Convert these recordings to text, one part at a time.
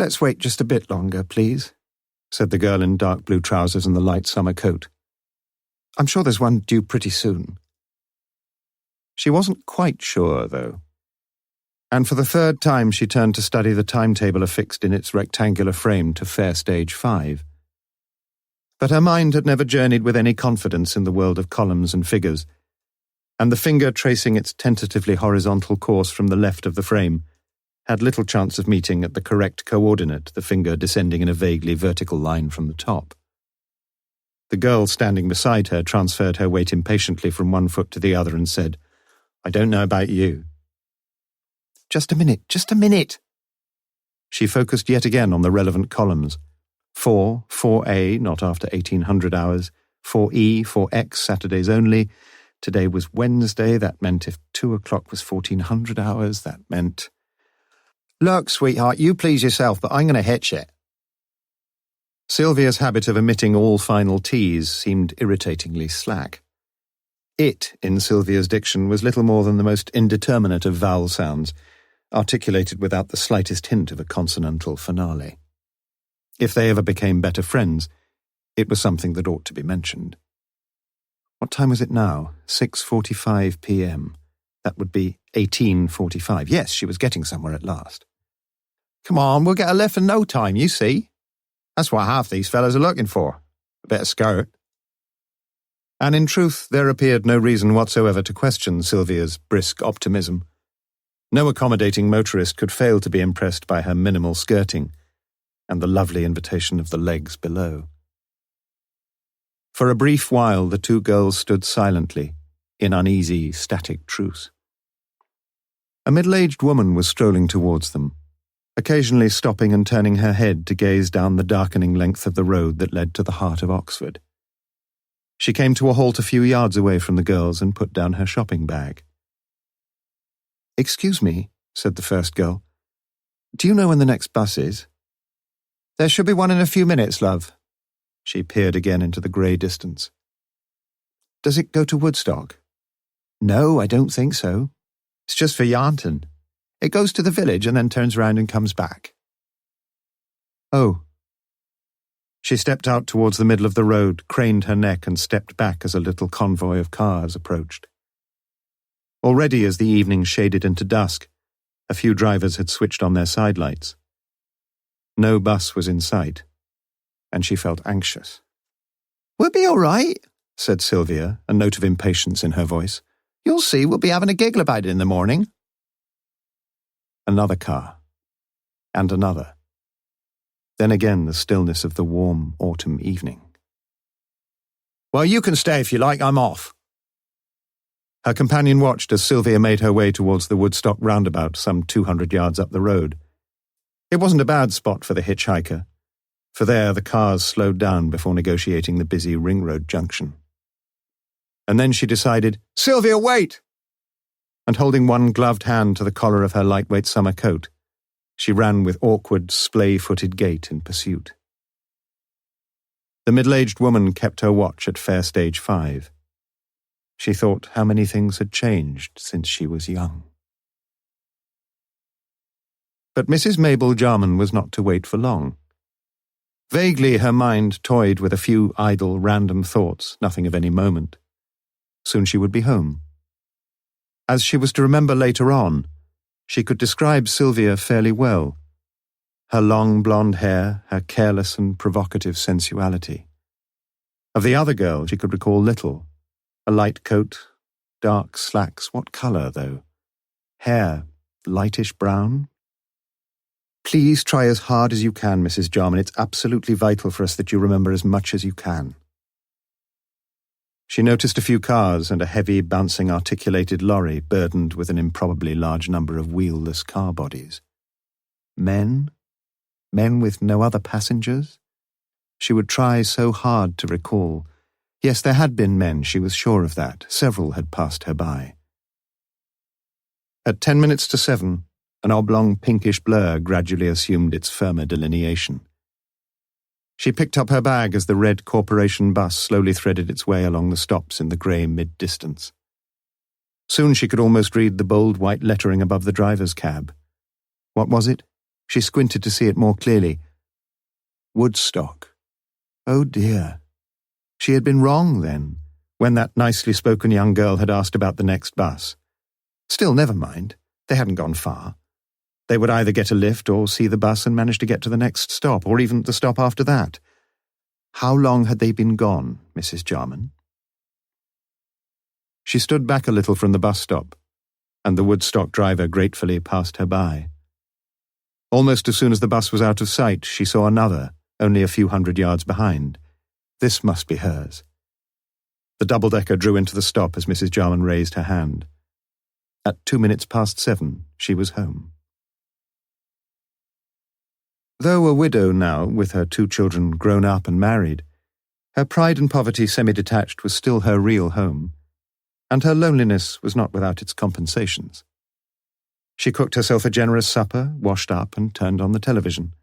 "Let's wait just a bit longer, please," said the girl in dark blue trousers and the light summer coat. "I'm sure there's one due pretty soon." She wasn't quite sure, though. And for the third time she turned to study the timetable affixed in its rectangular frame to Fair Stage 5. But her mind had never journeyed with any confidence in the world of columns and figures, and the finger tracing its tentatively horizontal course from the left of the frame had little chance of meeting at the correct coordinate, the finger descending in a vaguely vertical line from the top. The girl standing beside her transferred her weight impatiently from one foot to the other and said, "I don't know about you." Just a minute." She focused yet again on the relevant columns. 4A, not after 1800 hours, 4E, 4X, Saturdays only. Today was Wednesday, that meant if 2 o'clock was 1400 hours, that meant... "Look, sweetheart, you please yourself, but I'm going to hitch it." Sylvia's habit of omitting all final T's seemed irritatingly slack. It, in Sylvia's diction, was little more than the most indeterminate of vowel sounds, articulated without the slightest hint of a consonantal finale. If they ever became better friends, it was something that ought to be mentioned. What time was it now? 6:45 p.m. That would be 18:45. Yes, she was getting somewhere at last. "Come on, we'll get a lift in no time, you see. That's what half these fellas are looking for. A bit of skirt." And in truth, there appeared no reason whatsoever to question Sylvia's brisk optimism. No accommodating motorist could fail to be impressed by her minimal skirting and the lovely invitation of the legs below. For a brief while, the two girls stood silently, in uneasy, static truce. A middle-aged woman was strolling towards them, occasionally stopping and turning her head to gaze down the darkening length of the road that led to the heart of Oxford. She came to a halt a few yards away from the girls and put down her shopping bag. "Excuse me," said the first girl. "Do you know when the next bus is?" "There should be one in a few minutes, love." She peered again into the grey distance. "Does it go to Woodstock?" "No, I don't think so. It's just for Yarnton. It goes to the village and then turns round and comes back." "Oh." She stepped out towards the middle of the road, craned her neck and stepped back as a little convoy of cars approached. Already, as the evening shaded into dusk, a few drivers had switched on their sidelights. No bus was in sight, and she felt anxious. "We'll be all right," said Sylvia, a note of impatience in her voice. "You'll see, we'll be having a giggle about it in the morning." Another car. And another. Then again the stillness of the warm autumn evening. "Well, you can stay if you like, I'm off." Her companion watched as Sylvia made her way towards the Woodstock roundabout some 200 yards up the road. It wasn't a bad spot for the hitchhiker, for there the cars slowed down before negotiating the busy Ring Road junction. And then she decided, "Sylvia, wait!" And holding one gloved hand to the collar of her lightweight summer coat, she ran with awkward, splay-footed gait in pursuit. The middle-aged woman kept her watch at Fair Stage 5. She thought how many things had changed since she was young. But Mrs. Mabel Jarman was not to wait for long. Vaguely her mind toyed with a few idle, random thoughts, nothing of any moment. Soon she would be home. As she was to remember later on, she could describe Sylvia fairly well. Her long blonde hair, her careless and provocative sensuality. Of the other girl she could recall little. A light coat, dark slacks, what colour, though? Hair, lightish brown? "Please try as hard as you can, Mrs. Jarman. It's absolutely vital for us that you remember as much as you can." She noticed a few cars and a heavy, bouncing articulated lorry burdened with an improbably large number of wheelless car bodies. Men? Men with no other passengers? She would try so hard to recall. Yes, there had been men, she was sure of that. Several had passed her by. At 10 minutes to 7, an oblong pinkish blur gradually assumed its firmer delineation. She picked up her bag as the red corporation bus slowly threaded its way along the stops in the grey mid-distance. Soon she could almost read the bold white lettering above the driver's cab. What was it? She squinted to see it more clearly. Woodstock. Oh dear. She had been wrong then, when that nicely spoken young girl had asked about the next bus. Still, never mind. They hadn't gone far. They would either get a lift or see the bus and manage to get to the next stop, or even the stop after that. How long had they been gone, Mrs. Jarman? She stood back a little from the bus stop, and the Woodstock driver gratefully passed her by. Almost as soon as the bus was out of sight, she saw another, only a few hundred yards behind. This must be hers. The double-decker drew into the stop as Mrs. Jarman raised her hand. At 7:02, she was home. Though a widow now, with her 2 children grown up and married, her pride and poverty semi-detached was still her real home, and her loneliness was not without its compensations. She cooked herself a generous supper, washed up, and turned on the television.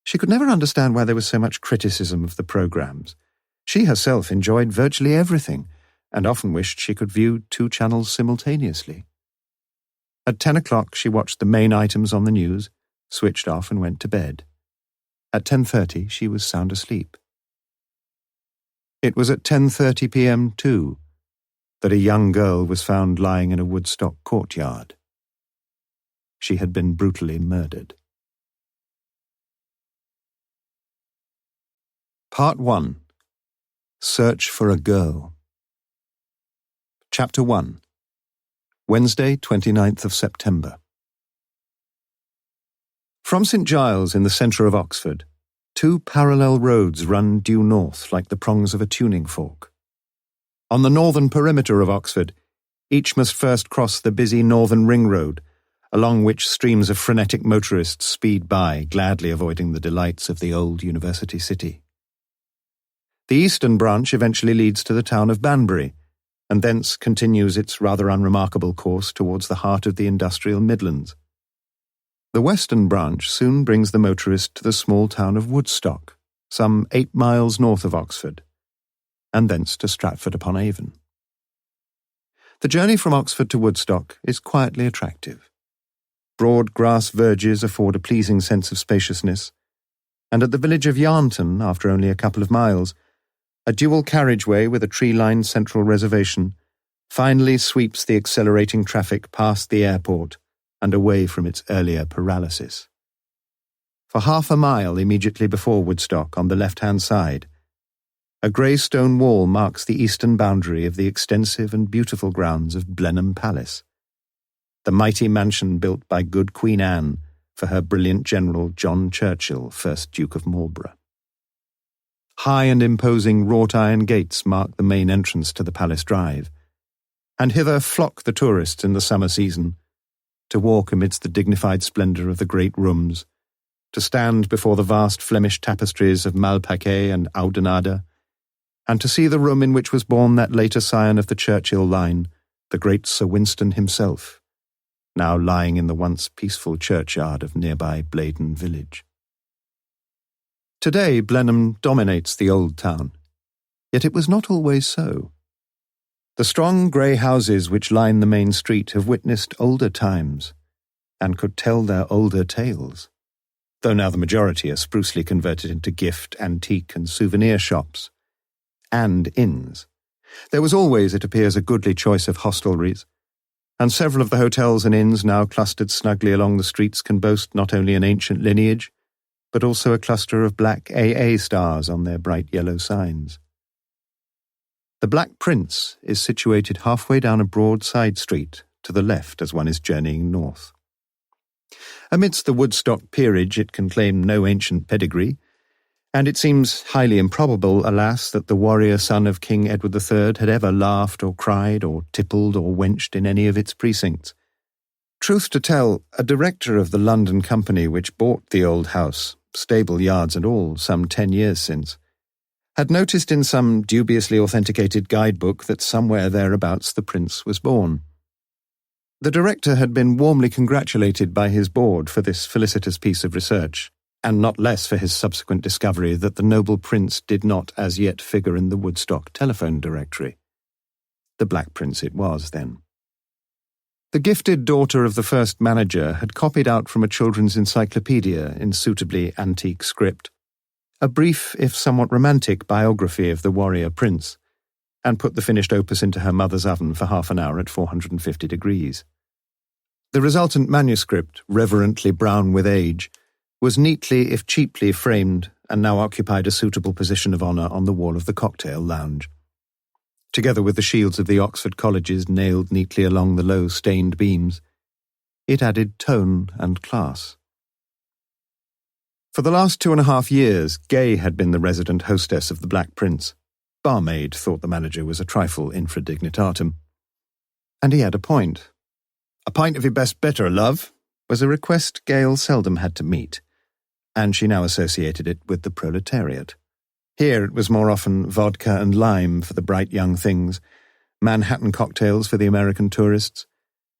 She could never understand why there was so much criticism of the programs. She herself enjoyed virtually everything, and often wished she could view 2 channels simultaneously. At 10 o'clock she watched the main items on the news, switched off and went to bed. At 10:30 she was sound asleep. It was at 10:30 p.m. too that a young girl was found lying in a Woodstock courtyard. She had been brutally murdered. Part 1. Search for a Girl. Chapter 1. Wednesday, 29th of September. From St. Giles in the centre of Oxford, 2 parallel roads run due north like the prongs of a tuning fork. On the northern perimeter of Oxford, each must first cross the busy northern ring road, along which streams of frenetic motorists speed by, gladly avoiding the delights of the old university city. The eastern branch eventually leads to the town of Banbury, and thence continues its rather unremarkable course towards the heart of the industrial Midlands. The western branch soon brings the motorist to the small town of Woodstock, some 8 miles north of Oxford, and thence to Stratford-upon-Avon. The journey from Oxford to Woodstock is quietly attractive. Broad grass verges afford a pleasing sense of spaciousness, and at the village of Yarnton, after only a couple of miles, a dual carriageway with a tree-lined central reservation finally sweeps the accelerating traffic past the airport and away from its earlier paralysis. For half a mile immediately before Woodstock, on the left-hand side, a grey stone wall marks the eastern boundary of the extensive and beautiful grounds of Blenheim Palace, the mighty mansion built by good Queen Anne for her brilliant general John Churchill, 1st Duke of Marlborough. High and imposing wrought-iron gates mark the main entrance to the Palace Drive, and hither flock the tourists in the summer season, to walk amidst the dignified splendour of the great rooms, to stand before the vast Flemish tapestries of Malplaquet and Oudenarde, and to see the room in which was born that later scion of the Churchill line, the great Sir Winston himself, now lying in the once peaceful churchyard of nearby Blaydon village. Today Blenheim dominates the old town, yet it was not always so. The strong grey houses which line the main street have witnessed older times, and could tell their older tales, though now the majority are sprucely converted into gift, antique and souvenir shops, and inns. There was always, it appears, a goodly choice of hostelries, and several of the hotels and inns now clustered snugly along the streets can boast not only an ancient lineage, but also a cluster of black AA stars on their bright yellow signs. The Black Prince is situated halfway down a broad side street to the left as one is journeying north. Amidst the Woodstock peerage it can claim no ancient pedigree, and it seems highly improbable, alas, that the warrior son of King Edward III had ever laughed or cried or tippled or wenched in any of its precincts. Truth to tell, a director of the London company which bought the old house, stable yards and all, some 10 years since, had noticed in some dubiously authenticated guidebook that somewhere thereabouts the prince was born. The director had been warmly congratulated by his board for this felicitous piece of research, and not less for his subsequent discovery that the noble prince did not as yet figure in the Woodstock telephone directory. The Black Prince it was, then. The gifted daughter of the first manager had copied out from a children's encyclopedia in suitably antique script a brief, if somewhat romantic, biography of the warrior prince, and put the finished opus into her mother's oven for half an hour at 450 degrees. The resultant manuscript, reverently brown with age, was neatly, if cheaply, framed and now occupied a suitable position of honour on the wall of the cocktail lounge. Together with the shields of the Oxford colleges nailed neatly along the low stained beams, it added tone and class. For the last 2.5 years, Gay had been the resident hostess of the Black Prince. Barmaid thought the manager was a trifle infradignitatum. And he had a point. "A pint of your best bitter, love," was a request Gail seldom had to meet, and she now associated it with the proletariat. Here it was more often vodka and lime for the bright young things, Manhattan cocktails for the American tourists,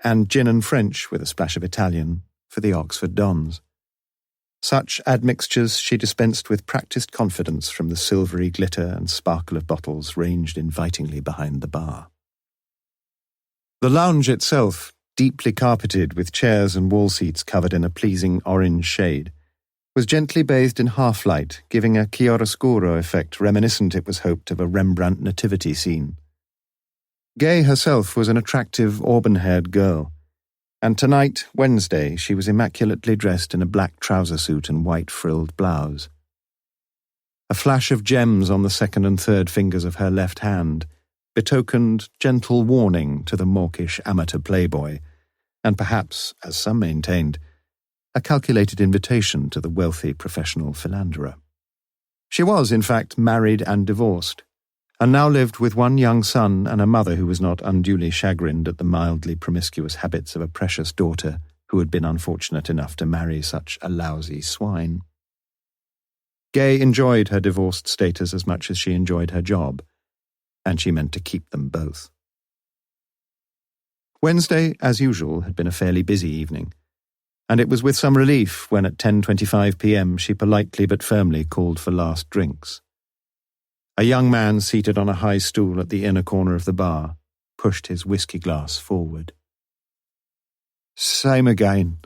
and gin and French with a splash of Italian for the Oxford dons. Such admixtures she dispensed with practised confidence from the silvery glitter and sparkle of bottles ranged invitingly behind the bar. The lounge itself, deeply carpeted with chairs and wall seats covered in a pleasing orange shade, was gently bathed in half-light, giving a chiaroscuro effect reminiscent, it was hoped, of a Rembrandt nativity scene. Gay herself was an attractive, auburn-haired girl, and tonight, Wednesday, she was immaculately dressed in a black trouser suit and white frilled blouse. A flash of gems on the second and third fingers of her left hand betokened gentle warning to the mawkish amateur playboy, and perhaps, as some maintained, a calculated invitation to the wealthy professional philanderer. She was, in fact, married and divorced, and now lived with one young son and a mother who was not unduly chagrined at the mildly promiscuous habits of a precious daughter who had been unfortunate enough to marry such a lousy swine. Gay enjoyed her divorced status as much as she enjoyed her job, and she meant to keep them both. Wednesday, as usual, had been a fairly busy evening, and it was with some relief when at 10:25 p.m. she politely but firmly called for last drinks. A young man seated on a high stool at the inner corner of the bar pushed his whiskey glass forward. "Same again."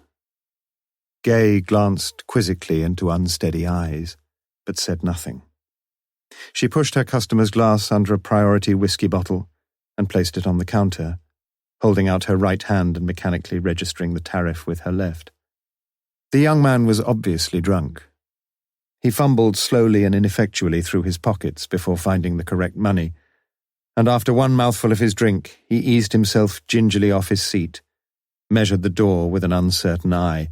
Gay glanced quizzically into unsteady eyes, but said nothing. She pushed her customer's glass under a priority whiskey bottle and placed it on the counter, holding out her right hand and mechanically registering the tariff with her left. The young man was obviously drunk. He fumbled slowly and ineffectually through his pockets before finding the correct money, and after one mouthful of his drink, he eased himself gingerly off his seat, measured the door with an uncertain eye,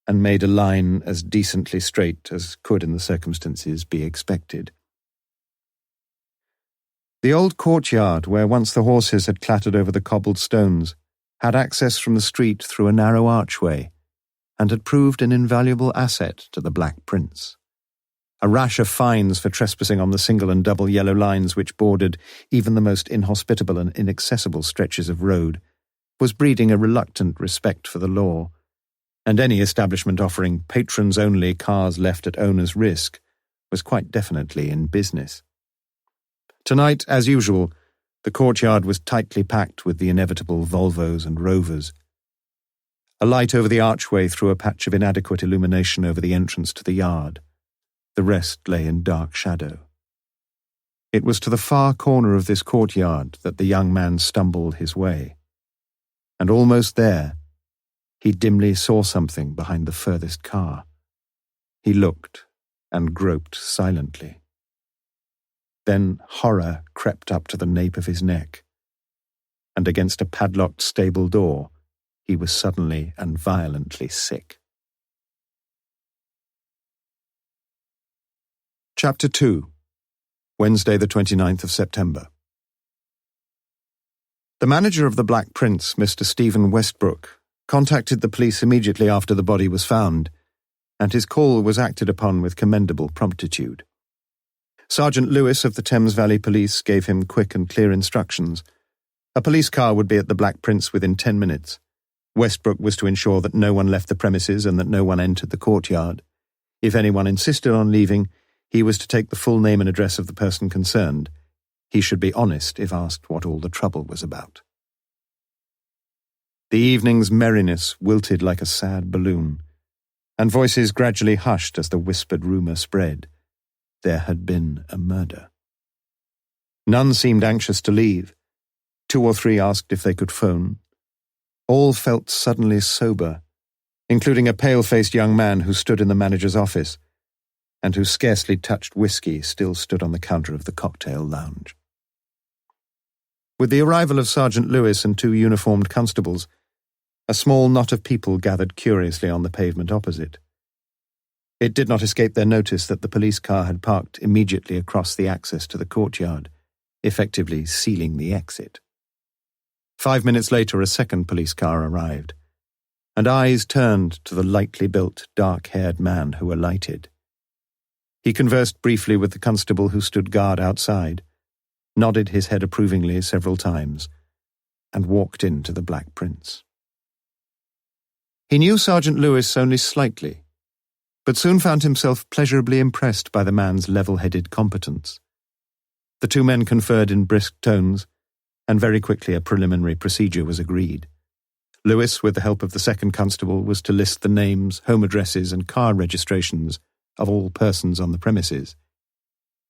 and made a line as decently straight as could in the circumstances be expected. The old courtyard, where once the horses had clattered over the cobbled stones, had access from the street through a narrow archway, and had proved an invaluable asset to the Black Prince. A rash of fines for trespassing on the single and double yellow lines which bordered even the most inhospitable and inaccessible stretches of road was breeding a reluctant respect for the law, and any establishment offering patrons-only cars left at owner's risk was quite definitely in business. Tonight, as usual, the courtyard was tightly packed with the inevitable Volvos and Rovers. A light over the archway threw a patch of inadequate illumination over the entrance to the yard. The rest lay in dark shadow. It was to the far corner of this courtyard that the young man stumbled his way, and almost there, he dimly saw something behind the furthest car. He looked and groped silently. Then horror crept up to the nape of his neck, and against a padlocked stable door, he was suddenly and violently sick. Chapter 2. Wednesday, the 29th of September. The manager of the Black Prince, Mr. Stephen Westbrook, contacted the police immediately after the body was found, and his call was acted upon with commendable promptitude. Sergeant Lewis of the Thames Valley Police gave him quick and clear instructions. A police car would be at the Black Prince within 10 minutes. Westbrook was to ensure that no one left the premises and that no one entered the courtyard. If anyone insisted on leaving, he was to take the full name and address of the person concerned. He should be honest if asked what all the trouble was about. The evening's merriness wilted like a sad balloon, and voices gradually hushed as the whispered rumour spread. There had been a murder. None seemed anxious to leave. 2 or 3 asked if they could phone. All felt suddenly sober, including a pale-faced young man who stood in the manager's office, and whose scarcely touched whiskey still stood on the counter of the cocktail lounge. With the arrival of Sergeant Lewis and 2 uniformed constables, a small knot of people gathered curiously on the pavement opposite. It did not escape their notice that the police car had parked immediately across the access to the courtyard, effectively sealing the exit. 5 minutes later, a second police car arrived, and eyes turned to the lightly built, dark-haired man who alighted. He conversed briefly with the constable who stood guard outside, nodded his head approvingly several times, and walked into the Black Prince. He knew Sergeant Lewis only slightly, but soon found himself pleasurably impressed by the man's level-headed competence. The 2 men conferred in brisk tones, and very quickly a preliminary procedure was agreed. Lewis, with the help of the second constable, was to list the names, home addresses, and car registrations of all persons on the premises,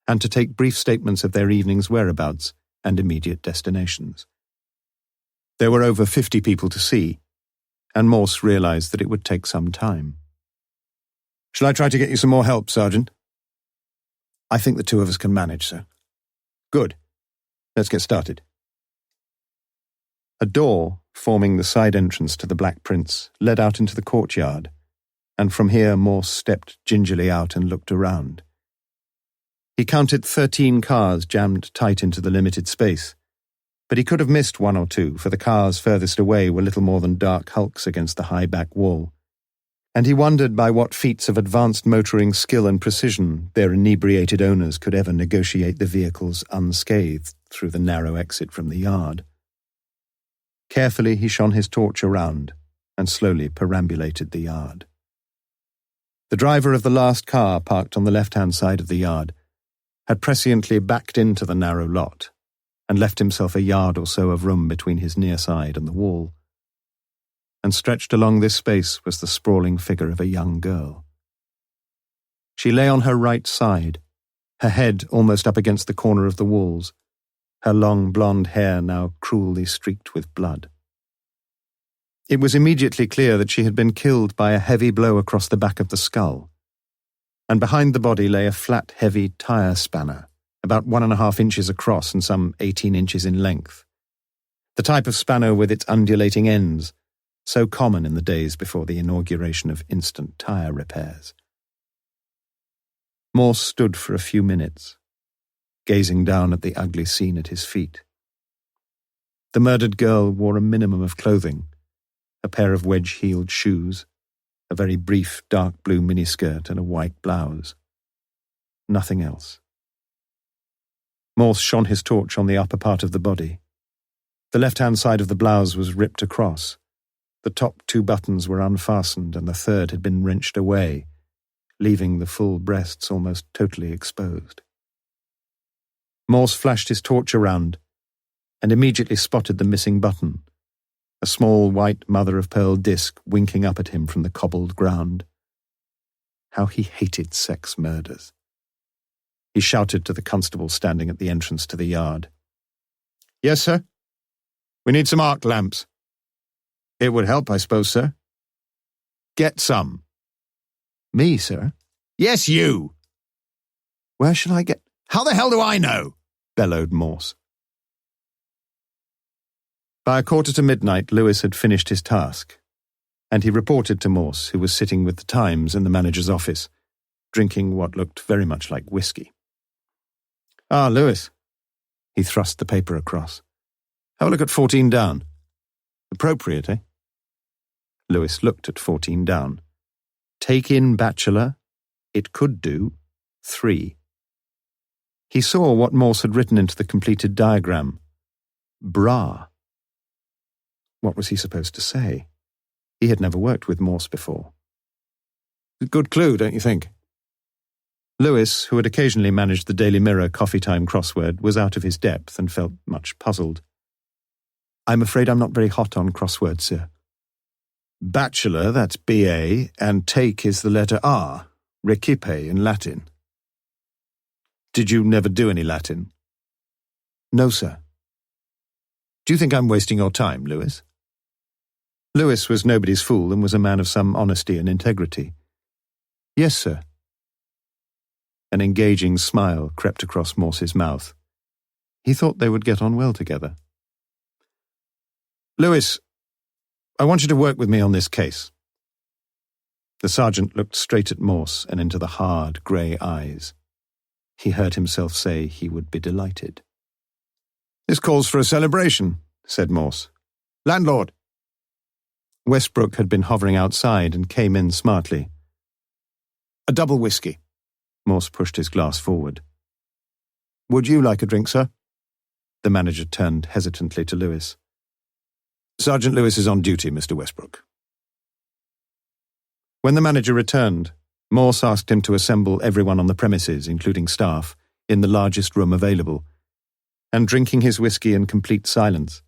and to take brief statements of their evening's whereabouts and immediate destinations. There were over 50 people to see, and Morse realized that it would take some time. "Shall I try to get you some more help, Sergeant?" "I think the 2 of us can manage, sir." "Good. Let's get started." A door, forming the side entrance to the Black Prince, led out into the courtyard, and from here Morse stepped gingerly out and looked around. He counted 13 cars jammed tight into the limited space, but he could have missed 1 or 2, for the cars furthest away were little more than dark hulks against the high back wall, and he wondered by what feats of advanced motoring skill and precision their inebriated owners could ever negotiate the vehicles unscathed through the narrow exit from the yard. Carefully he shone his torch around and slowly perambulated the yard. The driver of the last car, parked on the left-hand side of the yard, had presciently backed into the narrow lot and left himself a yard or so of room between his near side and the wall. And stretched along this space was the sprawling figure of a young girl. She lay on her right side, her head almost up against the corner of the walls, her long blonde hair now cruelly streaked with blood. It was immediately clear that she had been killed by a heavy blow across the back of the skull, and behind the body lay a flat, heavy tire spanner, about 1.5 inches across and some 18 inches in length. The type of spanner with its undulating ends, so common in the days before the inauguration of instant tire repairs. Morse stood for a few minutes, gazing down at the ugly scene at his feet. The murdered girl wore a minimum of clothing, a pair of wedge-heeled shoes, a very brief dark blue miniskirt and a white blouse. Nothing else. Morse shone his torch on the upper part of the body. The left-hand side of the blouse was ripped across. The top 2 buttons were unfastened and the third had been wrenched away, leaving the full breasts almost totally exposed. Morse flashed his torch around and immediately spotted the missing button, a small white mother-of-pearl disc winking up at him from the cobbled ground. How he hated sex murders. He shouted to the constable standing at the entrance to the yard. "Yes, sir? We need some arc lamps." "It would help, I suppose, sir." "Get some." "Me, sir?" "Yes, you." "Where shall I get—" "How the hell do I know?" bellowed Morse. By 1:45, Lewis had finished his task, and he reported to Morse, who was sitting with the Times in the manager's office, drinking what looked very much like whiskey. "Ah, Lewis." He thrust the paper across. "Have a look at 14 down. Appropriate, eh?" Lewis looked at 14 down. Take in bachelor. It could do 3. He saw what Morse had written into the completed diagram. Bra. What was he supposed to say? He had never worked with Morse before. A good clue, don't you think? Lewis, who had occasionally managed the Daily Mirror coffee time crossword, was out of his depth and felt much puzzled. I'm afraid I'm not very hot on crosswords, sir. Bachelor, that's B-A, and take is the letter R, recipe in Latin. Did you never do any Latin? No, sir. Do you think I'm wasting your time, Lewis? Lewis was nobody's fool and was a man of some honesty and integrity. Yes, sir. An engaging smile crept across Morse's mouth. He thought they would get on well together. Lewis, I want you to work with me on this case. The sergeant looked straight at Morse and into the hard, grey eyes. He heard himself say he would be delighted. This calls for a celebration, said Morse. Landlord! Westbrook had been hovering outside and came in smartly. A double whiskey. Morse pushed his glass forward. Would you like a drink, sir? The manager turned hesitantly to Lewis. Sergeant Lewis is on duty, Mr. Westbrook. When the manager returned, Morse asked him to assemble everyone on the premises, including staff, in the largest room available, and drinking his whiskey in complete silence,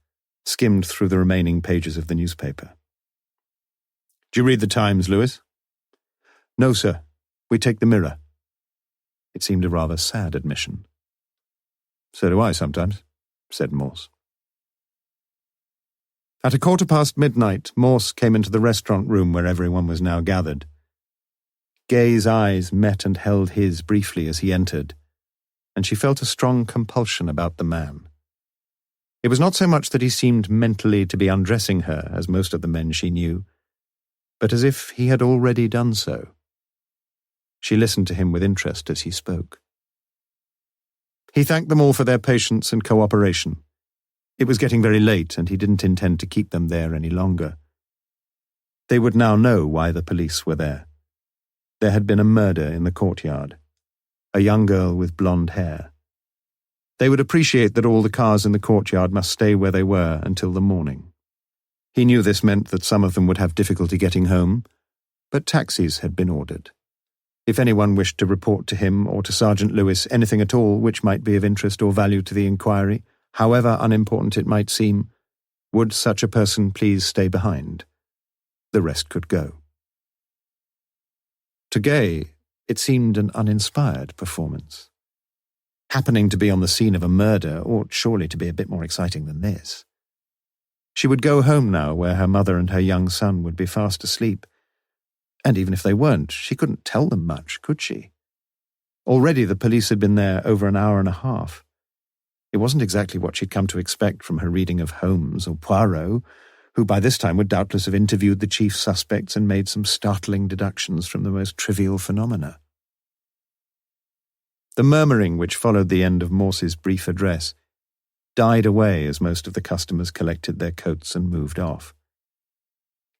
skimmed through the remaining pages of the newspaper. Do you read the Times, Lewis? No, sir. We take the Mirror. It seemed a rather sad admission. So do I sometimes, said Morse. At midnight, Morse came into the restaurant room where everyone was now gathered. Gay's eyes met and held his briefly as he entered, and she felt a strong compulsion about the man. It was not so much that he seemed mentally to be undressing her, as most of the men she knew, but as if he had already done so. She listened to him with interest as he spoke. He thanked them all for their patience and cooperation. It was getting very late, and he didn't intend to keep them there any longer. They would now know why the police were there. There had been a murder in the courtyard. A young girl with blonde hair. They would appreciate that all the cars in the courtyard must stay where they were until the morning. He knew this meant that some of them would have difficulty getting home, but taxis had been ordered. If anyone wished to report to him or to Sergeant Lewis anything at all which might be of interest or value to the inquiry, however unimportant it might seem, would such a person please stay behind? The rest could go. To Gay, it seemed an uninspired performance. Happening to be on the scene of a murder ought surely to be a bit more exciting than this. She would go home now where her mother and her young son would be fast asleep. And even if they weren't, she couldn't tell them much, could she? Already the police had been there over an hour and a half. It wasn't exactly what she'd come to expect from her reading of Holmes or Poirot, who by this time would doubtless have interviewed the chief suspects and made some startling deductions from the most trivial phenomena. The murmuring which followed the end of Morse's brief address died away as most of the customers collected their coats and moved off.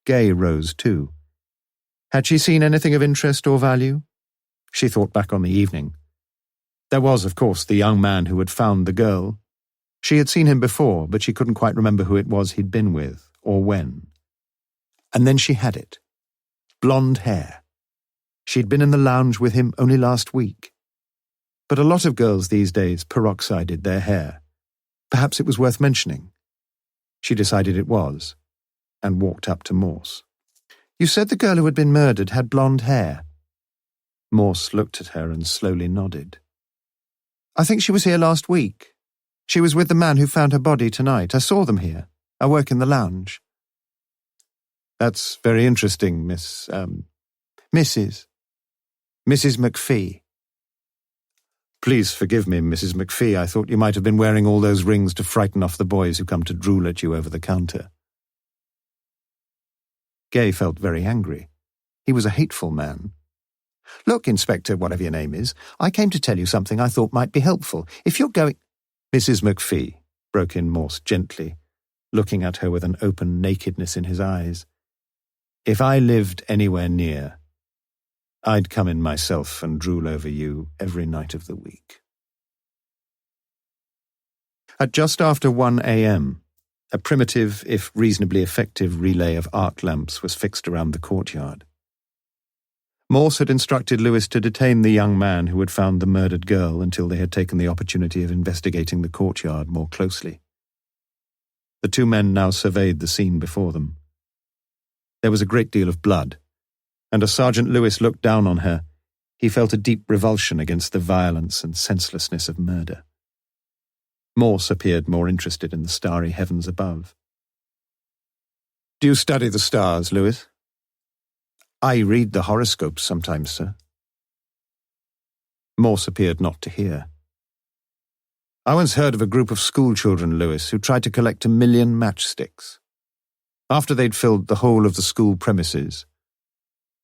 Gay rose too. Had she seen anything of interest or value? She thought back on the evening. There was, of course, the young man who had found the girl. She had seen him before, but she couldn't quite remember who it was he'd been with, or when. And then she had it. Blonde hair. She'd been in the lounge with him only last week. But a lot of girls these days peroxided their hair. Perhaps it was worth mentioning. She decided it was, and walked up to Morse. You said the girl who had been murdered had blonde hair. Morse looked at her and slowly nodded. I think she was here last week. She was with the man who found her body tonight. I saw them here. I work in the lounge. That's very interesting, Mrs. McPhee. Please forgive me, Mrs. McPhee. I thought you might have been wearing all those rings to frighten off the boys who come to drool at you over the counter. Gay felt very angry. He was a hateful man. Look, Inspector, whatever your name is, I came to tell you something I thought might be helpful. If you're going... Mrs. McPhee, broke in Morse gently, looking at her with an open nakedness in his eyes. If I lived anywhere near, I'd come in myself and drool over you every night of the week. At just after 1 a.m., a primitive, if reasonably effective, relay of arc lamps was fixed around the courtyard. Morse had instructed Lewis to detain the young man who had found the murdered girl until they had taken the opportunity of investigating the courtyard more closely. The two men now surveyed the scene before them. There was a great deal of blood, and as Sergeant Lewis looked down on her, he felt a deep revulsion against the violence and senselessness of murder. Morse appeared more interested in the starry heavens above. "Do you study the stars, Lewis?" "I read the horoscopes sometimes, sir." Morse appeared not to hear. "I once heard of a group of schoolchildren, Lewis, who tried to collect 1,000,000 matchsticks. After they'd filled the whole of the school premises,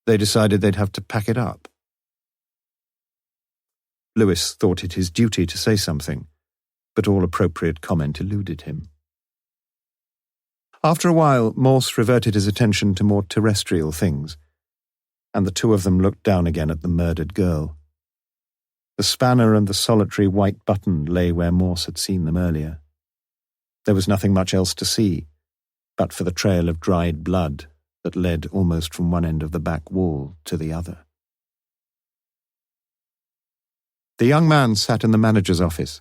they decided they'd have to pack it up." Lewis thought it his duty to say something, but all appropriate comment eluded him. After a while, Morse reverted his attention to more terrestrial things, and the two of them looked down again at the murdered girl. The spanner and the solitary white button lay where Morse had seen them earlier. There was nothing much else to see, but for the trail of dried blood that led almost from one end of the back wall to the other. The young man sat in the manager's office.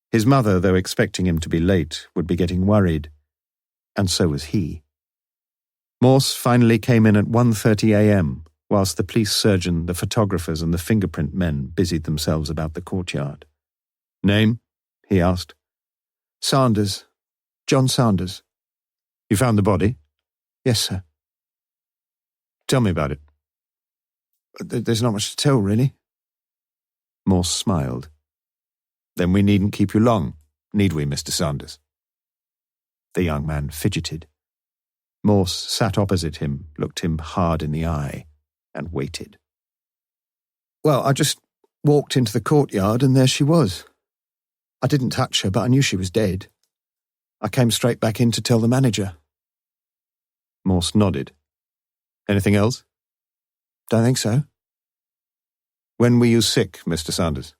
His mother, though expecting him to be late, would be getting worried, and so was he. Morse finally came in at 1:30 a.m., whilst the police surgeon, the photographers, and the fingerprint men busied themselves about the courtyard. "Name?" he asked. "Sanders. John Sanders." "You found the body?" "Yes, sir." "Tell me about it." "There's not much to tell, really." Morse smiled. "Then we needn't keep you long, need we, Mr. Sanders?" The young man fidgeted. Morse sat opposite him, looked him hard in the eye, and waited. "Well, I just walked into the courtyard and there she was. I didn't touch her, but I knew she was dead. I came straight back in to tell the manager." Morse nodded. "Anything else?" "Don't think so." "When were you sick, Mr. Sanders?"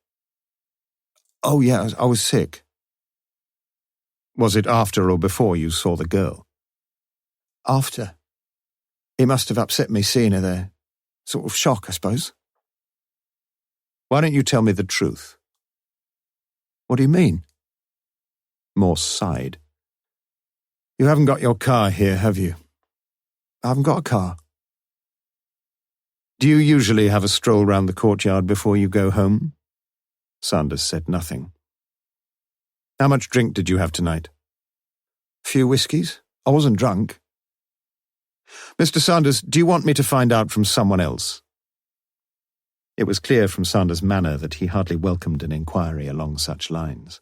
"Oh, yeah, I was sick." "Was it after or before you saw the girl?" "After. It must have upset me seeing her there. Sort of shock, I suppose." "Why don't you tell me the truth?" "What do you mean?" Morse sighed. "You haven't got your car here, have you?" "I haven't got a car." "Do you usually have a stroll round the courtyard before you go home?" Sanders said nothing. "How much drink did you have tonight?" "A few whiskies. I wasn't drunk." "Mr. Sanders, do you want me to find out from someone else?" It was clear from Sanders' manner that he hardly welcomed an inquiry along such lines.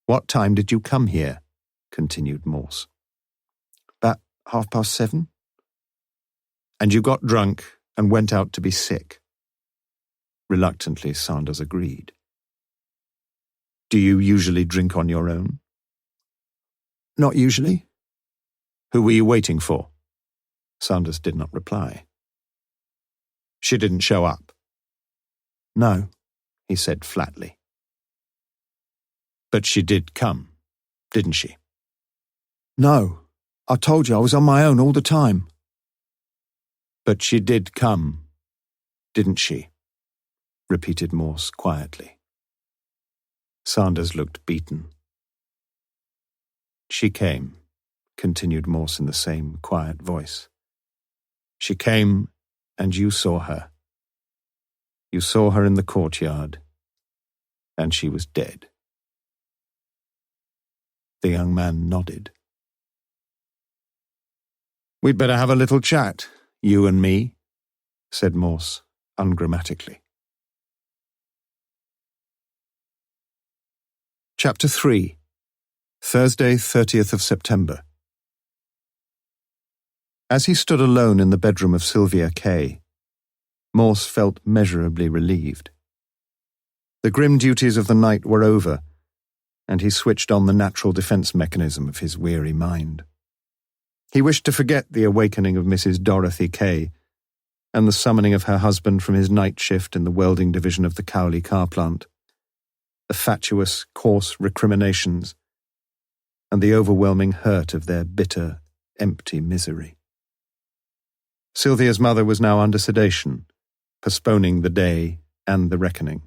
"What time did you come here?" continued Morse. "About 7:30. "And you got drunk and went out to be sick?" Reluctantly, Sanders agreed. "Do you usually drink on your own?" "Not usually." "Who were you waiting for?" Sanders did not reply. "She didn't show up?" "No," he said flatly. "But she did come, didn't she?" "No. I told you I was on my own all the time." "But she did come, didn't she?" repeated Morse quietly. Sanders looked beaten. "She came," continued Morse in the same quiet voice. "She came, and you saw her. You saw her in the courtyard, and she was dead." The young man nodded. "We'd better have a little chat, you and me," said Morse, ungrammatically. Chapter 3. Thursday, 30th of September. As he stood alone in the bedroom of Sylvia Kay, Morse felt measurably relieved. The grim duties of the night were over, and he switched on the natural defense mechanism of his weary mind. He wished to forget the awakening of Mrs. Dorothy Kay and the summoning of her husband from his night shift in the welding division of the Cowley car plant, the fatuous, coarse recriminations, and the overwhelming hurt of their bitter, empty misery. Sylvia's mother was now under sedation, postponing the day and the reckoning,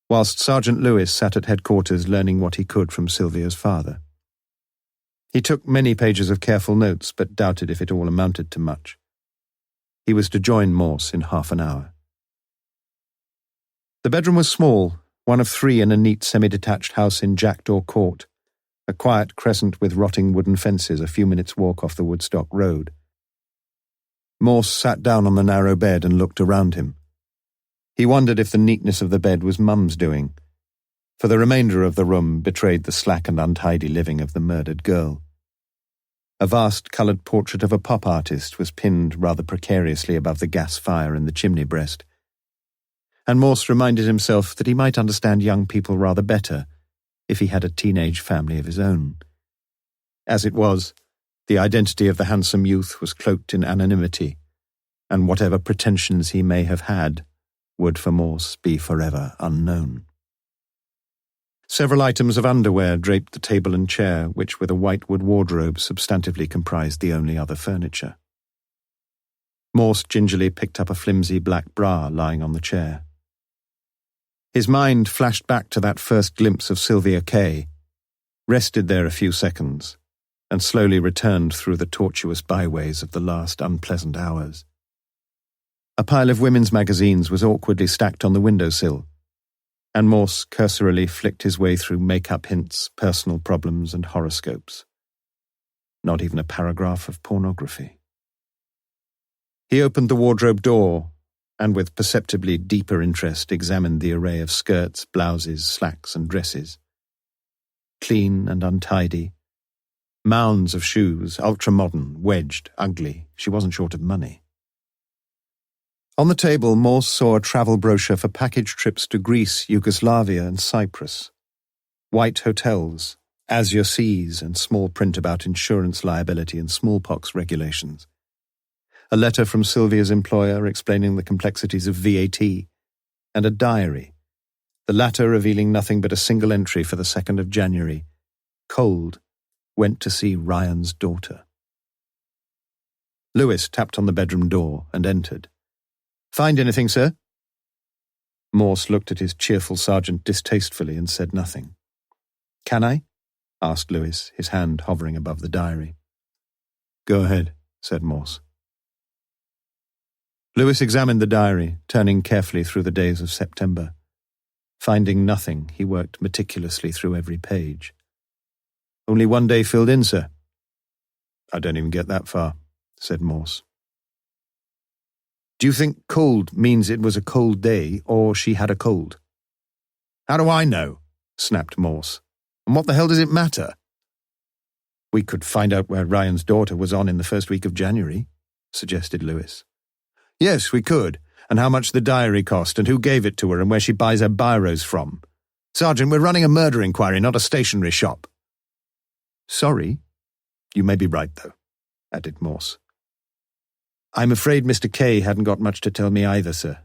whilst Sergeant Lewis sat at headquarters learning what he could from Sylvia's father. He took many pages of careful notes, but doubted if it all amounted to much. He was to join Morse in half an hour. The bedroom was small, one of 3 in a neat semi-detached house in Jackdaw Court, a quiet crescent with rotting wooden fences a few minutes' walk off the Woodstock road. Morse sat down on the narrow bed and looked around him. He wondered if the neatness of the bed was Mum's doing, for the remainder of the room betrayed the slack and untidy living of the murdered girl. A vast coloured portrait of a pop artist was pinned rather precariously above the gas fire in the chimney breast, and Morse reminded himself that he might understand young people rather better if he had a teenage family of his own. As it was, the identity of the handsome youth was cloaked in anonymity, and whatever pretensions he may have had would for Morse be forever unknown. Several items of underwear draped the table and chair, which with a whitewood wardrobe substantively comprised the only other furniture. Morse gingerly picked up a flimsy black bra lying on the chair. His mind flashed back to that first glimpse of Sylvia Kay, rested there a few seconds, and slowly returned through the tortuous byways of the last unpleasant hours. A pile of women's magazines was awkwardly stacked on the windowsill, and Morse cursorily flicked his way through make-up hints, personal problems, and horoscopes. Not even a paragraph of pornography. He opened the wardrobe door, and with perceptibly deeper interest examined the array of skirts, blouses, slacks, and dresses. Clean and untidy. Mounds of shoes, ultra-modern, wedged, ugly. She wasn't short of money. On the table, Morse saw a travel brochure for package trips to Greece, Yugoslavia, and Cyprus. White hotels, azure seas, and small print about insurance liability and smallpox regulations. A letter from Sylvia's employer explaining the complexities of VAT, and a diary, the latter revealing nothing but a single entry for the 2nd of January. Cold, went to see Ryan's daughter. Lewis tapped on the bedroom door and entered. "Find anything, sir?" Morse looked at his cheerful sergeant distastefully and said nothing. "Can I?" asked Lewis, his hand hovering above the diary. "Go ahead," said Morse. Lewis examined the diary, turning carefully through the days of September. Finding nothing, he worked meticulously through every page. "Only one day filled in, sir." "I don't even get that far," said Morse. "Do you think cold means it was a cold day, or she had a cold?" "How do I know?" snapped Morse. "And what the hell does it matter?" "We could find out where Ryan's daughter was on in the first week of January," suggested Lewis. "Yes, we could, and how much the diary cost, and who gave it to her, and where she buys her biros from. Sergeant, we're running a murder inquiry, not a stationery shop." "Sorry. You may be right, though," added Morse. "I'm afraid Mr. Kay hadn't got much to tell me either, sir.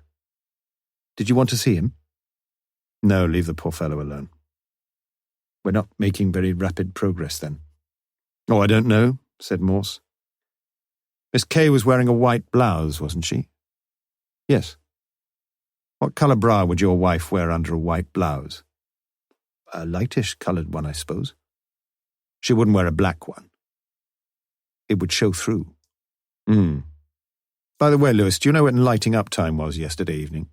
Did you want to see him?" "No, leave the poor fellow alone." "We're not making very rapid progress, then." "Oh, I don't know," said Morse. "Miss Kay was wearing a white blouse, wasn't she?" "Yes." "What colour bra would your wife wear under a white blouse?" "A lightish coloured one, I suppose." "She wouldn't wear a black one." "It would show through." By the way, Lewis, do you know when lighting up time was yesterday evening?"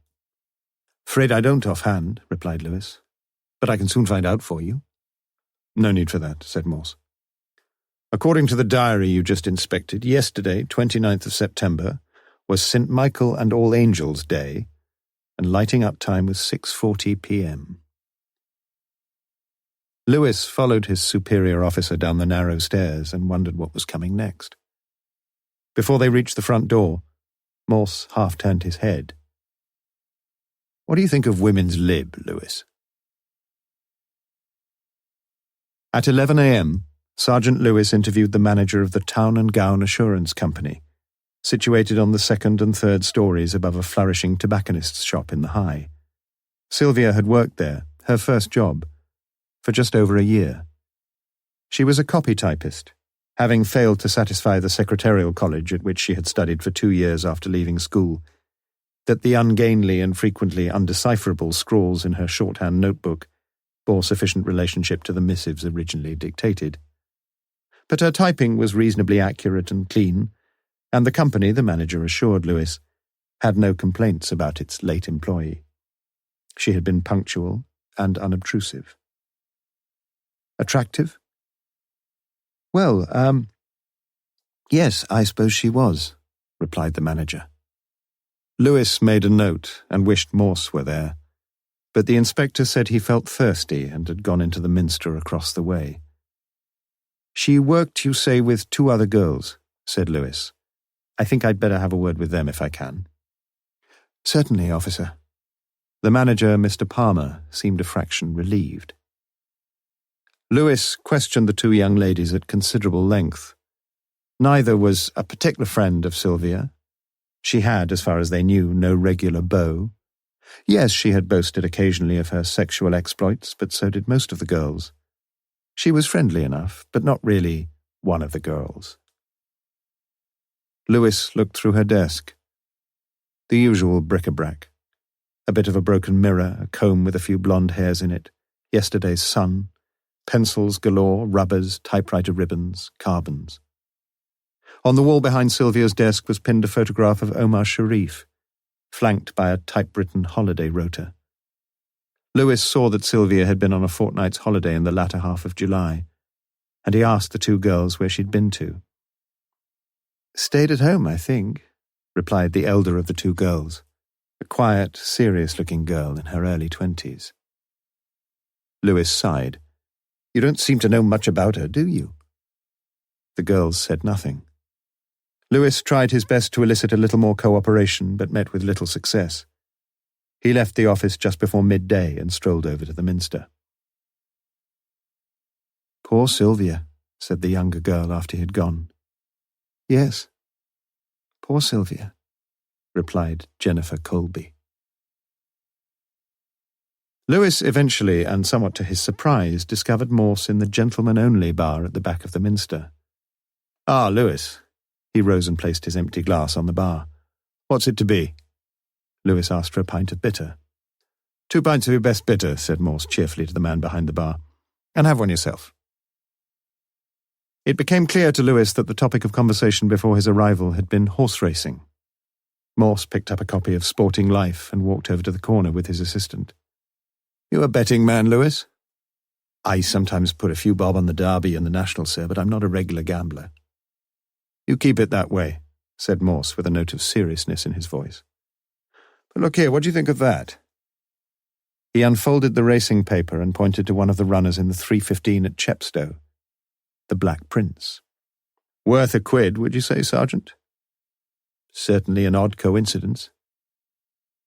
"Afraid I don't offhand," replied Lewis. "But I can soon find out for you." "No need for that," said Morse. "According to the diary you just inspected, yesterday, 29th of September, was St. Michael and All Angels' Day, and lighting up time was 6:40 p.m. Lewis followed his superior officer down the narrow stairs and wondered what was coming next. Before they reached the front door, Morse half turned his head. "What do you think of women's lib, Lewis?" At 11 a.m., Sergeant Lewis interviewed the manager of the Town and Gown Assurance Company, situated on the 2nd and 3rd stories above a flourishing tobacconist's shop in the High. Sylvia had worked there, her first job, for just over a year. She was a copy typist, having failed to satisfy the secretarial college at which she had studied for 2 years after leaving school, that the ungainly and frequently undecipherable scrawls in her shorthand notebook bore sufficient relationship to the missives originally dictated. But her typing was reasonably accurate and clean, and the company, the manager assured Lewis, had no complaints about its late employee. She had been punctual and unobtrusive. Attractive? Well, yes, I suppose she was, replied the manager. Lewis made a note and wished Morse were there, but the inspector said he felt thirsty and had gone into the minster across the way. She worked, you say, with 2 other girls, said Lewis. I think I'd better have a word with them if I can. Certainly, officer. The manager, Mr. Palmer, seemed a fraction relieved. Lewis questioned the 2 young ladies at considerable length. Neither was a particular friend of Sylvia. She had, as far as they knew, no regular beau. Yes, she had boasted occasionally of her sexual exploits, but so did most of the girls. She was friendly enough, but not really one of the girls. Lewis looked through her desk. The usual bric-a-brac. A bit of a broken mirror, a comb with a few blonde hairs in it, yesterday's sun, pencils galore, rubbers, typewriter ribbons, carbons. On the wall behind Sylvia's desk was pinned a photograph of Omar Sharif, flanked by a typewritten holiday rota. Lewis saw that Sylvia had been on a fortnight's holiday in the latter half of July, and he asked the 2 girls where she'd been to. Stayed at home, I think, replied the elder of the 2 girls, a quiet, serious-looking girl in her early 20s. Lewis sighed. You don't seem to know much about her, do you? The girls said nothing. Lewis tried his best to elicit a little more cooperation, but met with little success. He left the office just before midday and strolled over to the minster. Poor Sylvia, said the younger girl after he had gone. Yes, poor Sylvia, replied Jennifer Colby. Lewis eventually, and somewhat to his surprise, discovered Morse in the gentleman-only bar at the back of the minster. Ah, Lewis. He rose and placed his empty glass on the bar. What's it to be? Lewis asked for a pint of bitter. 2 pints of your best bitter, said Morse cheerfully to the man behind the bar. And have one yourself. It became clear to Lewis that the topic of conversation before his arrival had been horse racing. Morse picked up a copy of Sporting Life and walked over to the corner with his assistant. You a betting man, Lewis? I sometimes put a few bob on the Derby and the National, sir, but I'm not a regular gambler. You keep it that way, said Morse with a note of seriousness in his voice. But look here, what do you think of that? He unfolded the racing paper and pointed to one of the runners in the 3:15 at Chepstow, the Black Prince. Worth a quid, would you say, Sergeant? Certainly an odd coincidence.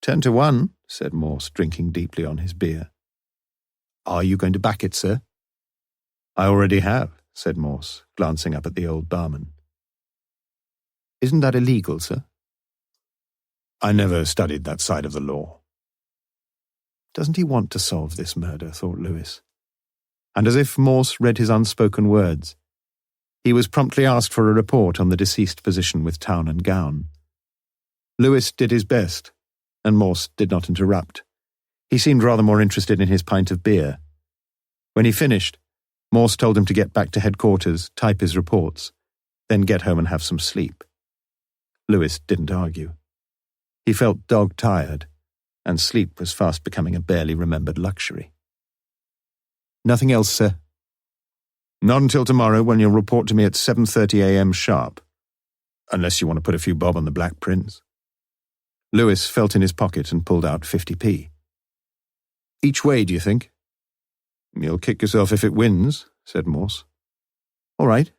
10 to 1, said Morse, drinking deeply on his beer. Are you going to back it, sir? I already have, said Morse, glancing up at the old barman. Isn't that illegal, sir? I never studied that side of the law. Doesn't he want to solve this murder, thought Lewis. And as if Morse read his unspoken words, he was promptly asked for a report on the deceased position with Town and Gown. Lewis did his best, and Morse did not interrupt. He seemed rather more interested in his pint of beer. When he finished, Morse told him to get back to headquarters, type his reports, then get home and have some sleep. Lewis didn't argue. He felt dog-tired, and sleep was fast becoming a barely remembered luxury. Nothing else, sir? Not until tomorrow, when you'll report to me at 7:30 a.m. sharp. Unless you want to put a few bob on the Black Prince. Lewis felt in his pocket and pulled out 50p. Each way, do you think? You'll kick yourself if it wins, said Morse. All right.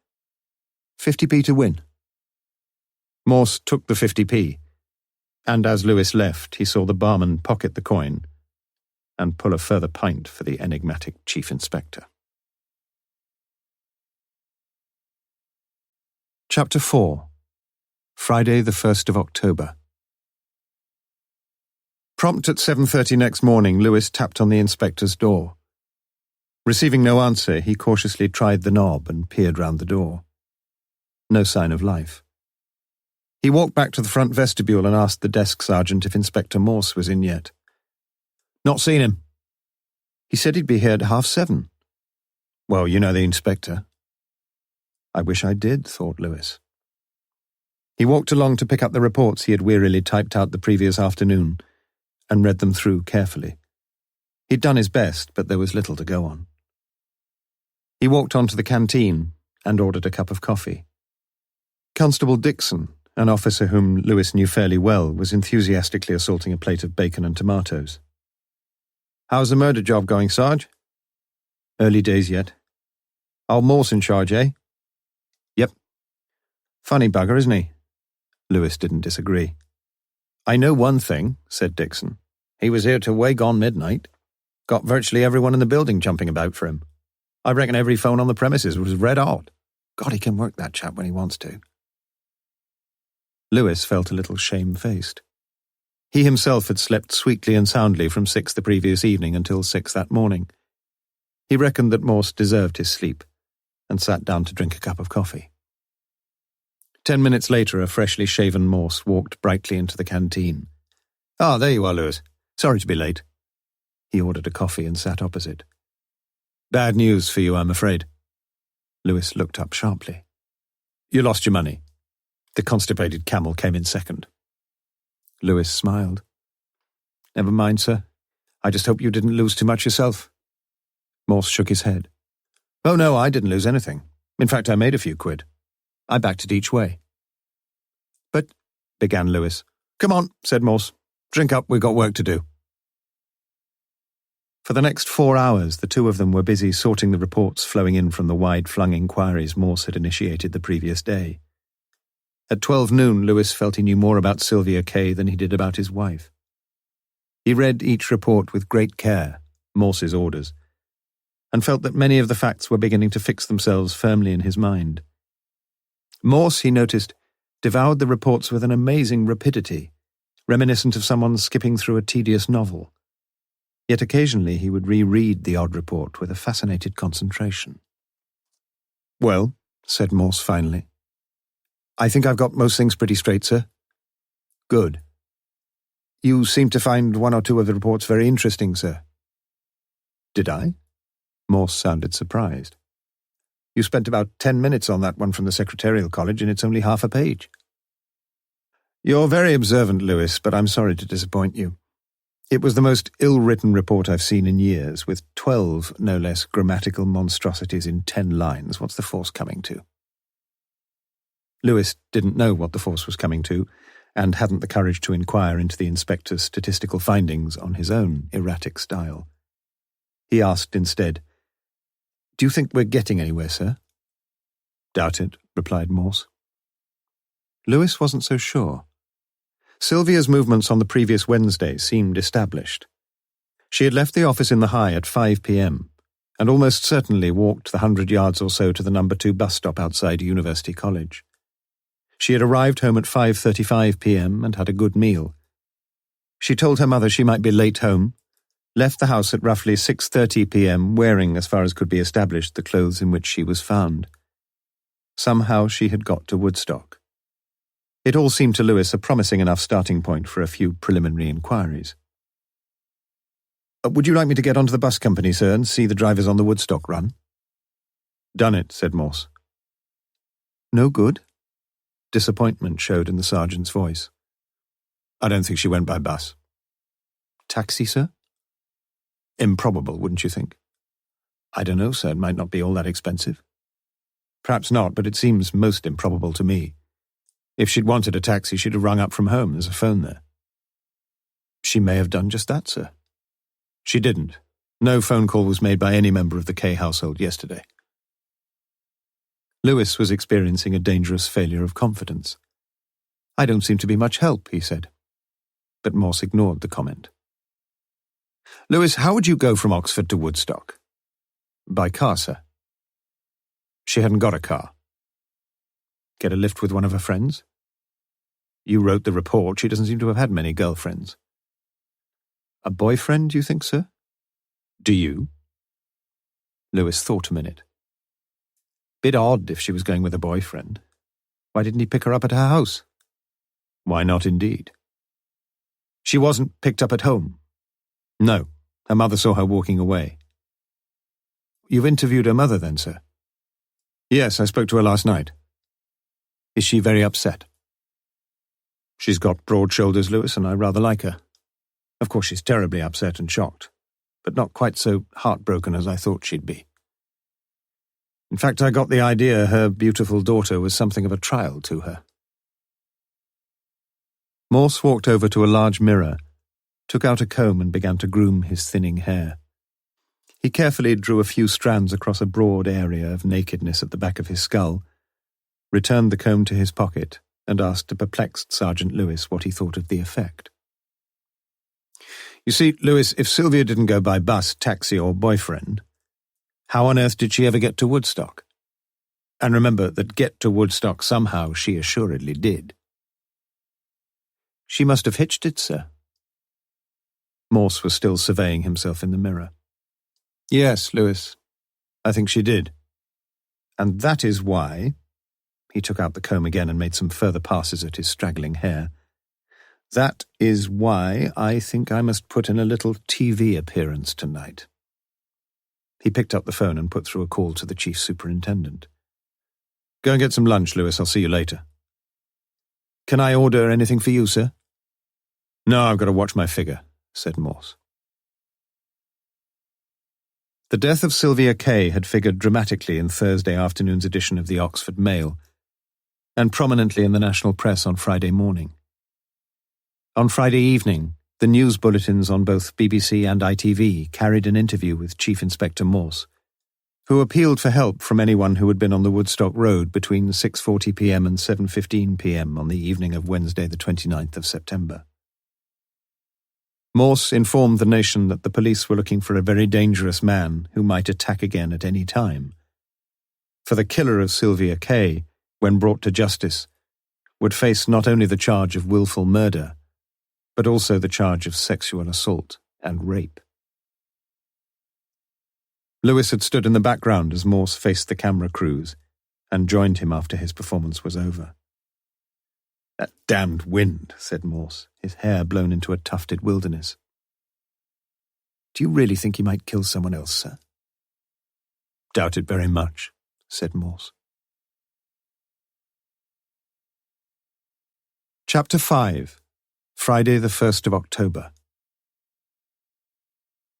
50p to win. Morse took the 50p, and as Lewis left, he saw the barman pocket the coin and pull a further pint for the enigmatic chief inspector. Chapter 4. Friday, the 1st of October. Prompt at 7:30 next morning, Lewis tapped on the inspector's door. Receiving no answer, he cautiously tried the knob and peered round the door. No sign of life. He walked back to the front vestibule and asked the desk sergeant if Inspector Morse was in yet. Not seen him. He said he'd be here at 7:30. Well, you know the inspector. I wish I did, thought Lewis. He walked along to pick up the reports he had wearily typed out the previous afternoon and read them through carefully. He'd done his best, but there was little to go on. He walked on to the canteen and ordered a cup of coffee. Constable Dixon, an officer whom Lewis knew fairly well, was enthusiastically assaulting a plate of bacon and tomatoes. "How's the murder job going, Sarge?" "Early days yet." "Old Morse in charge, eh?" "Yep." "Funny bugger, isn't he?" Lewis didn't disagree. "I know one thing," said Dixon. "He was here till way gone midnight. Got virtually everyone in the building jumping about for him. I reckon every phone on the premises was red hot. God, he can work, that chap, when he wants to." Lewis felt a little shamefaced. He himself had slept sweetly and soundly from 6 the previous evening until 6 that morning. He reckoned that Morse deserved his sleep and sat down to drink a cup of coffee. 10 minutes later, a freshly shaven Morse walked brightly into the canteen. "Ah, there you are, Lewis. Sorry to be late." He ordered a coffee and sat opposite. "Bad news for you, I'm afraid." Lewis looked up sharply. "You lost your money. The constipated camel came in second." Lewis smiled. "Never mind, sir. I just hope you didn't lose too much yourself." Morse shook his head. "Oh, no, I didn't lose anything. In fact, I made a few quid. I backed it each way." "But—" began Lewis. "Come on," said Morse. "Drink up, we've got work to do." For the next 4 hours, the two of them were busy sorting the reports flowing in from the wide-flung inquiries Morse had initiated the previous day. At 12 noon, Lewis felt he knew more about Sylvia Kay than he did about his wife. He read each report with great care, Morse's orders, and felt that many of the facts were beginning to fix themselves firmly in his mind. Morse, he noticed, devoured the reports with an amazing rapidity, reminiscent of someone skipping through a tedious novel. Yet occasionally he would reread the odd report with a fascinated concentration. "Well," said Morse finally, "I think I've got most things pretty straight, sir." "Good. You seem to find one or two of the reports very interesting, sir." "Did I?" Morse sounded surprised. "You spent about 10 minutes on that one from the Secretarial College, and it's only half a page." "You're very observant, Lewis, but I'm sorry to disappoint you. It was the most ill-written report I've seen in years, with 12, no less, grammatical monstrosities in 10 lines. What's the force coming to?" Lewis didn't know what the force was coming to, and hadn't the courage to inquire into the inspector's statistical findings on his own erratic style. He asked instead, "Do you think we're getting anywhere, sir?" "Doubt it," replied Morse. Lewis wasn't so sure. Sylvia's movements on the previous Wednesday seemed established. She had left the office in the High at 5 p.m. and almost certainly walked the 100 yards or so to the number 2 bus stop outside University College. She had arrived home at 5:35 p.m. and had a good meal. She told her mother she might be late home, left the house at roughly 6:30 p.m. wearing, as far as could be established, the clothes in which she was found. Somehow she had got to Woodstock. It all seemed to Lewis a promising enough starting point for a few preliminary inquiries. "Would you like me to get onto the bus company, sir, and see the drivers on the Woodstock run?" "Done it," said Morse. "No good?" Disappointment showed in the sergeant's voice. "I don't think she went by bus." "Taxi, sir?" "Improbable, wouldn't you think?" "I don't know, sir. It might not be all that expensive." "Perhaps not, but it seems most improbable to me. If she'd wanted a taxi, she'd have rung up from home. There's a phone there." "She may have done just that, sir." "She didn't. No phone call was made by any member of the Kay household yesterday." Lewis was experiencing a dangerous failure of confidence. "I don't seem to be much help," he said. But Morse ignored the comment. "Lewis, how would you go from Oxford to Woodstock?" "By car, sir." "She hadn't got a car." "Get a lift with one of her friends?" "You wrote the report. She doesn't seem to have had many girlfriends." "A boyfriend, you think, sir?" "Do you?" Lewis thought a minute. Bit odd if she was going with a boyfriend. Why didn't he pick her up at her house? Why not, indeed? She wasn't picked up at home. No, her mother saw her walking away. You've interviewed her mother then, sir? Yes, I spoke to her last night. Is she very upset? She's got broad shoulders, Lewis, and I rather like her. Of course, she's terribly upset and shocked, but not quite so heartbroken as I thought she'd be. In fact, I got the idea her beautiful daughter was something of a trial to her. Morse walked over to a large mirror, took out a comb and began to groom his thinning hair. He carefully drew a few strands across a broad area of nakedness at the back of his skull, returned the comb to his pocket, and asked a perplexed Sergeant Lewis what he thought of the effect. You see, Lewis, if Sylvia didn't go by bus, taxi or boyfriend, how on earth did she ever get to Woodstock? And remember that get to Woodstock somehow she assuredly did. She must have hitched it, sir. Morse was still surveying himself in the mirror. Yes, Lewis, I think she did. And that is why... He took out the comb again and made some further passes at his straggling hair. That is why I think I must put in a little TV appearance tonight. He picked up the phone and put through a call to the chief superintendent. Go and get some lunch, Lewis. I'll see you later. Can I order anything for you, sir? No, I've got to watch my figure, said Morse. The death of Sylvia Kay had figured dramatically in Thursday afternoon's edition of the Oxford Mail, and prominently in the national press on Friday morning. On Friday evening, the news bulletins on both BBC and ITV carried an interview with Chief Inspector Morse, who appealed for help from anyone who had been on the Woodstock Road between 6:40 p.m. and 7:15 p.m. on the evening of Wednesday the 29th of September. Morse informed the nation that the police were looking for a very dangerous man who might attack again at any time. For the killer of Sylvia Kay, when brought to justice, would face not only the charge of willful murder, but also the charge of sexual assault and rape. Lewis had stood in the background as Morse faced the camera crews and joined him after his performance was over. That damned wind, said Morse, his hair blown into a tufted wilderness. Do you really think he might kill someone else, sir? Doubt it very much, said Morse. Chapter 5. Friday the 1st of October.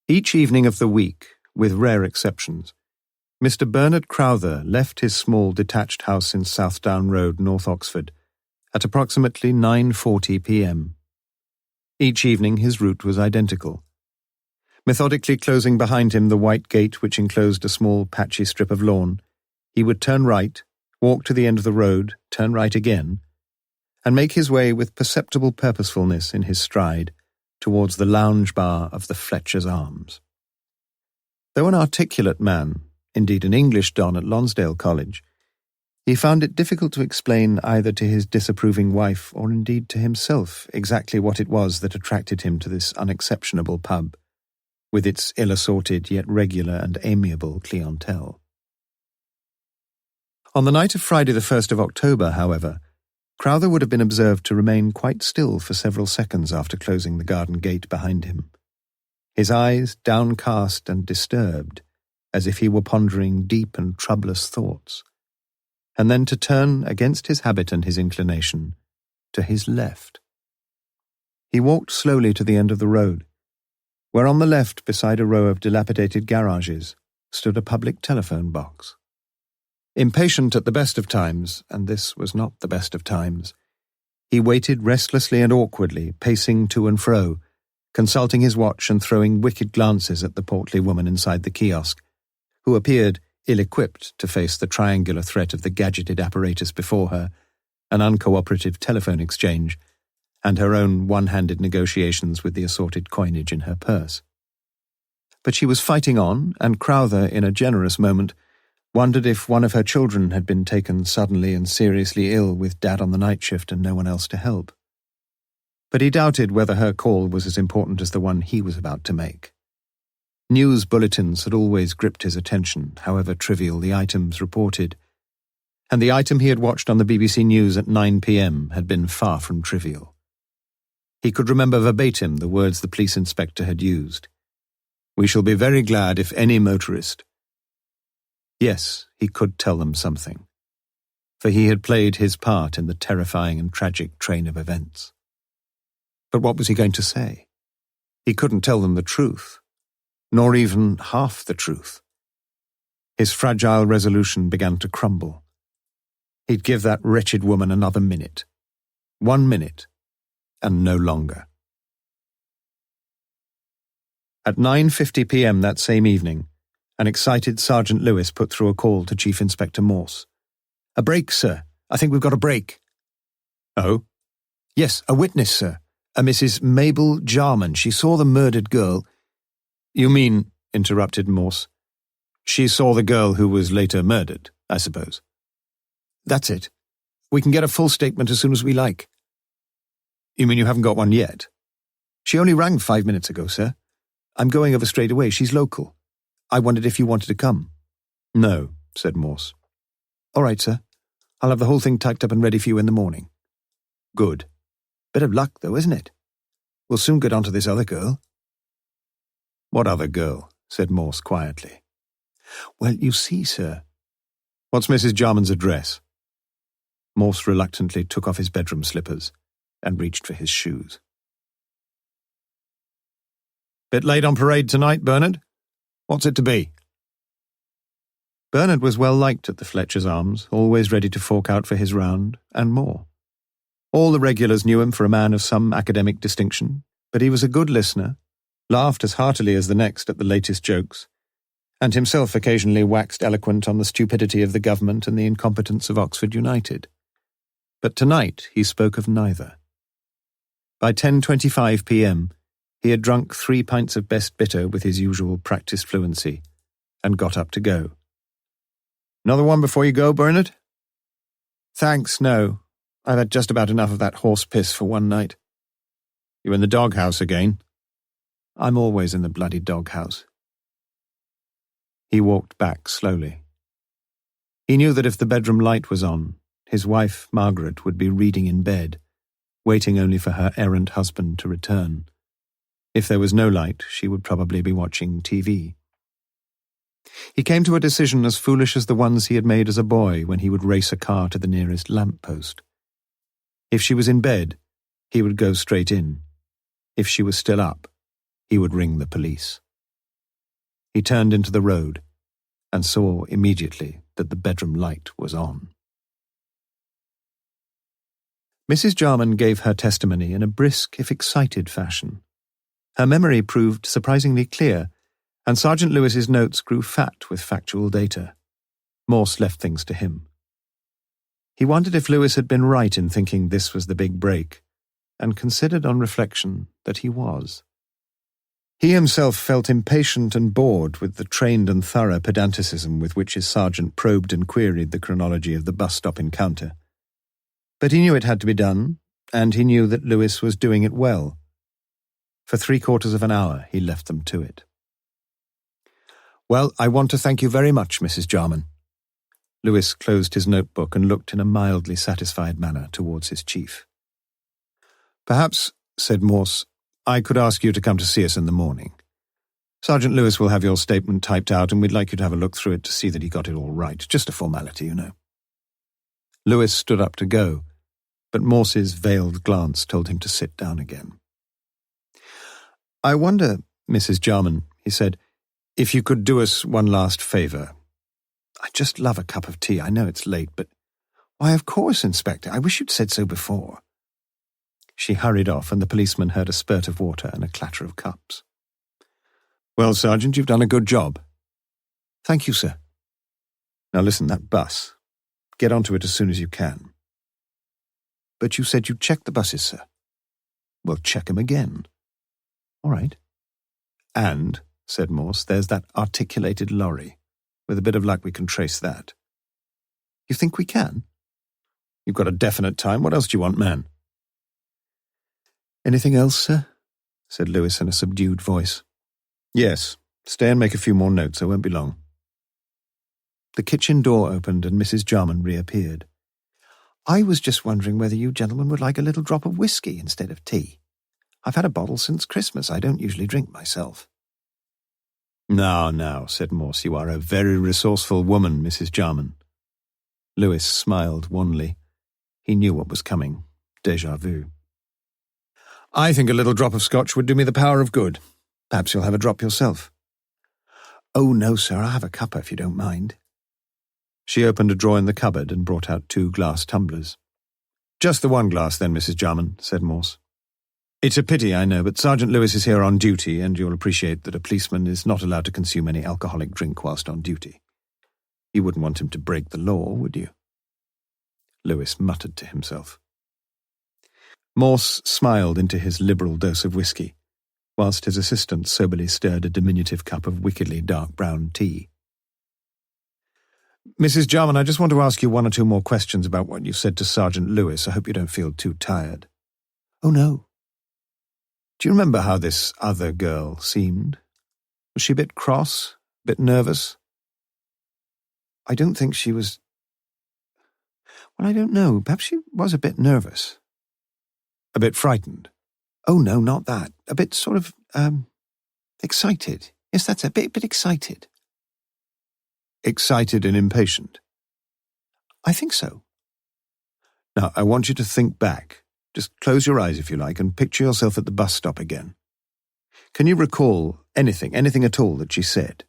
Each evening of the week, with rare exceptions, Mr. Bernard Crowther left his small detached house in Southdown Road, North Oxford, at approximately 9:40 p.m. Each evening his route was identical. Methodically closing behind him the white gate which enclosed a small patchy strip of lawn, he would turn right, walk to the end of the road, turn right again, and make his way with perceptible purposefulness in his stride towards the lounge bar of the Fletcher's Arms. Though an articulate man, indeed an English don at Lonsdale College, he found it difficult to explain either to his disapproving wife or indeed to himself exactly what it was that attracted him to this unexceptionable pub, with its ill-assorted yet regular and amiable clientele. On the night of Friday the 1st of October, however, Crowther would have been observed to remain quite still for several seconds after closing the garden gate behind him, his eyes downcast and disturbed, as if he were pondering deep and troublous thoughts, and then to turn, against his habit and his inclination, to his left. He walked slowly to the end of the road, where on the left, beside a row of dilapidated garages, stood a public telephone box. Impatient at the best of times, and this was not the best of times, he waited restlessly and awkwardly, pacing to and fro, consulting his watch and throwing wicked glances at the portly woman inside the kiosk, who appeared ill-equipped to face the triangular threat of the gadgeted apparatus before her, an uncooperative telephone exchange, and her own one-handed negotiations with the assorted coinage in her purse. But she was fighting on, and Crowther, in a generous moment, wondered if one of her children had been taken suddenly and seriously ill with Dad on the night shift and no one else to help. But he doubted whether her call was as important as the one he was about to make. News bulletins had always gripped his attention, however trivial the items reported, and the item he had watched on the BBC News at 9 p.m. had been far from trivial. He could remember verbatim the words the police inspector had used. "We shall be very glad if any motorist..." Yes, he could tell them something, for he had played his part in the terrifying and tragic train of events. But what was he going to say? He couldn't tell them the truth, nor even half the truth. His fragile resolution began to crumble. He'd give that wretched woman another minute. 1 minute, and no longer. At 9:50 p.m. that same evening, an excited Sergeant Lewis put through a call to Chief Inspector Morse. "A break, sir. I think we've got a break." "Oh?" "Yes, a witness, sir. A Mrs. Mabel Jarman. She saw the murdered girl." "You mean," interrupted Morse, "she saw the girl who was later murdered, I suppose?" "That's it. We can get a full statement as soon as we like." "You mean you haven't got one yet?" "She only rang 5 minutes ago, sir. I'm going over straight away. She's local. I wondered if you wanted to come." "No," said Morse. "All right, sir. I'll have the whole thing typed up and ready for you in the morning." "Good. Bit of luck, though, isn't it? We'll soon get on to this other girl." "What other girl?" said Morse quietly. "Well, you see, sir." "What's Mrs. Jarman's address?" Morse reluctantly took off his bedroom slippers and reached for his shoes. "Bit late on parade tonight, Bernard? What's it to be?" Bernard was well liked at the Fletcher's Arms, always ready to fork out for his round, and more. All the regulars knew him for a man of some academic distinction, but he was a good listener, laughed as heartily as the next at the latest jokes, and himself occasionally waxed eloquent on the stupidity of the government and the incompetence of Oxford United. But tonight he spoke of neither. By 10:25 p.m, he had drunk 3 pints of best bitter with his usual practised fluency, and got up to go. "Another one before you go, Bernard?" "Thanks, no. I've had just about enough of that horse piss for one night." "You in the doghouse again?" "I'm always in the bloody doghouse." He walked back slowly. He knew that if the bedroom light was on, his wife, Margaret, would be reading in bed, waiting only for her errant husband to return. If there was no light, she would probably be watching TV. He came to a decision as foolish as the ones he had made as a boy when he would race a car to the nearest lamp-post. If she was in bed, he would go straight in. If she was still up, he would ring the police. He turned into the road and saw immediately that the bedroom light was on. Mrs. Jarman gave her testimony in a brisk, if excited fashion. Her memory proved surprisingly clear, and Sergeant Lewis's notes grew fat with factual data. Morse left things to him. He wondered if Lewis had been right in thinking this was the big break, and considered on reflection that he was. He himself felt impatient and bored with the trained and thorough pedanticism with which his sergeant probed and queried the chronology of the bus-stop encounter. But he knew it had to be done, and he knew that Lewis was doing it well. For 3/4 of an hour he left them to it. "Well, I want to thank you very much, Mrs. Jarman." Lewis closed his notebook and looked in a mildly satisfied manner towards his chief. "Perhaps," said Morse, "I could ask you to come to see us in the morning. Sergeant Lewis will have your statement typed out, and we'd like you to have a look through it to see that he got it all right. Just a formality, you know." Lewis stood up to go, but Morse's veiled glance told him to sit down again. "I wonder, Mrs. Jarman," he said, "if you could do us one last favour. I'd just love a cup of tea. I know it's late, but—" "Why, of course, Inspector. I wish you'd said so before." She hurried off, and the policeman heard a spurt of water and a clatter of cups. "Well, Sergeant, you've done a good job." "Thank you, sir." "Now listen, that bus. Get onto it as soon as you can." "But you said you'd check the buses, sir." "Well, check 'em again." "All right." "And," said Morse, "there's that articulated lorry. With a bit of luck we can trace that." "You think we can?" "You've got a definite time. What else do you want, man?" "Anything else, sir?" said Lewis in a subdued voice. "Yes. Stay and make a few more notes. I won't be long." The kitchen door opened and Mrs. Jarman reappeared. "I was just wondering whether you gentlemen would like a little drop of whiskey instead of tea. I've had a bottle since Christmas. I don't usually drink myself." Now, said Morse, you are a very resourceful woman, Mrs. Jarman. Lewis smiled wanly. He knew what was coming. Déjà vu. I think a little drop of scotch would do me the power of good. Perhaps you'll have a drop yourself. Oh, no, sir, I'll have a cuppa if you don't mind. She opened a drawer in the cupboard and brought out 2 glass tumblers. Just the 1 glass, then, Mrs. Jarman, said Morse. It's a pity, I know, but Sergeant Lewis is here on duty, and you'll appreciate that a policeman is not allowed to consume any alcoholic drink whilst on duty. You wouldn't want him to break the law, would you? Lewis muttered to himself. Morse smiled into his liberal dose of whisky, whilst his assistant soberly stirred a diminutive cup of wickedly dark brown tea. Mrs. Jarman, I just want to ask you 1 or 2 more questions about what you said to Sergeant Lewis. I hope you don't feel too tired. Oh, no. Do you remember how this other girl seemed? Was she a bit cross, a bit nervous? I don't think she was... Well, I don't know. Perhaps she was a bit nervous. A bit frightened? Oh, no, not that. A bit sort of, excited. Yes, that's a bit excited. Excited and impatient? I think so. Now, I want you to think back. Just close your eyes, if you like, and picture yourself at the bus stop again. Can you recall anything at all that she said?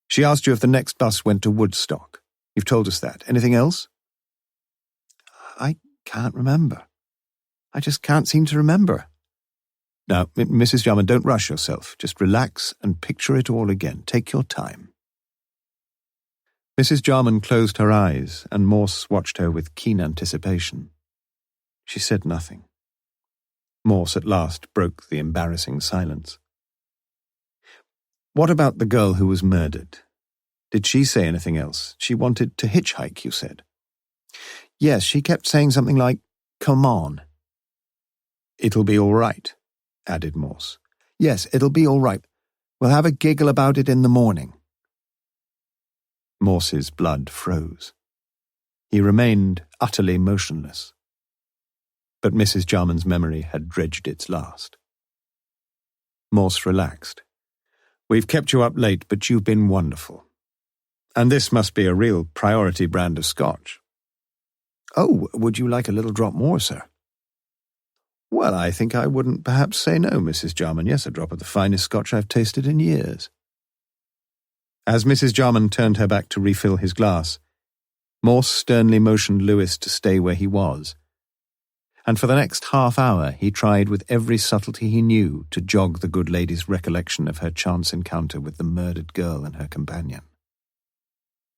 She asked you if the next bus went to Woodstock. You've told us that. Anything else? I can't remember. I just can't seem to remember. Now, Mrs. Jarman, don't rush yourself. Just relax and picture it all again. Take your time. Mrs. Jarman closed her eyes, and Morse watched her with keen anticipation. She said nothing. Morse at last broke the embarrassing silence. What about the girl who was murdered? Did she say anything else? She wanted to hitchhike, you said. Yes, she kept saying something like, "Come on." It'll be all right, added Morse. Yes, it'll be all right. We'll have a giggle about it in the morning. Morse's blood froze. He remained utterly motionless. But Mrs. Jarman's memory had dredged its last. Morse relaxed. We've kept you up late, but you've been wonderful. And this must be a real priority brand of scotch. Oh, would you like a little drop more, sir? Well, I think I wouldn't perhaps say no, Mrs. Jarman. Yes, a drop of the finest scotch I've tasted in years. As Mrs. Jarman turned her back to refill his glass, Morse sternly motioned Lewis to stay where he was, and for the next half hour he tried with every subtlety he knew to jog the good lady's recollection of her chance encounter with the murdered girl and her companion.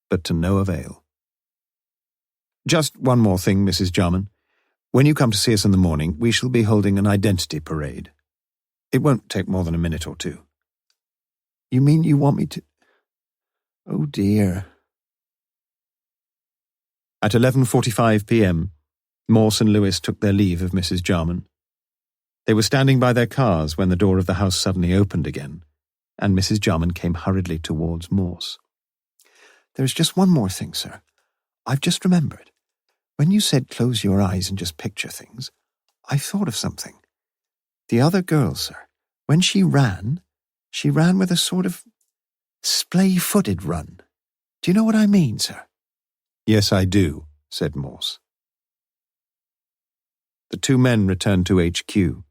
But to no avail. Just one more thing, Mrs. Jarman. When you come to see us in the morning, we shall be holding an identity parade. It won't take more than a minute or 2. You mean you want me to... Oh, dear. At 11:45 p.m., Morse and Lewis took their leave of Mrs. Jarman. They were standing by their cars when the door of the house suddenly opened again, and Mrs. Jarman came hurriedly towards Morse. There's just one more thing, sir. I've just remembered. When you said close your eyes and just picture things, I thought of something. The other girl, sir, when she ran with a sort of splay-footed run. Do you know what I mean, sir? Yes, I do, said Morse. The 2 men returned to HQ.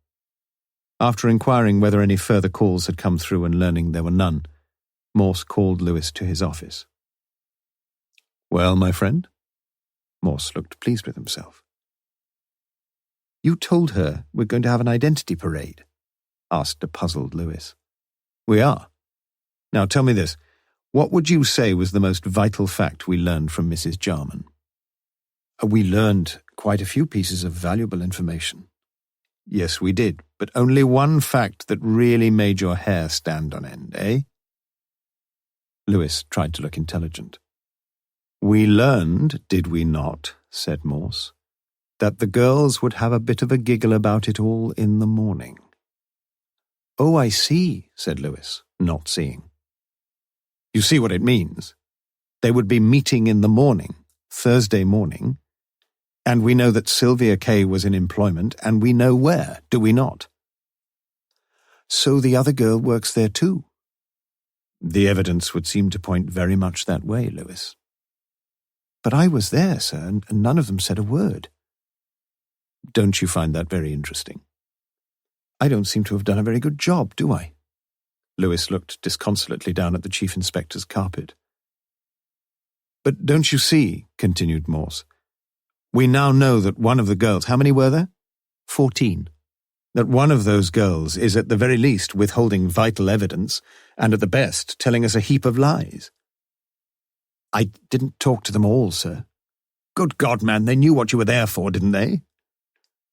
After inquiring whether any further calls had come through and learning there were none, Morse called Lewis to his office. Well, my friend? Morse looked pleased with himself. You told her we're going to have an identity parade? Asked a puzzled Lewis. We are. Now tell me this. What would you say was the most vital fact we learned from Mrs. Jarman? We learned quite a few pieces of valuable information. Yes, we did, but only one fact that really made your hair stand on end, eh? Lewis tried to look intelligent. We learned, did we not, said Morse, that the girls would have a bit of a giggle about it all in the morning. Oh, I see, said Lewis, not seeing. You see what it means. They would be meeting in the morning, Thursday morning, and we know that Sylvia Kay was in employment, and we know where, do we not? So the other girl works there too? The evidence would seem to point very much that way, Lewis. But I was there, sir, and none of them said a word. Don't you find that very interesting? I don't seem to have done a very good job, do I? Lewis looked disconsolately down at the Chief Inspector's carpet. But don't you see, continued Morse, we now know that one of the girls, how many were there? 14. That one of those girls is at the very least withholding vital evidence and at the best telling us a heap of lies. I didn't talk to them all, sir. Good God, man, they knew what you were there for, didn't they?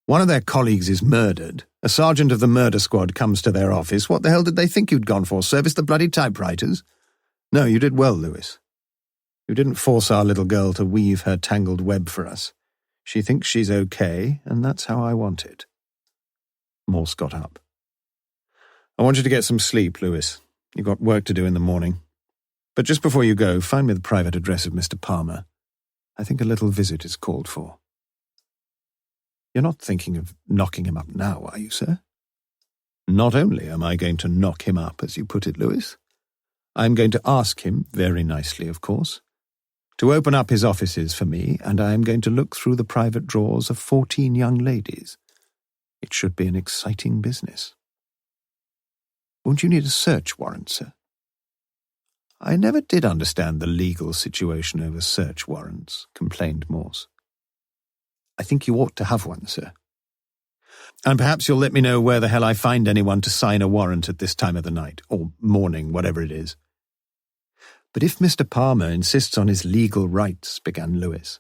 One of their colleagues is murdered. A sergeant of the murder squad comes to their office. What the hell did they think you'd gone for? Service the bloody typewriters? No, you did well, Lewis. You didn't force our little girl to weave her tangled web for us. She thinks she's okay, and that's how I want it. Morse got up. I want you to get some sleep, Lewis. You've got work to do in the morning. But just before you go, find me the private address of Mr. Palmer. I think a little visit is called for. You're not thinking of knocking him up now, are you, sir? Not only am I going to knock him up, as you put it, Lewis, I'm going to ask him, very nicely of course, to open up his offices for me, and I am going to look through the private drawers of 14 young ladies. It should be an exciting business. Won't you need a search warrant, sir? I never did understand the legal situation over search warrants, complained Morse. I think you ought to have one, sir. And perhaps you'll let me know where the hell I find anyone to sign a warrant at this time of the night, or morning, whatever it is. But if Mr. Palmer insists on his legal rights, began Lewis.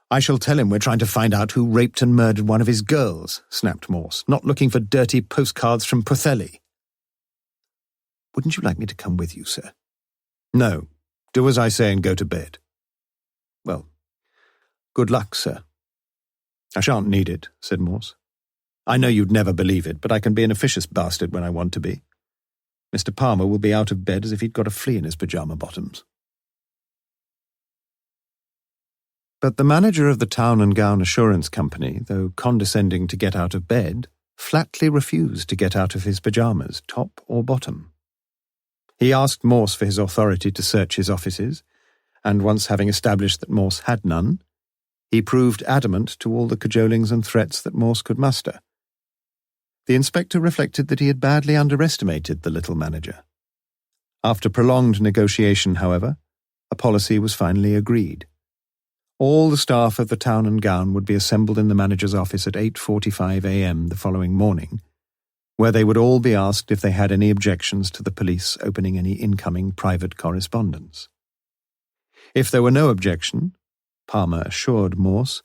I shall tell him we're trying to find out who raped and murdered one of his girls, snapped Morse, not looking for dirty postcards from Pothelli. Wouldn't you like me to come with you, sir? No. Do as I say and go to bed. Well, good luck, sir. I shan't need it, said Morse. I know you'd never believe it, but I can be an officious bastard when I want to be. Mr. Palmer will be out of bed as if he'd got a flea in his pyjama bottoms. But the manager of the Town and Gown Assurance Company, though condescending to get out of bed, flatly refused to get out of his pyjamas, top or bottom. He asked Morse for his authority to search his offices, and once having established that Morse had none, he proved adamant to all the cajolings and threats that Morse could muster. The inspector reflected that he had badly underestimated the little manager. After prolonged negotiation, however, a policy was finally agreed. All the staff of the Town and Gown would be assembled in the manager's office at 8:45 a.m. the following morning, where they would all be asked if they had any objections to the police opening any incoming private correspondence. If there were no objection, Palmer assured Morse,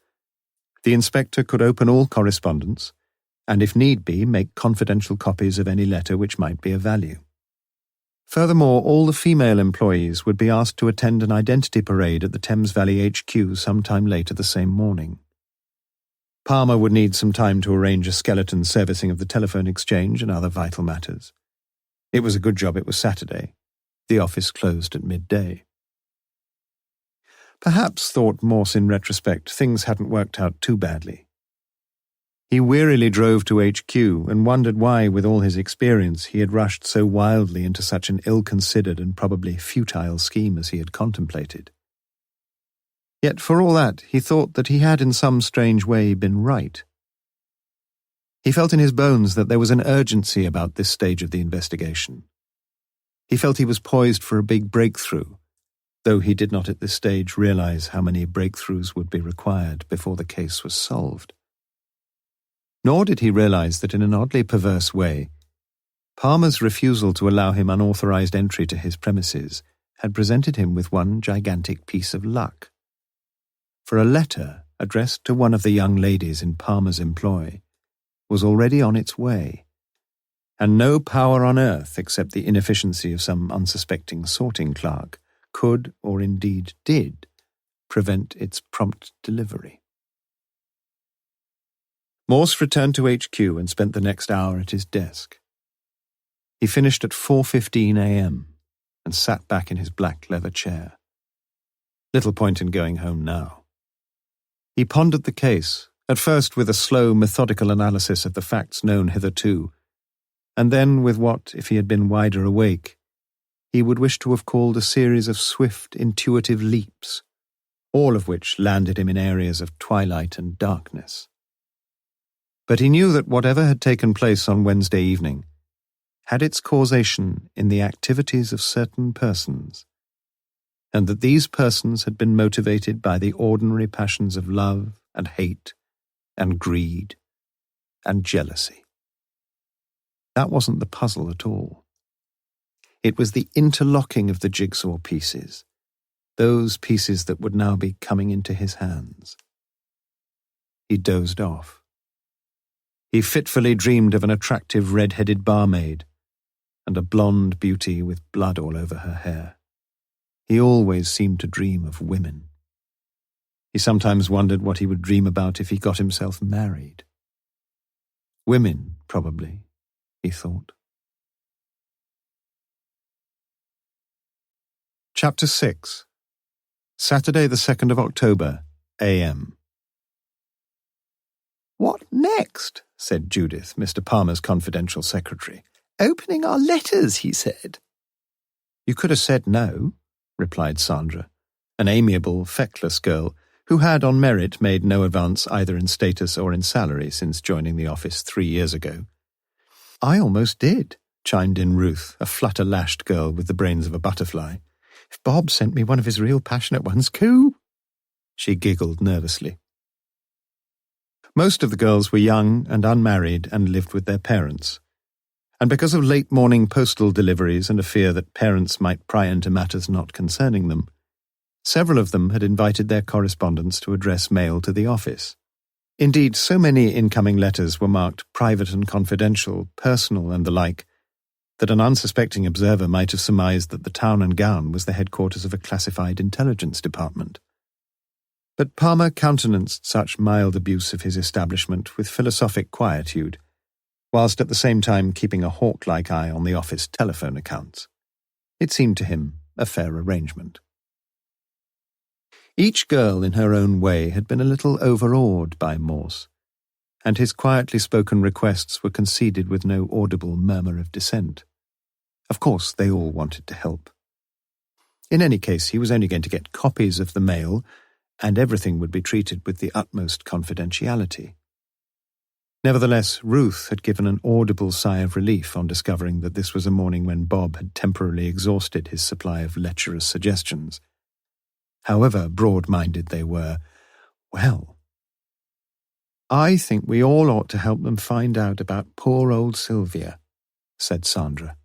the inspector could open all correspondence, and if need be, make confidential copies of any letter which might be of value. Furthermore, all the female employees would be asked to attend an identity parade at the Thames Valley HQ sometime later the same morning. Palmer would need some time to arrange a skeleton servicing of the telephone exchange and other vital matters. It was a good job it was Saturday. The office closed at midday. Perhaps, thought Morse in retrospect, things hadn't worked out too badly. He wearily drove to HQ and wondered why, with all his experience, he had rushed so wildly into such an ill-considered and probably futile scheme as he had contemplated. Yet for all that, he thought that he had in some strange way been right. He felt in his bones that there was an urgency about this stage of the investigation. He felt he was poised for a big breakthrough, though he did not at this stage realize how many breakthroughs would be required before the case was solved. Nor did he realize that in an oddly perverse way, Palmer's refusal to allow him unauthorized entry to his premises had presented him with one gigantic piece of luck. For a letter addressed to one of the young ladies in Palmer's employ was already on its way, and no power on earth except the inefficiency of some unsuspecting sorting clerk could, or indeed did, prevent its prompt delivery. Morse returned to HQ and spent the next hour at his desk. He finished at 4:15 a.m. and sat back in his black leather chair. Little point in going home now. He pondered the case, at first with a slow, methodical analysis of the facts known hitherto, and then with what, if he had been wider awake, he would wish to have called a series of swift, intuitive leaps, all of which landed him in areas of twilight and darkness. But he knew that whatever had taken place on Wednesday evening had its causation in the activities of certain persons, and that these persons had been motivated by the ordinary passions of love and hate and greed and jealousy. That wasn't the puzzle at all. It was the interlocking of the jigsaw pieces, those pieces that would now be coming into his hands. He dozed off. He fitfully dreamed of an attractive red-headed barmaid and a blonde beauty with blood all over her hair. He always seemed to dream of women. He sometimes wondered what he would dream about if he got himself married. Women, probably, he thought. Chapter 6. Saturday the 2nd of October, a.m. "What next?" said Judith, Mr. Palmer's confidential secretary. "Opening our letters," he said. "You could have said no," replied Sandra, an amiable, feckless girl who had on merit made no advance either in status or in salary since joining the office 3 years ago. "I almost did," chimed in Ruth, a flutter-lashed girl with the brains of a butterfly. "If Bob sent me one of his real passionate ones, coo!" She giggled nervously. Most of the girls were young and unmarried and lived with their parents, and because of late-morning postal deliveries and a fear that parents might pry into matters not concerning them, several of them had invited their correspondents to address mail to the office. Indeed, so many incoming letters were marked private and confidential, personal and the like, that an unsuspecting observer might have surmised that the Town and Gown was the headquarters of a classified intelligence department. But Palmer countenanced such mild abuse of his establishment with philosophic quietude, whilst at the same time keeping a hawk-like eye on the office telephone accounts. It seemed to him a fair arrangement. Each girl in her own way had been a little overawed by Morse, and his quietly spoken requests were conceded with no audible murmur of dissent. Of course, they all wanted to help. In any case, he was only going to get copies of the mail, and everything would be treated with the utmost confidentiality. Nevertheless, Ruth had given an audible sigh of relief on discovering that this was a morning when Bob had temporarily exhausted his supply of lecherous suggestions. However broad-minded they were, well, "I think we all ought to help them find out about poor old Sylvia," said Sandra.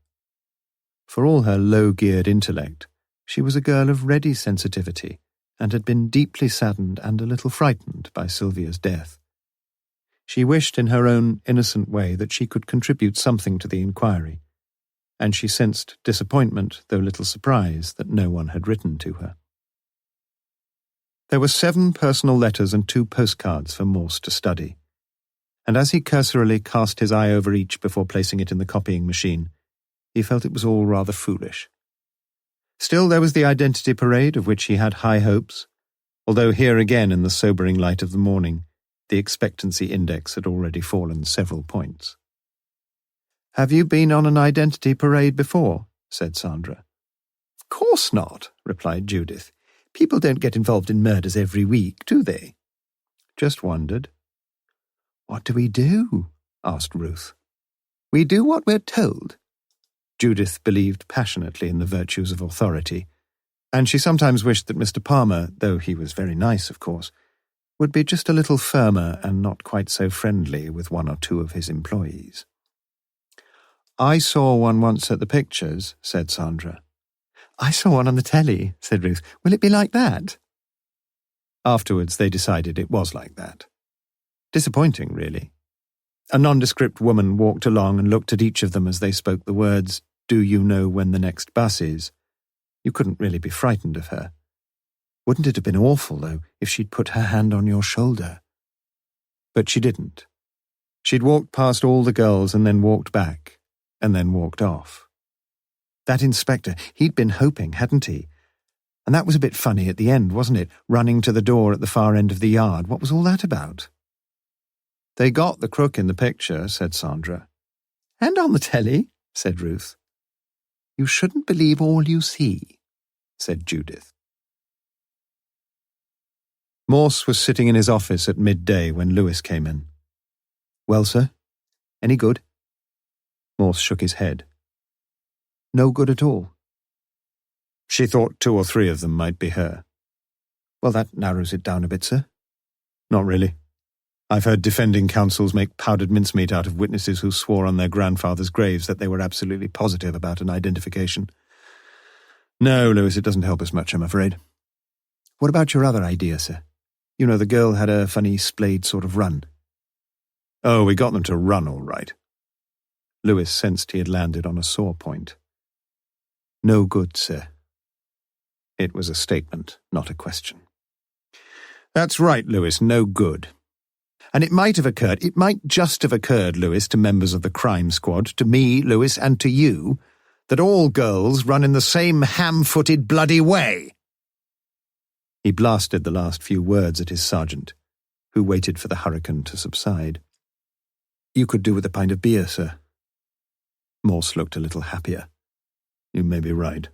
For all her low-geared intellect, she was a girl of ready sensitivity and had been deeply saddened and a little frightened by Sylvia's death. She wished in her own innocent way that she could contribute something to the inquiry, and she sensed disappointment, though little surprise, that no one had written to her. There were 7 personal letters and 2 postcards for Morse to study, and as he cursorily cast his eye over each before placing it in the copying machine, he felt it was all rather foolish. Still, there was the identity parade, of which he had high hopes, although here again in the sobering light of the morning, the expectancy index had already fallen several points. "Have you been on an identity parade before?" said Sandra. "Of course not," replied Judith. "People don't get involved in murders every week, do they?" "Just wondered." "What do we do?" asked Ruth. "We do what we're told." Judith believed passionately in the virtues of authority, and she sometimes wished that Mr. Palmer, though he was very nice, of course, would be just a little firmer and not quite so friendly with one or two of his employees. "I saw one once at the pictures," said Sandra. "I saw one on the telly," said Ruth. "Will it be like that?" Afterwards they decided it was like that. Disappointing, really. A nondescript woman walked along and looked at each of them as they spoke the words, "Do you know when the next bus is?" You couldn't really be frightened of her. Wouldn't it have been awful, though, if she'd put her hand on your shoulder? But she didn't. She'd walked past all the girls and then walked back, and then walked off. That inspector, he'd been hoping, hadn't he? And that was a bit funny at the end, wasn't it? Running to the door at the far end of the yard. What was all that about? "They got the crook in the picture," said Sandra. "And on the telly," said Ruth. You shouldn't believe all you see, said Judith. Morse was sitting in his office at midday when Lewis came in. "Well, sir? Any good?" Morse shook his head. "No good at all." She thought 2 or 3 of them might be her. "Well, that narrows it down a bit, sir." "Not really. I've heard defending counsels make powdered mincemeat out of witnesses who swore on their grandfathers' graves that they were absolutely positive about an identification. No, Lewis, it doesn't help us much, I'm afraid." "What about your other idea, sir? You know, the girl had a funny splayed sort of run." "Oh, we got them to run all right." Lewis sensed he had landed on a sore point. "No good, sir." It was a statement, not a question. "That's right, Lewis, no good. And it might just have occurred, Lewis, to members of the crime squad, to me, Lewis, and to you, that all girls run in the same ham-footed bloody way." He blasted the last few words at his sergeant, who waited for the hurricane to subside. "You could do with a pint of beer, sir." Morse looked a little happier. "You may be right."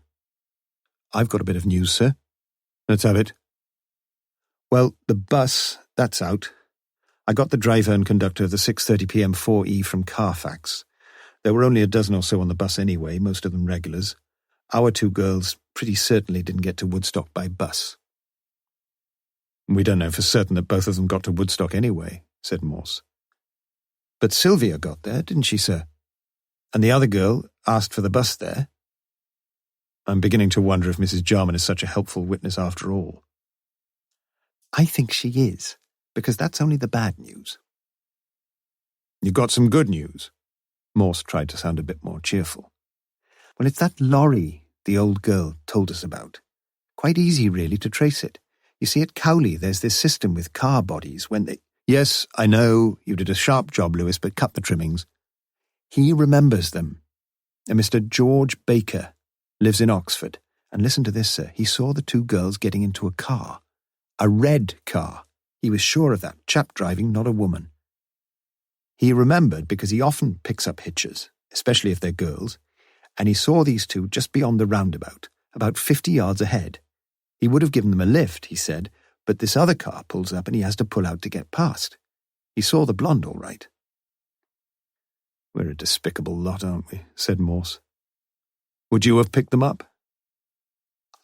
"I've got a bit of news, sir." "Let's have it." "Well, the bus, that's out. I got the driver and conductor of the 6:30 p.m. 4E from Carfax. There were only a dozen or so on the bus anyway, most of them regulars. Our 2 girls pretty certainly didn't get to Woodstock by bus." "We don't know for certain that both of them got to Woodstock anyway," said Morse. "But Sylvia got there, didn't she, sir? And the other girl asked for the bus there." "I'm beginning to wonder if Mrs. Jarman is such a helpful witness after all." "I think she is, because that's only the bad news." "You got some good news?" Morse tried to sound a bit more cheerful. "Well, it's that lorry the old girl told us about. Quite easy, really, to trace it. You see, at Cowley, there's this system with car bodies when they—" "Yes, I know, you did a sharp job, Lewis, but cut the trimmings." "He remembers them. A Mr. George Baker lives in Oxford. And listen to this, sir. He saw the 2 girls getting into a car. A red car. He was sure of that. Chap driving, not a woman. He remembered because he often picks up hitchers, especially if they're girls, and he saw these 2 just beyond the roundabout, about 50 yards ahead. He would have given them a lift, he said, but this other car pulls up and he has to pull out to get past. He saw the blonde all right." "We're a despicable lot, aren't we?" said Morse. "Would you have picked them up?"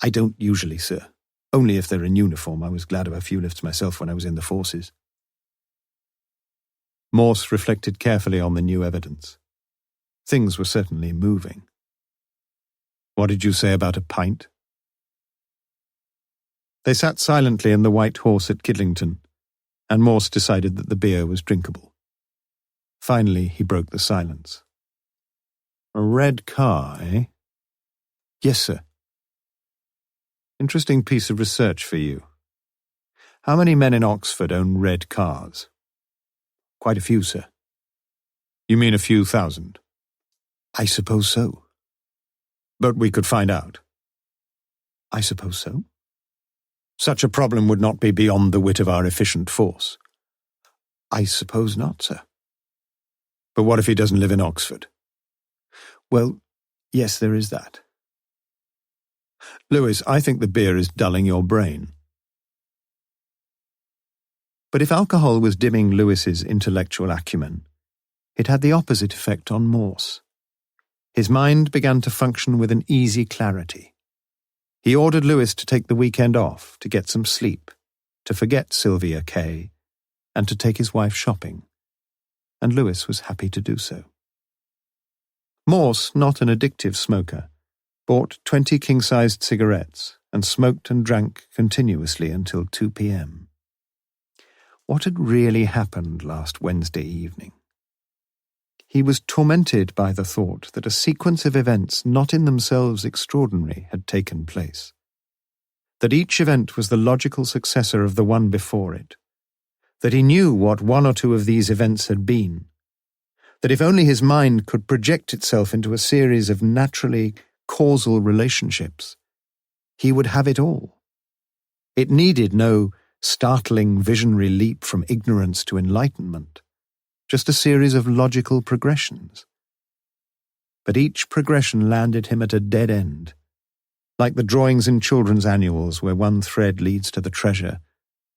"I don't usually, sir. Only if they're in uniform. I was glad of a few lifts myself when I was in the forces." Morse reflected carefully on the new evidence. Things were certainly moving. "What did you say about a pint?" They sat silently in the White Horse at Kidlington, and Morse decided that the beer was drinkable. Finally, he broke the silence. "A red car, eh?" "Yes, sir." "Interesting piece of research for you. How many men in Oxford own red cars?" "Quite a few, sir." "You mean a few thousand?" "I suppose so." "But we could find out." "I suppose so." "Such a problem would not be beyond the wit of our efficient force." "I suppose not, sir." "But what if he doesn't live in Oxford?" "Well, yes, there is that." "Lewis, I think the beer is dulling your brain." But if alcohol was dimming Lewis's intellectual acumen, it had the opposite effect on Morse. His mind began to function with an easy clarity. He ordered Lewis to take the weekend off, to get some sleep, to forget Sylvia Kay, and to take his wife shopping. And Lewis was happy to do so. Morse, not an addictive smoker, bought 20 king-sized cigarettes and smoked and drank continuously until 2 p.m. What had really happened last Wednesday evening? He was tormented by the thought that a sequence of events not in themselves extraordinary had taken place. That each event was the logical successor of the one before it. That he knew what 1 or 2 of these events had been. That if only his mind could project itself into a series of naturally causal relationships, he would have it all. It needed no startling visionary leap from ignorance to enlightenment. Just a series of logical progressions. but each progression landed him at a dead end, like the drawings in children's annuals where one thread leads to the treasure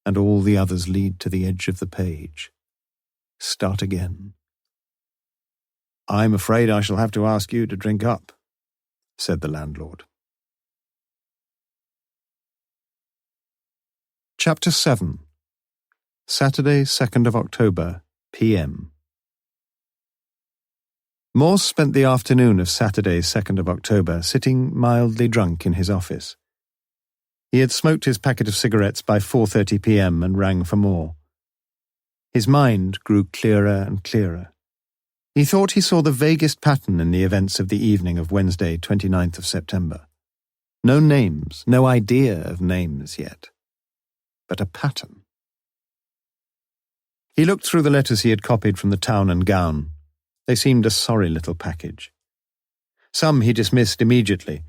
and all the others lead to the edge of the page. Start again. "I'm afraid I shall have to ask you to drink up," said the landlord. Chapter 7. Saturday, 2nd of October, p.m. Morse spent the afternoon of Saturday, 2nd of October, sitting mildly drunk in his office. He had smoked his packet of cigarettes by 4:30 p.m. and rang for more. His mind grew clearer and clearer. He thought he saw the vaguest pattern in the events of the evening of Wednesday, 29th of September. No names, no idea of names yet, but a pattern. He looked through the letters he had copied from the Town and Gown. They seemed a sorry little package. Some he dismissed immediately.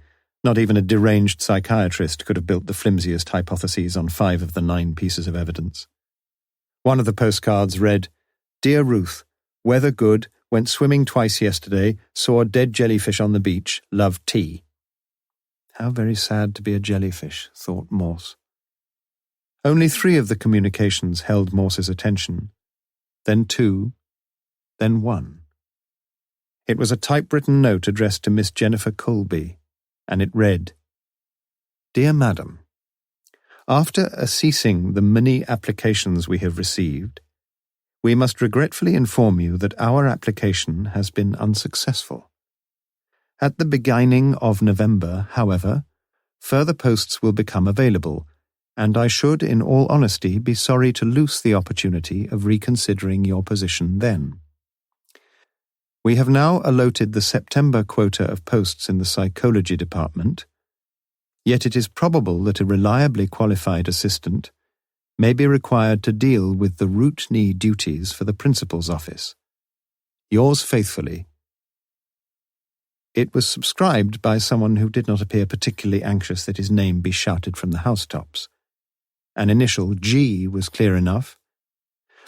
Not even a deranged psychiatrist could have built the flimsiest hypotheses on 5 of the 9 pieces of evidence. One of the postcards read, "Dear Ruth, weather good, went swimming twice yesterday, saw a dead jellyfish on the beach, love tea." How very sad to be a jellyfish, thought Morse. Only 3 of the communications held Morse's attention, then 2, then 1. It was a typewritten note addressed to Miss Jennifer Colby, and it read, "Dear Madam, after assessing the many applications we have received, we must regretfully inform you that our application has been unsuccessful. At the beginning of November, however, further posts will become available, and I should, in all honesty, be sorry to lose the opportunity of reconsidering your position then. We have now allotted the September quota of posts in the psychology department, yet it is probable that a reliably qualified assistant may be required to deal with the routine duties for the principal's office. Yours faithfully." It was subscribed by someone who did not appear particularly anxious that his name be shouted from the housetops. An initial G was clear enough,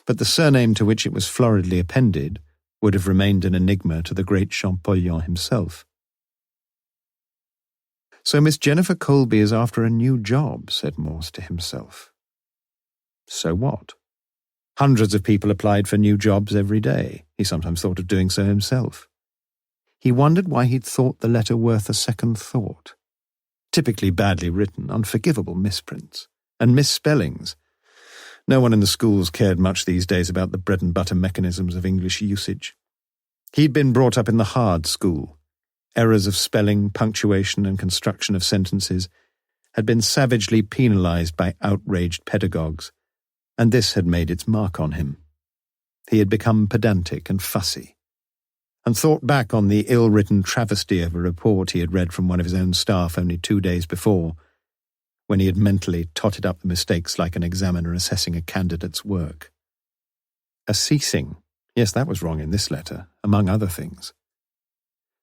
but the surname to which it was floridly appended would have remained an enigma to the great Champollion himself. "So Miss Jennifer Colby is after a new job," said Morse to himself. So what? Hundreds of people applied for new jobs every day. He sometimes thought of doing so himself. He wondered why he'd thought the letter worth a second thought. Typically badly written, unforgivable misprints. And misspellings. No one in the schools cared much these days about the bread-and-butter mechanisms of English usage. He'd been brought up in the hard school. Errors of spelling, punctuation, and construction of sentences had been savagely penalized by outraged pedagogues, and this had made its mark on him. He had become pedantic and fussy, and thought back on the ill-written travesty of a report he had read from one of his own staff only 2 days before, when he had mentally totted up the mistakes like an examiner assessing a candidate's work. A ceasing. Yes, that was wrong in this letter, among other things.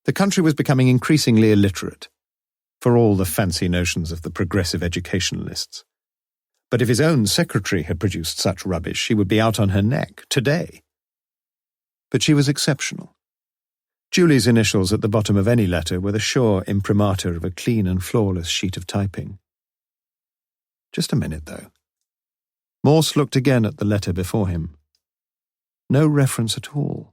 The country was becoming increasingly illiterate, for all the fancy notions of the progressive educationalists. But if his own secretary had produced such rubbish, she would be out on her neck today. But she was exceptional. Julie's initials at the bottom of any letter were the sure imprimatur of a clean and flawless sheet of typing. Just a minute, though. Morse looked again at the letter before him. No reference at all.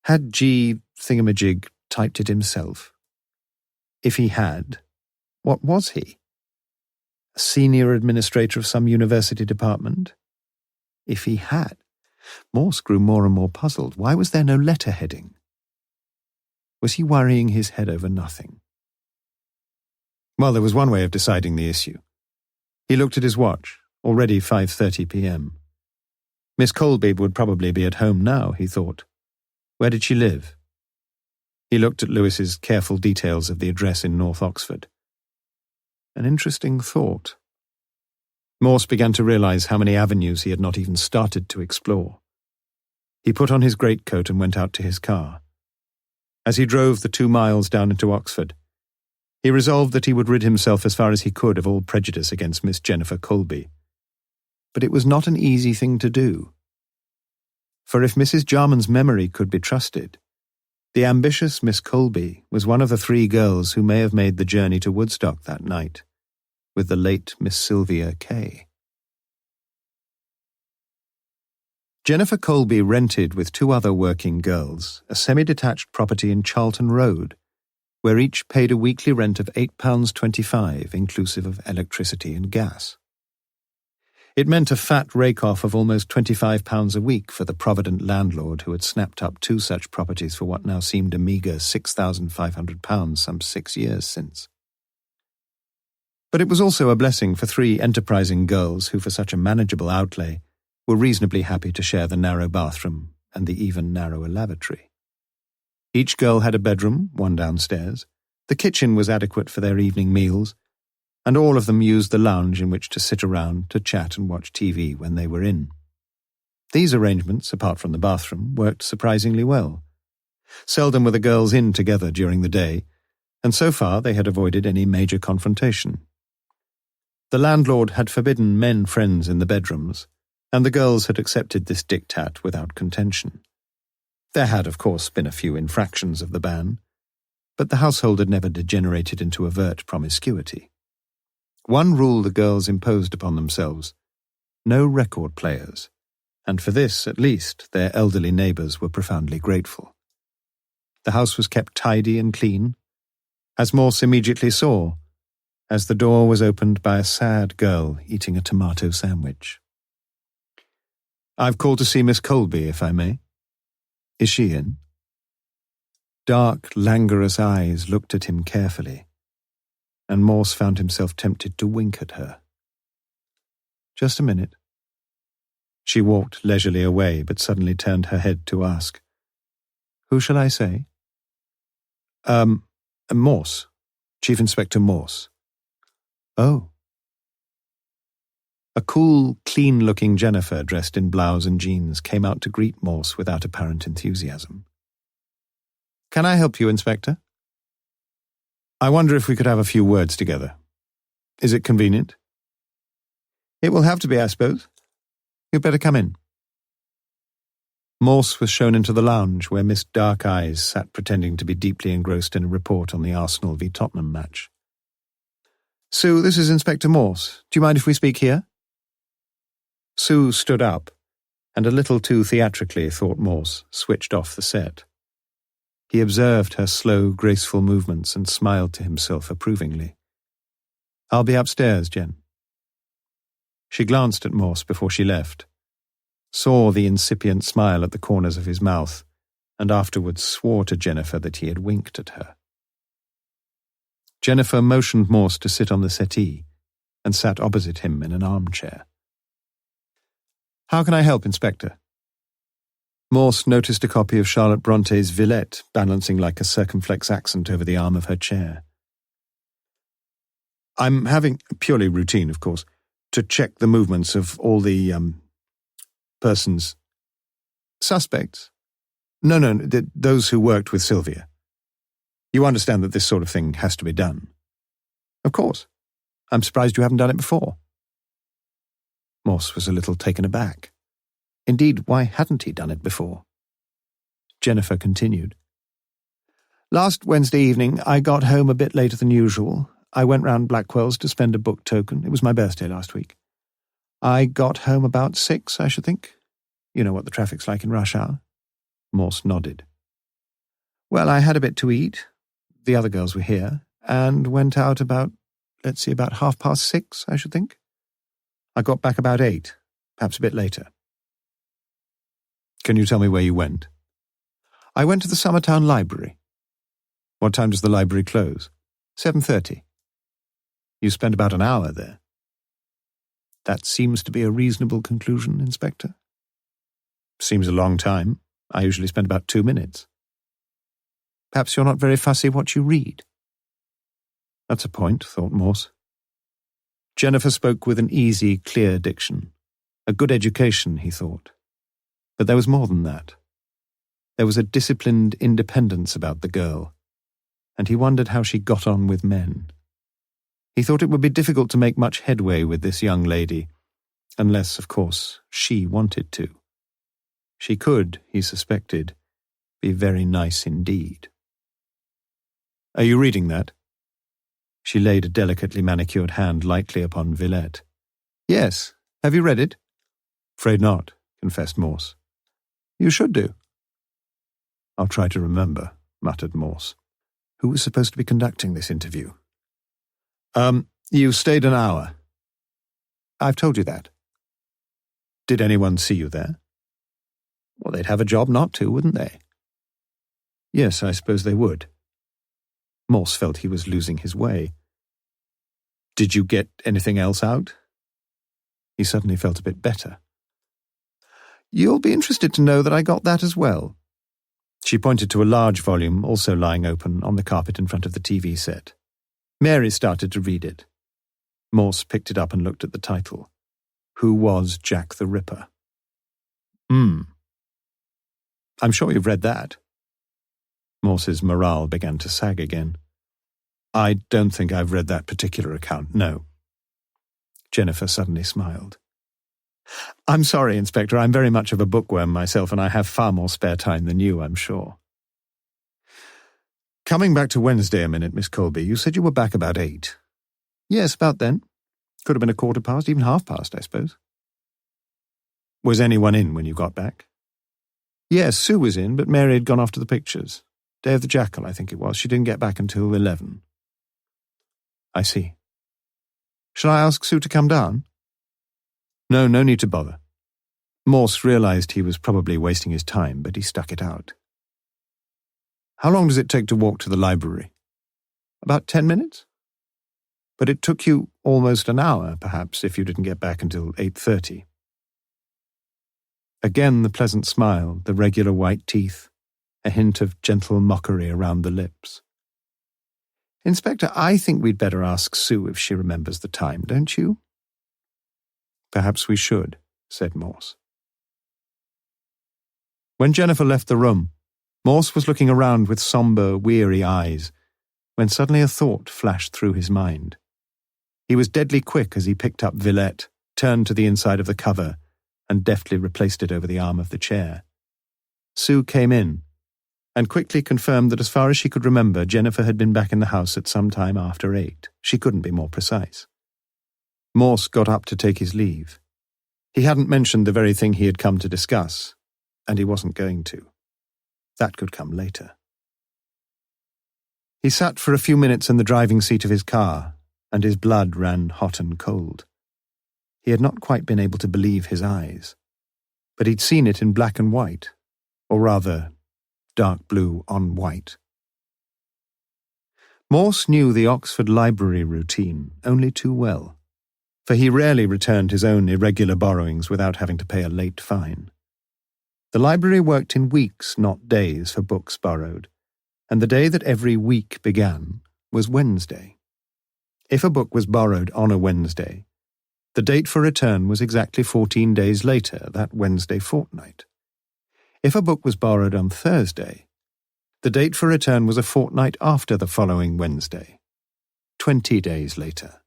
Had G. Thingamajig typed it himself? If he had, what was he? A senior administrator of some university department? If he had, Morse grew more and more puzzled. Why was there no letter heading? Was he worrying his head over nothing? Well, there was one way of deciding the issue. He looked at his watch, already 5:30 p.m. Miss Colby would probably be at home now, he thought. Where did she live? He looked at Lewis's careful details of the address in North Oxford. An interesting thought. Morse began to realize how many avenues he had not even started to explore. He put on his greatcoat and went out to his car. As he drove the 2 miles down into Oxford, he resolved that he would rid himself as far as he could of all prejudice against Miss Jennifer Colby. But it was not an easy thing to do. For if Mrs. Jarman's memory could be trusted, The ambitious Miss Colby was one of the 3 girls who may have made the journey to Woodstock that night, with the late Miss Sylvia Kay. Jennifer Colby rented with 2 other working girls a semi-detached property in Charlton Road, where each paid a weekly rent of £8.25 inclusive of electricity and gas. It meant a fat rake-off of almost £25 a week for the provident landlord who had snapped up 2 such properties for what now seemed a meagre £6,500 some 6 years since. But it was also a blessing for 3 enterprising girls who, for such a manageable outlay, were reasonably happy to share the narrow bathroom and the even narrower lavatory. Each girl had a bedroom, one downstairs. The kitchen was adequate for their evening meals, and all of them used the lounge in which to sit around to chat and watch TV when they were in. These arrangements, apart from the bathroom, worked surprisingly well. Seldom were the girls in together during the day, and so far they had avoided any major confrontation. The landlord had forbidden men friends in the bedrooms, and the girls had accepted this diktat without contention. There had, of course, been a few infractions of the ban, but the household had never degenerated into overt promiscuity. One rule the girls imposed upon themselves: no record players, and for this, at least, their elderly neighbours were profoundly grateful. The house was kept tidy and clean, as Morse immediately saw, as the door was opened by a sad girl eating a tomato sandwich. "I've called to see Miss Colby, if I may. Is she in?" Dark, languorous eyes looked at him carefully, and Morse found himself tempted to wink at her. "Just a minute." She walked leisurely away, but suddenly turned her head to ask, "Who shall I say?" Morse. Chief Inspector Morse." "Oh." A cool, clean-looking Jennifer, dressed in blouse and jeans, came out to greet Morse without apparent enthusiasm. "Can I help you, Inspector?" "I wonder if we could have a few words together. Is it convenient?" "It will have to be, I suppose. You'd better come in." Morse was shown into the lounge where Miss Dark Eyes sat pretending to be deeply engrossed in a report on the Arsenal v Tottenham match. "Sue, this is Inspector Morse. Do you mind if we speak here?" Sue stood up, and a little too theatrically, thought Morse, switched off the set. He observed her slow, graceful movements and smiled to himself approvingly. "I'll be upstairs, Jen." She glanced at Morse before she left, saw the incipient smile at the corners of his mouth, and afterwards swore to Jennifer that he had winked at her. Jennifer motioned Morse to sit on the settee and sat opposite him in an armchair. "How can I help, Inspector?" Morse noticed a copy of Charlotte Bronte's Villette balancing like a circumflex accent over the arm of her chair. "I'm having, purely routine, of course, to check the movements of all the, persons." "Suspects?" No, those who worked with Sylvia. You understand that this sort of thing has to be done." "Of course. I'm surprised you haven't done it before." Morse was a little taken aback. Indeed, why hadn't he done it before? Jennifer continued. "Last Wednesday evening, I got home a bit later than usual. I went round Blackwell's to spend a book token. It was my birthday last week. I got home about 6, I should think. You know what the traffic's like in rush hour." Morse nodded. "Well, I had a bit to eat. The other girls were here, and went out about 6:30, I should think. I got back about 8, perhaps a bit later." "Can you tell me where you went?" "I went to the Summertown Library." "What time does the library close?" 7:30. "You spent about an hour there." "That seems to be a reasonable conclusion, Inspector." "Seems a long time. I usually spend about 2 minutes." "Perhaps you're not very fussy what you read." That's a point, thought Morse. Jennifer spoke with an easy, clear diction. A good education, he thought. But there was more than that. There was a disciplined independence about the girl, and he wondered how she got on with men. He thought it would be difficult to make much headway with this young lady, unless, of course, she wanted to. She could, he suspected, be very nice indeed. Are you reading that? She laid a delicately manicured hand lightly upon Villette. Yes. Have you read it? Afraid not, confessed Morse. You should do. I'll try to remember, muttered Morse. Who was supposed to be conducting this interview? You stayed an hour. I've told you that. Did anyone see you there? Well, they'd have a job not to, wouldn't they? Yes, I suppose they would. Morse felt he was losing his way. Did you get anything else out? He suddenly felt a bit better. You'll be interested to know that I got that as well. She pointed to a large volume, also lying open, on the carpet in front of the TV set. Mary started to read it. Morse picked it up and looked at the title. Who was Jack the Ripper? I'm sure you've read that. Morse's morale began to sag again. I don't think I've read that particular account, no. Jennifer suddenly smiled. I'm sorry, Inspector, I'm very much of a bookworm myself, and I have far more spare time than you, I'm sure. Coming back to Wednesday a minute, Miss Colby, you said you were back about 8. Yes, about then. Could have been 1:15, even 1:30, I suppose. Was anyone in when you got back? Yes, Sue was in, but Mary had gone off to the pictures. Day of the Jackal, I think it was. She didn't get back until 11. I see. Shall I ask Sue to come down? No need to bother. Morse realized he was probably wasting his time, but he stuck it out. How long does it take to walk to the library? About 10 minutes? But it took you almost an hour, perhaps, if you didn't get back until 8:30. Again the pleasant smile, the regular white teeth, a hint of gentle mockery around the lips. Inspector, I think we'd better ask Sue if she remembers the time, don't you? Perhaps we should, said Morse. When Jennifer left the room, Morse was looking around with sombre, weary eyes, when suddenly a thought flashed through his mind. He was deadly quick as he picked up Villette, turned to the inside of the cover, and deftly replaced it over the arm of the chair. Sue came in, and quickly confirmed that as far as she could remember, Jennifer had been back in the house at some time after 8. She couldn't be more precise. Morse got up to take his leave. He hadn't mentioned the very thing he had come to discuss, and he wasn't going to. That could come later. He sat for a few minutes in the driving seat of his car, and his blood ran hot and cold. He had not quite been able to believe his eyes, but he'd seen it in black and white, or rather, dark blue on white. Morse knew the Oxford Library routine only too well, for he rarely returned his own irregular borrowings without having to pay a late fine. The library worked in weeks, not days, for books borrowed, and the day that every week began was Wednesday. If a book was borrowed on a Wednesday, the date for return was exactly 14 days later, that Wednesday fortnight. If a book was borrowed on Thursday, the date for return was a fortnight after the following Wednesday, 20 days later.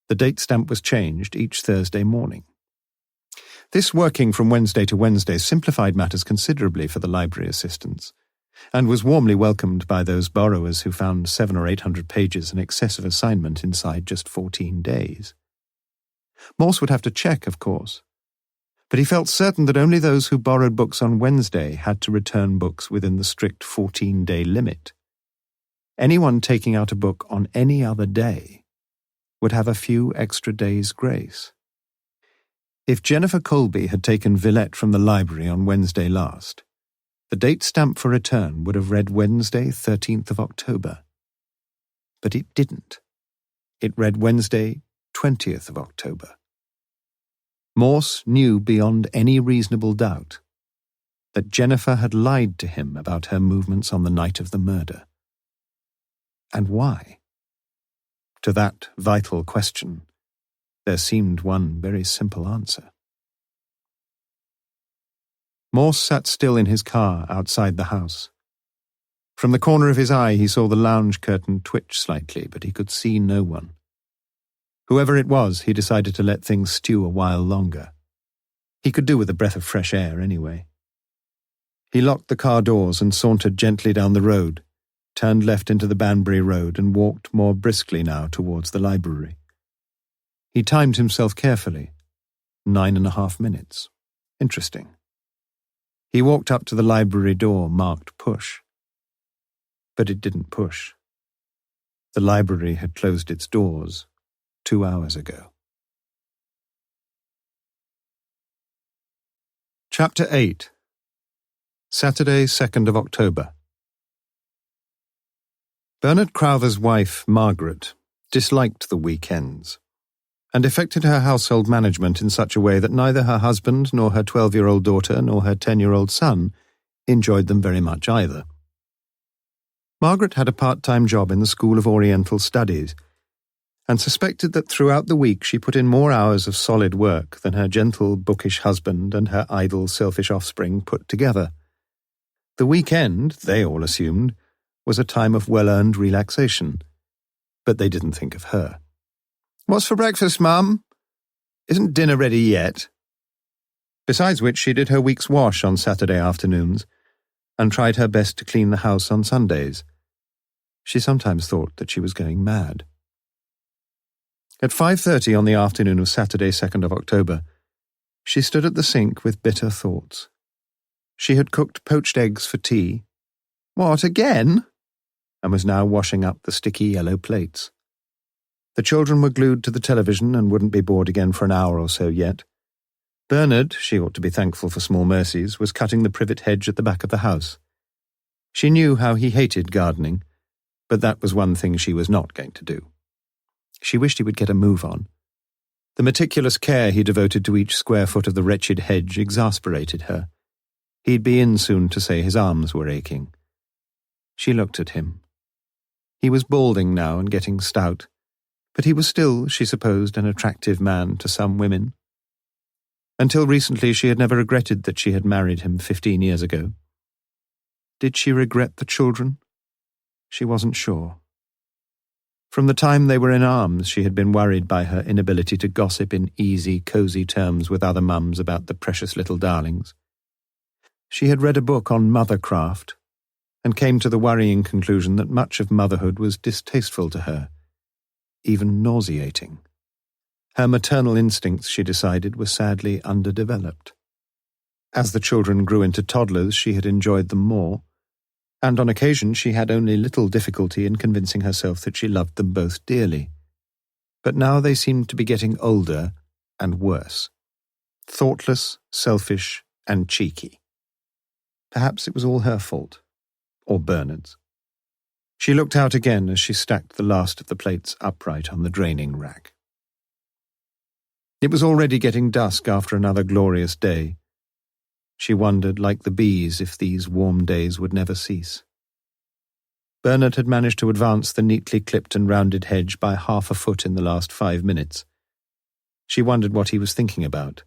The date stamp was changed each Thursday morning. This working from Wednesday to Wednesday simplified matters considerably for the library assistants, and was warmly welcomed by those borrowers who found 700 or 800 pages in excess of assignment inside just 14 days. Morse would have to check, of course, but he felt certain that only those who borrowed books on Wednesday had to return books within the strict 14-day limit. Anyone taking out a book on any other day would have a few extra days' grace. If Jennifer Colby had taken Villette from the library on Wednesday last, the date stamp for return would have read Wednesday, 13th of October. But it didn't. It read Wednesday, 20th of October. Morse knew beyond any reasonable doubt that Jennifer had lied to him about her movements on the night of the murder. And why? To that vital question, there seemed one very simple answer. Morse sat still in his car outside the house. From the corner of his eye he saw the lounge curtain twitch slightly, but he could see no one. Whoever it was, he decided to let things stew a while longer. He could do with a breath of fresh air anyway. He locked the car doors and sauntered gently down the road, turned left into the Banbury Road and walked more briskly now towards the library. He timed himself carefully. 9.5 minutes. Interesting. He walked up to the library door marked push. But it didn't push. The library had closed its doors 2 hours ago. Chapter 8. Saturday, 2nd of October. Bernard Crowther's wife, Margaret, disliked the weekends, and affected her household management in such a way that neither her husband nor her 12-year-old daughter nor her 10-year-old son enjoyed them very much either. Margaret had a part-time job in the School of Oriental Studies, and suspected that throughout the week she put in more hours of solid work than her gentle, bookish husband and her idle, selfish offspring put together. The weekend, they all assumed, was a time of well-earned relaxation, but they didn't think of her. "What's for breakfast, Mum? Isn't dinner ready yet?" Besides which, she did her week's wash on Saturday afternoons, and tried her best to clean the house on Sundays. She sometimes thought that she was going mad. At 5:30 on the afternoon of Saturday, 2nd of October, she stood at the sink with bitter thoughts. She had cooked poached eggs for tea. "What, again?" and was now washing up the sticky yellow plates. The children were glued to the television and wouldn't be bored again for an hour or so yet. Bernard, she ought to be thankful for small mercies, was cutting the privet hedge at the back of the house. She knew how he hated gardening, but that was one thing she was not going to do. She wished he would get a move on. The meticulous care he devoted to each square foot of the wretched hedge exasperated her. He'd be in soon to say his arms were aching. She looked at him. He was balding now and getting stout, but he was still, she supposed, an attractive man to some women. Until recently she had never regretted that she had married him 15 years ago. Did she regret the children? She wasn't sure. From the time they were in arms, she had been worried by her inability to gossip in easy, cosy terms with other mums about the precious little darlings. She had read a book on mothercraft, and came to the worrying conclusion that much of motherhood was distasteful to her, even nauseating. Her maternal instincts, she decided, were sadly underdeveloped. As the children grew into toddlers, she had enjoyed them more, and on occasion she had only little difficulty in convincing herself that she loved them both dearly. But now they seemed to be getting older and worse. Thoughtless, selfish, and cheeky. Perhaps it was all her fault, or Bernard's. She looked out again as she stacked the last of the plates upright on the draining rack. It was already getting dusk after another glorious day. She wondered, like the bees, if these warm days would never cease. Bernard had managed to advance the neatly clipped and rounded hedge by 1/2 foot in the last 5 minutes. She wondered what he was thinking about,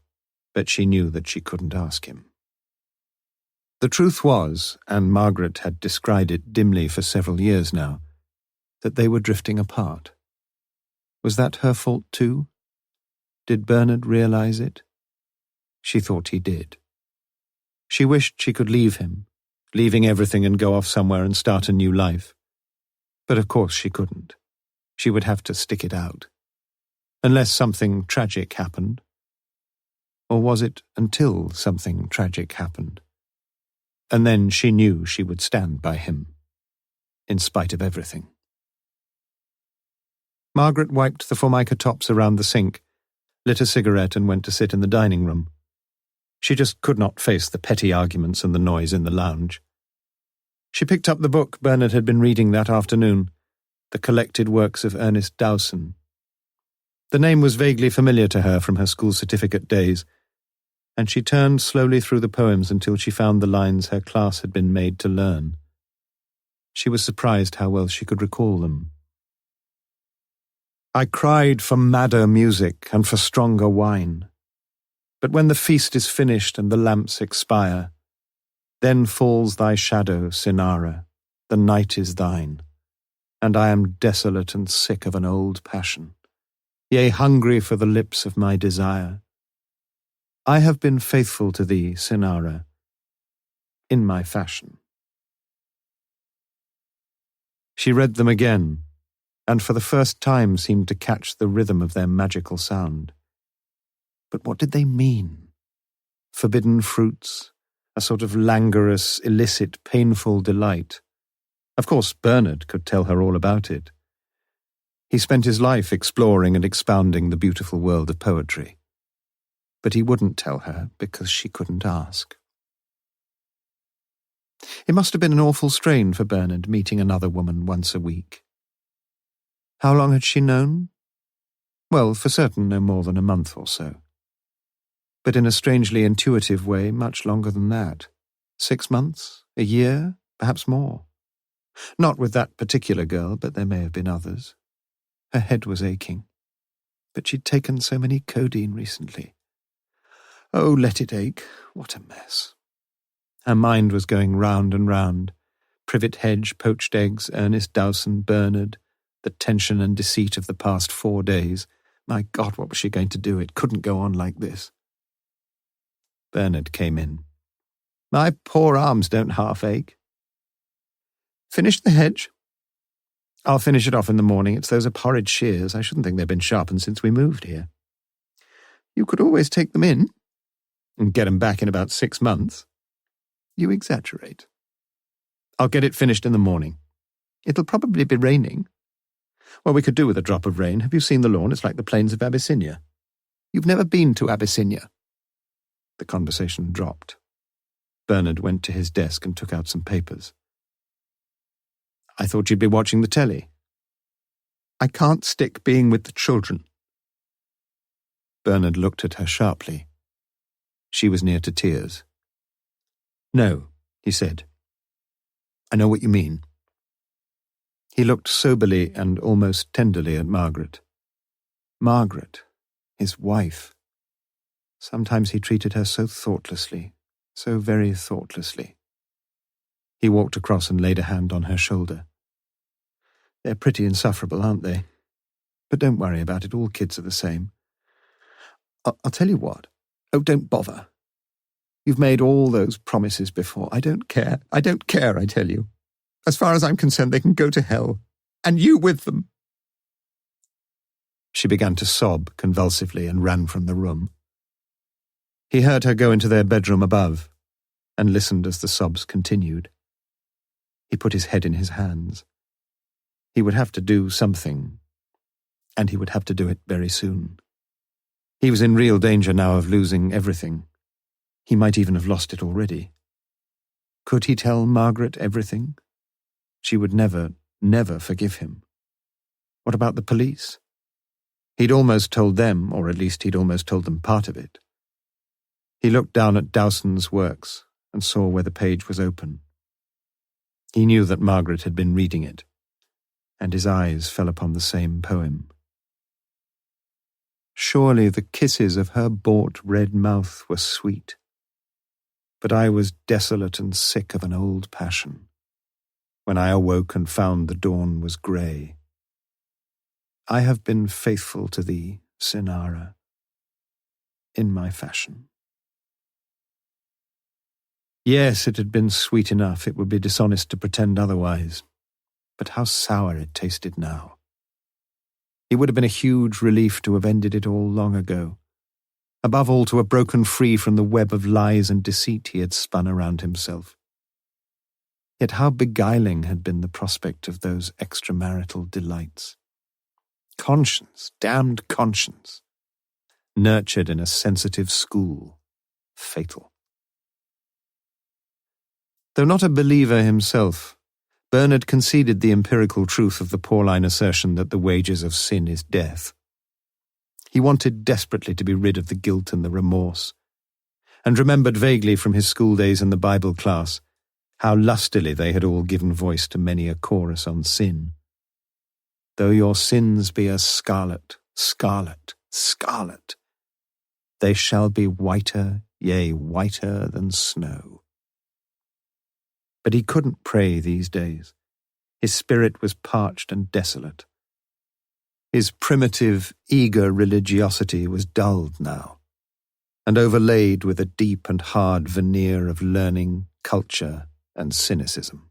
but she knew that she couldn't ask him. The truth was, and Margaret had descried it dimly for several years now, that they were drifting apart. Was that her fault too? Did Bernard realize it? She thought he did. She wished she could leave him, leaving everything and go off somewhere and start a new life. But of course she couldn't. She would have to stick it out. Unless something tragic happened. Or was it until something tragic happened? And then she knew she would stand by him, in spite of everything. Margaret wiped the formica tops around the sink, lit a cigarette and went to sit in the dining room. She just could not face the petty arguments and the noise in the lounge. She picked up the book Bernard had been reading that afternoon, The Collected Works of Ernest Dowson. The name was vaguely familiar to her from her school certificate days, and she turned slowly through the poems until she found the lines her class had been made to learn. She was surprised how well she could recall them. I cried for madder music and for stronger wine. But when the feast is finished and the lamps expire, then falls thy shadow, Cinara, the night is thine, and I am desolate and sick of an old passion, yea, hungry for the lips of my desire. I have been faithful to thee, Cinara, In My Fashion. She read them again, and for the first time seemed to catch the rhythm of their magical sound. But what did they mean? Forbidden fruits, a sort of languorous, illicit, painful delight. Of course, Bernard could tell her all about it. He spent his life exploring and expounding the beautiful world of poetry. But he wouldn't tell her because she couldn't ask. It must have been an awful strain for Bernard meeting another woman once a week. How long had she known? Well, for certain no more than a month or so. But in a strangely intuitive way, much longer than that. 6 months? A year? Perhaps more. Not with that particular girl, but there may have been others. Her head was aching. But she'd taken so many codeine recently. Oh, let it ache. What a mess. Her mind was going round and round. Privet Hedge, poached eggs, Ernest Dowson, Bernard, the tension and deceit of the past 4 days. My God, what was she going to do? It couldn't go on like this. Bernard came in. My poor arms don't half ache. Finished the hedge? I'll finish it off in the morning. It's those horrid shears. I shouldn't think they've been sharpened since we moved here. You could always take them in and get 'em back in about 6 months. You exaggerate. I'll get it finished in the morning. It'll probably be raining. Well, we could do with a drop of rain. Have you seen the lawn? It's like the plains of Abyssinia. You've never been to Abyssinia. The conversation dropped. Bernard went to his desk and took out some papers. I thought you'd be watching the telly. I can't stick being with the children. Bernard looked at her sharply. She was near to tears. No, he said. I know what you mean. He looked soberly and almost tenderly at Margaret. Margaret, his wife. Sometimes he treated her so thoughtlessly, so very thoughtlessly. He walked across and laid a hand on her shoulder. They're pretty insufferable, aren't they? But don't worry about it, all kids are the same. I'll tell you what. Oh, don't bother. You've made all those promises before. I don't care, I tell you. As far as I'm concerned, they can go to hell. And you with them. She began to sob convulsively and ran from the room. He heard her go into their bedroom above and listened as the sobs continued. He put his head in his hands. He would have to do something, and he would have to do it very soon. He was in real danger now of losing everything. He might even have lost it already. Could he tell Margaret everything? She would never, never forgive him. What about the police? He'd almost told them, or at least he'd almost told them part of it. He looked down at Dowson's works and saw where the page was open. He knew that Margaret had been reading it, and his eyes fell upon the same poem. Surely the kisses of her bought red mouth were sweet, but I was desolate and sick of an old passion, when I awoke and found the dawn was grey. I have been faithful to thee, Sinara, in my fashion. Yes, it had been sweet enough. It would be dishonest to pretend otherwise. But how sour it tasted now. It would have been a huge relief to have ended it all long ago. Above all, to have broken free from the web of lies and deceit he had spun around himself. Yet how beguiling had been the prospect of those extramarital delights. Conscience, damned conscience. Nurtured in a sensitive school. Fatal. Though not a believer himself, Bernard conceded the empirical truth of the Pauline assertion that the wages of sin is death. He wanted desperately to be rid of the guilt and the remorse, and remembered vaguely from his school days in the Bible class how lustily they had all given voice to many a chorus on sin. Though your sins be as scarlet, scarlet, scarlet, they shall be whiter, yea, whiter than snow. But he couldn't pray these days. His spirit was parched and desolate. His primitive, eager religiosity was dulled now, and overlaid with a deep and hard veneer of learning, culture, and cynicism.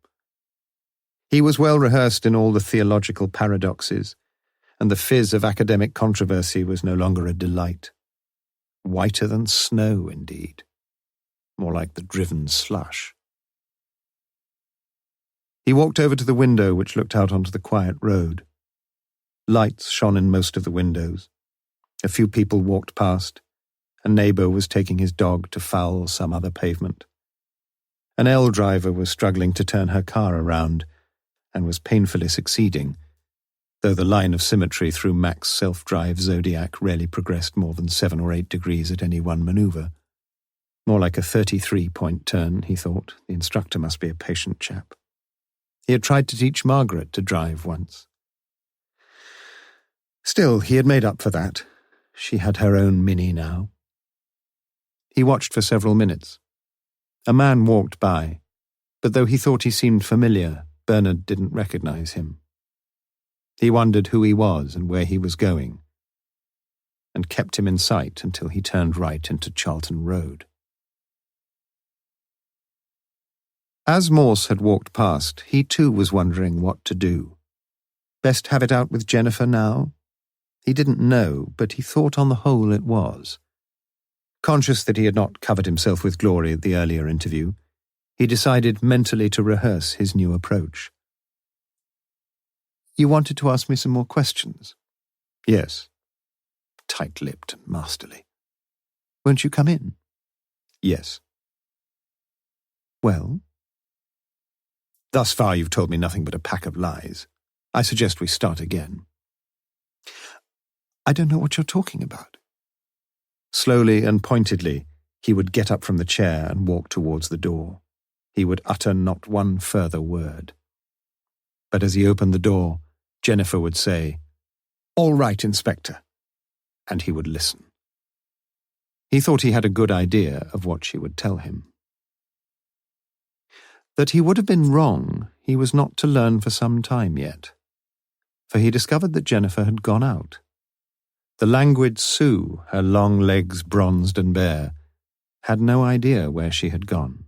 He was well rehearsed in all the theological paradoxes, and the fizz of academic controversy was no longer a delight. Whiter than snow, indeed. More like the driven slush. He walked over to the window which looked out onto the quiet road. Lights shone in most of the windows. A few people walked past. A neighbour was taking his dog to foul some other pavement. An L driver was struggling to turn her car around and was painfully succeeding, though the line of symmetry through Mac's self-drive Zodiac rarely progressed more than 7 or 8 degrees at any one manoeuvre. More like a 33-point turn, he thought. The instructor must be a patient chap. He had tried to teach Margaret to drive once. Still, he had made up for that. She had her own Mini now. He watched for several minutes. A man walked by, but though he thought he seemed familiar, Bernard didn't recognize him. He wondered who he was and where he was going, and kept him in sight until he turned right into Charlton Road. As Morse had walked past, he too was wondering what to do. Best have it out with Jennifer now? He didn't know, but he thought on the whole it was. Conscious that he had not covered himself with glory at the earlier interview, he decided mentally to rehearse his new approach. "You wanted to ask me some more questions?" "Yes." Tight-lipped and masterly. "Won't you come in?" "Yes." "Well?" "Thus far you've told me nothing but a pack of lies. I suggest we start again." "I don't know what you're talking about." Slowly and pointedly, he would get up from the chair and walk towards the door. He would utter not one further word. But as he opened the door, Jennifer would say, "All right, Inspector," and he would listen. He thought he had a good idea of what she would tell him. That he would have been wrong, he was not to learn for some time yet, for he discovered that Jennifer had gone out. The languid Sue, her long legs bronzed and bare, had no idea where she had gone.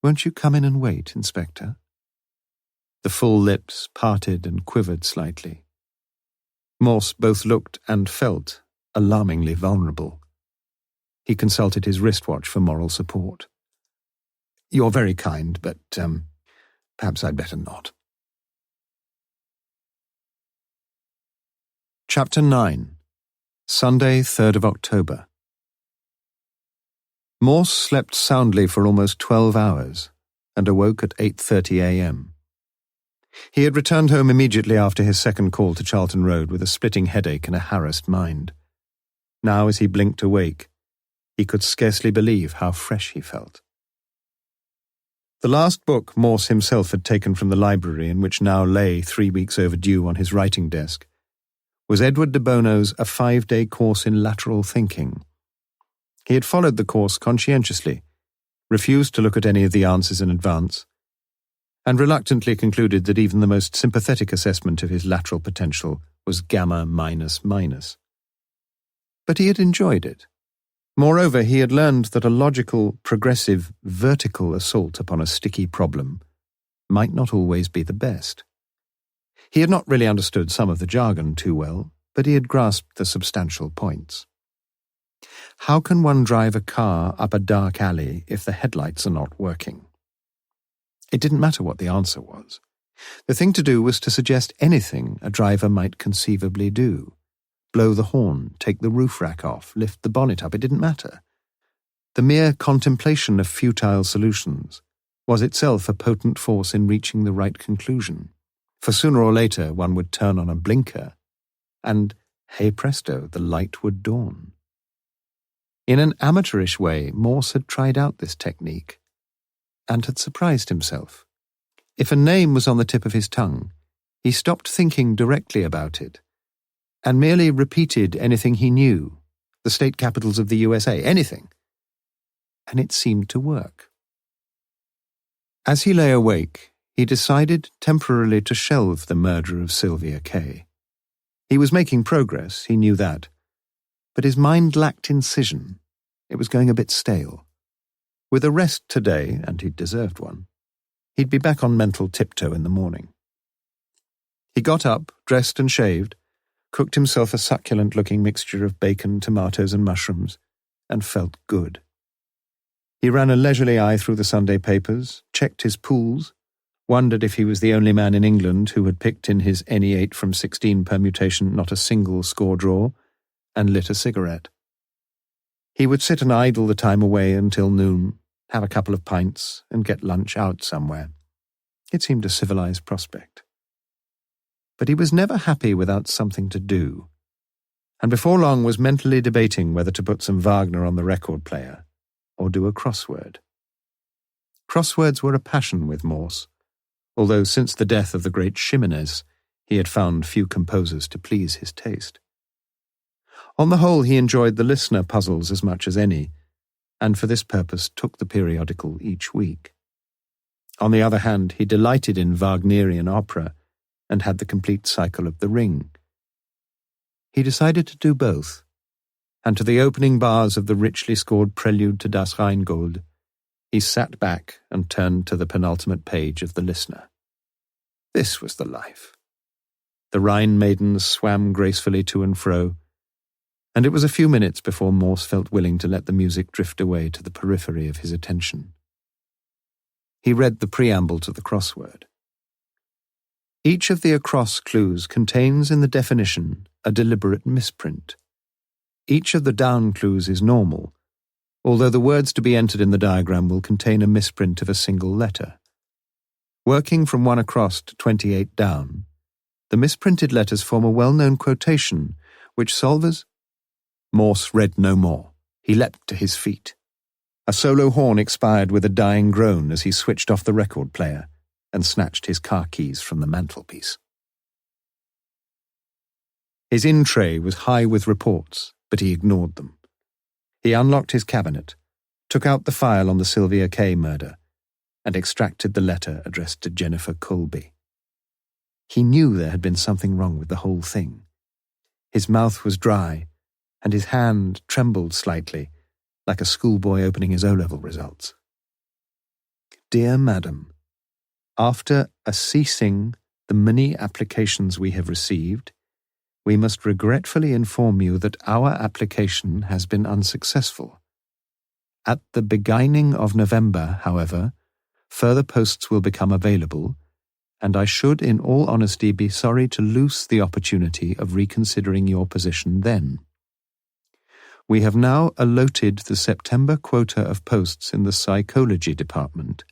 "Won't you come in and wait, Inspector?" The full lips parted and quivered slightly. Morse both looked and felt alarmingly vulnerable. He consulted his wristwatch for moral support. "You're very kind, but perhaps I'd better not." Chapter 9. Sunday, 3rd of October. Morse slept soundly for almost 12 hours and awoke at 8:30 a.m. He had returned home immediately after his second call to Charlton Road with a splitting headache and a harassed mind. Now, as he blinked awake, he could scarcely believe how fresh he felt. The last book Morse himself had taken from the library, and which now lay 3 weeks overdue on his writing desk, was Edward de Bono's A 5-Day Course in Lateral Thinking. He had followed the course conscientiously, refused to look at any of the answers in advance, and reluctantly concluded that even the most sympathetic assessment of his lateral potential was gamma minus. But he had enjoyed it. Moreover, he had learned that a logical, progressive, vertical assault upon a sticky problem might not always be the best. He had not really understood some of the jargon too well, but he had grasped the substantial points. How can one drive a car up a dark alley if the headlights are not working? It didn't matter what the answer was. The thing to do was to suggest anything a driver might conceivably do. Blow the horn, take the roof rack off, lift the bonnet up, it didn't matter. The mere contemplation of futile solutions was itself a potent force in reaching the right conclusion. For sooner or later one would turn on a blinker, and, hey presto, the light would dawn. In an amateurish way, Morse had tried out this technique, and had surprised himself. If a name was on the tip of his tongue, he stopped thinking directly about it, and merely repeated anything he knew, the state capitals of the USA, anything, and it seemed to work. As he lay awake, he decided temporarily to shelve the murder of Sylvia Kay. He was making progress, he knew that, but his mind lacked incision. It was going a bit stale. With a rest today, and he'd deserved one, he'd be back on mental tiptoe in the morning. He got up, dressed and shaved, cooked himself a succulent-looking mixture of bacon, tomatoes and mushrooms, and felt good. He ran a leisurely eye through the Sunday papers, checked his pools, wondered if he was the only man in England who had picked in his any 8 from 16 permutation not a single score draw, and lit a cigarette. He would sit and idle the time away until noon, have a couple of pints, and get lunch out somewhere. It seemed a civilized prospect. But he was never happy without something to do, and before long was mentally debating whether to put some Wagner on the record player or do a crossword. Crosswords were a passion with Morse, although since the death of the great Ximenes, he had found few composers to please his taste. On the whole, he enjoyed the listener puzzles as much as any, and for this purpose took the periodical each week. On the other hand, he delighted in Wagnerian opera and had the complete cycle of The Ring. He decided to do both, and to the opening bars of the richly scored prelude to Das Rheingold, he sat back and turned to the penultimate page of The Listener. This was the life. The Rhine maidens swam gracefully to and fro, and it was a few minutes before Morse felt willing to let the music drift away to the periphery of his attention. He read the preamble to the crossword. Each of the across clues contains in the definition a deliberate misprint. Each of the down clues is normal, although the words to be entered in the diagram will contain a misprint of a single letter. Working from 1 across to 28 down, the misprinted letters form a well-known quotation which Solvers... Morse read no more. He leapt to his feet. A solo horn expired with a dying groan as he switched off the record player and snatched his car keys from the mantelpiece. His in-tray was high with reports, but he ignored them. He unlocked his cabinet, took out the file on the Sylvia Kay murder, and extracted the letter addressed to Jennifer Colby. He knew there had been something wrong with the whole thing. His mouth was dry, and his hand trembled slightly, like a schoolboy opening his O-level results. Dear Madam, after assessing the many applications we have received, we must regretfully inform you that our application has been unsuccessful. At the beginning of November, however, further posts will become available, and I should in all honesty be sorry to lose the opportunity of reconsidering your position then. We have now allotted the September quota of posts in the psychology department,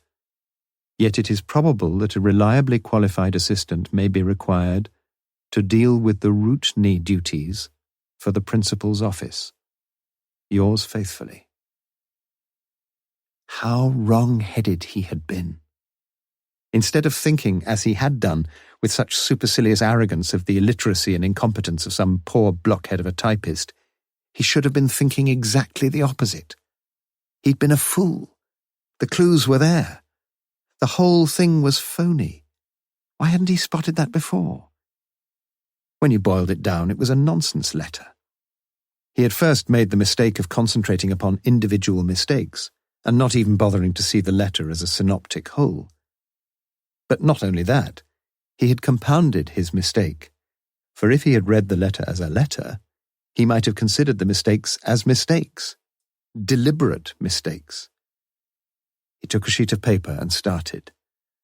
yet it is probable that a reliably qualified assistant may be required to deal with the Whodunit duties for the principal's office. Yours faithfully. How wrong-headed he had been. Instead of thinking, as he had done, with such supercilious arrogance of the illiteracy and incompetence of some poor blockhead of a typist, he should have been thinking exactly the opposite. He'd been a fool. The clues were there. The whole thing was phony. Why hadn't he spotted that before? When you boiled it down, it was a nonsense letter. He had first made the mistake of concentrating upon individual mistakes, and not even bothering to see the letter as a synoptic whole. But not only that, he had compounded his mistake, for if he had read the letter as a letter, he might have considered the mistakes as mistakes, deliberate mistakes. He took a sheet of paper and started.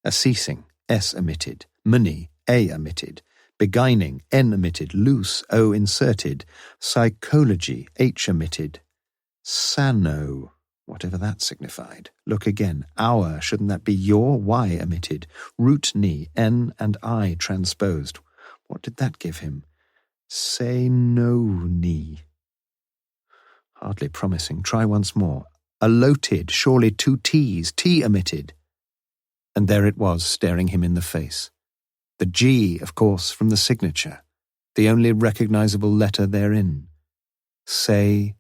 Assessing, S omitted, money, A omitted, beguiling, N omitted, loose, O inserted, psychology, H omitted, sano, whatever that signified. Look again, our, shouldn't that be your, Y omitted, Whodunit, N and I transposed. What did that give him? Say no ni. Hardly promising. Try once more. Allotted, surely 2 T's, T omitted. And there it was, staring him in the face. The G, of course, from the signature, the only recognizable letter therein. Say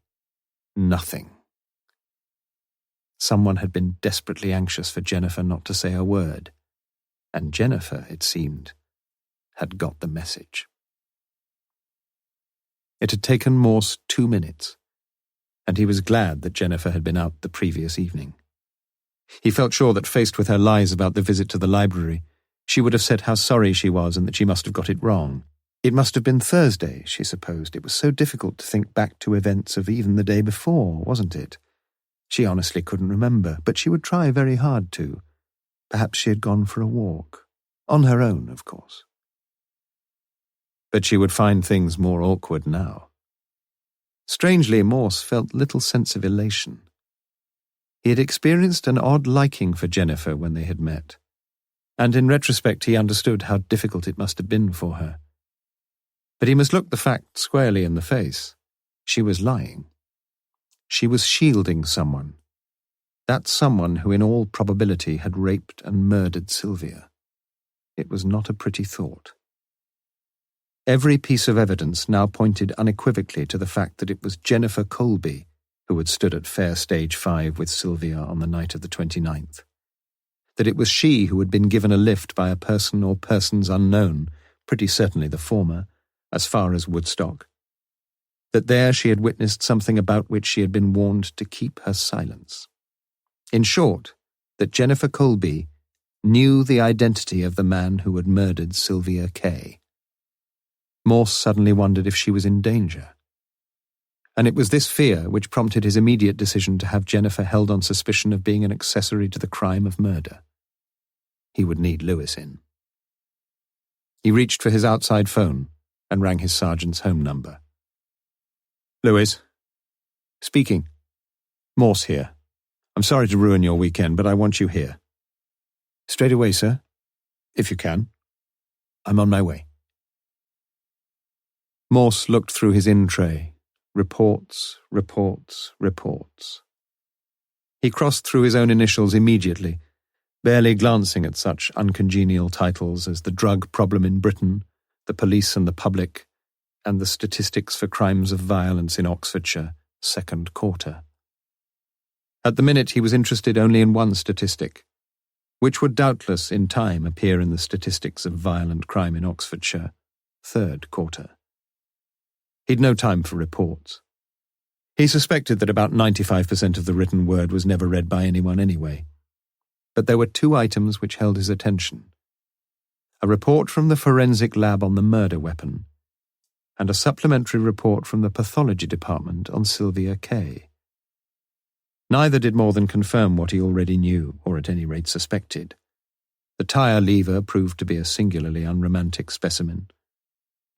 nothing. Someone had been desperately anxious for Jennifer not to say a word, and Jennifer, it seemed, had got the message. It had taken Morse 2 minutes, and he was glad that Jennifer had been out the previous evening. He felt sure that, faced with her lies about the visit to the library, she would have said how sorry she was and that she must have got it wrong. It must have been Thursday, she supposed. It was so difficult to think back to events of even the day before, wasn't it? She honestly couldn't remember, but she would try very hard to. Perhaps she had gone for a walk. On her own, of course. But she would find things more awkward now. Strangely, Morse felt little sense of elation. He had experienced an odd liking for Jennifer when they had met, and in retrospect he understood how difficult it must have been for her. But he must look the fact squarely in the face. She was lying. She was shielding someone. That someone who in all probability had raped and murdered Sylvia. It was not a pretty thought. Every piece of evidence now pointed unequivocally to the fact that it was Jennifer Colby who had stood at Fair Stage 5 with Sylvia on the night of the 29th. That it was she who had been given a lift by a person or persons unknown, pretty certainly the former, as far as Woodstock. That there she had witnessed something about which she had been warned to keep her silence. In short, that Jennifer Colby knew the identity of the man who had murdered Sylvia Kay. Morse suddenly wondered if she was in danger. And it was this fear which prompted his immediate decision to have Jennifer held on suspicion of being an accessory to the crime of murder. He would need Lewis in. He reached for his outside phone and rang his sergeant's home number. Lewis. Speaking. Morse here. I'm sorry to ruin your weekend, but I want you here. Straight away, sir. If you can. I'm on my way. Morse looked through his in-tray. Reports, reports, reports. He crossed through his own initials immediately, barely glancing at such uncongenial titles as the drug problem in Britain, the police and the public, and the statistics for crimes of violence in Oxfordshire, second quarter. At the minute he was interested only in one statistic, which would doubtless in time appear in the statistics of violent crime in Oxfordshire, third quarter. He'd no time for reports. He suspected that about 95% of the written word was never read by anyone anyway. But there were two items which held his attention. A report from the forensic lab on the murder weapon, and a supplementary report from the pathology department on Sylvia Kay. Neither did more than confirm what he already knew, or at any rate suspected. The tyre lever proved to be a singularly unromantic specimen.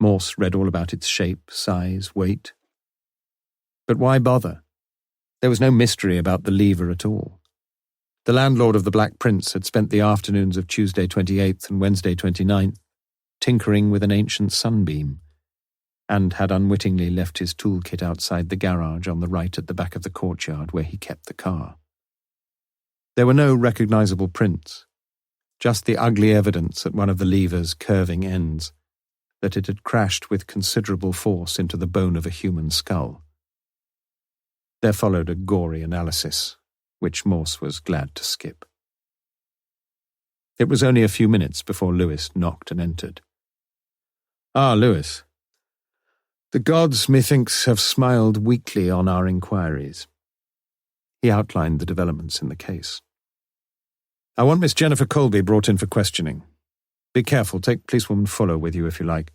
Morse read all about its shape, size, weight. But why bother? There was no mystery about the lever at all. The landlord of the Black Prince had spent the afternoons of Tuesday 28th and Wednesday 29th tinkering with an ancient sunbeam, and had unwittingly left his toolkit outside the garage on the right at the back of the courtyard where he kept the car. There were no recognizable prints, just the ugly evidence at one of the lever's curving ends that it had crashed with considerable force into the bone of a human skull. There followed a gory analysis, which Morse was glad to skip. It was only a few minutes before Lewis knocked and entered. Ah, Lewis. The gods, methinks, have smiled weakly on our inquiries. He outlined the developments in the case. I want Miss Jennifer Colby brought in for questioning. Be careful, take policewoman Fuller with you if you like.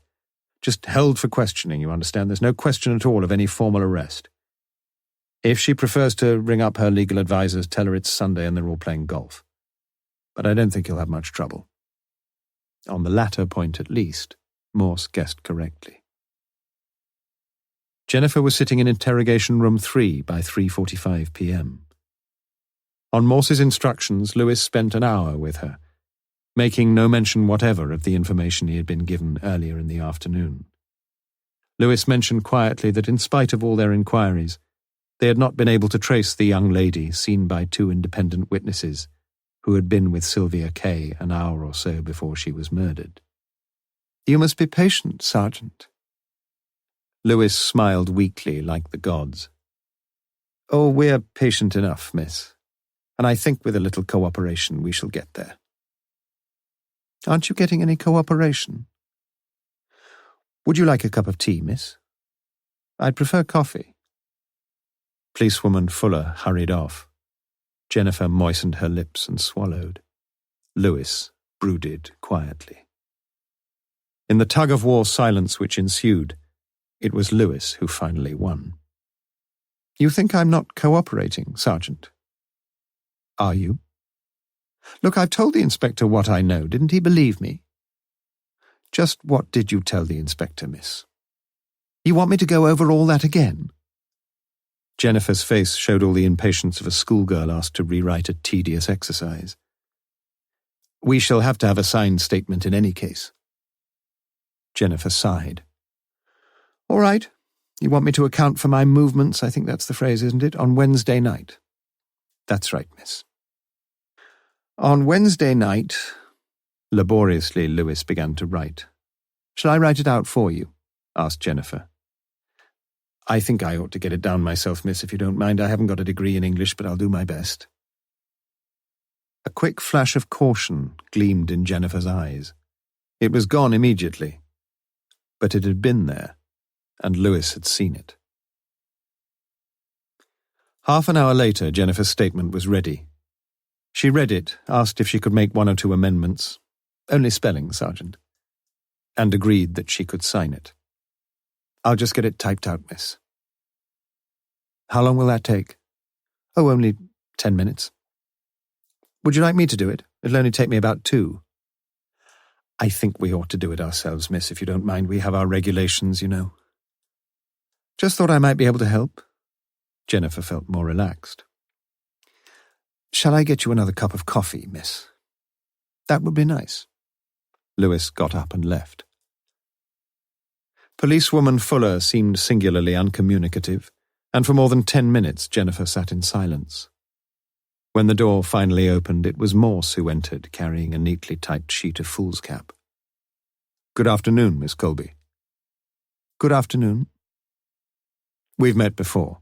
Just held for questioning, you understand? There's no question at all of any formal arrest. If she prefers to ring up her legal advisers, tell her it's Sunday and they're all playing golf. But I don't think you'll have much trouble. On the latter point at least, Morse guessed correctly. Jennifer was sitting in interrogation room 3 by 3:45 p.m. On Morse's instructions, Lewis spent an hour with her, making no mention whatever of the information he had been given earlier in the afternoon. Lewis mentioned quietly that in spite of all their inquiries, they had not been able to trace the young lady seen by 2 independent witnesses who had been with Sylvia Kay an hour or so before she was murdered. You must be patient, Sergeant. Lewis smiled weakly like the gods. Oh, we're patient enough, miss, and I think with a little cooperation we shall get there. Aren't you getting any cooperation? Would you like a cup of tea, miss? I'd prefer coffee. Policewoman Fuller hurried off. Jennifer moistened her lips and swallowed. Lewis brooded quietly. In the tug-of-war silence which ensued, it was Lewis who finally won. "You think I'm not cooperating, Sergeant?" "Are you?" "Look, I've told the inspector what I know. Didn't he believe me?" "Just what did you tell the inspector, miss?" "You want me to go over all that again?" Jennifer's face showed all the impatience of a schoolgirl asked to rewrite a tedious exercise. "We shall have to have a signed statement in any case." Jennifer sighed. "All right. You want me to account for my movements, I think that's the phrase, isn't it, on Wednesday night?" "That's right, miss." "On Wednesday night—" Laboriously, Lewis began to write. "Shall I write it out for you?" asked Jennifer. "I think I ought to get it down myself, miss, if you don't mind. I haven't got a degree in English, but I'll do my best." A quick flash of caution gleamed in Jennifer's eyes. It was gone immediately, but it had been there, and Lewis had seen it. Half an hour later, Jennifer's statement was ready. She read it, asked if she could make 1 or 2 amendments, only spelling, Sergeant, and agreed that she could sign it. "I'll just get it typed out, miss." "How long will that take?" "Oh, only 10 minutes. "Would you like me to do it? It'll only take me about 2. "I think we ought to do it ourselves, miss, if you don't mind. We have our regulations, you know." "Just thought I might be able to help." Jennifer felt more relaxed. "Shall I get you another cup of coffee, miss?" "That would be nice." Lewis got up and left. Policewoman Fuller seemed singularly uncommunicative, and for more than 10 minutes Jennifer sat in silence. When the door finally opened, it was Morse who entered, carrying a neatly typed sheet of foolscap. "Good afternoon, Miss Colby." "Good afternoon." "We've met before."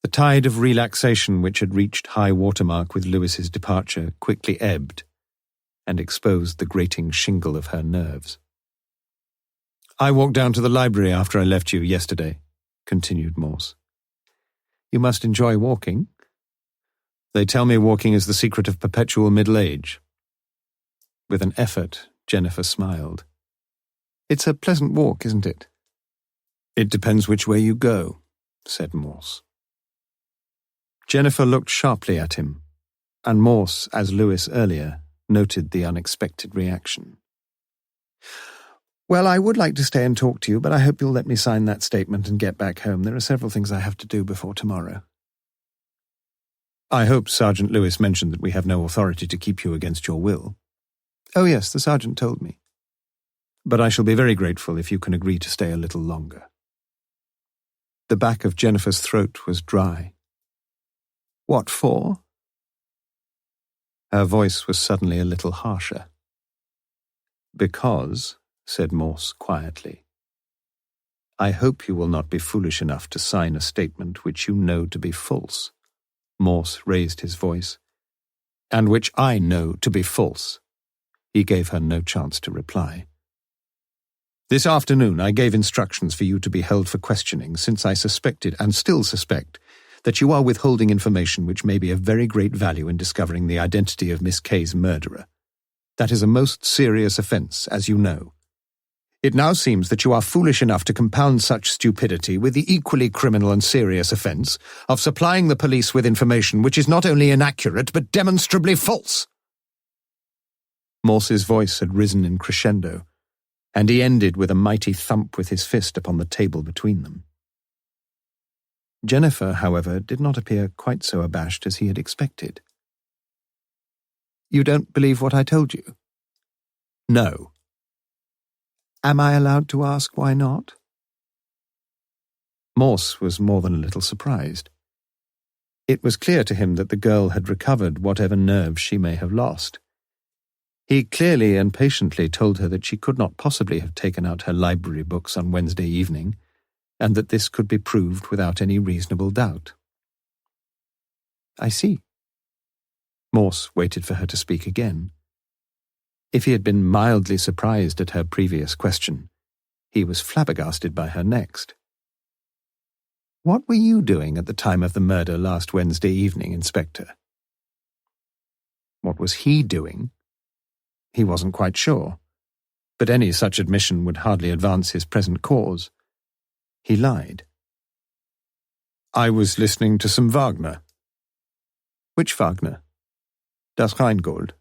The tide of relaxation which had reached high watermark with Lewis's departure quickly ebbed and exposed the grating shingle of her nerves. "I walked down to the library after I left you yesterday," continued Morse. "You must enjoy walking." "They tell me walking is the secret of perpetual middle age." With an effort, Jennifer smiled. "It's a pleasant walk, isn't it?" "It depends which way you go," said Morse. Jennifer looked sharply at him, and Morse, as Lewis earlier, noted the unexpected reaction. "Well, I would like to stay and talk to you, but I hope you'll let me sign that statement and get back home. There are several things I have to do before tomorrow." "I hope Sergeant Lewis mentioned that we have no authority to keep you against your will." "Oh yes, the sergeant told me." "But I shall be very grateful if you can agree to stay a little longer." The back of Jennifer's throat was dry. "What for?" Her voice was suddenly a little harsher. "Because," said Morse quietly, "I hope you will not be foolish enough to sign a statement which you know to be false." Morse raised his voice. "And which I know to be false." He gave her no chance to reply. "This afternoon I gave instructions for you to be held for questioning, since I suspected, and still suspect, that you are withholding information which may be of very great value in discovering the identity of Miss Kay's murderer. That is a most serious offence, as you know. It now seems that you are foolish enough to compound such stupidity with the equally criminal and serious offence of supplying the police with information which is not only inaccurate but demonstrably false." Morse's voice had risen in crescendo, and he ended with a mighty thump with his fist upon the table between them. Jennifer, however, did not appear quite so abashed as he had expected. "You don't believe what I told you?" "No." "Am I allowed to ask why not?" Morse was more than a little surprised. It was clear to him that the girl had recovered whatever nerve she may have lost. He clearly and patiently told her that she could not possibly have taken out her library books on Wednesday evening, and that this could be proved without any reasonable doubt. "I see." Morse waited for her to speak again. If he had been mildly surprised at her previous question, he was flabbergasted by her next. What were you doing at the time of the murder last Wednesday evening, Inspector? What was he doing? He wasn't quite sure, but any such admission would hardly advance his present cause. He lied. I was listening to some Wagner. Which Wagner? Das Rheingold.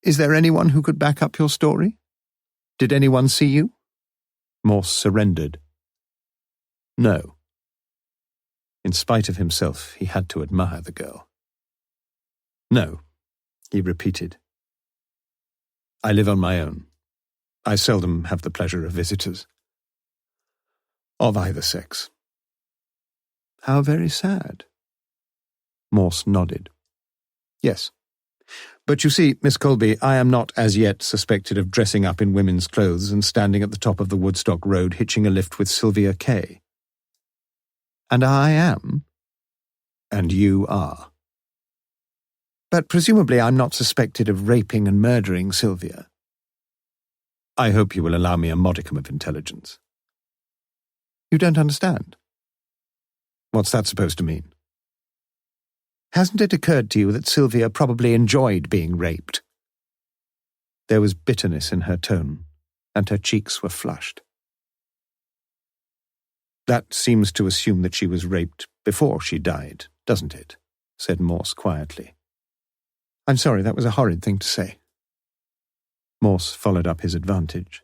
Is there anyone who could back up your story? Did anyone see you? Morse surrendered. No. In spite of himself, he had to admire the girl. No, he repeated. I live on my own. I seldom have the pleasure of visitors. Of either sex. How very sad. Morse nodded. Yes. But you see, Miss Colby, I am not as yet suspected of dressing up in women's clothes and standing at the top of the Woodstock Road hitching a lift with Sylvia Kay. And I am. And you are. But presumably I'm not suspected of raping and murdering Sylvia. I hope you will allow me a modicum of intelligence. You don't understand. What's that supposed to mean? Hasn't it occurred to you that Sylvia probably enjoyed being raped? There was bitterness in her tone, and her cheeks were flushed. That seems to assume that she was raped before she died, doesn't it? Said Morse quietly. I'm sorry, that was a horrid thing to say. Morse followed up his advantage.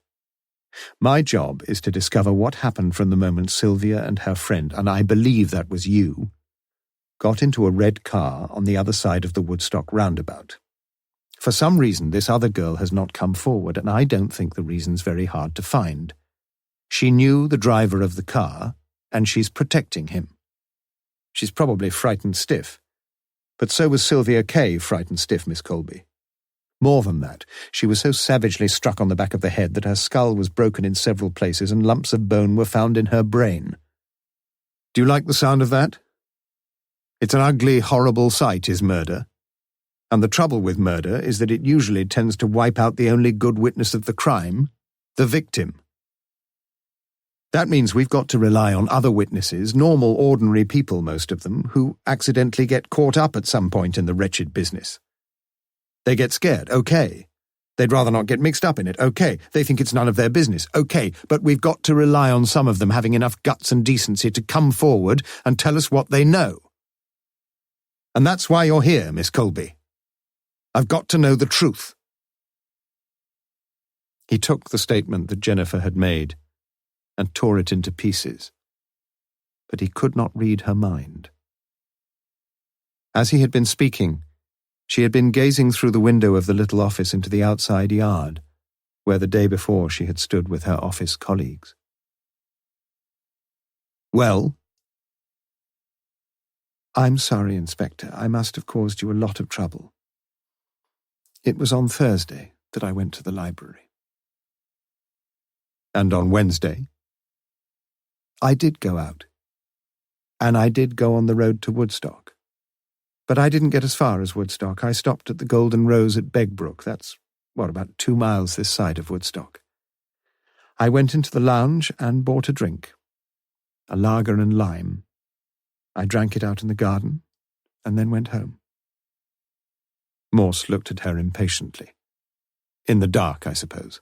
My job is to discover what happened from the moment Sylvia and her friend, and I believe that was you, got into a red car on the other side of the Woodstock roundabout. For some reason, this other girl has not come forward, and I don't think the reason's very hard to find. She knew the driver of the car, and she's protecting him. She's probably frightened stiff. But so was Sylvia Kay frightened stiff, Miss Colby. More than that, she was so savagely struck on the back of the head that her skull was broken in several places and lumps of bone were found in her brain. Do you like the sound of that? It's an ugly, horrible sight, is murder. And the trouble with murder is that it usually tends to wipe out the only good witness of the crime, the victim. That means we've got to rely on other witnesses, normal, ordinary people, most of them, who accidentally get caught up at some point in the wretched business. They get scared, okay. They'd rather not get mixed up in it, okay. They think it's none of their business, okay. But we've got to rely on some of them having enough guts and decency to come forward and tell us what they know. And that's why you're here, Miss Colby. I've got to know the truth. He took the statement that Jennifer had made and tore it into pieces, but he could not read her mind. As he had been speaking, she had been gazing through the window of the little office into the outside yard, where the day before she had stood with her office colleagues. Well? I'm sorry, Inspector. I must have caused you a lot of trouble. It was on Thursday that I went to the library. And on Wednesday? I did go out. And I did go on the road to Woodstock. But I didn't get as far as Woodstock. I stopped at the Golden Rose at Begbrook. That's, about 2 miles this side of Woodstock. I went into the lounge and bought a drink. A lager and lime. I drank it out in the garden, and then went home. Morse looked at her impatiently. In the dark, I suppose.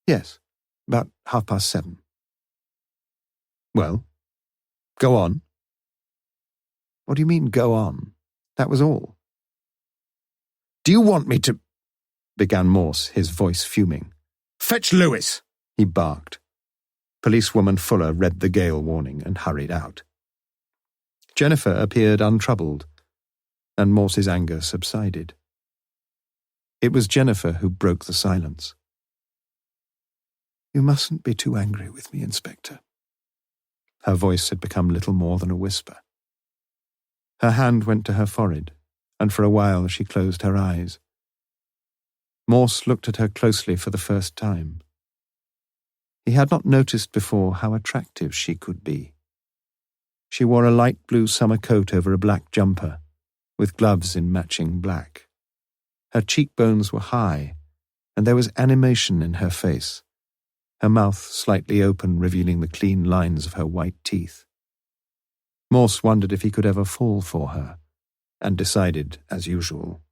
Yes, about 7:30. Well, go on. What do you mean, go on? That was all. Do you want me to... began Morse, his voice fuming. Fetch Lewis, he barked. Policewoman Fuller read the gale warning and hurried out. Jennifer appeared untroubled, and Morse's anger subsided. It was Jennifer who broke the silence. You mustn't be too angry with me, Inspector. Her voice had become little more than a whisper. Her hand went to her forehead, and for a while she closed her eyes. Morse looked at her closely for the first time. He had not noticed before how attractive she could be. She wore a light blue summer coat over a black jumper, with gloves in matching black. Her cheekbones were high, and there was animation in her face, her mouth slightly open, revealing the clean lines of her white teeth. Morse wondered if he could ever fall for her, and decided, as usual,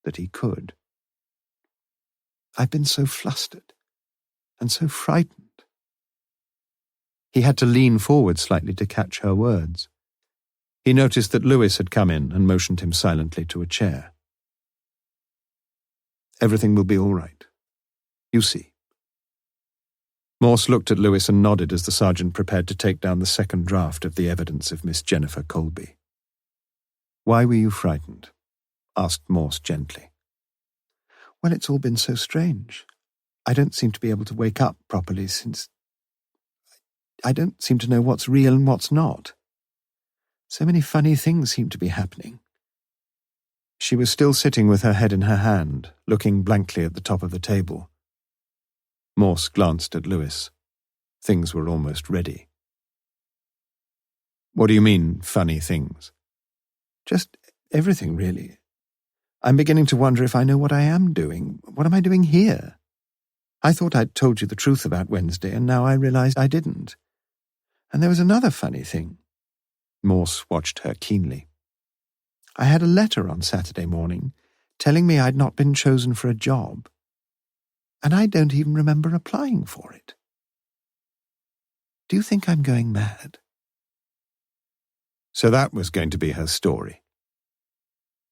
that he could. "I've been so flustered and so frightened." He had to lean forward slightly to catch her words. He noticed that Lewis had come in and motioned him silently to a chair. "Everything will be all right. You see." Morse looked at Lewis and nodded as the sergeant prepared to take down the second draft of the evidence of Miss Jennifer Colby. "Why were you frightened?" asked Morse gently. "Well, it's all been so strange. I don't seem to be able to wake up properly since... I don't seem to know what's real and what's not. So many funny things seem to be happening." She was still sitting with her head in her hand, looking blankly at the top of the table. Morse glanced at Lewis. Things were almost ready. "What do you mean, funny things?" "Just everything, really. I'm beginning to wonder if I know what I am doing. What am I doing here? I thought I'd told you the truth about Wednesday, and now I realized I didn't. And there was another funny thing." Morse watched her keenly. "I had a letter on Saturday morning telling me I'd not been chosen for a job, and I don't even remember applying for it. Do you think I'm going mad?" So that was going to be her story.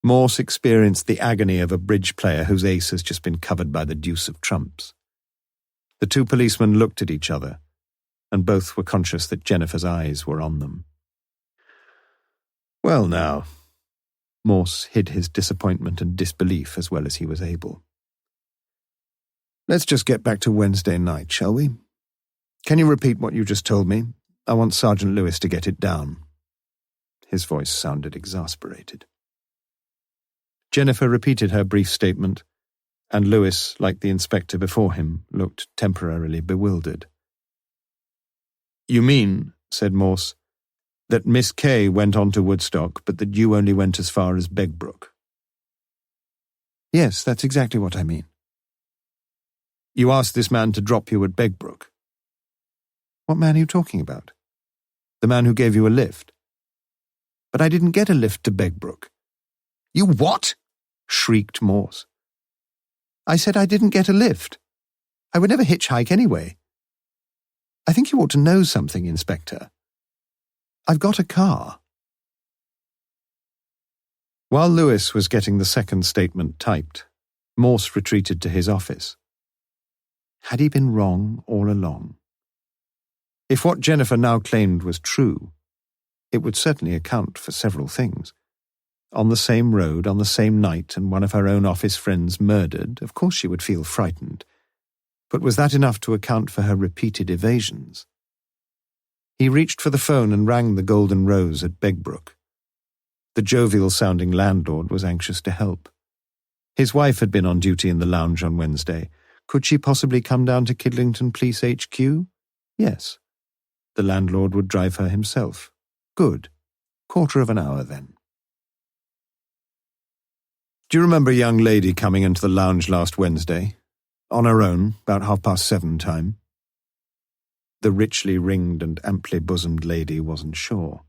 Morse experienced the agony of a bridge player whose ace has just been covered by the deuce of trumps. The two policemen looked at each other, and both were conscious that Jennifer's eyes were on them. "Well now," Morse hid his disappointment and disbelief as well as he was able. "Let's just get back to Wednesday night, shall we? Can you repeat what you just told me? I want Sergeant Lewis to get it down." His voice sounded exasperated. Jennifer repeated her brief statement, and Lewis, like the inspector before him, looked temporarily bewildered. "You mean," said Morse, "that Miss Kay went on to Woodstock, but that you only went as far as Begbrook?" "Yes, that's exactly what I mean." "You asked this man to drop you at Begbrook?" "What man are you talking about?" "The man who gave you a lift." "But I didn't get a lift to Begbrook." "You what?" shrieked Morse. "I said I didn't get a lift. I would never hitchhike anyway. I think you ought to know something, Inspector. I've got a car." While Lewis was getting the second statement typed, Morse retreated to his office. Had he been wrong all along? If what Jennifer now claimed was true, it would certainly account for several things. On the same road, on the same night, and one of her own office friends murdered, of course she would feel frightened. But was that enough to account for her repeated evasions? He reached for the phone and rang the Golden Rose at Begbrook. The jovial-sounding landlord was anxious to help. His wife had been on duty in the lounge on Wednesday. Could she possibly come down to Kidlington Police HQ? Yes. The landlord would drive her himself. Good. 1/4 hour, then. "Do you remember a young lady coming into the lounge last Wednesday? On her own, about 7:30 time?" The richly ringed and amply bosomed lady wasn't sure.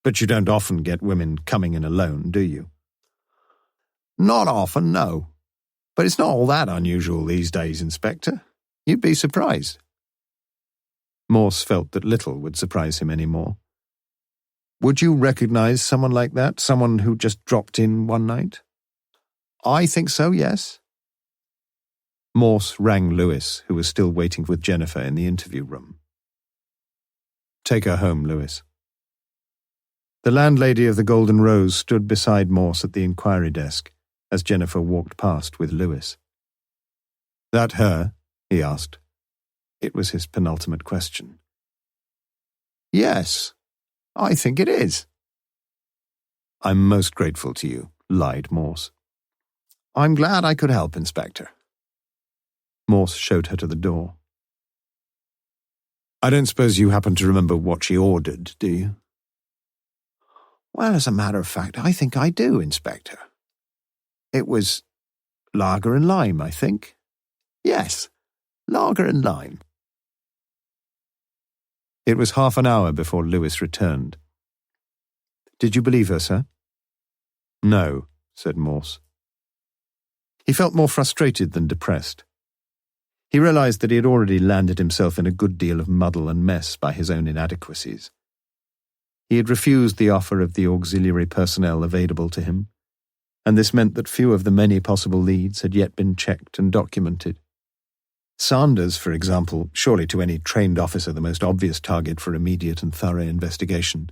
"But you don't often get women coming in alone, do you?" "Not often, no. But it's not all that unusual these days, Inspector. You'd be surprised." Morse felt that little would surprise him any more. "Would you recognize someone like that, someone who just dropped in one night?" "I think so, yes." Morse rang Lewis, who was still waiting with Jennifer in the interview room. "Take her home, Lewis." The landlady of the Golden Rose stood beside Morse at the inquiry desk as Jennifer walked past with Lewis. "That her?" he asked. It was his penultimate question. "Yes, I think it is." "I'm most grateful to you," lied Morse. "I'm glad I could help, Inspector." Morse showed her to the door. "I don't suppose you happen to remember what she ordered, do you?" "Well, as a matter of fact, I think I do, Inspector. It was lager and lime, I think. Yes, lager and lime." It was 1/2 hour before Lewis returned. Did you believe her, sir? No, said Morse. He felt more frustrated than depressed. He realized that he had already landed himself in a good deal of muddle and mess by his own inadequacies. He had refused the offer of the auxiliary personnel available to him, and this meant that few of the many possible leads had yet been checked and documented. Sanders, for example, surely to any trained officer the most obvious target for immediate and thorough investigation,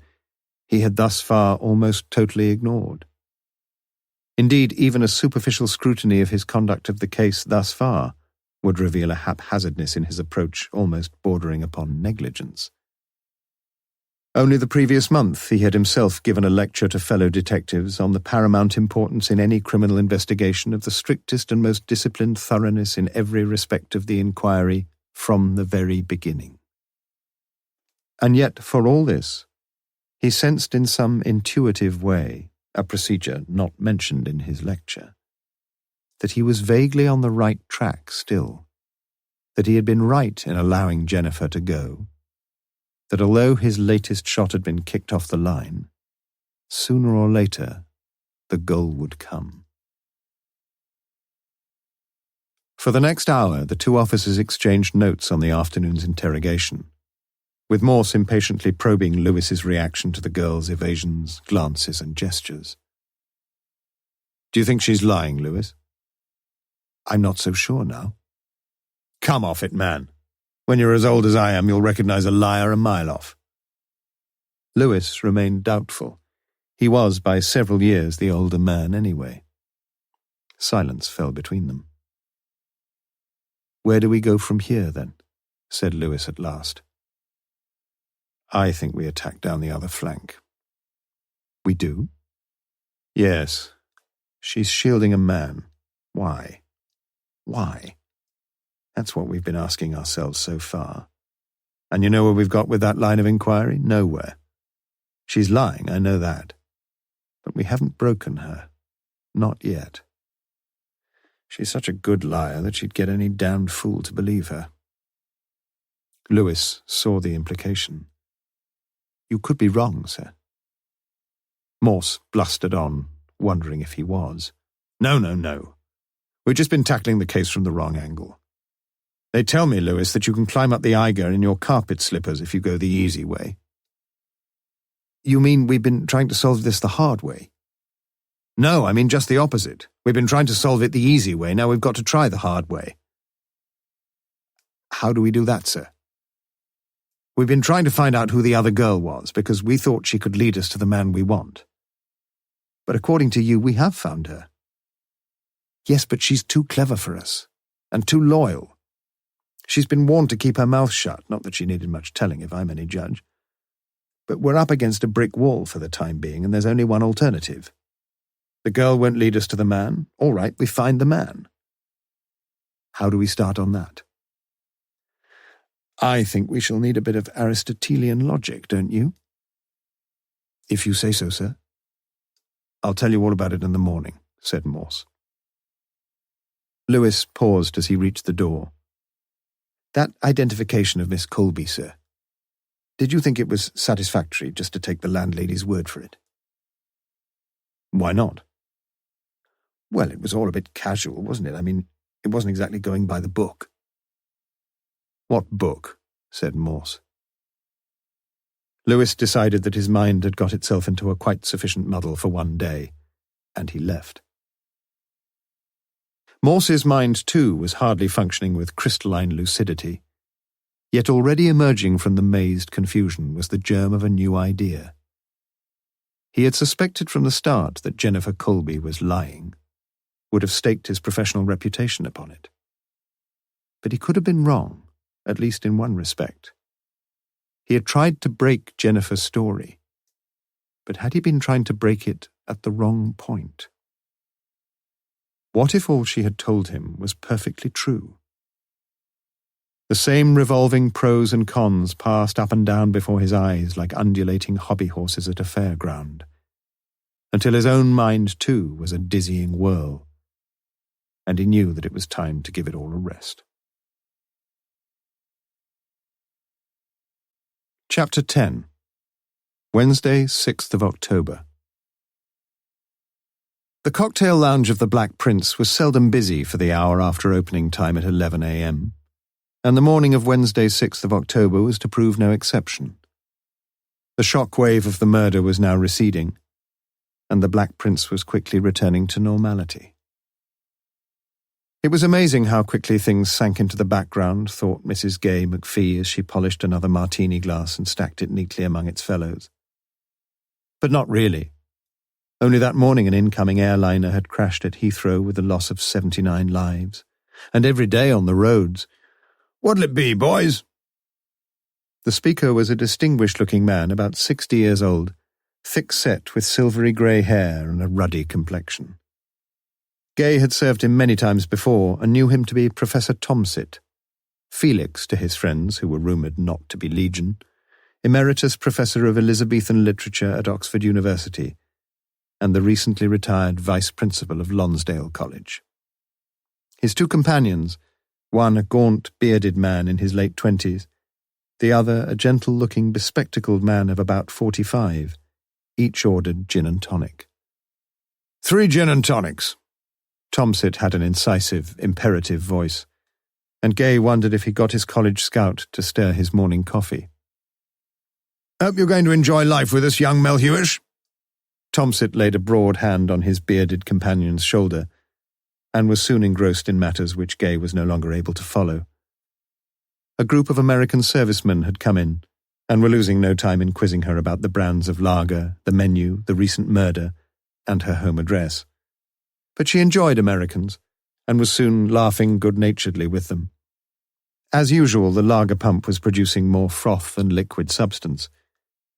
he had thus far almost totally ignored. Indeed, even a superficial scrutiny of his conduct of the case thus far would reveal a haphazardness in his approach almost bordering upon negligence. Only the previous month he had himself given a lecture to fellow detectives on the paramount importance in any criminal investigation of the strictest and most disciplined thoroughness in every respect of the inquiry from the very beginning. And yet, for all this, he sensed in some intuitive way, a procedure not mentioned in his lecture, that he was vaguely on the right track still, that he had been right in allowing Jennifer to go, that although his latest shot had been kicked off the line, sooner or later the goal would come. For the next hour, the two officers exchanged notes on the afternoon's interrogation, with Morse impatiently probing Lewis's reaction to the girl's evasions, glances, and gestures. "Do you think she's lying, Lewis?" "I'm not so sure now." "Come off it, man. When you're as old as I am, you'll recognize a liar a mile off." Lewis remained doubtful. He was, by several years, the older man anyway. Silence fell between them. "Where do we go from here, then?" said Lewis at last. "I think we attack down the other flank." "We do?" "Yes. She's shielding a man. Why? Why? That's what we've been asking ourselves so far. And you know where we've got with that line of inquiry? Nowhere. She's lying, I know that. But we haven't broken her. Not yet. She's such a good liar that she'd get any damned fool to believe her." Lewis saw the implication. "You could be wrong, sir." Morse blustered on, wondering if he was. No. We've just been tackling the case from the wrong angle. They tell me, Lewis, that you can climb up the Eiger in your carpet slippers if you go the easy way. "You mean we've been trying to solve this the hard way?" "No, I mean just the opposite. We've been trying to solve it the easy way, now we've got to try the hard way." "How do we do that, sir?" "We've been trying to find out who the other girl was, because we thought she could lead us to the man we want." "But according to you, we have found her." "Yes, but she's too clever for us, and too loyal. She's been warned to keep her mouth shut, not that she needed much telling if I'm any judge. But we're up against a brick wall for the time being, and there's only one alternative. The girl won't lead us to the man. All right, we find the man. How do we start on that?" "I think we shall need a bit of Aristotelian logic, don't you?" "If you say so, sir." "I'll tell you all about it in the morning," said Morse. Lewis paused as he reached the door. "That identification of Miss Colby, sir. Did you think it was satisfactory just to take the landlady's word for it?" "Why not?" "Well, it was all a bit casual, wasn't it? I mean, it wasn't exactly going by the book." "What book?" said Morse. Lewis decided that his mind had got itself into a quite sufficient muddle for one day, and he left. Morse's mind, too, was hardly functioning with crystalline lucidity, yet already emerging from the mazed confusion was the germ of a new idea. He had suspected from the start that Jennifer Colby was lying, would have staked his professional reputation upon it. But he could have been wrong, at least in one respect. He had tried to break Jennifer's story, but had he been trying to break it at the wrong point? What if all she had told him was perfectly true? The same revolving pros and cons passed up and down before his eyes like undulating hobby horses at a fairground, until his own mind, too, was a dizzying whirl, and he knew that it was time to give it all a rest. Chapter 10. Wednesday, 6th of October. The cocktail lounge of the Black Prince was seldom busy for the hour after opening time at 11 a.m., and the morning of Wednesday, 6th of October was to prove no exception. The shock wave of the murder was now receding, and the Black Prince was quickly returning to normality. It was amazing how quickly things sank into the background, thought Mrs. Gay McPhee as she polished another martini glass and stacked it neatly among its fellows. But not really. Only that morning an incoming airliner had crashed at Heathrow with the loss of 79 lives. And every day on the roads, "What'll it be, boys?" The speaker was a distinguished-looking man, about 60 years old, thick-set with silvery grey hair and a ruddy complexion. Gay had served him many times before and knew him to be Professor Tomsit, Felix to his friends, who were rumoured not to be legion, Emeritus Professor of Elizabethan Literature at Oxford University, and the recently retired Vice Principal of Lonsdale College. His two companions, one a gaunt, bearded man in his late 20s, the other a gentle-looking, bespectacled man of about 45, each ordered gin and tonic. 3 gin and tonics. Tomsit had an incisive, imperative voice, and Gay wondered if he got his college scout to stir his morning coffee. "Hope you're going to enjoy life with us, young Melhuish." Tomsit laid a broad hand on his bearded companion's shoulder, and was soon engrossed in matters which Gay was no longer able to follow. A group of American servicemen had come in, and were losing no time in quizzing her about the brands of lager, the menu, the recent murder, and her home address. But she enjoyed Americans, and was soon laughing good-naturedly with them. As usual, the lager pump was producing more froth than liquid substance,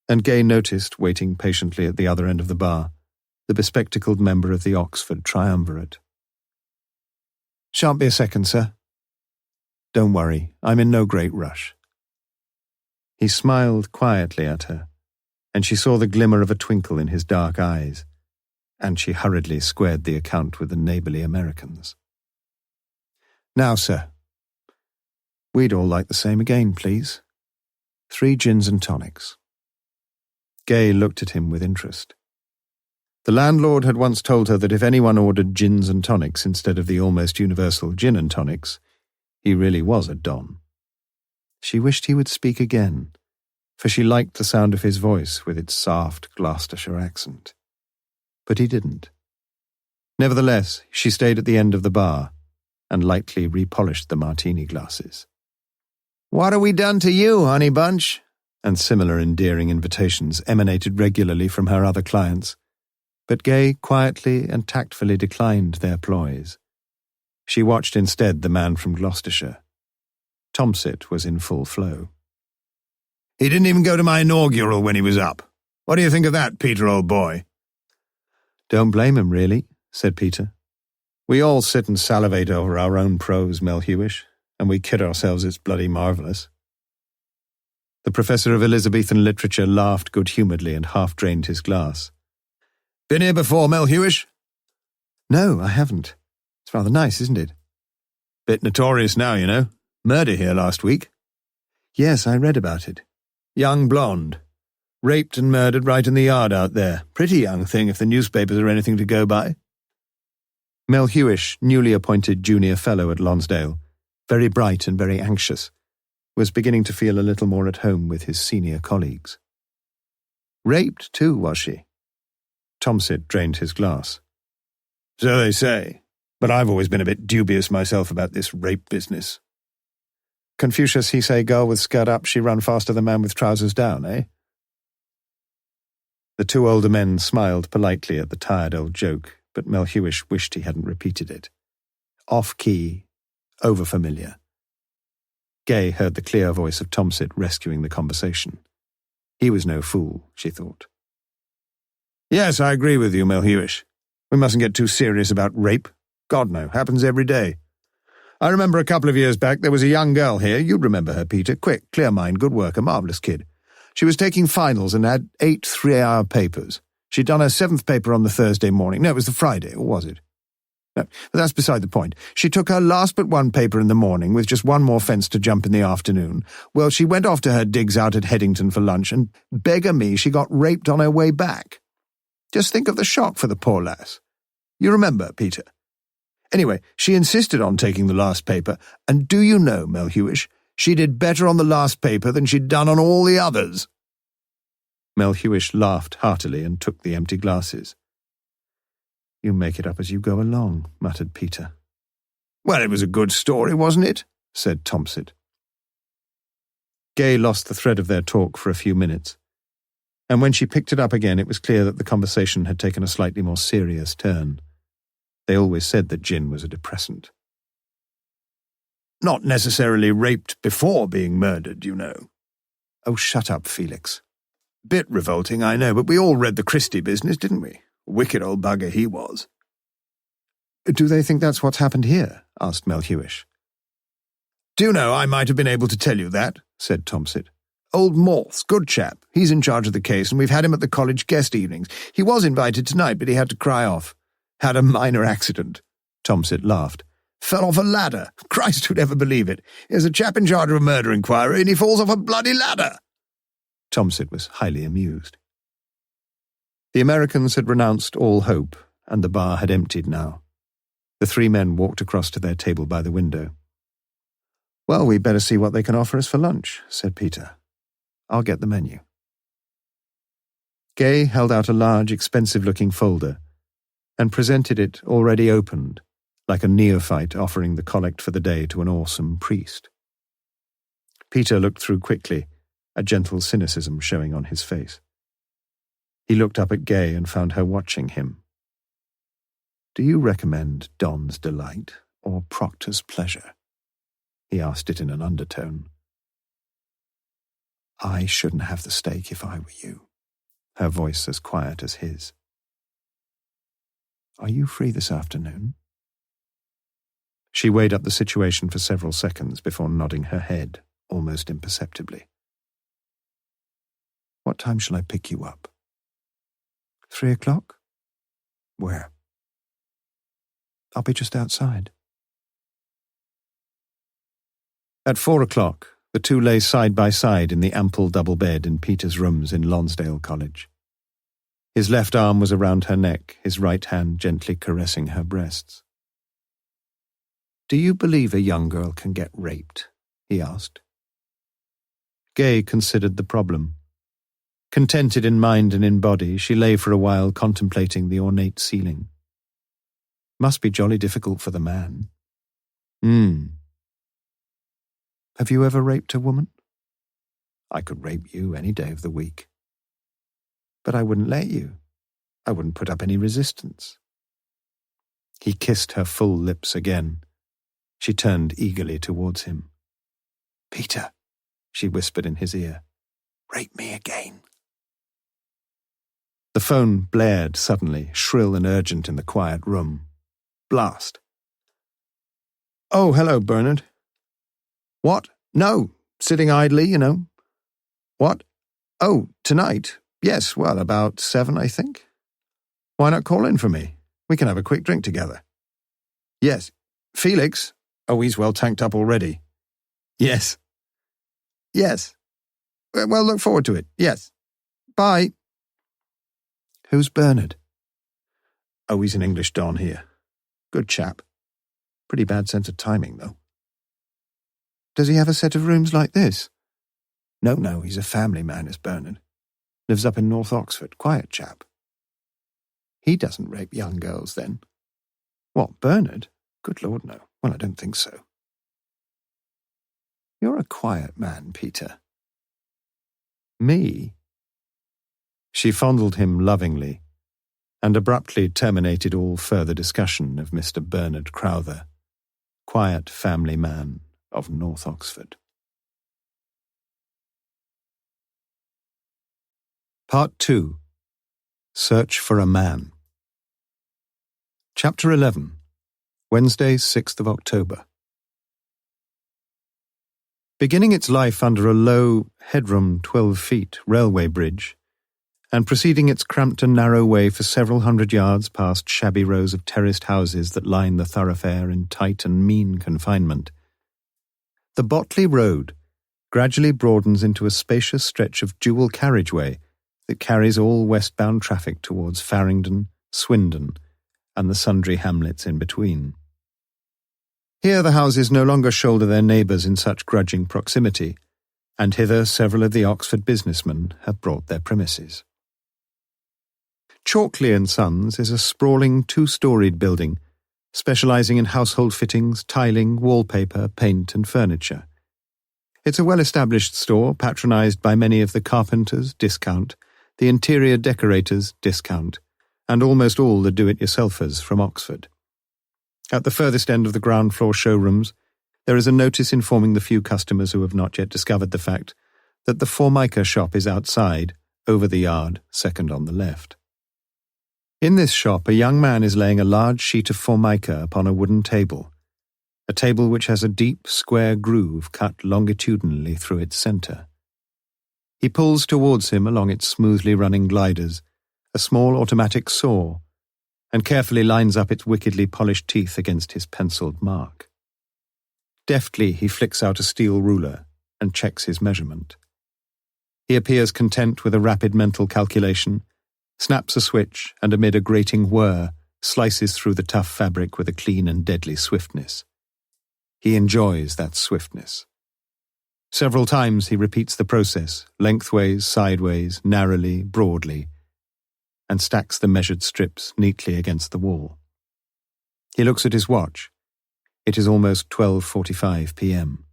and Gay noticed, waiting patiently at the other end of the bar, the bespectacled member of the Oxford Triumvirate. "Shan't be a second, sir." "Don't worry, I'm in no great rush." He smiled quietly at her, and she saw the glimmer of a twinkle in his dark eyes, and she hurriedly squared the account with the neighbourly Americans. "Now, sir, we'd all like the same again, please. 3 gins and tonics." Gay looked at him with interest. The landlord had once told her that if anyone ordered gins and tonics instead of the almost universal gin and tonics, he really was a don. She wished he would speak again, for she liked the sound of his voice with its soft Gloucestershire accent. But he didn't. Nevertheless, she stayed at the end of the bar and lightly repolished the martini glasses. "What have we done to you, honey bunch?" and similar endearing invitations emanated regularly from her other clients, but Gay quietly and tactfully declined their ploys. She watched instead the man from Gloucestershire. Tomsit was in full flow. "He didn't even go to my inaugural when he was up. What do you think of that, Peter, old boy?" "Don't blame him, really," said Peter. "We all sit and salivate over our own prose, Melhuish, and we kid ourselves it's bloody marvellous." The Professor of Elizabethan Literature laughed good-humouredly and half-drained his glass. "Been here before, Melhuish?" "No, I haven't. It's rather nice, isn't it?" "Bit notorious now, you know. Murder here last week." "Yes, I read about it." "Young blonde. Raped and murdered right in the yard out there. Pretty young thing if the newspapers are anything to go by." Melhuish, newly appointed junior fellow at Lonsdale, very bright and very anxious, was beginning to feel a little more at home with his senior colleagues. "Raped too, was she?" Tomsit drained his glass. "So they say, but I've always been a bit dubious myself about this rape business." "Confucius, he say girl with skirt up, she run faster than man with trousers down, eh?" The two older men smiled politely at the tired old joke, but Melhuish wished he hadn't repeated it. Off-key, over-familiar. Gay heard the clear voice of Tomsit rescuing the conversation. He was no fool, she thought. "Yes, I agree with you, Melhuish. We mustn't get too serious about rape. God, no, happens every day. I remember a couple of years back there was a young girl here. You'd remember her, Peter. Quick, clear mind, good work, a marvellous kid. She was taking finals and had 8 3-hour papers. She'd done her 7th paper on the Thursday morning. No, it was the Friday, or was it? No, but that's beside the point. She took her last but one paper in the morning with just one more fence to jump in the afternoon. Well, she went off to her digs out at Headington for lunch, and beggar me, she got raped on her way back. Just think of the shock for the poor lass. You remember, Peter? Anyway, she insisted on taking the last paper, and do you know, Mel Hewish, she did better on the last paper than she'd done on all the others. Mel Hewish laughed heartily and took the empty glasses. You make it up as you go along, muttered Peter. Well, it was a good story, wasn't it? Said Tomsit. Gay lost the thread of their talk for a few minutes, and when she picked it up again it was clear that the conversation had taken a slightly more serious turn. They always said that gin was a depressant. Not necessarily raped before being murdered, you know. Oh, shut up, Felix. Bit revolting, I know, but we all read the Christie business, didn't we? Wicked old bugger he was. Do they think that's what's happened here? Asked Mel Hewish. Do you know, I might have been able to tell you that, said Tomsit. Old Morse, good chap. He's in charge of the case, and we've had him at the college guest evenings. He was invited tonight, but he had to cry off. Had a minor accident. Tomsit laughed. Fell off a ladder. Christ, who'd ever believe it? Here's a chap in charge of a murder inquiry, and he falls off a bloody ladder. Tomsit was highly amused. The Americans had renounced all hope, and the bar had emptied now. The three men walked across to their table by the window. Well, we'd better see what they can offer us for lunch, said Peter. I'll get the menu. Gay held out a large, expensive-looking folder and presented it already opened, like a neophyte offering the collect for the day to an awesome priest. Peter looked through quickly, a gentle cynicism showing on his face. He looked up at Gay and found her watching him. Do you recommend Don's Delight or Proctor's Pleasure? He asked it in an undertone. I shouldn't have the steak if I were you, her voice as quiet as his. Are you free this afternoon? She weighed up the situation for several seconds before nodding her head, almost imperceptibly. What time shall I pick you up? 3 o'clock? Where? I'll be just outside. At 4 o'clock, the two lay side by side in the ample double bed in Peter's rooms in Lonsdale College. His left arm was around her neck, his right hand gently caressing her breasts. Do you believe a young girl can get raped? He asked. Gay considered the problem. Contented in mind and in body, she lay for a while contemplating the ornate ceiling. Must be jolly difficult for the man. Have you ever raped a woman? I could rape you any day of the week. But I wouldn't let you. I wouldn't put up any resistance. He kissed her full lips again. She turned eagerly towards him. Peter, she whispered in his ear, rape me again. The phone blared suddenly, shrill and urgent in the quiet room. Blast. Oh, hello, Bernard. What? No, sitting idly, you know. What? Oh, tonight. Yes, well, about 7, I think. Why not call in for me? We can have a quick drink together. Yes. Felix? Oh, he's well tanked up already. Yes. Yes. Well, look forward to it. Yes. Bye. Who's Bernard? Oh, he's an English Don here. Good chap. Pretty bad sense of timing, though. Does he have a set of rooms like this? No, he's a family man, is Bernard. Lives up in North Oxford, quiet chap. He doesn't rape young girls, then. What, Bernard? Good Lord, no. Well, I don't think so. You're a quiet man, Peter. Me? She fondled him lovingly, and abruptly terminated all further discussion of Mr. Bernard Crowther, quiet family man of North Oxford. Part 2. Search for a Man. Chapter 11. Wednesday, 6th of October. Beginning its life under a low, headroom 12 feet railway bridge, and proceeding its cramped and narrow way for several hundred yards past shabby rows of terraced houses that line the thoroughfare in tight and mean confinement, the Botley Road gradually broadens into a spacious stretch of dual carriageway that carries all westbound traffic towards Farringdon, Swindon, and the sundry hamlets in between. Here the houses no longer shoulder their neighbours in such grudging proximity, and hither several of the Oxford businessmen have brought their premises. Chalkley & Sons is a sprawling two-storied building, specialising in household fittings, tiling, wallpaper, paint and furniture. It's a well-established store patronised by many of the carpenters, discount, the interior decorators, discount, and almost all the do-it-yourselfers from Oxford. At the furthest end of the ground floor showrooms, there is a notice informing the few customers who have not yet discovered the fact that the Formica shop is outside, over the yard, second on the left. In this shop, a young man is laying a large sheet of Formica upon a wooden table, a table which has a deep, square groove cut longitudinally through its centre. He pulls towards him along its smoothly running gliders a small automatic saw, and carefully lines up its wickedly polished teeth against his pencilled mark. Deftly he flicks out a steel ruler and checks his measurement. He appears content with a rapid mental calculation, snaps a switch, and amid a grating whir, slices through the tough fabric with a clean and deadly swiftness. He enjoys that swiftness. Several times he repeats the process, lengthways, sideways, narrowly, broadly, and stacks the measured strips neatly against the wall. He looks at his watch. It is almost 12:45 p.m.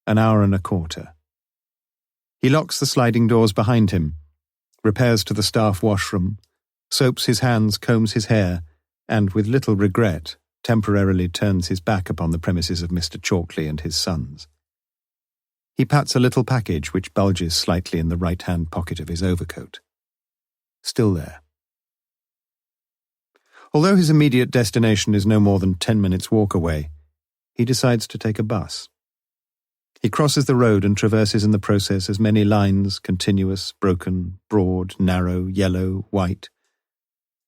An hour and a quarter. He locks the sliding doors behind him, repairs to the staff washroom, soaps his hands, combs his hair, and, with little regret, temporarily turns his back upon the premises of Mr. Chalkley and his sons. He pats a little package which bulges slightly in the right-hand pocket of his overcoat. Still there. Although his immediate destination is no more than 10 minutes' walk away, he decides to take a bus. He crosses the road and traverses in the process as many lines, continuous, broken, broad, narrow, yellow, white,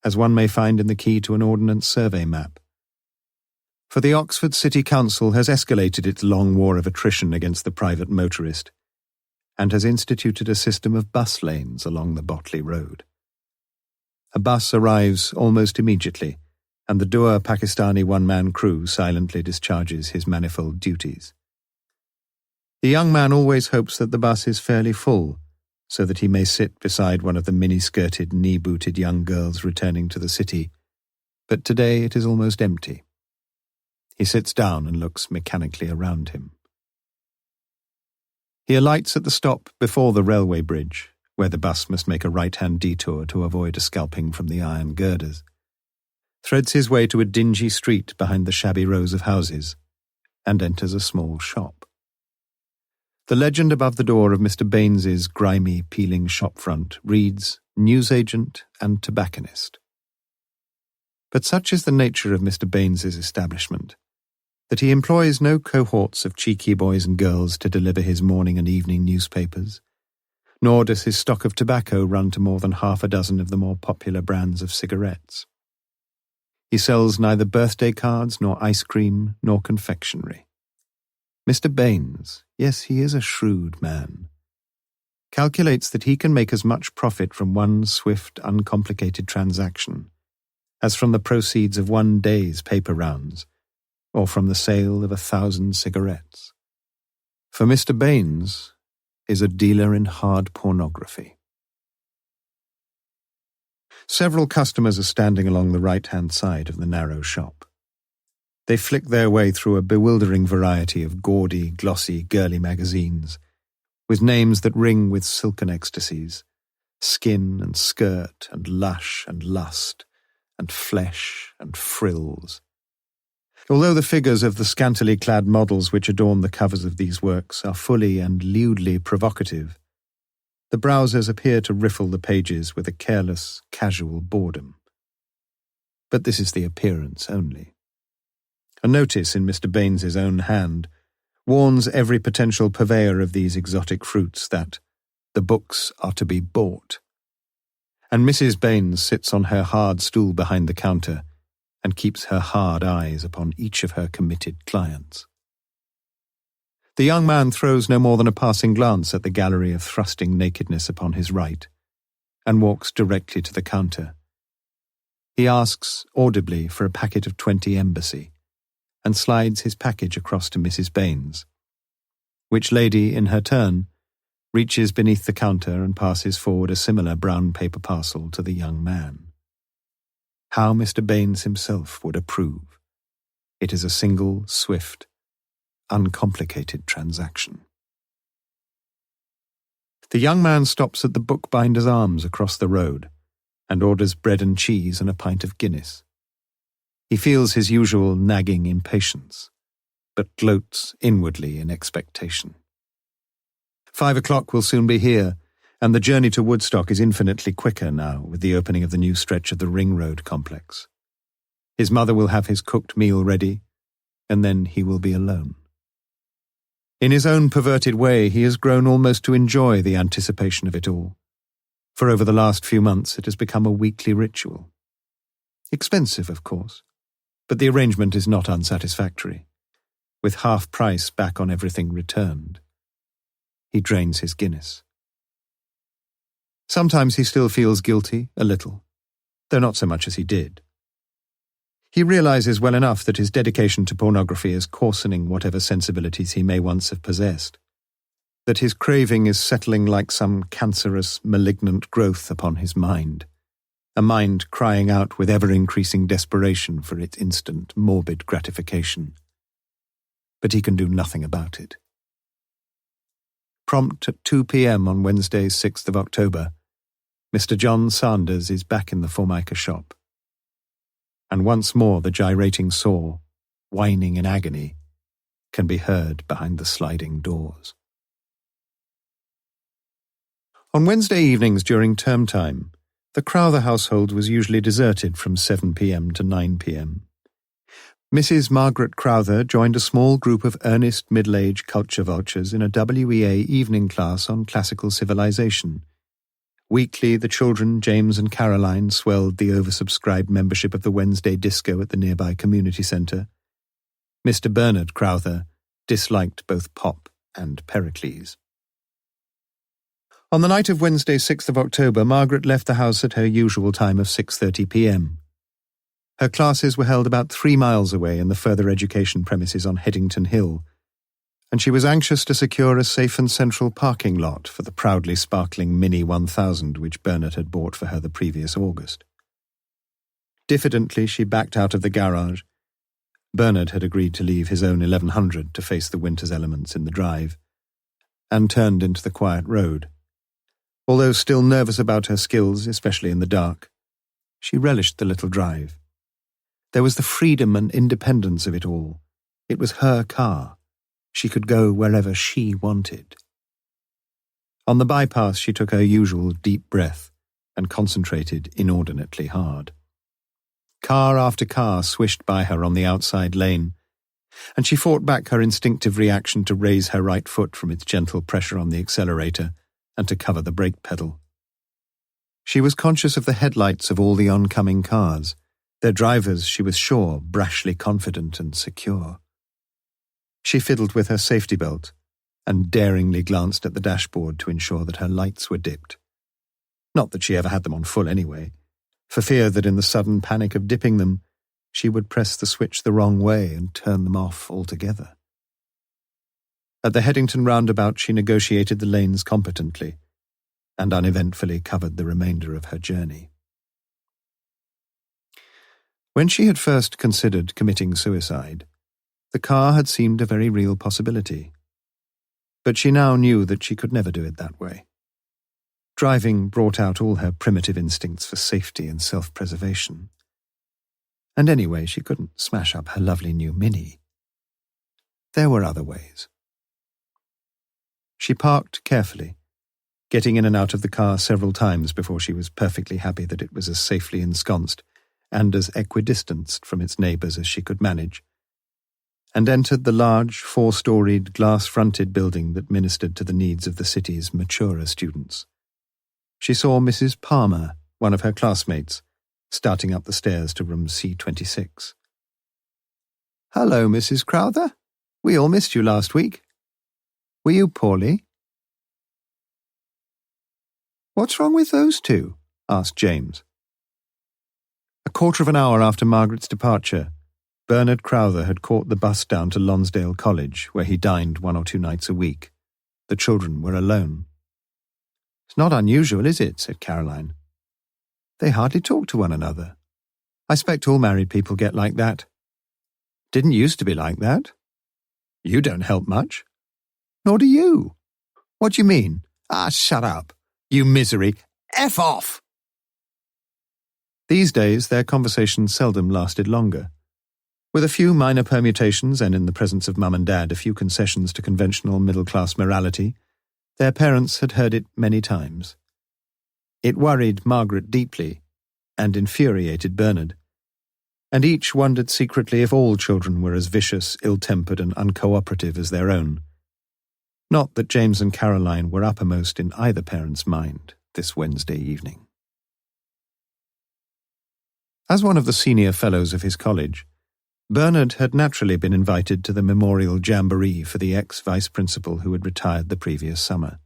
as one may find in the key to an Ordnance Survey map. For the Oxford City Council has escalated its long war of attrition against the private motorist, and has instituted a system of bus lanes along the Botley Road. A bus arrives almost immediately, and the Dua Pakistani one-man crew silently discharges his manifold duties. The young man always hopes that the bus is fairly full, so that he may sit beside one of the mini-skirted, knee-booted young girls returning to the city, but today it is almost empty. He sits down and looks mechanically around him. He alights at the stop before the railway bridge, where the bus must make a right-hand detour to avoid a scalping from the iron girders, threads his way to a dingy street behind the shabby rows of houses, and enters a small shop. The legend above the door of Mr. Baines's grimy, peeling shop front reads, "Newsagent and Tobacconist." But such is the nature of Mr. Baines's establishment, that he employs no cohorts of cheeky boys and girls to deliver his morning and evening newspapers, nor does his stock of tobacco run to more than half a dozen of the more popular brands of cigarettes. He sells neither birthday cards nor ice cream nor confectionery. Mr. Baines, yes, he is a shrewd man, calculates that he can make as much profit from one swift, uncomplicated transaction as from the proceeds of one day's paper rounds, or from the sale of 1,000 cigarettes. For Mr. Baines is a dealer in hard pornography. Several customers are standing along the right-hand side of the narrow shop. They flick their way through a bewildering variety of gaudy, glossy, girly magazines, with names that ring with silken ecstasies, skin and skirt and lush and lust and flesh and frills. Although the figures of the scantily clad models which adorn the covers of these works are fully and lewdly provocative, the browsers appear to riffle the pages with a careless, casual boredom. But this is the appearance only. A notice in Mr. Baines's own hand warns every potential purveyor of these exotic fruits that the books are to be bought, and Mrs. Baines sits on her hard stool behind the counter and keeps her hard eyes upon each of her committed clients. The young man throws no more than a passing glance at the gallery of thrusting nakedness upon his right, and walks directly to the counter. He asks audibly for a packet of 20 Embassy, and slides his package across to Mrs. Baines, which lady, in her turn, reaches beneath the counter and passes forward a similar brown paper parcel to the young man. How Mr. Baines himself would approve. It is a single, swift, uncomplicated transaction. The young man stops at the Bookbinder's Arms across the road and orders bread and cheese and a pint of Guinness. He feels his usual nagging impatience, but gloats inwardly in expectation. 5 o'clock will soon be here, and the journey to Woodstock is infinitely quicker now with the opening of the new stretch of the Ring Road complex. His mother will have his cooked meal ready, and then he will be alone. In his own perverted way, he has grown almost to enjoy the anticipation of it all. For over the last few months it has become a weekly ritual. Expensive, of course, but the arrangement is not unsatisfactory, with half price back on everything returned. He drains his Guinness. Sometimes he still feels guilty, a little, though not so much as he did. He realizes well enough that his dedication to pornography is coarsening whatever sensibilities he may once have possessed, that his craving is settling like some cancerous, malignant growth upon his mind, a mind crying out with ever-increasing desperation for its instant, morbid gratification. But he can do nothing about it. Prompt at 2 p.m. on Wednesday, 6th of October, Mr. John Sanders is back in the Formica shop. And once more the gyrating saw, whining in agony, can be heard behind the sliding doors. On Wednesday evenings during term time, the Crowther household was usually deserted from 7 p.m. to 9 p.m. Mrs. Margaret Crowther joined a small group of earnest middle-aged culture vultures in a WEA evening class on classical civilization. Weekly, the children, James and Caroline, swelled the oversubscribed membership of the Wednesday disco at the nearby community centre. Mr. Bernard Crowther disliked both pop and Pericles. On the night of Wednesday, 6th of October, Margaret left the house at her usual time of 6:30 p.m. Her classes were held about 3 miles away in the further education premises on Headington Hill, and she was anxious to secure a safe and central parking lot for the proudly sparkling Mini 1000 which Bernard had bought for her the previous August. Diffidently, she backed out of the garage. Bernard had agreed to leave his own 1100 to face the winter's elements in the drive, and turned into the quiet road. Although still nervous about her skills, especially in the dark, she relished the little drive. There was the freedom and independence of it all. It was her car. She could go wherever she wanted. On the bypass, she took her usual deep breath and concentrated inordinately hard. Car after car swished by her on the outside lane, and she fought back her instinctive reaction to raise her right foot from its gentle pressure on the accelerator and to cover the brake pedal. She was conscious of the headlights of all the oncoming cars, their drivers, she was sure, brashly confident and secure. She fiddled with her safety belt and daringly glanced at the dashboard to ensure that her lights were dipped. Not that she ever had them on full anyway, for fear that in the sudden panic of dipping them, she would press the switch the wrong way and turn them off altogether. At the Headington roundabout, she negotiated the lanes competently and uneventfully covered the remainder of her journey. When she had first considered committing suicide, the car had seemed a very real possibility. But she now knew that she could never do it that way. Driving brought out all her primitive instincts for safety and self-preservation. And anyway, she couldn't smash up her lovely new Mini. There were other ways. She parked carefully, getting in and out of the car several times before she was perfectly happy that it was as safely ensconced and as equidistanced from its neighbours as she could manage, and entered the large, 4-storied, glass-fronted building that ministered to the needs of the city's maturer students. She saw Mrs. Palmer, one of her classmates, starting up the stairs to room C26. "Hello, Mrs. Crowther. We all missed you last week. Were you poorly?" "What's wrong with those two?" asked James. A quarter of an hour after Margaret's departure, Bernard Crowther had caught the bus down to Lonsdale College, where he dined 1 or 2 nights a week. The children were alone. "It's not unusual, is it?" said Caroline. "They hardly talk to one another. I expect all married people get like that." "Didn't used to be like that." "You don't help much." "Nor do you." "What do you mean?" "Ah, shut up. You misery. F off!" These days, their conversation seldom lasted longer. With a few minor permutations and in the presence of Mum and Dad a few concessions to conventional middle-class morality, their parents had heard it many times. It worried Margaret deeply and infuriated Bernard, and each wondered secretly if all children were as vicious, ill-tempered and uncooperative as their own. Not that James and Caroline were uppermost in either parent's mind this Wednesday evening. As one of the senior fellows of his college, Bernard had naturally been invited to the memorial jamboree for the ex-vice principal who had retired the previous summer.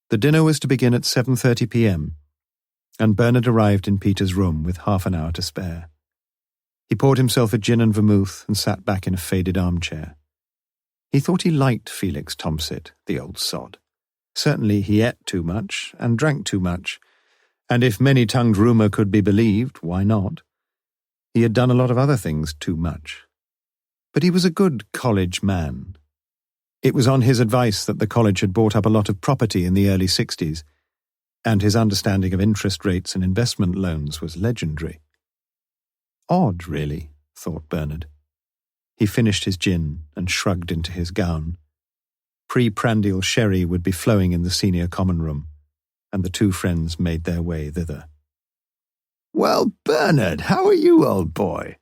The dinner was to begin at 7:30 p.m, and Bernard arrived in Peter's room with half an hour to spare. He poured himself a gin and vermouth and sat back in a faded armchair. He thought he liked Felix Tomsit, the old sod. Certainly he ate too much and drank too much, and if many-tongued rumour could be believed, why not? He had done a lot of other things too much. But he was a good college man. It was on his advice that the college had bought up a lot of property in the early 60s, and his understanding of interest rates and investment loans was legendary. Odd, really, thought Bernard. He finished his gin and shrugged into his gown. Pre-prandial sherry would be flowing in the senior common room, and the two friends made their way thither. "Well, Bernard, how are you, old boy?"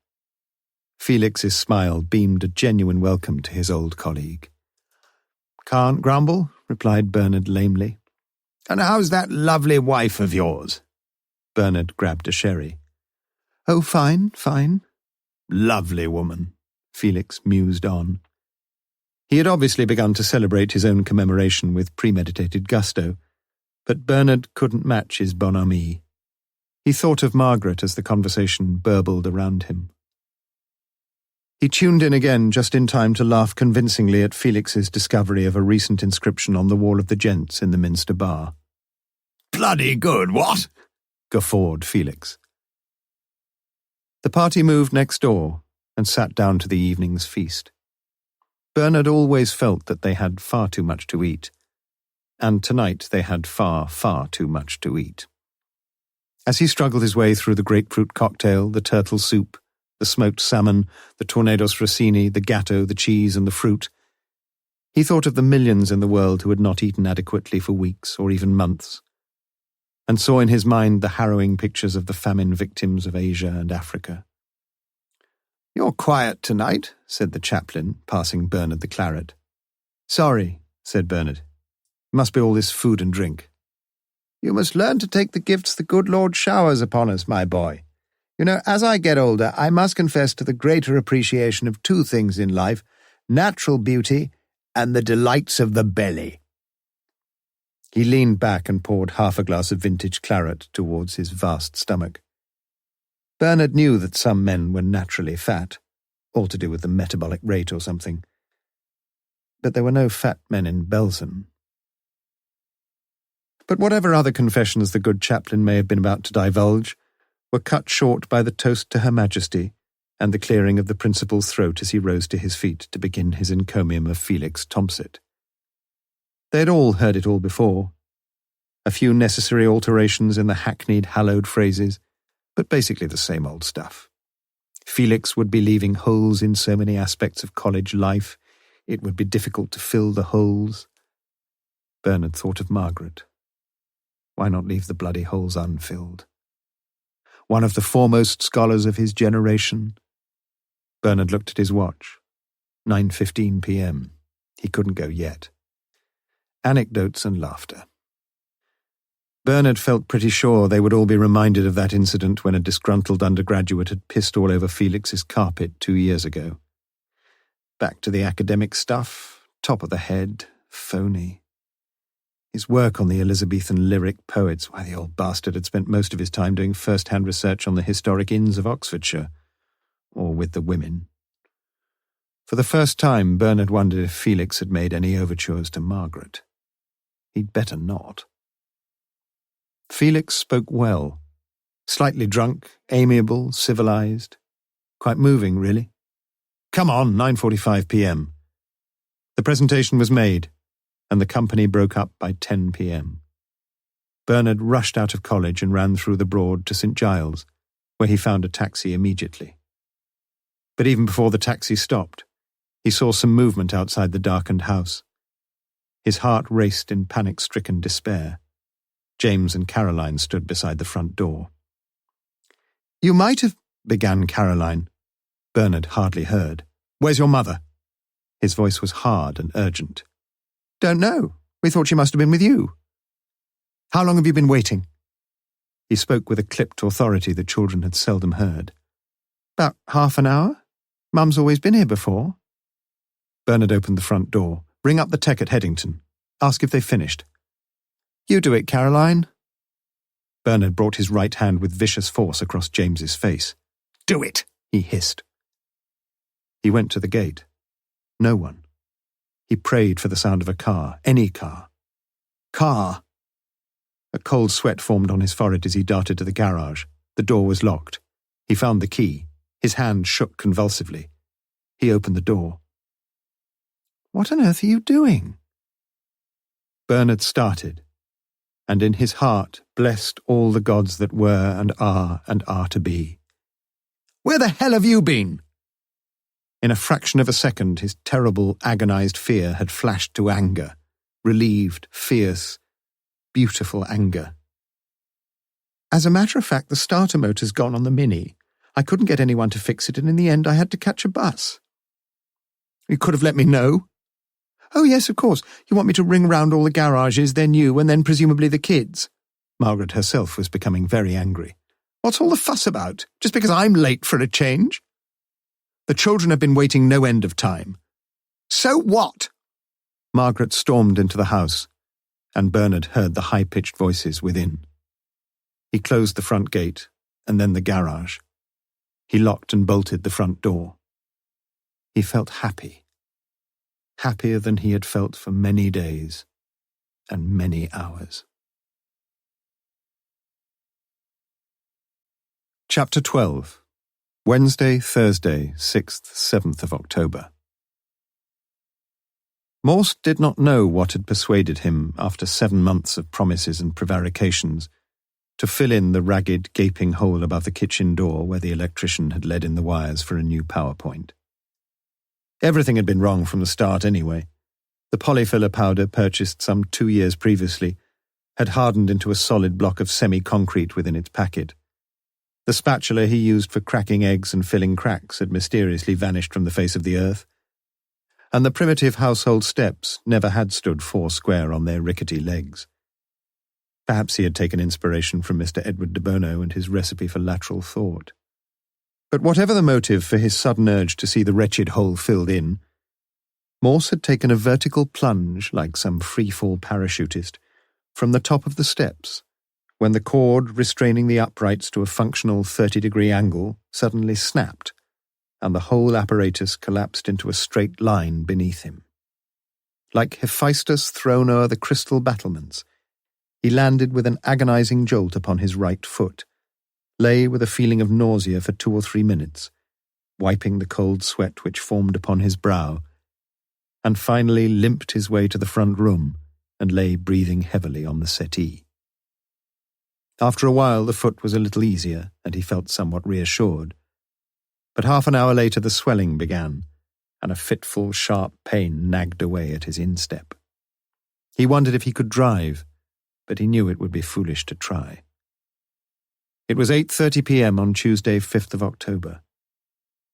Felix's smile beamed a genuine welcome to his old colleague. "Can't grumble," replied Bernard lamely. "And how's that lovely wife of yours?" Bernard grabbed a sherry. "Oh, fine, fine." "Lovely woman," Felix mused on. He had obviously begun to celebrate his own commemoration with premeditated gusto, but Bernard couldn't match his bonhomie. He thought of Margaret as the conversation burbled around him. He tuned in again just in time to laugh convincingly at Felix's discovery of a recent inscription on the wall of the gents in the Minster bar. "Bloody good, what?" guffawed Felix. The party moved next door and sat down to the evening's feast. Bernard always felt that they had far too much to eat, and tonight they had far, far too much to eat. As he struggled his way through the grapefruit cocktail, the turtle soup, the smoked salmon, the tornados rossini, the gatto, the cheese and the fruit, he thought of the millions in the world who had not eaten adequately for weeks or even months, and saw in his mind the harrowing pictures of the famine victims of Asia and Africa. "You're quiet tonight," said the chaplain, passing Bernard the claret. "Sorry," said Bernard. "Must be all this food and drink." "You must learn to take the gifts the good Lord showers upon us, my boy. You know, as I get older, I must confess to the greater appreciation of two things in life, natural beauty and the delights of the belly." He leaned back and poured half a glass of vintage claret towards his vast stomach. Bernard knew that some men were naturally fat, all to do with the metabolic rate or something. But there were no fat men in Belsen. But whatever other confessions the good chaplain may have been about to divulge were cut short by the toast to Her Majesty and the clearing of the principal's throat as he rose to his feet to begin his encomium of Felix Tomsit. They had all heard it all before. A few necessary alterations in the hackneyed, hallowed phrases, but basically the same old stuff. Felix would be leaving holes in so many aspects of college life, it would be difficult to fill the holes. Bernard thought of Margaret. Why not leave the bloody holes unfilled? One of the foremost scholars of his generation. Bernard looked at his watch. 9:15 p.m. He couldn't go yet. Anecdotes and laughter. Bernard felt pretty sure they would all be reminded of that incident when a disgruntled undergraduate had pissed all over Felix's carpet 2 years ago. Back to the academic stuff, top of the head, phony. His work on the Elizabethan lyric poets, why the old bastard had spent most of his time doing first-hand research on the historic inns of Oxfordshire, or with the women. For the first time, Bernard wondered if Felix had made any overtures to Margaret. He'd better not. Felix spoke well. Slightly drunk, amiable, civilized. Quite moving, really. Come on, 9:45 p.m. The presentation was made, and the company broke up by 10 p.m. Bernard rushed out of college and ran through the Broad to St. Giles, where he found a taxi immediately. But even before the taxi stopped, he saw some movement outside the darkened house. His heart raced in panic-stricken despair. James and Caroline stood beside the front door. "You might have," began Caroline. Bernard hardly heard. "Where's your mother?" His voice was hard and urgent. "Don't know. We thought she must have been with you." "How long have you been waiting?" He spoke with a clipped authority the children had seldom heard. "About half an hour. Mum's always been here before." Bernard opened the front door. "Ring up the tech at Headington. Ask if they've finished." "You do it, Caroline." Bernard brought his right hand with vicious force across James's face. "Do it," he hissed. He went to the gate. No one. He prayed for the sound of a car, any car. Car! A cold sweat formed on his forehead as he darted to the garage. The door was locked. He found the key. His hand shook convulsively. He opened the door. "What on earth are you doing?" Bernard started, and in his heart blessed all the gods that were and are to be. "Where the hell have you been?" In a fraction of a second, his terrible, agonized fear had flashed to anger, relieved, fierce, beautiful anger. "As a matter of fact, the starter motor's gone on the Mini. I couldn't get anyone to fix it, and in the end I had to catch a bus." "You could have let me know." "Oh, yes, of course. You want me to ring round all the garages, then you, and then presumably the kids." Margaret herself was becoming very angry. "What's all the fuss about? Just because I'm late for a change?" "The children have been waiting no end of time." "So what?" Margaret stormed into the house, and Bernard heard the high-pitched voices within. He closed the front gate, and then the garage. He locked and bolted the front door. He felt happy. Happier than he had felt for many days and many hours. Chapter 12. Wednesday, Thursday, 6th, 7th of October. Morse did not know what had persuaded him, after 7 months of promises and prevarications, to fill in the ragged, gaping hole above the kitchen door where the electrician had led in the wires for a new power point. Everything had been wrong from the start anyway. The polyfiller powder, purchased some 2 years previously, had hardened into a solid block of semi-concrete within its packet. The spatula he used for cracking eggs and filling cracks had mysteriously vanished from the face of the earth, and the primitive household steps never had stood 4 square on their rickety legs. Perhaps he had taken inspiration from Mr. Edward de Bono and his recipe for lateral thought. But whatever the motive for his sudden urge to see the wretched hole filled in, Morse had taken a vertical plunge, like some free-fall parachutist, from the top of the steps, when the cord restraining the uprights to a functional 30-degree angle suddenly snapped, and the whole apparatus collapsed into a straight line beneath him. Like Hephaestus thrown o'er the crystal battlements, he landed with an agonizing jolt upon his right foot, lay with a feeling of nausea for 2 or 3 minutes, wiping the cold sweat which formed upon his brow, and finally limped his way to the front room and lay breathing heavily on the settee. After a while the foot was a little easier, and he felt somewhat reassured. But half an hour later the swelling began, and a fitful, sharp pain nagged away at his instep. He wondered if he could drive, but he knew it would be foolish to try. It was 8:30 p.m. on Tuesday, 5th of October.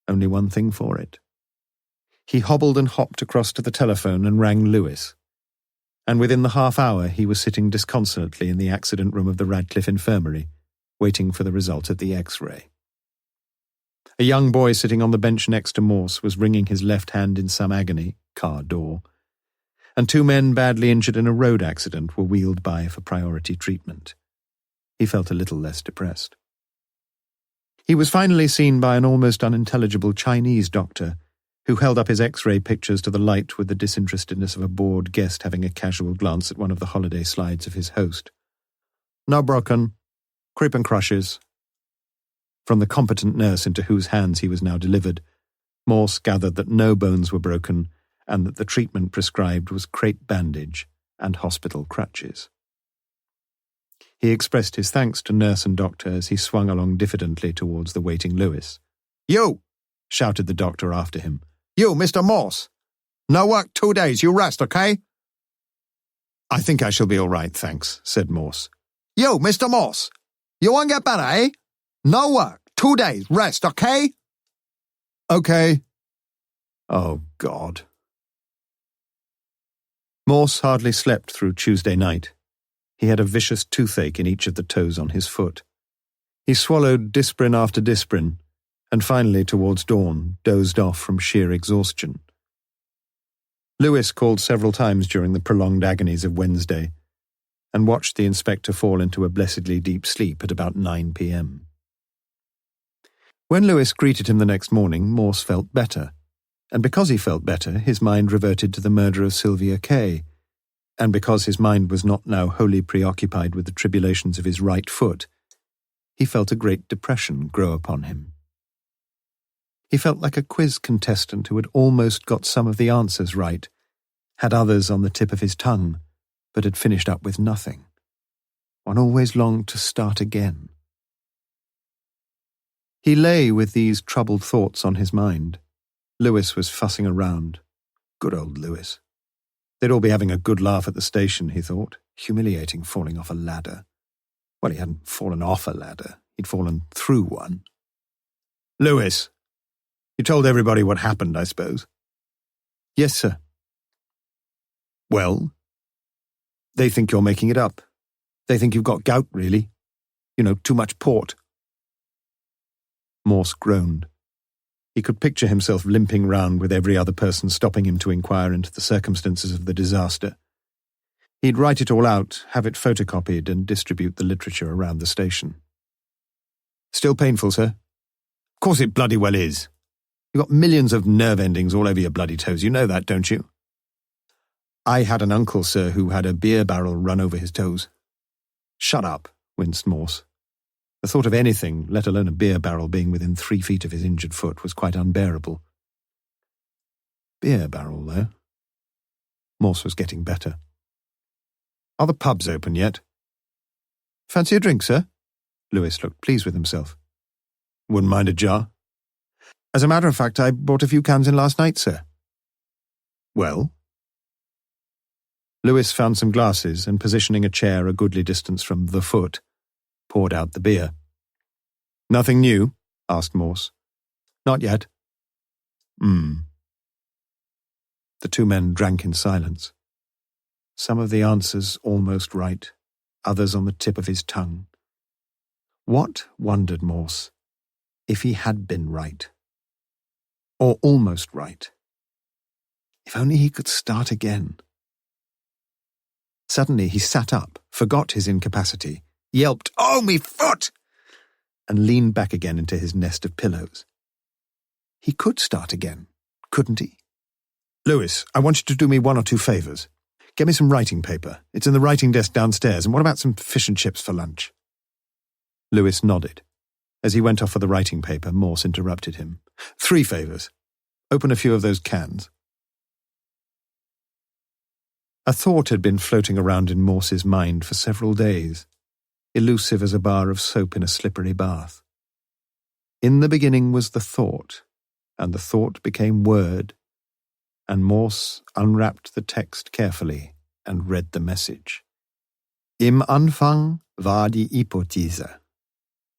Only one thing for it. He hobbled and hopped across to the telephone and rang Lewis. and within the half-hour he was sitting disconsolately in the accident room of the Radcliffe Infirmary, waiting for the result of the X-ray. A young boy sitting on the bench next to Morse was wringing his left hand in some agony, car door, and 2 men badly injured in a road accident were wheeled by for priority treatment. He felt a little less depressed. He was finally seen by an almost unintelligible Chinese doctor who held up his X-ray pictures to the light with the disinterestedness of a bored guest having a casual glance at one of the holiday slides of his host. "No broken. Creep and crushes." From the competent nurse into whose hands he was now delivered, Morse gathered that no bones were broken and that the treatment prescribed was crepe bandage and hospital crutches. He expressed his thanks to nurse and doctor as he swung along diffidently towards the waiting Lewis. "You!" shouted the doctor after him. "You, Mr. Morse! No work 2 days, you rest, okay?" "I think I shall be all right, thanks," said Morse. "You, Mr. Morse! You won't get better, eh? No work, 2 days, rest, okay?" "Okay." Oh, God. Morse hardly slept through Tuesday night. He had a vicious toothache in each of the toes on his foot. He swallowed Disprin after Disprin, and finally, towards dawn, dozed off from sheer exhaustion. Lewis called several times during the prolonged agonies of Wednesday, and watched the inspector fall into a blessedly deep sleep at about 9 p.m. When Lewis greeted him the next morning, Morse felt better, and because he felt better, his mind reverted to the murder of Sylvia Kay, and because his mind was not now wholly preoccupied with the tribulations of his right foot, he felt a great depression grow upon him. He felt like a quiz contestant who had almost got some of the answers right, had others on the tip of his tongue, but had finished up with nothing. One always longed to start again. He lay with these troubled thoughts on his mind. Lewis was fussing around. Good old Lewis. They'd all be having a good laugh at the station, he thought. Humiliating falling off a ladder. Well, he hadn't fallen off a ladder. He'd fallen through one. "Lewis, you told everybody what happened, I suppose?" "Yes, sir." "Well?" "They think you're making it up. They think you've got gout, really. You know, too much port." Morse groaned. He could picture himself limping round with every other person stopping him to inquire into the circumstances of the disaster. He'd write it all out, have it photocopied, and distribute the literature around the station. "Still painful, sir?" "Of course it bloody well is. You've got millions of nerve endings all over your bloody toes. You know that, don't you?" "I had an uncle, sir, who had a beer barrel run over his toes." "Shut up," winced Morse. The thought of anything, let alone a beer barrel, being within 3 feet of his injured foot was quite unbearable. Beer barrel, though. Morse was getting better. "Are the pubs open yet?" "Fancy a drink, sir?" Lewis looked pleased with himself. "Wouldn't mind a jar." "As a matter of fact, I brought a few cans in last night, sir." "Well?" Lewis found some glasses and, positioning a chair a goodly distance from the foot, poured out the beer. "Nothing new?" asked Morse. "Not yet." The 2 men drank in silence. Some of the answers almost right, others on the tip of his tongue. What, wondered Morse, if he had been right? Or almost right? If only he could start again. Suddenly he sat up, forgot his incapacity, yelped, "Oh, me foot!" and leaned back again into his nest of pillows. He could start again, couldn't he? "Lewis, I want you to do me 1 or 2 favours. Get me some writing paper. It's in the writing desk downstairs, and what about some fish and chips for lunch?" Lewis nodded. As he went off for the writing paper, Morse interrupted him. 3 favours. Open a few of those cans." A thought had been floating around in Morse's mind for several days, elusive as a bar of soap in a slippery bath. In the beginning was the thought, and the thought became word, and Morse unwrapped the text carefully and read the message. Im Anfang war die Hypothese.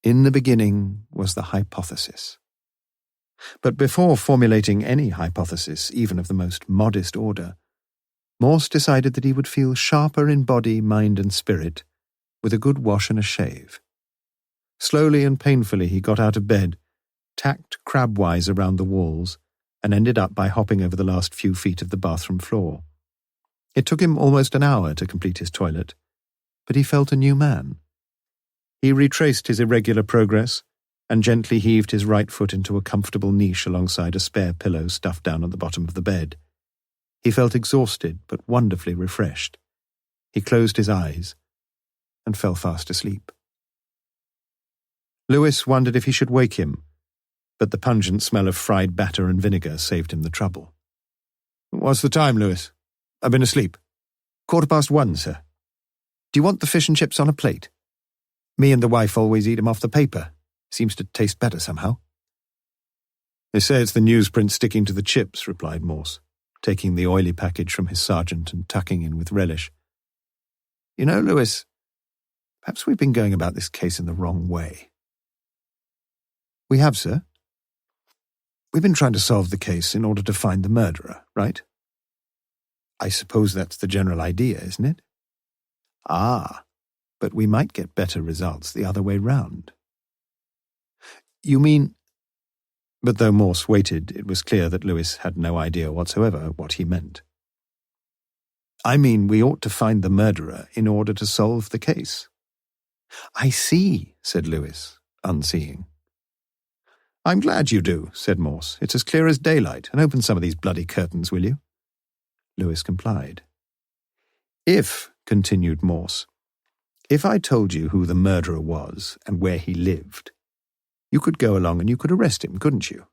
In the beginning was the hypothesis. But before formulating any hypothesis, even of the most modest order, Morse decided that he would feel sharper in body, mind and spirit with a good wash and a shave. Slowly and painfully he got out of bed, tacked crabwise around the walls, and ended up by hopping over the last few feet of the bathroom floor. It took him almost an hour to complete his toilet, but he felt a new man. He retraced his irregular progress and gently heaved his right foot into a comfortable niche alongside a spare pillow stuffed down at the bottom of the bed. He felt exhausted but wonderfully refreshed. He closed his eyes and fell fast asleep. Lewis wondered if he should wake him, but the pungent smell of fried batter and vinegar saved him the trouble. "What's the time, Lewis? I've been asleep." 1:15, sir. "Do you want the fish and chips on a plate? Me and the wife always eat 'em off the paper. Seems to taste better somehow." "They say it's the newsprint sticking to the chips," replied Morse, taking the oily package from his sergeant and tucking in with relish. "You know, Lewis, perhaps we've been going about this case in the wrong way." "We have, sir?" "We've been trying to solve the case in order to find the murderer, right? I suppose that's the general idea, isn't it?" "Ah, but we might get better results the other way round." "You mean—" But though Morse waited, it was clear that Lewis had no idea whatsoever what he meant. "I mean, we ought to find the murderer in order to solve the case." "I see," said Lewis, unseeing. "I'm glad you do," said Morse. "It's as clear as daylight, and open some of these bloody curtains, will you?" Lewis complied. "If," continued Morse, "if I told you who the murderer was and where he lived, you could go along and you could arrest him, couldn't you?"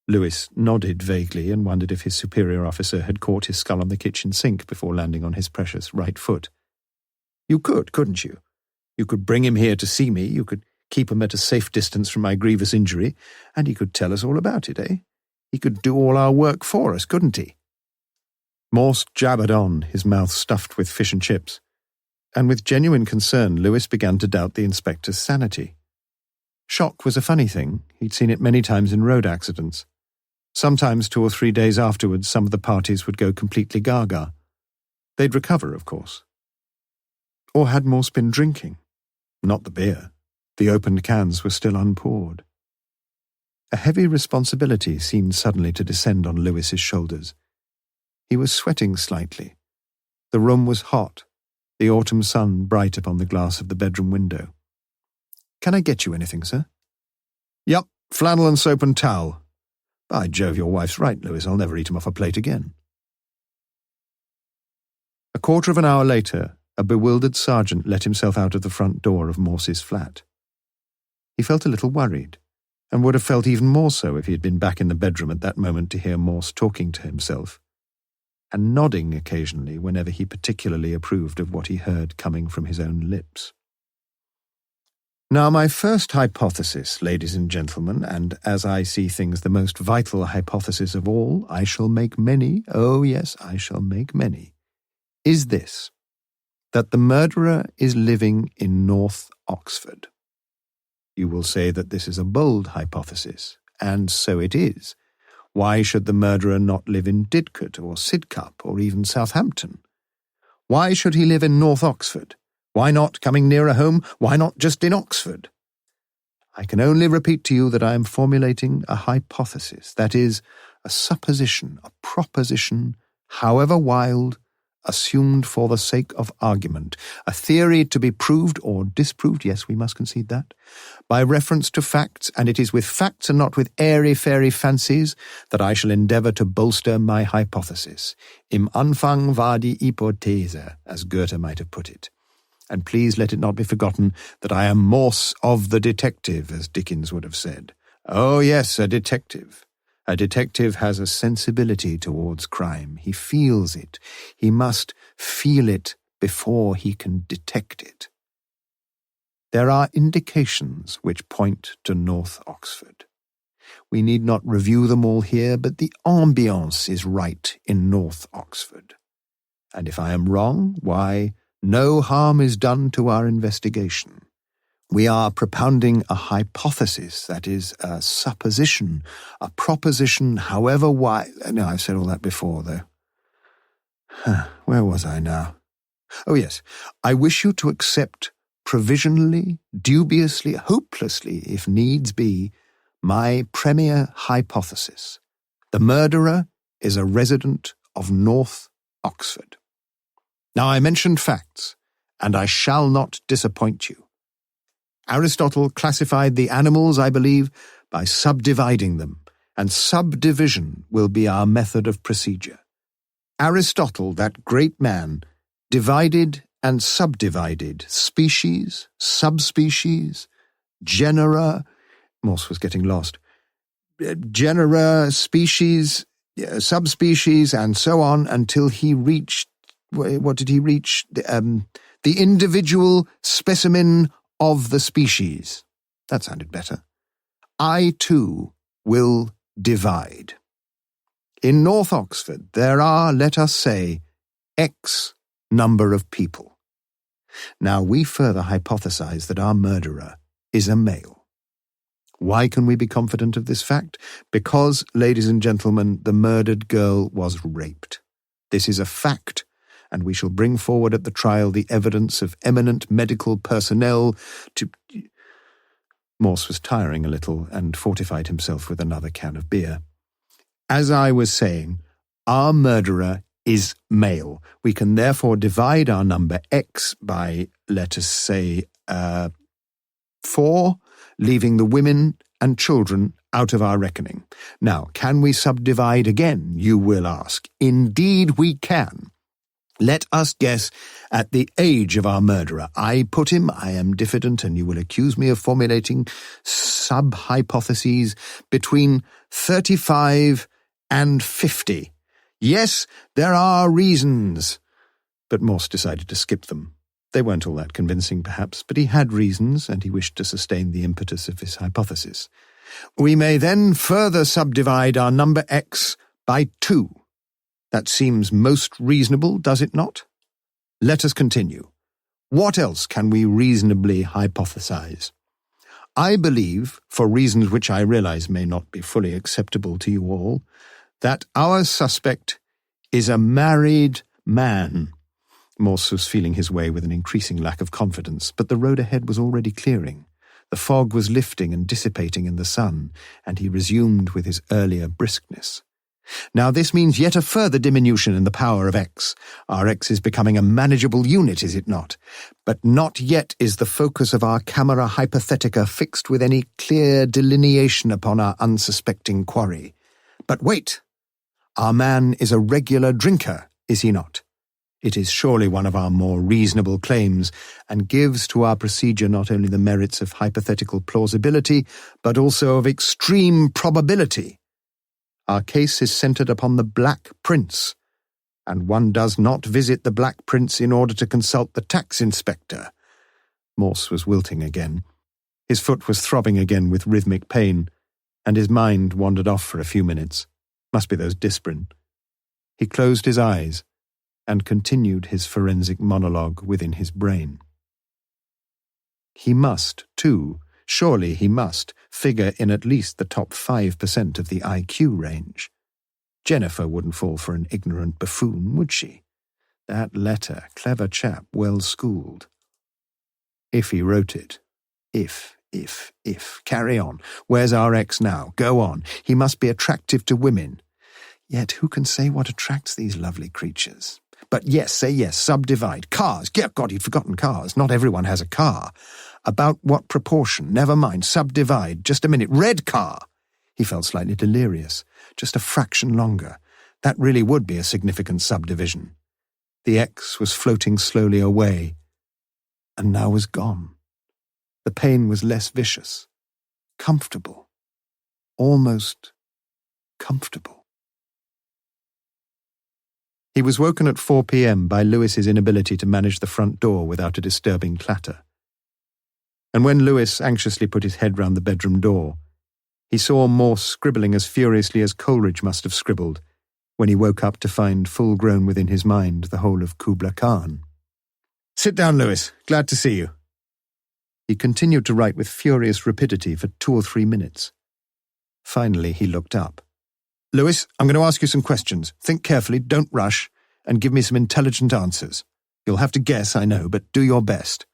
Lewis nodded vaguely and wondered if his superior officer had caught his skull on the kitchen sink before landing on his precious right foot. "You could, couldn't you? You could bring him here to see me, you could keep him at a safe distance from my grievous injury, and he could tell us all about it, eh? He could do all our work for us, couldn't he?" Morse jabbered on, his mouth stuffed with fish and chips, and with genuine concern Lewis began to doubt the inspector's sanity. Shock was a funny thing. He'd seen it many times in road accidents. Sometimes 2 or 3 days afterwards some of the parties would go completely gaga. They'd recover, of course. Or had Morse been drinking? Not the beer. The opened cans were still unpoured. A heavy responsibility seemed suddenly to descend on Lewis's shoulders. He was sweating slightly. The room was hot, the autumn sun bright upon the glass of the bedroom window. "Can I get you anything, sir?" "Yup, flannel and soap and towel." "By Jove, your wife's right, Lewis. I'll never eat 'em off a plate again." A quarter of an hour later, a bewildered sergeant let himself out of the front door of Morse's flat. He felt a little worried, and would have felt even more so if he had been back in the bedroom at that moment to hear Morse talking to himself, and nodding occasionally whenever he particularly approved of what he heard coming from his own lips. "Now, my first hypothesis, ladies and gentlemen, and as I see things the most vital hypothesis of all, I shall make many, oh yes, I shall make many, is this, that the murderer is living in North Oxford. You will say that this is a bold hypothesis, and so it is. Why should the murderer not live in Didcot or Sidcup or even Southampton? Why should he live in North Oxford? Why not, coming nearer home, why not just in Oxford? I can only repeat to you that I am formulating a hypothesis, that is, a supposition, a proposition, however wild, assumed for the sake of argument, a theory to be proved or disproved, yes, we must concede that, by reference to facts, and it is with facts and not with airy-fairy fancies that I shall endeavour to bolster my hypothesis. Im Anfang war die Hypothese, as Goethe might have put it. And please let it not be forgotten that I am Morse of the detective, as Dickens would have said. Oh yes, a detective. A detective has a sensibility towards crime. He feels it. He must feel it before he can detect it. There are indications which point to North Oxford. We need not review them all here, but the ambiance is right in North Oxford. And if I am wrong, why, no harm is done to our investigation. We are propounding a hypothesis, that is, a supposition, a proposition, however wide. No, I've said all that before, though. Where was I now? Oh, yes. I wish you to accept provisionally, dubiously, hopelessly, if needs be, my premier hypothesis. The murderer is a resident of North Oxford. Now, I mentioned facts, and I shall not disappoint you. Aristotle classified the animals, I believe, by subdividing them, and subdivision will be our method of procedure. Aristotle, that great man, divided and subdivided species, subspecies, genera. Morse was getting lost. Genera, species, subspecies, and so on until he reached, what did he reach? The individual specimen of the species. That sounded better. I, too, will divide. In North Oxford, there are, let us say, X number of people. Now, we further hypothesize that our murderer is a male. Why can we be confident of this fact? Because, ladies and gentlemen, the murdered girl was raped. This is a fact, and we shall bring forward at the trial the evidence of eminent medical personnel to... Morse was tiring a little and fortified himself with another can of beer. As I was saying, our murderer is male. We can therefore divide our number X by, let us say, 4, leaving the women and children out of our reckoning. Now, can we subdivide again, you will ask? Indeed we can. Let us guess at the age of our murderer. I put him, I am diffident, and you will accuse me of formulating sub-hypotheses, between 35 and 50. Yes, there are reasons. But Morse decided to skip them. They weren't all that convincing, perhaps, but he had reasons, and he wished to sustain the impetus of his hypothesis. We may then further subdivide our number X by 2. That seems most reasonable, does it not? Let us continue. What else can we reasonably hypothesize? I believe, for reasons which I realize may not be fully acceptable to you all, that our suspect is a married man. Morse was feeling his way with an increasing lack of confidence, but the road ahead was already clearing. The fog was lifting and dissipating in the sun, and he resumed with his earlier briskness. Now this means yet a further diminution in the power of X. Our X is becoming a manageable unit, is it not? But not yet is the focus of our camera hypothetica fixed with any clear delineation upon our unsuspecting quarry. But wait! Our man is a regular drinker, is he not? It is surely one of our more reasonable claims, and gives to our procedure not only the merits of hypothetical plausibility, but also of extreme probability. Our case is centred upon the Black Prince, and one does not visit the Black Prince in order to consult the tax inspector. Morse was wilting again. His foot was throbbing again with rhythmic pain, and his mind wandered off for a few minutes. Must be those Disprin. He closed his eyes and continued his forensic monologue within his brain. He must, too, surely he must, figure in at least the top 5% of the IQ range. Jennifer wouldn't fall for an ignorant buffoon, would she? That letter, clever chap, well-schooled. If he wrote it. If. Carry on. Where's our ex now? Go on. He must be attractive to women. Yet who can say what attracts these lovely creatures? But yes, say yes, subdivide. Cars. God, he'd forgotten cars. Not everyone has a car. About what proportion? Never mind. Subdivide. Just a minute. Red car. He felt slightly delirious. Just a fraction longer. That really would be a significant subdivision. The X was floating slowly away, and now was gone. The pain was less vicious. Comfortable. Almost comfortable. He was woken at 4 p.m. by Lewis's inability to manage the front door without a disturbing clatter. And when Lewis anxiously put his head round the bedroom door, he saw Morse scribbling as furiously as Coleridge must have scribbled when he woke up to find full-grown within his mind the whole of Kubla Khan. "Sit down, Lewis. Glad to see you." He continued to write with furious rapidity for 2 or 3 minutes. Finally, he looked up. "Lewis, I'm going to ask you some questions. Think carefully, don't rush, and give me some intelligent answers. You'll have to guess, I know, but do your best."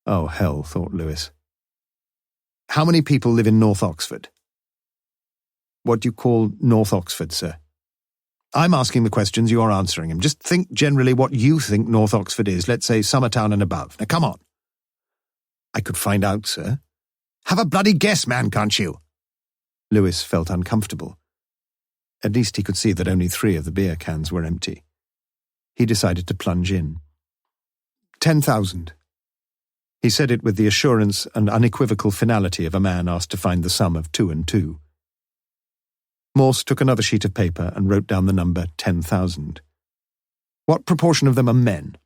Oh, hell, thought Lewis. "How many people live in North Oxford?" "What do you call North Oxford, sir?" "I'm asking the questions, you're answering them. Just think generally what you think North Oxford is, let's say Summertown and above. Now come on." "I could find out, sir." "Have a bloody guess, man, can't you?" Lewis felt uncomfortable. At least he could see that only 3 of the beer cans were empty. He decided to plunge in. 10,000. He said it with the assurance and unequivocal finality of a man asked to find the sum of 2 and 2. Morse took another sheet of paper and wrote down the number 10,000. "What proportion of them are men?"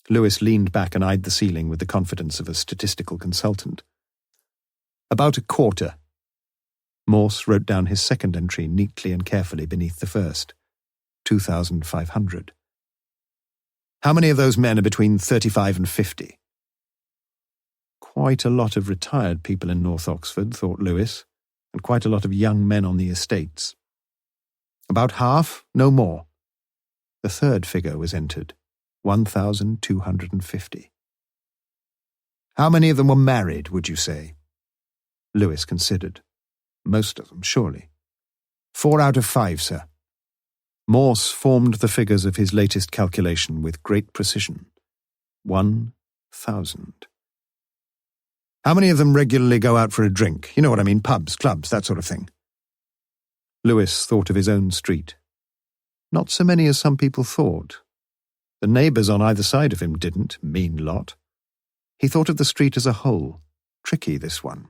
Lewis leaned back and eyed the ceiling with the confidence of a statistical consultant. "About a quarter." Morse wrote down his second entry neatly and carefully beneath the first. 2,500. "How many of those men are between 35 and 50? Quite a lot of retired people in North Oxford, thought Lewis, and quite a lot of young men on the estates. "About half, no more." The third figure was entered, 1,250. "How many of them were married, would you say?" Lewis considered. Most of them, surely. 4 out of 5, sir." Morse formed the figures of his latest calculation with great precision. 1,000. "How many of them regularly go out for a drink? You know what I mean, pubs, clubs, that sort of thing." Lewis thought of his own street. Not so many as some people thought. The neighbours on either side of him didn't, mean lot. He thought of the street as a whole. Tricky, this one.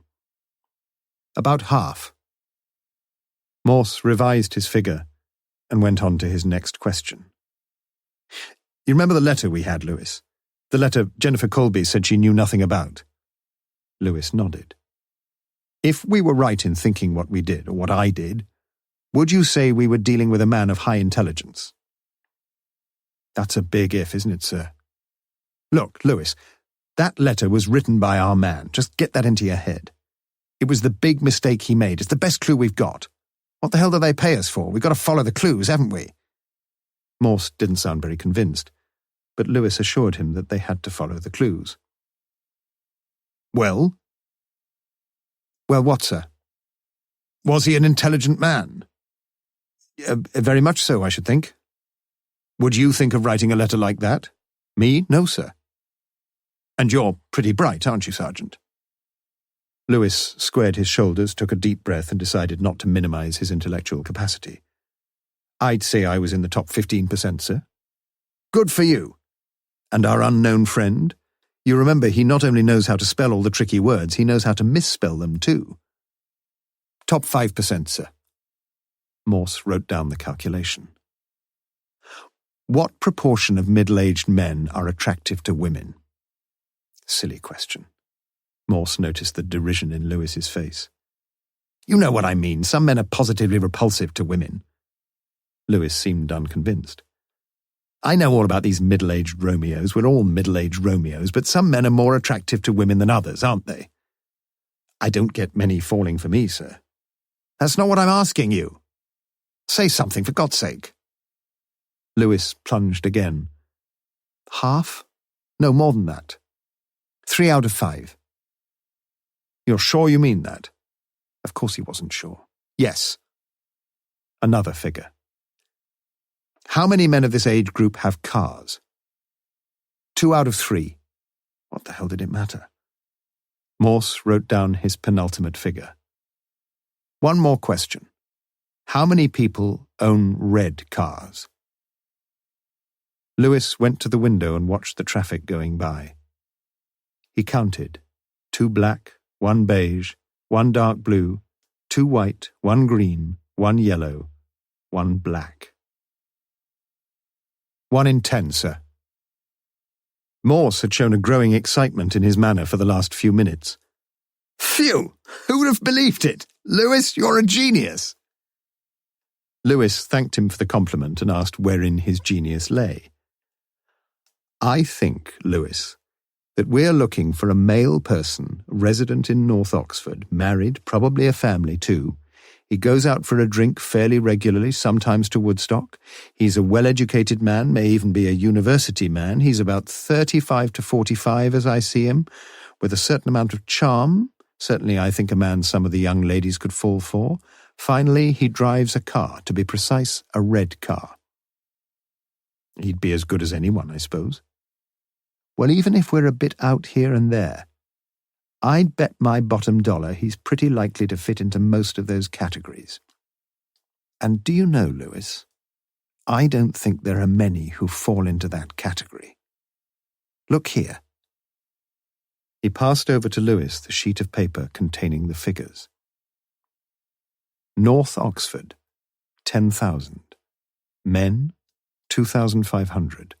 "About half." Morse revised his figure and went on to his next question. "You remember the letter we had, Lewis? The letter Jennifer Colby said she knew nothing about?" Lewis nodded. "If we were right in thinking what we did, or what I did, would you say we were dealing with a man of high intelligence?" "That's a big if, isn't it, sir?" "Look, Lewis, that letter was written by our man. Just get that into your head. It was the big mistake he made. It's the best clue we've got. What the hell do they pay us for? We've got to follow the clues, haven't we?" Morse didn't sound very convinced, but Lewis assured him that they had to follow the clues. "Well?" "Well, what, sir?" "Was he an intelligent man?" Very much so, I should think." "Would you think of writing a letter like that?" "Me? No, sir." "And you're pretty bright, aren't you, Sergeant?" Lewis squared his shoulders, took a deep breath, and decided not to minimize his intellectual capacity. "I'd say I was in the top 15%, sir." "Good for you. And our unknown friend? You remember, he not only knows how to spell all the tricky words, he knows how to misspell them too." "Top 5%, sir." Morse wrote down the calculation. "What proportion of middle-aged men are attractive to women?" Silly question. Morse noticed the derision in Lewis's face. "You know what I mean. Some men are positively repulsive to women." Lewis seemed unconvinced. "I know all about these middle-aged Romeos. We're all middle-aged Romeos, but some men are more attractive to women than others, aren't they?" "I don't get many falling for me, sir." "That's not what I'm asking you. Say something, for God's sake." Lewis plunged again. "Half? No, more than that. 3 out of 5. "You're sure you mean that?" Of course he wasn't sure. "Yes." Another figure. "How many men of this age group have cars?" 2 out of 3. What the hell did it matter? Morse wrote down his penultimate figure. "One more question. How many people own red cars?" Lewis went to the window and watched the traffic going by. He counted. 2 black, 1 beige, 1 dark blue, 2 white, 1 green, 1 yellow, 1 black. 1 in 10, sir." Morse had shown a growing excitement in his manner for the last few minutes. "Phew! Who would have believed it? Lewis, you're a genius." Lewis thanked him for the compliment and asked wherein his genius lay. "I think, Lewis, that we're looking for a male person resident in North Oxford, married, probably a family too, He goes out for a drink fairly regularly, sometimes to Woodstock. He's a well-educated man, may even be a university man. He's about 35 to 45 as I see him, with a certain amount of charm. Certainly I think a man some of the young ladies could fall for. Finally, he drives a car, to be precise, a red car. He'd be as good as anyone, I suppose. Well, even if we're a bit out here and there, I'd bet my bottom dollar he's pretty likely to fit into most of those categories. And do you know, Lewis, I don't think there are many who fall into that category. Look here. He passed over to Lewis the sheet of paper containing the figures. North Oxford, 10,000. Men, 2,500.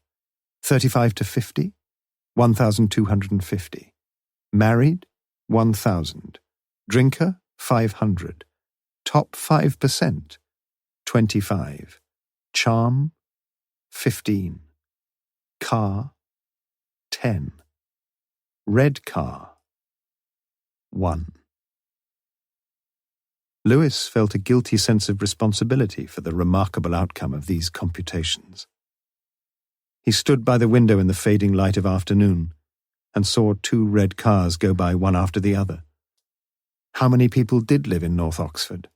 35 to 50, 1,250. Married, 1,000. Drinker, 500. Top 5%, 25. Charm, 15. Car, 10. Red car, 1. Lewis felt a guilty sense of responsibility for the remarkable outcome of these computations. He stood by the window in the fading light of afternoon and saw 2 red cars go by one after the other. How many people did live in North Oxford?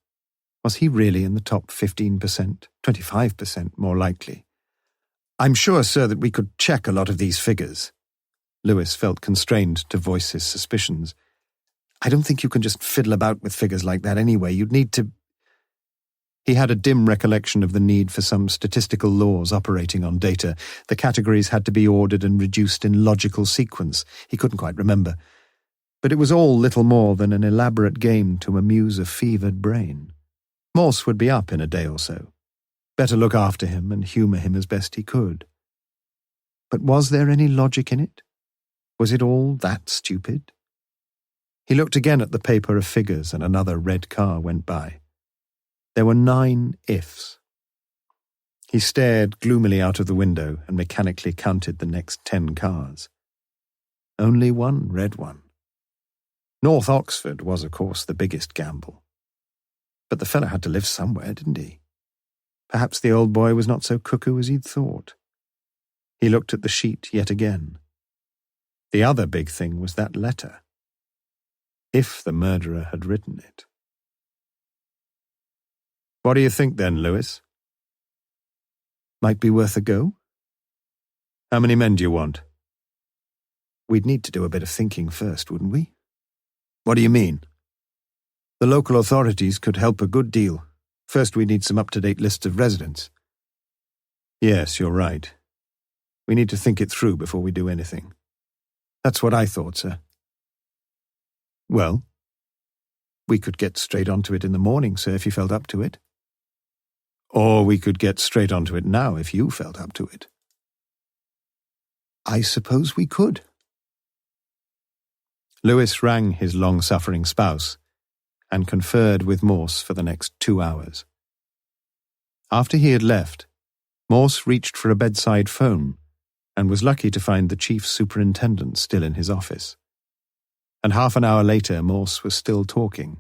Was he really in the top 15%, 25% more likely? I'm sure, sir, that we could check a lot of these figures. Lewis felt constrained to voice his suspicions. I don't think you can just fiddle about with figures like that anyway. You'd need to... He had a dim recollection of the need for some statistical laws operating on data. The categories had to be ordered and reduced in logical sequence. He couldn't quite remember. But it was all little more than an elaborate game to amuse a fevered brain. Morse would be up in a day or so. Better look after him and humour him as best he could. But was there any logic in it? Was it all that stupid? He looked again at the paper of figures and another red car went by. There were 9 ifs. He stared gloomily out of the window and mechanically counted the next 10 cars. Only one red one. North Oxford was, of course, the biggest gamble. But the fellow had to live somewhere, didn't he? Perhaps the old boy was not so cuckoo as he'd thought. He looked at the sheet yet again. The other big thing was that letter. If the murderer had written it. What do you think then, Lewis? Might be worth a go? How many men do you want? We'd need to do a bit of thinking first, wouldn't we? What do you mean? The local authorities could help a good deal. First we need some up-to-date lists of residents. Yes, you're right. We need to think it through before we do anything. That's what I thought, sir. Well, we could get straight onto it in the morning, sir, if you felt up to it. Or we could get straight onto it now, if you felt up to it. I suppose we could. Lewis rang his long-suffering spouse and conferred with Morse for the next 2 hours. After he had left, Morse reached for a bedside phone and was lucky to find the chief superintendent still in his office. And half an hour later, Morse was still talking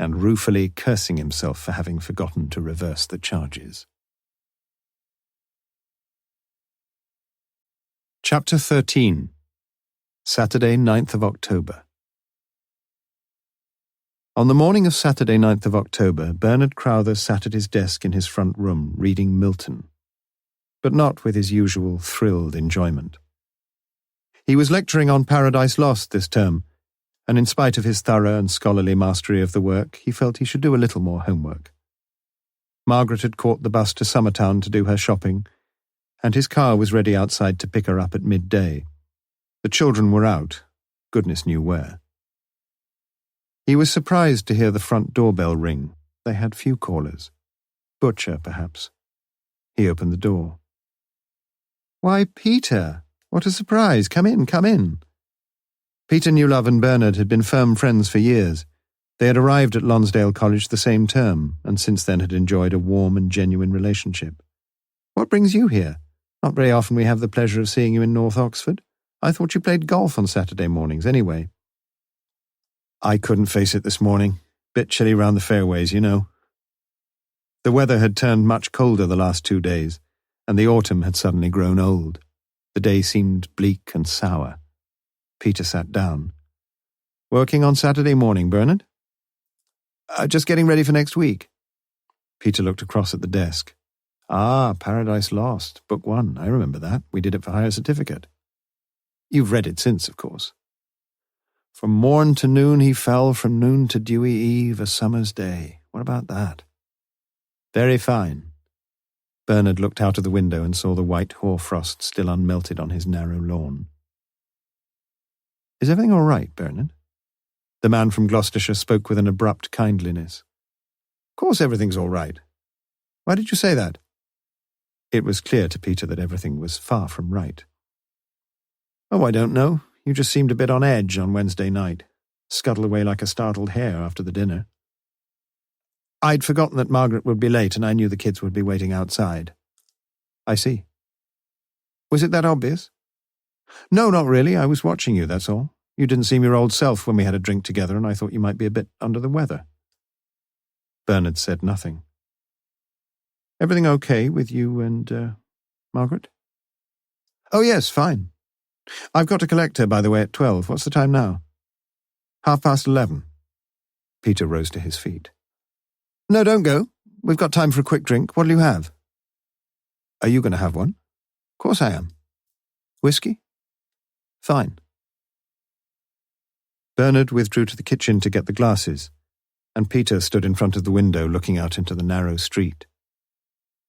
and ruefully cursing himself for having forgotten to reverse the charges. Chapter 13. Saturday, 9th of October. On the morning of Saturday, 9th of October, Bernard Crowther sat at his desk in his front room reading Milton, but not with his usual thrilled enjoyment. He was lecturing on Paradise Lost this term, and in spite of his thorough and scholarly mastery of the work, he felt he should do a little more homework. Margaret had caught the bus to Summertown to do her shopping, and his car was ready outside to pick her up at midday. The children were out, goodness knew where. He was surprised to hear the front doorbell ring. They had few callers. Butcher, perhaps. He opened the door. "Why, Peter! What a surprise! Come in, come in." Peter Newlove and Bernard had been firm friends for years. They had arrived at Lonsdale College the same term, and since then had enjoyed a warm and genuine relationship. "What brings you here? Not very often we have the pleasure of seeing you in North Oxford. I thought you played golf on Saturday mornings anyway." "I couldn't face it this morning. Bit chilly round the fairways, you know. The weather had turned much colder the last 2 days, and the autumn had suddenly grown old. The day seemed bleak and sour. Peter sat down. Working on Saturday morning, Bernard? Just getting ready for next week. Peter looked across at the desk. Ah, Paradise Lost, Book 1. I remember that. We did it for higher certificate. You've read it since, of course. From morn to noon he fell, from noon to dewy eve, a summer's day. What about that? Very fine. Bernard looked out of the window and saw the white hoarfrost still unmelted on his narrow lawn. Is everything all right, Bernard? The man from Gloucestershire spoke with an abrupt kindliness. Of course everything's all right. Why did you say that? It was clear to Peter that everything was far from right. Oh, I don't know. You just seemed a bit on edge on Wednesday night. Scuttled away like a startled hare after the dinner. I'd forgotten that Margaret would be late and I knew the kids would be waiting outside. I see. Was it that obvious? No, not really. I was watching you, that's all. You didn't seem your old self when we had a drink together and I thought you might be a bit under the weather. Bernard said nothing. Everything okay with you and, Margaret? Oh, yes, fine. I've got to collect her, by the way, at 12. What's the time now? 11:30. Peter rose to his feet. No, don't go. We've got time for a quick drink. What'll you have? Are you going to have one? Of course I am. Whiskey? Fine. Bernard withdrew to the kitchen to get the glasses, and Peter stood in front of the window looking out into the narrow street.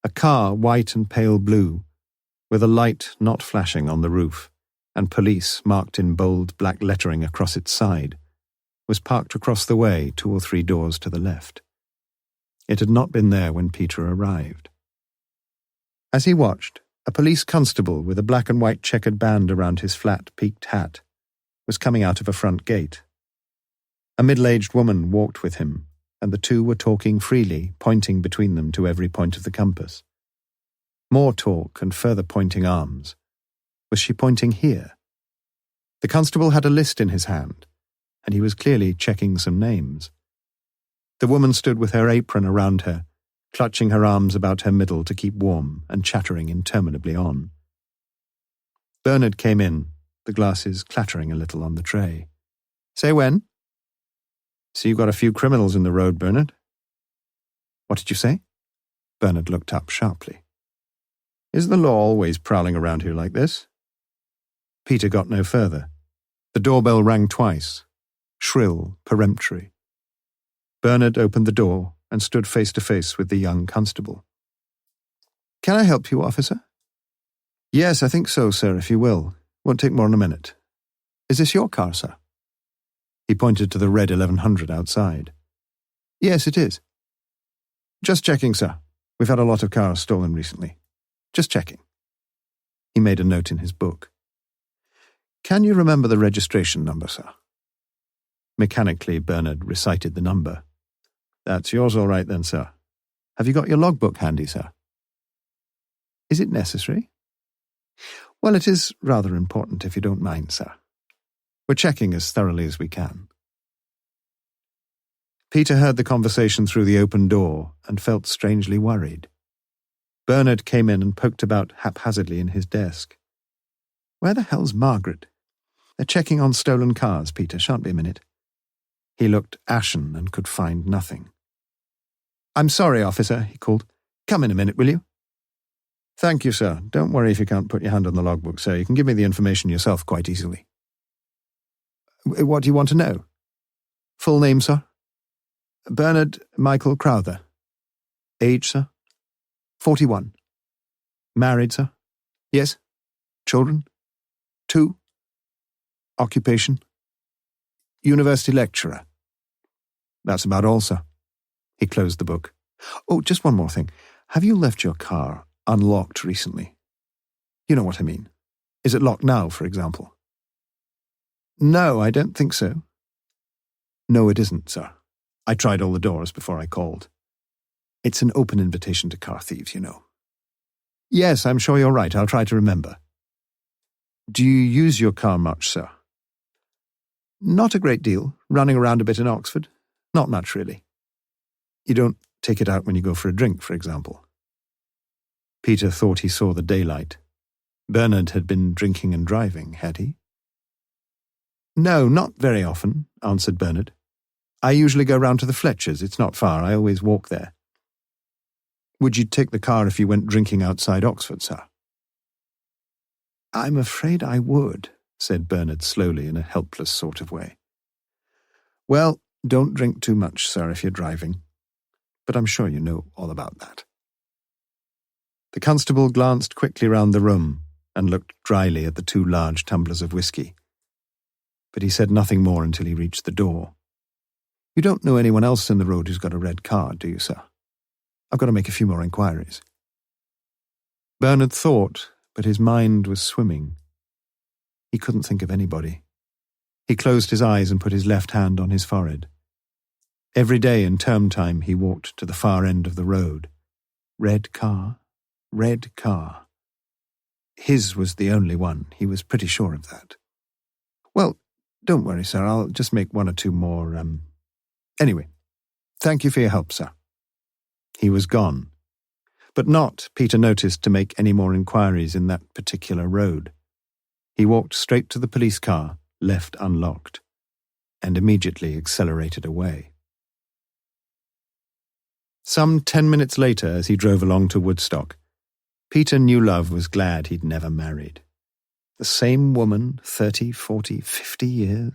A car, white and pale blue, with a light not flashing on the roof, and police marked in bold black lettering across its side, was parked across the way 2 or 3 doors to the left. It had not been there when Peter arrived. As he watched, a police constable with a black and white checkered band around his flat, peaked hat was coming out of a front gate. A middle-aged woman walked with him, and the two were talking freely, pointing between them to every point of the compass. More talk and further pointing arms. Was she pointing here? The constable had a list in his hand, and he was clearly checking some names. The woman stood with her apron around her, clutching her arms about her middle to keep warm and chattering interminably on. Bernard came in, the glasses clattering a little on the tray. Say when? So you've got a few criminals in the road, Bernard. What did you say? Bernard looked up sharply. Is the law always prowling around here like this? Peter got no further. The doorbell rang twice, shrill, peremptory. Bernard opened the door and stood face to face with the young constable. Can I help you, officer? Yes, I think so, sir, if you will. Won't take more than a minute. Is this your car, sir? He pointed to the red 1100 outside. Yes, it is. Just checking, sir. We've had a lot of cars stolen recently. Just checking. He made a note in his book. Can you remember the registration number, sir? Mechanically, Bernard recited the number. That's yours all right then, sir. Have you got your logbook handy, sir? Is it necessary? Well, it is rather important if you don't mind, sir. We're checking as thoroughly as we can. Peter heard the conversation through the open door and felt strangely worried. Bernard came in and poked about haphazardly in his desk. Where the hell's Margaret? They're checking on stolen cars, Peter. Shan't be a minute. He looked ashen and could find nothing. I'm sorry, officer, he called. Come in a minute, will you? Thank you, sir. Don't worry if you can't put your hand on the logbook, sir. You can give me the information yourself quite easily. What do you want to know? Full name, sir? Bernard Michael Crowther. Age, sir? 41. Married, sir? Yes. Children? 2. Occupation? University lecturer. That's about all, sir. He closed the book. Oh, just one more thing. Have you left your car unlocked recently? You know what I mean. Is it locked now, for example? No, I don't think so. No, it isn't, sir. I tried all the doors before I called. It's an open invitation to car thieves, you know. Yes, I'm sure you're right. I'll try to remember. Do you use your car much, sir? Not a great deal. Running around a bit in Oxford. Not much, really. You don't take it out when you go for a drink, for example. Peter thought he saw the daylight. Bernard had been drinking and driving, had he? No, not very often, answered Bernard. I usually go round to the Fletchers. It's not far. I always walk there. Would you take the car if you went drinking outside Oxford, sir? I'm afraid I would, said Bernard slowly in a helpless sort of way. Well, don't drink too much, sir, if you're driving. But I'm sure you know all about that. The constable glanced quickly round the room and looked dryly at the 2 large tumblers of whisky. But he said nothing more until he reached the door. You don't know anyone else in the road who's got a red car, do you, sir? I've got to make a few more inquiries. Bernard thought, but his mind was swimming. He couldn't think of anybody. He closed his eyes and put his left hand on his forehead. Every day in term time he walked to the far end of the road. Red car, red car. His was the only one. He was pretty sure of that. Well, don't worry, sir. I'll just make 1 or 2 more, Anyway, thank you for your help, sir. He was gone, but not, Peter noticed, to make any more inquiries in that particular road. He walked straight to the police car, left unlocked, and immediately accelerated away. Some 10 minutes later, as he drove along to Woodstock, Peter Newlove was glad he'd never married. The same woman, 30, 40, 50 years?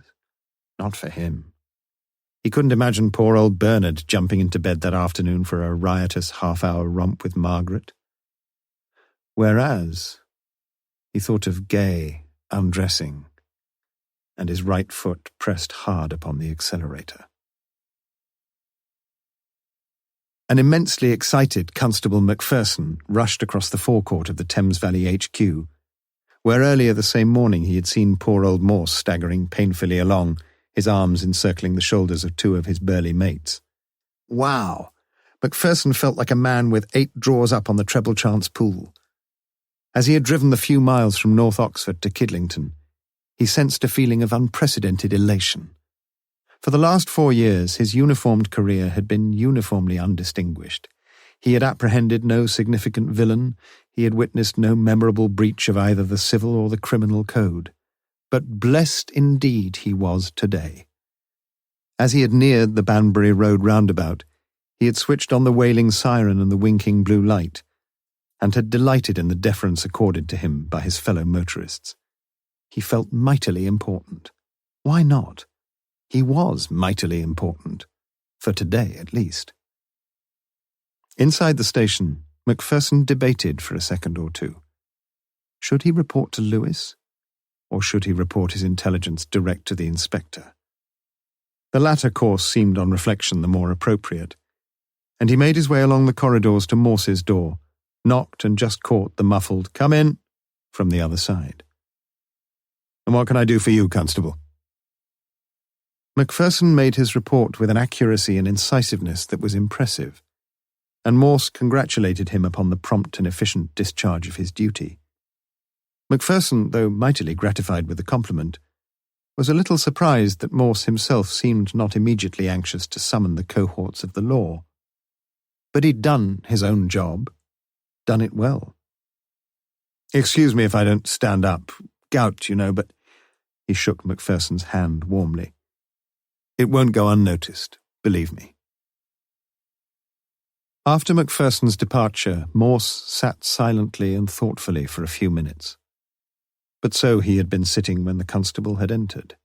Not for him. He couldn't imagine poor old Bernard jumping into bed that afternoon for a riotous half-hour romp with Margaret. Whereas, he thought of Gay undressing, and his right foot pressed hard upon the accelerator. An immensely excited Constable Macpherson rushed across the forecourt of the Thames Valley HQ, where earlier the same morning he had seen poor old Morse staggering painfully along, his arms encircling the shoulders of 2 of his burly mates. Wow! Macpherson felt like a man with 8 drawers up on the treble chance pool. As he had driven the few miles from North Oxford to Kidlington, he sensed a feeling of unprecedented elation. For the last 4 years, his uniformed career had been uniformly undistinguished. He had apprehended no significant villain, he had witnessed no memorable breach of either the civil or the criminal code. But blessed indeed he was today. As he had neared the Banbury Road roundabout, he had switched on the wailing siren and the winking blue light, and had delighted in the deference accorded to him by his fellow motorists. He felt mightily important. Why not? He was mightily important, for today at least. Inside the station, Macpherson debated for a second or two. Should he report to Lewis? Or should he report his intelligence direct to the inspector? The latter course seemed on reflection the more appropriate, and he made his way along the corridors to Morse's door, knocked and just caught the muffled "Come in" from the other side. And what can I do for you, Constable? Macpherson made his report with an accuracy and incisiveness that was impressive, and Morse congratulated him upon the prompt and efficient discharge of his duty. Macpherson, though mightily gratified with the compliment, was a little surprised that Morse himself seemed not immediately anxious to summon the cohorts of the law. But he'd done his own job, done it well. Excuse me if I don't stand up. Gout, you know, but he shook Macpherson's hand warmly. It won't go unnoticed, believe me. After Macpherson's departure, Morse sat silently and thoughtfully for a few minutes. But so he had been sitting when the constable had entered.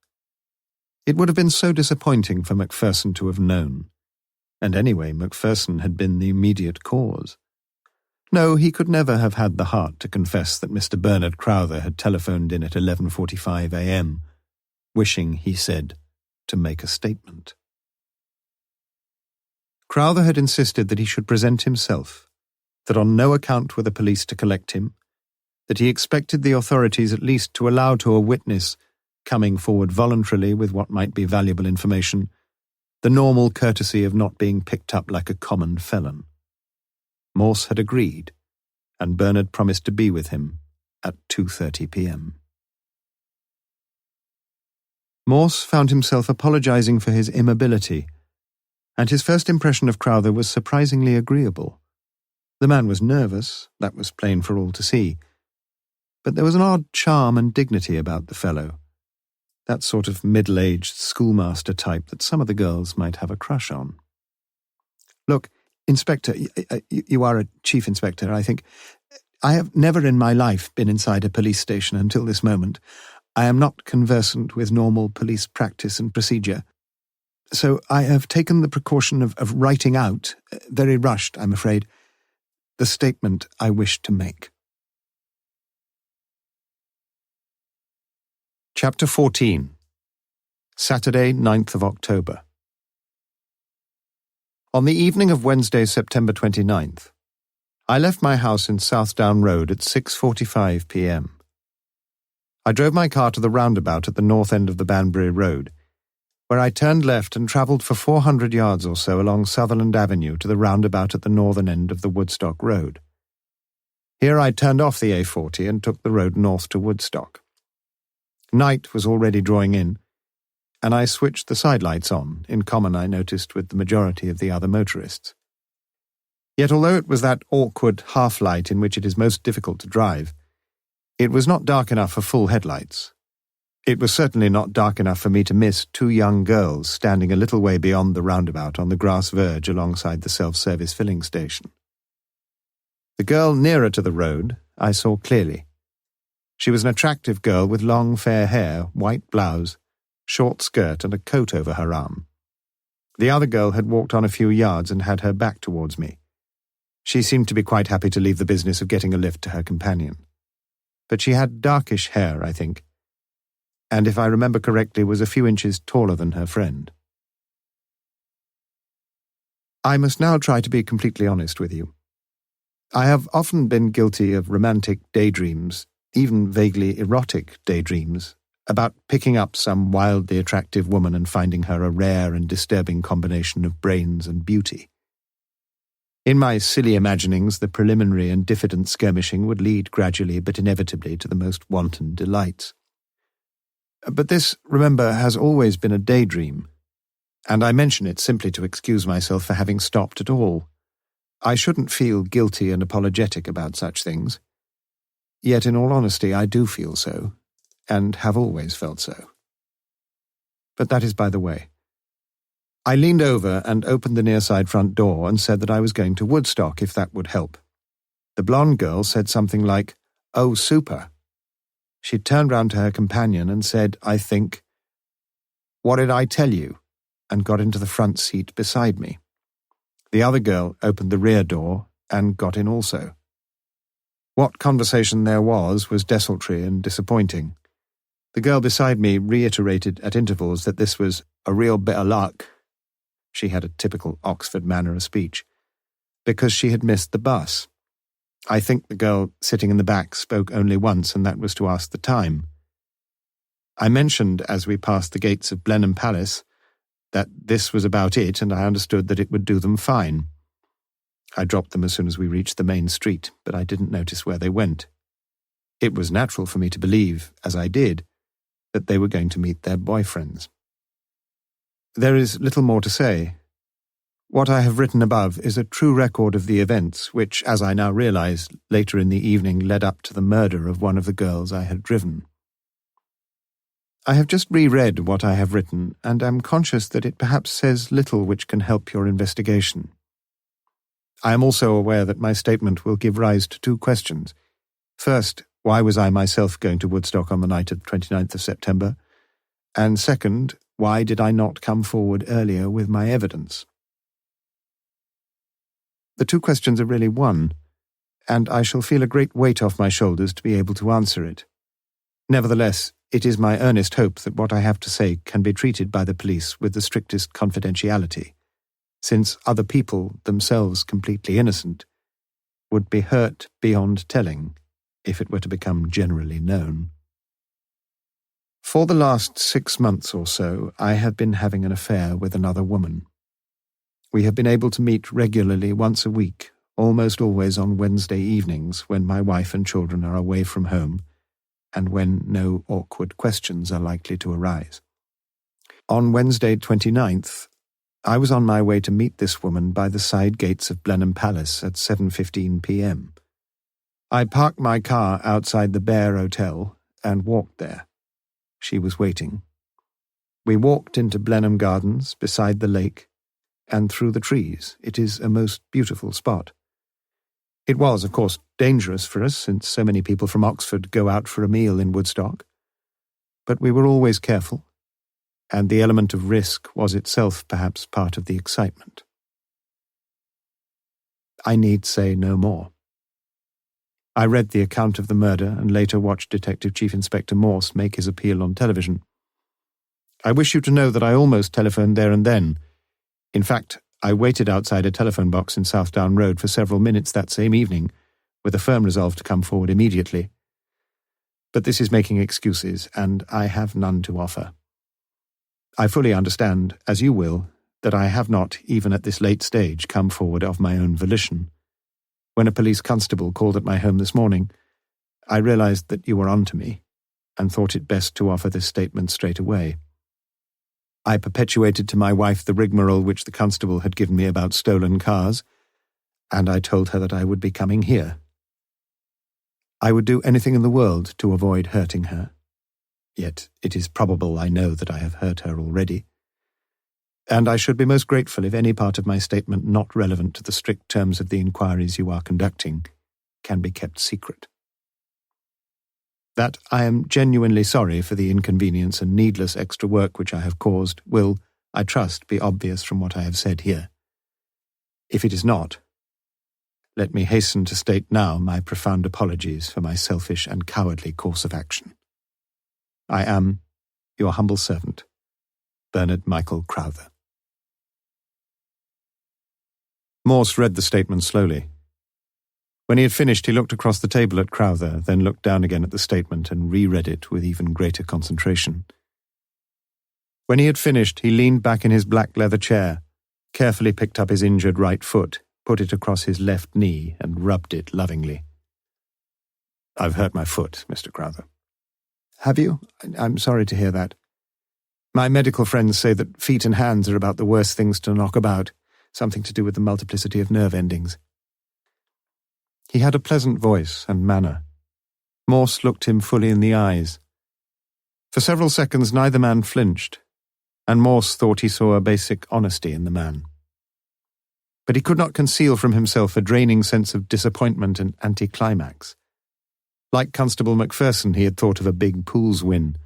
It would have been so disappointing for Macpherson to have known, and anyway Macpherson had been the immediate cause. No, he could never have had the heart to confess that Mr. Bernard Crowther had telephoned in at 11:45 a.m., wishing, he said, to make a statement. Crowther had insisted that he should present himself, that on no account were the police to collect him, that he expected the authorities at least to allow to a witness, coming forward voluntarily with what might be valuable information, the normal courtesy of not being picked up like a common felon. Morse had agreed, and Bernard promised to be with him at 2:30 p.m. Morse found himself apologizing for his immobility and his first impression of Crowther was surprisingly agreeable. The man was nervous, that was plain for all to see, but there was an odd charm and dignity about the fellow, that sort of middle-aged schoolmaster type that some of the girls might have a crush on. "Look, Inspector, you are a chief inspector, I think. I have never in my life been inside a police station until this moment. I am not conversant with normal police practice and procedure. So I have taken the precaution of writing out, very rushed, I'm afraid, the statement I wish to make." Chapter 14. Saturday, 9th of October. On the evening of Wednesday, September 29th, I left my house in Southdown Road at 6:45 p.m. I drove my car to the roundabout at the north end of the Banbury Road, where I turned left and travelled for 400 yards or so along Sutherland Avenue to the roundabout at the northern end of the Woodstock Road. Here I turned off the A40 and took the road north to Woodstock. Night was already drawing in, and I switched the sidelights on, in common, I noticed, with the majority of the other motorists. Yet although it was that awkward half-light in which it is most difficult to drive, it was not dark enough for full headlights. It was certainly not dark enough for me to miss two young girls standing a little way beyond the roundabout on the grass verge alongside the self-service filling station. The girl nearer to the road I saw clearly. She was an attractive girl with long fair hair, white blouse, short skirt and a coat over her arm. The other girl had walked on a few yards and had her back towards me. She seemed to be quite happy to leave the business of getting a lift to her companion. But she had darkish hair, I think, and if I remember correctly was a few inches taller than her friend. I must now try to be completely honest with you. I have often been guilty of romantic daydreams, even vaguely erotic daydreams, about picking up some wildly attractive woman and finding her a rare and disturbing combination of brains and beauty. In my silly imaginings, the preliminary and diffident skirmishing would lead gradually but inevitably to the most wanton delights. But this, remember, has always been a daydream, and I mention it simply to excuse myself for having stopped at all. I shouldn't feel guilty and apologetic about such things. Yet in all honesty I do feel so, and have always felt so. But that is by the way. I leaned over and opened the near-side front door and said that I was going to Woodstock, if that would help. The blonde girl said something like, "Oh, super." She turned round to her companion and said, I think, "What did I tell you?" and got into the front seat beside me. The other girl opened the rear door and got in also. What conversation there was desultory and disappointing. The girl beside me reiterated at intervals that this was a real bit of luck. She had a typical Oxford manner of speech, because she had missed the bus. I think the girl sitting in the back spoke only once, and that was to ask the time. I mentioned, as we passed the gates of Blenheim Palace, that this was about it, and I understood that it would do them fine. I dropped them as soon as we reached the main street, but I didn't notice where they went. It was natural for me to believe, as I did, that they were going to meet their boyfriends. There is little more to say. What I have written above is a true record of the events which, as I now realize, later in the evening led up to the murder of one of the girls I had driven. I have just reread what I have written, and am conscious that it perhaps says little which can help your investigation. I am also aware that my statement will give rise to two questions. First, why was I myself going to Woodstock on the night of the 29th of September? And second, why did I not come forward earlier with my evidence? The two questions are really one, and I shall feel a great weight off my shoulders to be able to answer it. Nevertheless, it is my earnest hope that what I have to say can be treated by the police with the strictest confidentiality, since other people, themselves completely innocent, would be hurt beyond telling if it were to become generally known. For the last 6 months or so, I have been having an affair with another woman. We have been able to meet regularly once a week, almost always on Wednesday evenings when my wife and children are away from home, and when no awkward questions are likely to arise. On Wednesday 29th, I was on my way to meet this woman by the side gates of Blenheim Palace at 7:15 p.m. I parked my car outside the Bear Hotel and walked there. She was waiting. We walked into Blenheim Gardens, beside the lake, and through the trees. It is a most beautiful spot. It was, of course, dangerous for us, since so many people from Oxford go out for a meal in Woodstock. But we were always careful, and the element of risk was itself perhaps part of the excitement. I need say no more. I read the account of the murder and later watched Detective Chief Inspector Morse make his appeal on television. I wish you to know that I almost telephoned there and then. In fact, I waited outside a telephone box in Southdown Road for several minutes that same evening, with a firm resolve to come forward immediately. But this is making excuses, and I have none to offer. I fully understand, as you will, that I have not, even at this late stage, come forward of my own volition. When a police constable called at my home this morning, I realized that you were on to me, and thought it best to offer this statement straight away. I perpetuated to my wife the rigmarole which the constable had given me about stolen cars, and I told her that I would be coming here. I would do anything in the world to avoid hurting her, yet it is probable I know that I have hurt her already, and I should be most grateful if any part of my statement not relevant to the strict terms of the inquiries you are conducting can be kept secret. That I am genuinely sorry for the inconvenience and needless extra work which I have caused will, I trust, be obvious from what I have said here. If it is not, let me hasten to state now my profound apologies for my selfish and cowardly course of action. I am, your humble servant, Bernard Michael Crowther. Morse read the statement slowly. When he had finished, he looked across the table at Crowther, then looked down again at the statement and reread it with even greater concentration. When he had finished, he leaned back in his black leather chair, carefully picked up his injured right foot, put it across his left knee, and rubbed it lovingly. "I've hurt my foot, Mr. Crowther." "Have you? I'm sorry to hear that. My medical friends say that feet and hands are about the worst things to knock about, something to do with the multiplicity of nerve endings." He had a pleasant voice and manner. Morse looked him fully in the eyes. For several seconds neither man flinched, and Morse thought he saw a basic honesty in the man. But he could not conceal from himself a draining sense of disappointment and anticlimax. Like Constable Macpherson, he had thought of a big pools win,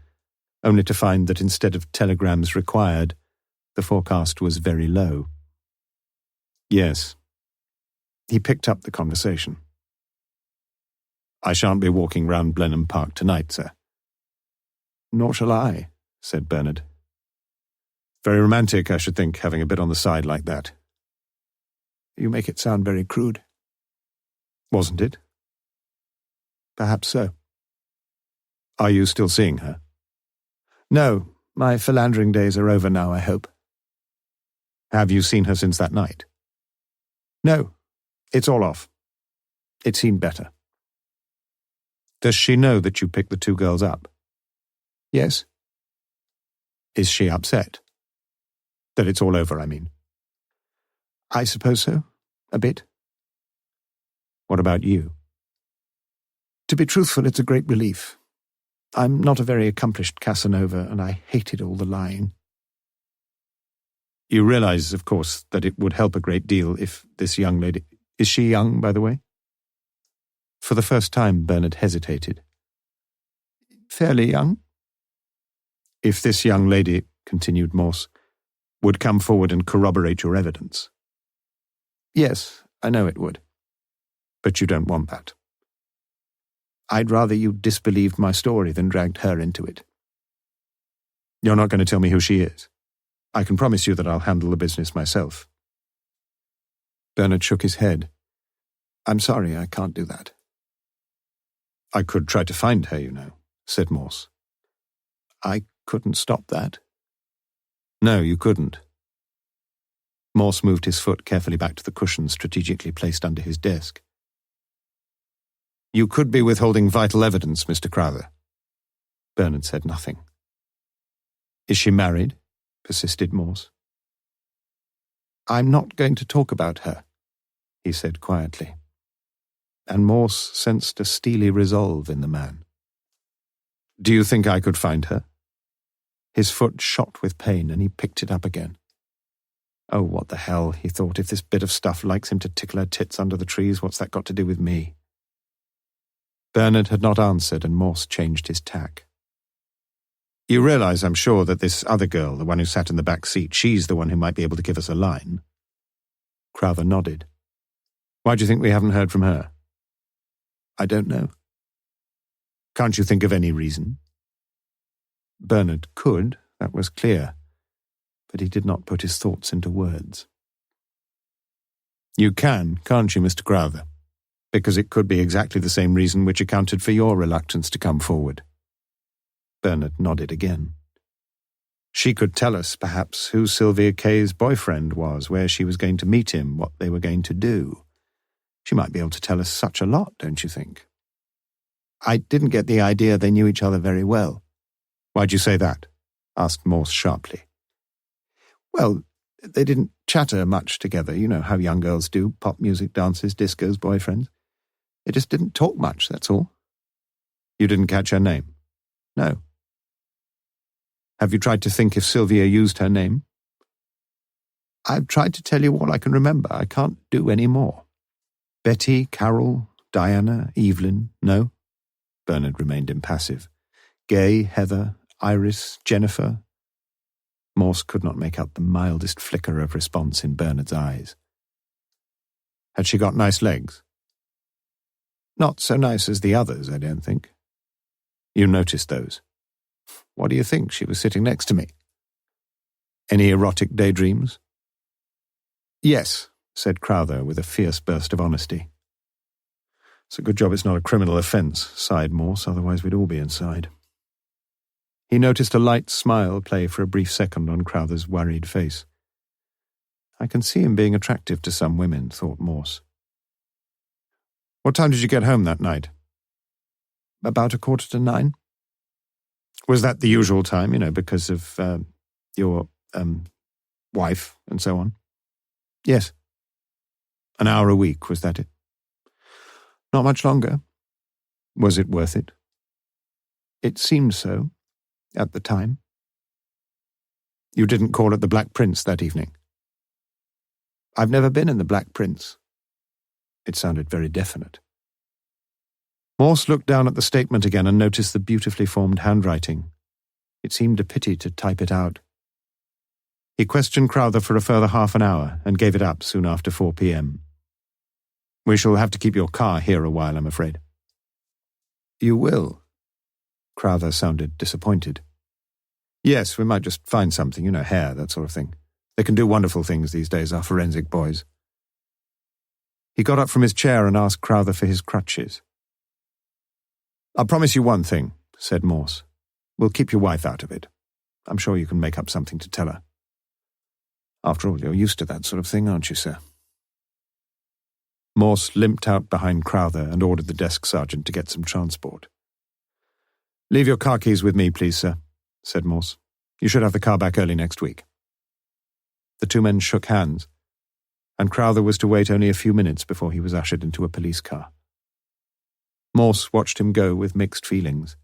only to find that instead of telegrams required, the forecast was very low. "Yes." He picked up the conversation. "I shan't be walking round Blenheim Park tonight, sir." "Nor shall I," said Bernard. "Very romantic, I should think, having a bit on the side like that." "You make it sound very crude." "Wasn't it?" "Perhaps so." "Are you still seeing her?" "No, my philandering days are over now, I hope." "Have you seen her since that night?" "No, it's all off. It seemed better." "Does she know that you picked the two girls up?" "Yes." "Is she upset? That it's all over, I mean." "I suppose so. A bit." "What about you?" "To be truthful, it's a great relief. I'm not a very accomplished Casanova, and I hated all the lying." "You realize, of course, that it would help a great deal if this young lady— Is she young, by the way?" For the first time, Bernard hesitated. "Fairly young." "If this young lady," continued Morse, "would come forward and corroborate your evidence." "Yes, I know it would." "But you don't want that." "I'd rather you disbelieved my story than dragged her into it." "You're not going to tell me who she is? I can promise you that I'll handle the business myself." Bernard shook his head. "I'm sorry, I can't do that." "I could try to find her, you know," said Morse. "I couldn't stop that." "No, you couldn't." Morse moved his foot carefully back to the cushion strategically placed under his desk. "You could be withholding vital evidence, Mr. Crowther." Bernard said nothing. "Is she married?" persisted Morse. I'm not going to talk about her, he said quietly. And Morse sensed a steely resolve in the man. Do you think I could find her? His foot shot with pain, and he picked it up again. Oh, what the hell, he thought. If this bit of stuff likes him to tickle her tits under the trees, what's that got to do with me? Bernard had not answered, and Morse changed his tack. You realize, I'm sure, that this other girl, the one who sat in the back seat, she's the one who might be able to give us a line. Crowther nodded. Why do you think we haven't heard from her? I don't know. Can't you think of any reason? Bernard could, that was clear, but he did not put his thoughts into words. You can, can't you, Mr. Crowther? Because it could be exactly the same reason which accounted for your reluctance to come forward. Bernard nodded again. She could tell us, perhaps, who Sylvia Kay's boyfriend was, where she was going to meet him, what they were going to do. She might be able to tell us such a lot, don't you think? I didn't get the idea they knew each other very well. Why'd you say that? Asked Morse sharply. Well, they didn't chatter much together. You know how young girls do, pop music, dances, discos, boyfriends. They just didn't talk much, that's all. You didn't catch her name? No. Have you tried to think if Sylvia used her name? I've tried to tell you all I can remember. I can't do any more. Betty, Carol, Diana, Evelyn, no? Bernard remained impassive. Gay, Heather, Iris, Jennifer. Morse could not make out the mildest flicker of response in Bernard's eyes. Had she got nice legs? Not so nice as the others, I don't think. You noticed those. What do you think? She was sitting next to me. Any erotic daydreams? Yes, said Crowther with a fierce burst of honesty. It's a good job it's not a criminal offence, sighed Morse, otherwise we'd all be inside. He noticed a light smile play for a brief second on Crowther's worried face. I can see him being attractive to some women, thought Morse. What time did you get home that night? About 9:15. Was that the usual time, because of your wife and so on? Yes. An hour a week, was that it? Not much longer. Was it worth it? It seemed so, at the time. You didn't call at the Black Prince that evening? I've never been in the Black Prince. It sounded very definite. Morse looked down at the statement again and noticed the beautifully formed handwriting. It seemed a pity to type it out. He questioned Crowther for a further half an hour and gave it up soon after 4 p.m. We shall have to keep your car here a while, I'm afraid. You will? Crowther sounded disappointed. Yes, we might just find something, hair, that sort of thing. They can do wonderful things these days, our forensic boys. He got up from his chair and asked Crowther for his crutches. I'll promise you one thing, said Morse. We'll keep your wife out of it. I'm sure you can make up something to tell her. After all, you're used to that sort of thing, aren't you, sir? Morse limped out behind Crowther and ordered the desk sergeant to get some transport. Leave your car keys with me, please, sir, said Morse. You should have the car back early next week. The two men shook hands, and Crowther was to wait only a few minutes before he was ushered into a police car. Morse watched him go with mixed feelings.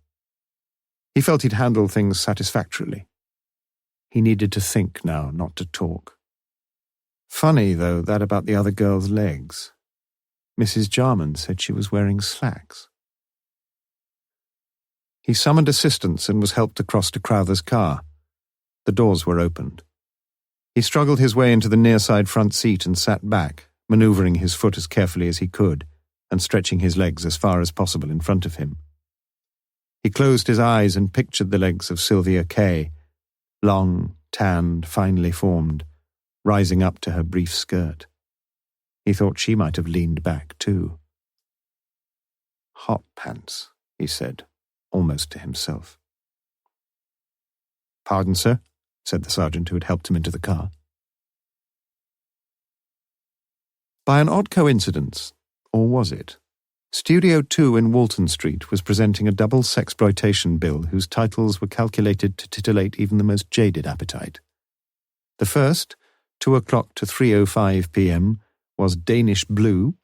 He felt he'd handled things satisfactorily. He needed to think now, not to talk. Funny, though, that about the other girl's legs. Mrs. Jarman said she was wearing slacks. He summoned assistance and was helped across to Crowther's car. The doors were opened. He struggled his way into the near-side front seat and sat back, manoeuvring his foot as carefully as he could, and stretching his legs as far as possible in front of him. He closed his eyes and pictured the legs of Sylvia Kay, long, tanned, finely formed, rising up to her brief skirt. He thought she might have leaned back too. Hot pants, he said, almost to himself. Pardon, sir, said the sergeant who had helped him into the car. By an odd coincidence, or was it? Studio 2 in Walton Street was presenting a double sexploitation bill whose titles were calculated to titillate even the most jaded appetite. The first, 2 o'clock to 3:05 p.m. was Danish Blue,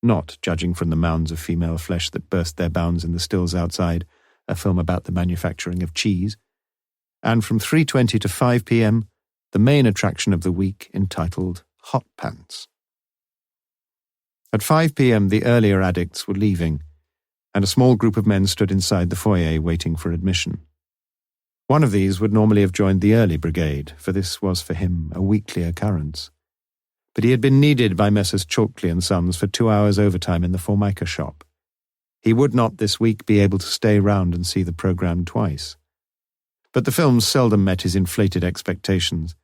not, judging from the mounds of female flesh that burst their bounds in the stills outside, a film about the manufacturing of cheese, and from 3:20 to 5 p.m., the main attraction of the week entitled Hot Pants. At 5 p.m. the earlier addicts were leaving, and a small group of men stood inside the foyer waiting for admission. One of these would normally have joined the early brigade, for this was for him a weekly occurrence. But he had been needed by Messrs. Chalkley and Sons for 2 hours overtime in the Formica shop. He would not this week be able to stay round and see the programme twice. But the films seldom met his inflated expectations,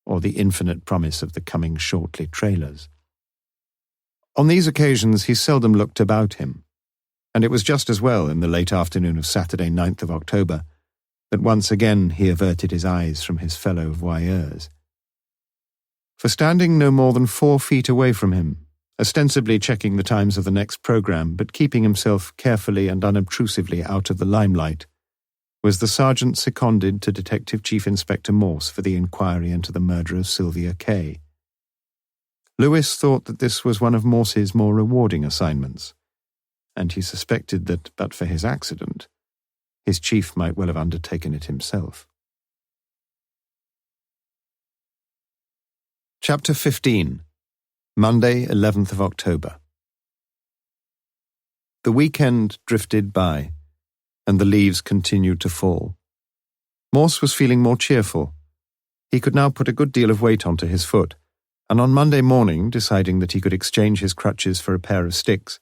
or the infinite promise of the coming shortly trailers. On these occasions he seldom looked about him, and it was just as well in the late afternoon of Saturday 9th of October that once again he averted his eyes from his fellow voyeurs. For standing no more than 4 feet away from him, ostensibly checking the times of the next programme but keeping himself carefully and unobtrusively out of the limelight, was the sergeant seconded to Detective Chief Inspector Morse for the inquiry into the murder of Sylvia Kay. Lewis thought that this was one of Morse's more rewarding assignments, and he suspected that, but for his accident, his chief might well have undertaken it himself. Chapter 15. Monday, 11th of October. The weekend drifted by, and the leaves continued to fall. Morse was feeling more cheerful. He could now put a good deal of weight onto his foot, and on Monday morning, deciding that he could exchange his crutches for a pair of sticks,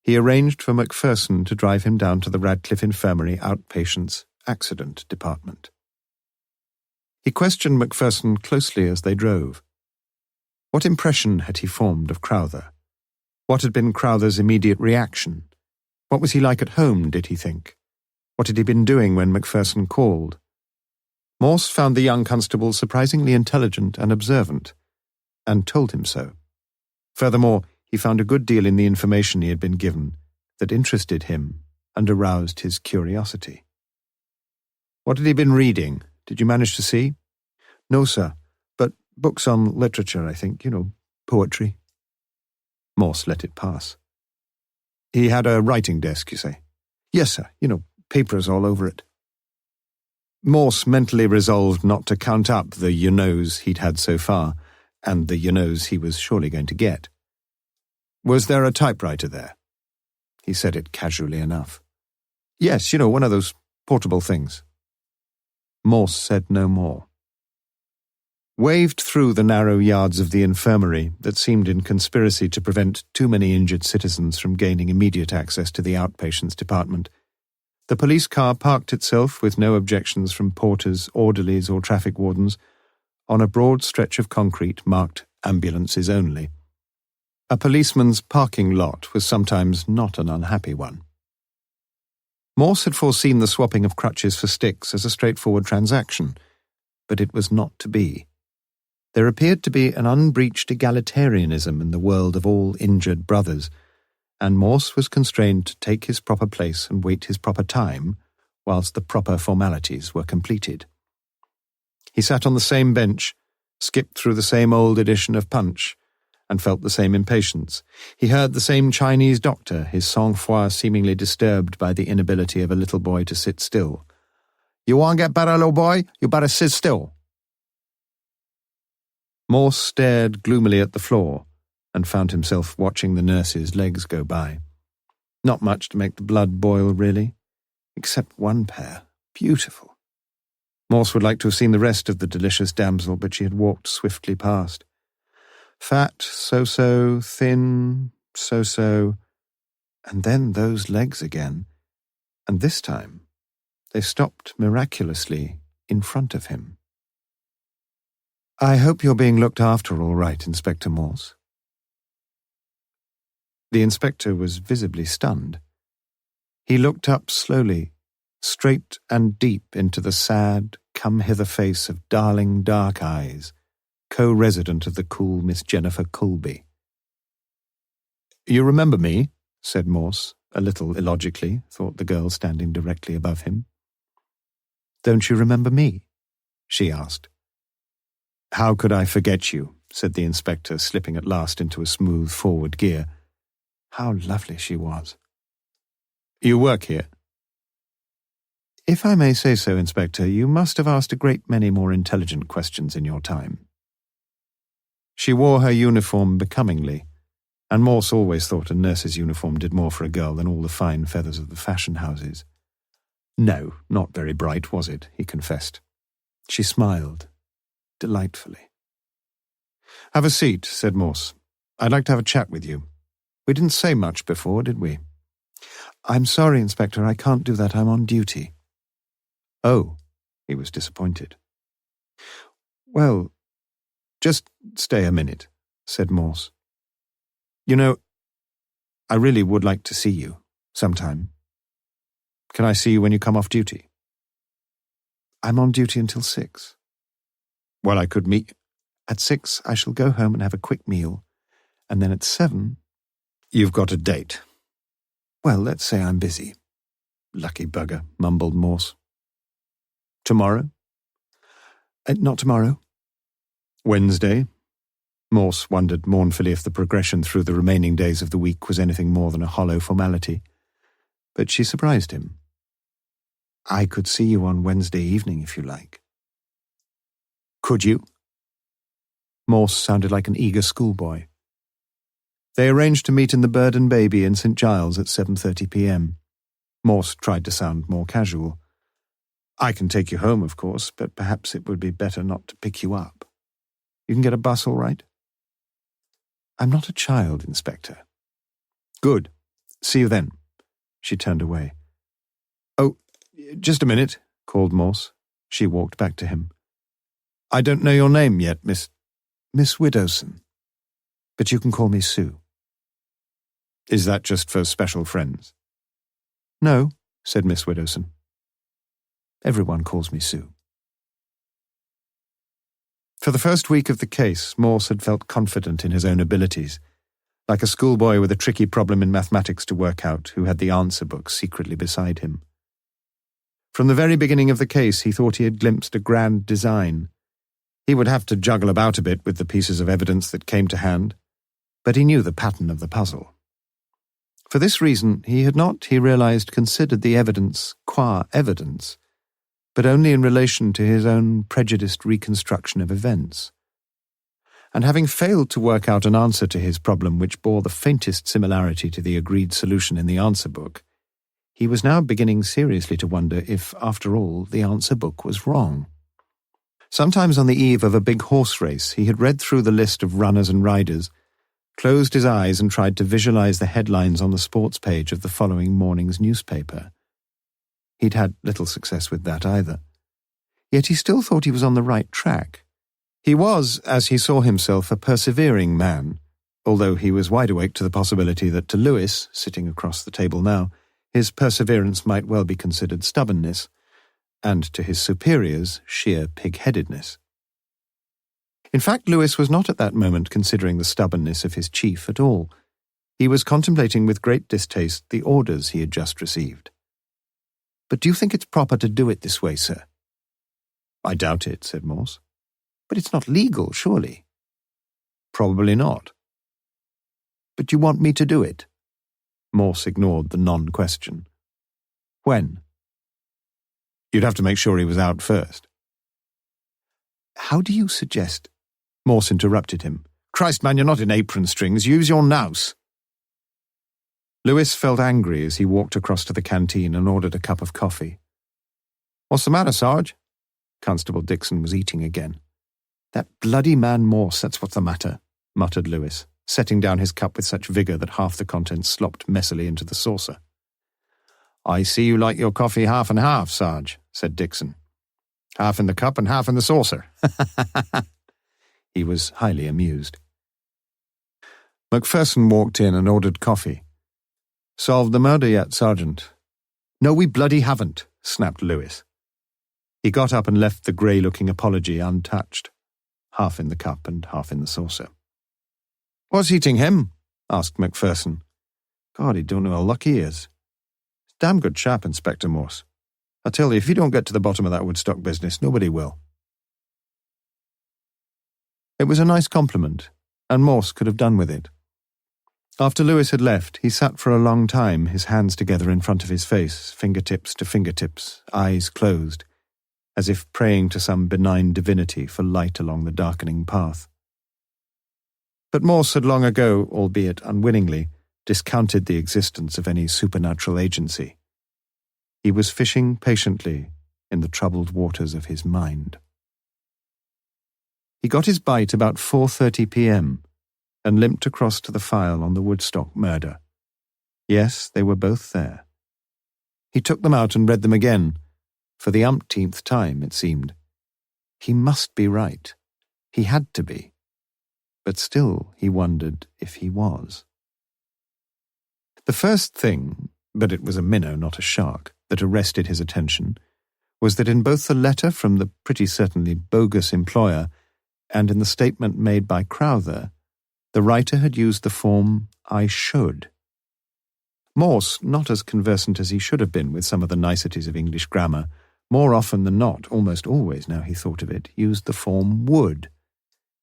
he arranged for Macpherson to drive him down to the Radcliffe Infirmary Outpatients Accident Department. He questioned Macpherson closely as they drove. What impression had he formed of Crowther? What had been Crowther's immediate reaction? What was he like at home, did he think? What had he been doing when Macpherson called? Morse found the young constable surprisingly intelligent and observant, and told him so. Furthermore, he found a good deal in the information he had been given that interested him and aroused his curiosity. What had he been reading? Did you manage to see? No, sir, but books on literature, I think, poetry. Morse let it pass. He had a writing desk, you say? Yes, sir, papers all over it. Morse mentally resolved not to count up the you-knows he'd had so far, and the you-knows he was surely going to get. Was there a typewriter there? He said it casually enough. Yes, one of those portable things. Morse said no more. Waved through the narrow yards of the infirmary that seemed in conspiracy to prevent too many injured citizens from gaining immediate access to the outpatients department, the police car parked itself with no objections from porters, orderlies, or traffic wardens on a broad stretch of concrete marked ambulances only. A policeman's parking lot was sometimes not an unhappy one. Morse had foreseen the swapping of crutches for sticks as a straightforward transaction, but it was not to be. There appeared to be an unbreached egalitarianism in the world of all injured brothers, and Morse was constrained to take his proper place and wait his proper time, whilst the proper formalities were completed. He sat on the same bench, skipped through the same old edition of Punch, and felt the same impatience. He heard the same Chinese doctor, his sang-froid seemingly disturbed by the inability of a little boy to sit still. You want to get better, little boy? You better sit still. Morse stared gloomily at the floor and found himself watching the nurse's legs go by. Not much to make the blood boil, really, except one pair. Beautiful. Morse would like to have seen the rest of the delicious damsel, but she had walked swiftly past. Fat, so-so, thin, so-so, and then those legs again, and this time they stopped miraculously in front of him. I hope you're being looked after all right, Inspector Morse. The inspector was visibly stunned. He looked up slowly, straight and deep into the sad, come-hither face of darling dark eyes, co-resident of the cool Miss Jennifer Colby. You remember me? Said Morse, a little illogically, thought the girl standing directly above him. Don't you remember me? She asked. How could I forget you? Said the inspector, slipping at last into a smooth forward gear. How lovely she was. You work here? If I may say so, Inspector, you must have asked a great many more intelligent questions in your time. She wore her uniform becomingly, and Morse always thought a nurse's uniform did more for a girl than all the fine feathers of the fashion houses. No, not very bright, was it? He confessed. She smiled, delightfully. Have a seat, said Morse. I'd like to have a chat with you. We didn't say much before, did we? I'm sorry, Inspector, I can't do that. I'm on duty. Oh, he was disappointed. Well, just stay a minute, said Morse. You know, I really would like to see you sometime. Can I see you when you come off duty? I'm on duty until 6. Well, I could meet. At 6, I shall go home and have a quick meal, and then at 7... You've got a date. Well, let's say I'm busy. Lucky bugger, mumbled Morse. Tomorrow? Not tomorrow. Wednesday? Morse wondered mournfully if the progression through the remaining days of the week was anything more than a hollow formality. But she surprised him. I could see you on Wednesday evening, if you like. Could you? Morse sounded like an eager schoolboy. They arranged to meet in the Bird and Baby in St. Giles at 7:30 p.m. Morse tried to sound more casual. I can take you home, of course, but perhaps it would be better not to pick you up. You can get a bus all right? I'm not a child, Inspector. Good. See you then. She turned away. Oh, just a minute, called Morse. She walked back to him. I don't know your name yet, Miss Whodunit. But you can call me Sue. Is that just for special friends? No, said Miss Whodunit. Everyone calls me Sue. For the first week of the case, Morse had felt confident in his own abilities, like a schoolboy with a tricky problem in mathematics to work out who had the answer book secretly beside him. From the very beginning of the case, he thought he had glimpsed a grand design. He would have to juggle about a bit with the pieces of evidence that came to hand, but he knew the pattern of the puzzle. For this reason, he had not, he realized, considered the evidence qua evidence, but only in relation to his own prejudiced reconstruction of events. And having failed to work out an answer to his problem which bore the faintest similarity to the agreed solution in the answer book, he was now beginning seriously to wonder if, after all, the answer book was wrong. Sometimes on the eve of a big horse race, he had read through the list of runners and riders, closed his eyes and tried to visualize the headlines on the sports page of the following morning's newspaper. He'd had little success with that either. Yet he still thought he was on the right track. He was, as he saw himself, a persevering man, although he was wide awake to the possibility that to Lewis, sitting across the table now, his perseverance might well be considered stubbornness, and to his superiors, sheer pig-headedness. In fact, Lewis was not at that moment considering the stubbornness of his chief at all. He was contemplating with great distaste the orders he had just received. But do you think it's proper to do it this way, sir? I doubt it, said Morse. But it's not legal, surely? Probably not. But you want me to do it? Morse ignored the non-question. When? You'd have to make sure he was out first. How do you suggest? Morse interrupted him. Christ, man, you're not in apron strings. Use your nous. Lewis felt angry as he walked across to the canteen and ordered a cup of coffee. What's the matter, Sarge? Constable Dixon was eating again. That bloody man Morse, that's what's the matter, muttered Lewis, setting down his cup with such vigour that half the contents slopped messily into the saucer. I see you like your coffee half and half, Sarge, said Dixon. Half in the cup and half in the saucer. He was highly amused. Macpherson walked in and ordered coffee. Solved the murder yet, Sergeant? No, we bloody haven't, snapped Lewis. He got up and left the grey-looking apology untouched, half in the cup and half in the saucer. What's eating him? Asked Macpherson. God, he don't know how lucky he is. Damn good chap, Inspector Morse. I tell you, if you don't get to the bottom of that Woodstock business, nobody will. It was a nice compliment, and Morse could have done with it. After Lewis had left, he sat for a long time, his hands together in front of his face, fingertips to fingertips, eyes closed, as if praying to some benign divinity for light along the darkening path. But Morse had long ago, albeit unwillingly, discounted the existence of any supernatural agency. He was fishing patiently in the troubled waters of his mind. He got his bite about 4:30 p.m. and limped across to the file on the Woodstock murder. Yes, they were both there. He took them out and read them again, for the umpteenth time, it seemed. He must be right. He had to be. But still he wondered if he was. The first thing, but it was a minnow, not a shark, that arrested his attention was that in both the letter from the pretty certainly bogus employer and in the statement made by Crowther, the writer had used the form "I should." Morse, not as conversant as he should have been with some of the niceties of English grammar, more often than not, almost always now he thought of it, used the form "would."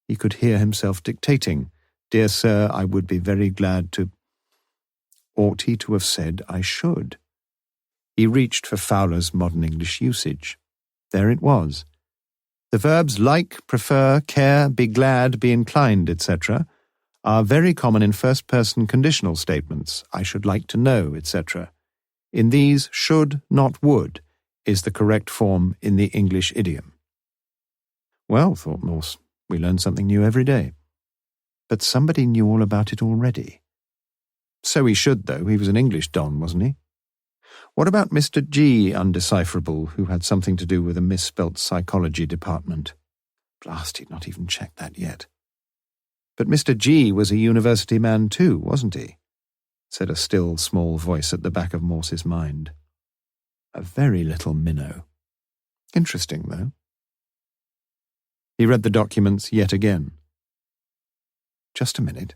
He could hear himself dictating, "Dear sir, I would be very glad to—" Ought he to have said "I should"? He reached for Fowler's modern English usage. There it was. The verbs like, prefer, care, be glad, be inclined, etc., are very common in first-person conditional statements, I should like to know, etc. In these, should, not would, is the correct form in the English idiom. Well, thought Morse, we learn something new every day. But somebody knew all about it already. So he should, though. He was an English don, wasn't he? What about Mr. G, undecipherable, who had something to do with a misspelt psychology department? Blast, he'd not even checked that yet. But Mr. G was a university man too, wasn't he? Said a still, small voice at the back of Morse's mind. A very little minnow. Interesting, though. He read the documents yet again. Just a minute.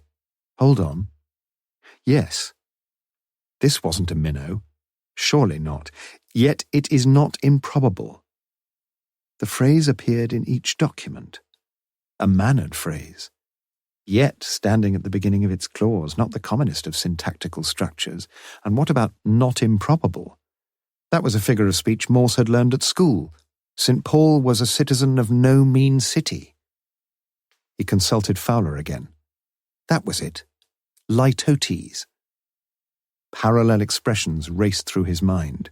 Hold on. Yes. This wasn't a minnow. Surely not. Yet it is not improbable. The phrase appeared in each document. A mannered phrase. Yet standing at the beginning of its clause, not the commonest of syntactical structures. And what about not improbable? That was a figure of speech Morse had learned at school. St. Paul was a citizen of no mean city. He consulted Fowler again. That was it. Litotes. Parallel expressions raced through his mind.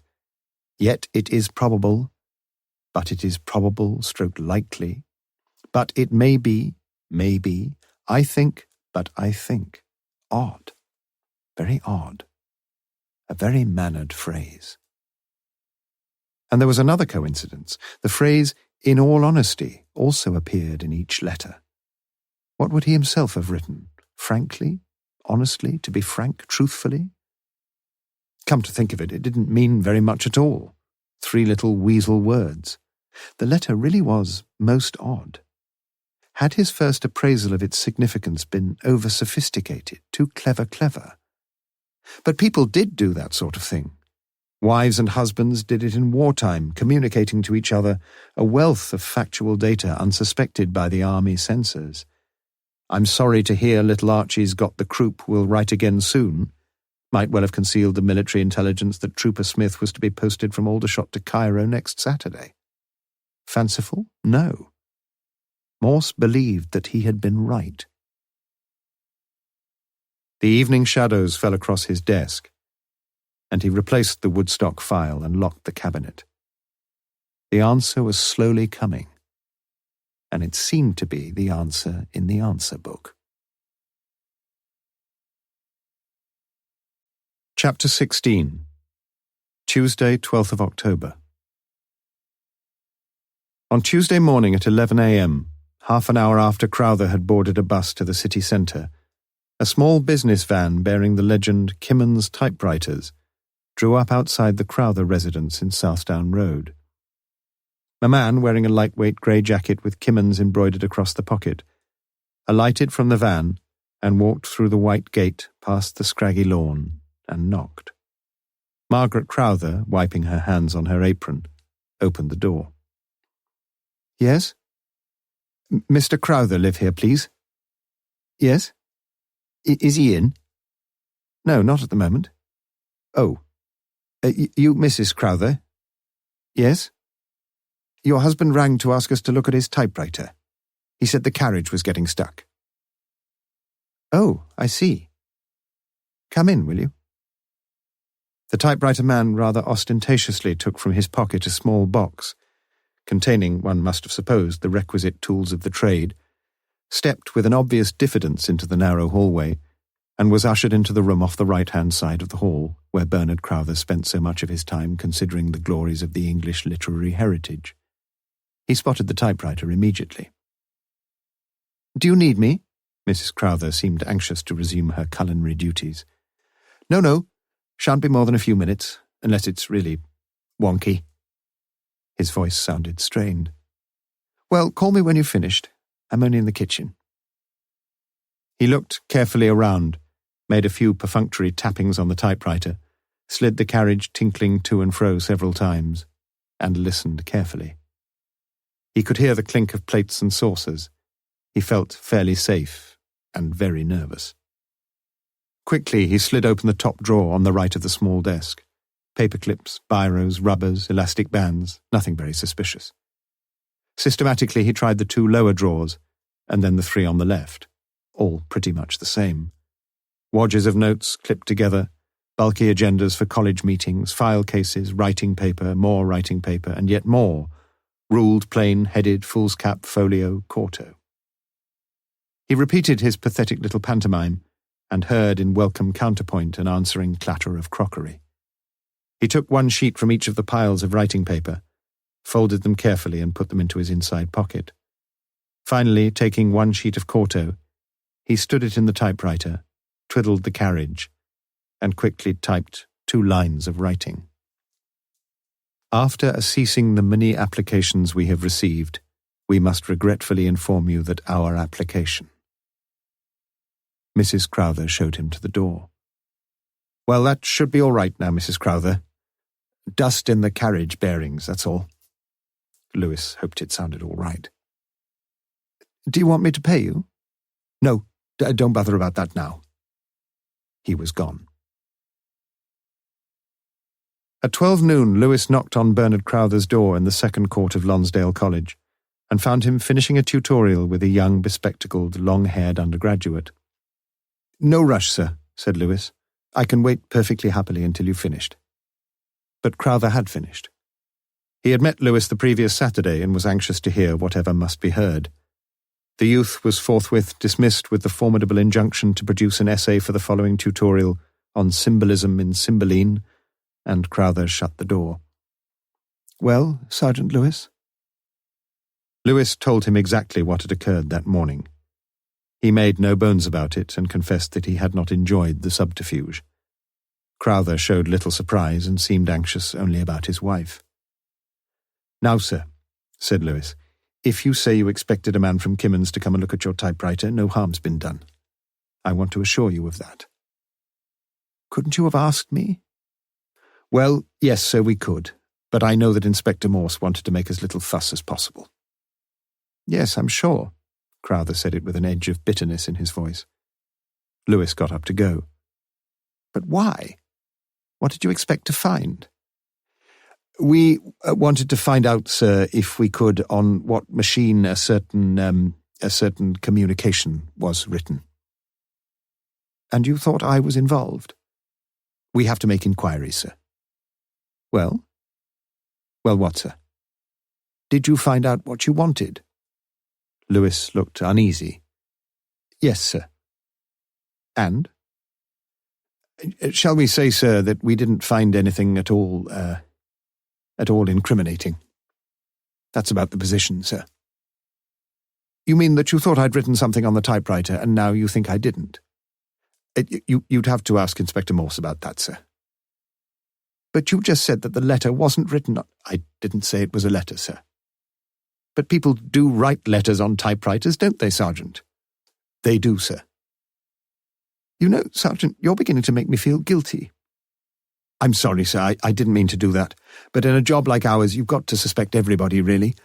Yet it is probable, but it is probable, stroke likely, but it may be, I think, but I think. Odd. Very odd. A very mannered phrase. And there was another coincidence. The phrase, in all honesty, also appeared in each letter. What would he himself have written? Frankly? Honestly? To be frank? Truthfully? Come to think of it, it didn't mean very much at all. 3 little weasel words. The letter really was most odd. Had his first appraisal of its significance been over-sophisticated, too clever? But people did do that sort of thing. Wives and husbands did it in wartime, communicating to each other a wealth of factual data unsuspected by the army censors. I'm sorry to hear little Archie's got the croup, will write again soon. Might well have concealed the military intelligence that Trooper Smith was to be posted from Aldershot to Cairo next Saturday. Fanciful? No. Morse believed that he had been right. The evening shadows fell across his desk, and he replaced the Woodstock file and locked the cabinet. The answer was slowly coming, and it seemed to be the answer in the answer book. Chapter 16. Tuesday, 12th of October. On Tuesday morning at 11 a.m., half an hour after Crowther had boarded a bus to the city centre, a small business van bearing the legend Kimmons Typewriters drew up outside the Crowther residence in Southdown Road. A man wearing a lightweight grey jacket with Kimmons embroidered across the pocket alighted from the van and walked through the white gate past the scraggy lawn and knocked. Margaret Crowther, wiping her hands on her apron, opened the door. Yes? Mr. Crowther live here, please? Yes? Is he in? No, not at the moment. Oh. You, Mrs. Crowther? Yes? Your husband rang to ask us to look at his typewriter. He said the carriage was getting stuck. Oh, I see. Come in, will you? The typewriter man rather ostentatiously took from his pocket a small box, containing, one must have supposed, the requisite tools of the trade, stepped with an obvious diffidence into the narrow hallway, and was ushered into the room off the right-hand side of the hall, where Bernard Crowther spent so much of his time considering the glories of the English literary heritage. He spotted the typewriter immediately. Do you need me? Mrs. Crowther seemed anxious to resume her culinary duties. No, shan't be more than a few minutes, unless it's really wonky. His voice sounded strained. Well, call me when you've finished. I'm only in the kitchen. He looked carefully around, made a few perfunctory tappings on the typewriter, slid the carriage tinkling to and fro several times, and listened carefully. He could hear the clink of plates and saucers. He felt fairly safe and very nervous. Quickly he slid open the top drawer on the right of the small desk. Paper clips, biros, rubbers, elastic bands, nothing very suspicious. Systematically he tried the 2 lower drawers, and then the 3 on the left, all pretty much the same. Wadges of notes clipped together, bulky agendas for college meetings, file cases, writing paper, more writing paper, and yet more, ruled, plain, headed, foolscap, folio, quarto. He repeated his pathetic little pantomime, and heard in welcome counterpoint an answering clatter of crockery. He took 1 sheet from each of the piles of writing paper, folded them carefully and put them into his inside pocket. Finally, taking 1 sheet of quarto, he stood it in the typewriter, twiddled the carriage, and quickly typed 2 lines of writing. After ceasing the many applications we have received, we must regretfully inform you that our application. Mrs. Crowther showed him to the door. Well, that should be all right now, Mrs. Crowther. Dust in the carriage bearings, that's all. Lewis hoped it sounded all right. Do you want me to pay you? No, don't bother about that now. He was gone. At 12 noon, Lewis knocked on Bernard Crowther's door in the 2nd court of Lonsdale College, and found him finishing a tutorial with a young, bespectacled, long-haired undergraduate. No rush, sir, said Lewis. I can wait perfectly happily until you've finished. But Crowther had finished. He had met Lewis the previous Saturday and was anxious to hear whatever must be heard. The youth was forthwith dismissed with the formidable injunction to produce an essay for the following tutorial on symbolism in Cymbeline, and Crowther shut the door. Well, Sergeant Lewis? Lewis told him exactly what had occurred that morning. He made no bones about it and confessed that he had not enjoyed the subterfuge. Crowther showed little surprise and seemed anxious only about his wife. Now, sir, said Lewis, if you say you expected a man from Kimmins to come and look at your typewriter, no harm's been done. I want to assure you of that. Couldn't you have asked me? Well, yes, sir, we could, but I know that Inspector Morse wanted to make as little fuss as possible. Yes, I'm sure. Crowther said it with an edge of bitterness in his voice. Lewis got up to go. But why? What did you expect to find? We wanted to find out, sir, if we could, on what machine a certain communication was written. And you thought I was involved? We have to make inquiries, sir. Well? Well, what, sir? Did you find out what you wanted? Lewis looked uneasy. Yes, sir. And? Shall we say, sir, that we didn't find anything at all incriminating? That's about the position, sir. You mean that you thought I'd written something on the typewriter and now you think I didn't? You'd have to ask Inspector Morse about that, sir. But you just said that the letter wasn't written on... I didn't say it was a letter, sir. But people do write letters on typewriters, don't they, Sergeant? They do, sir. You know, Sergeant, you're beginning to make me feel guilty. I'm sorry, sir, I didn't mean to do that. But in a job like ours, you've got to suspect everybody, really.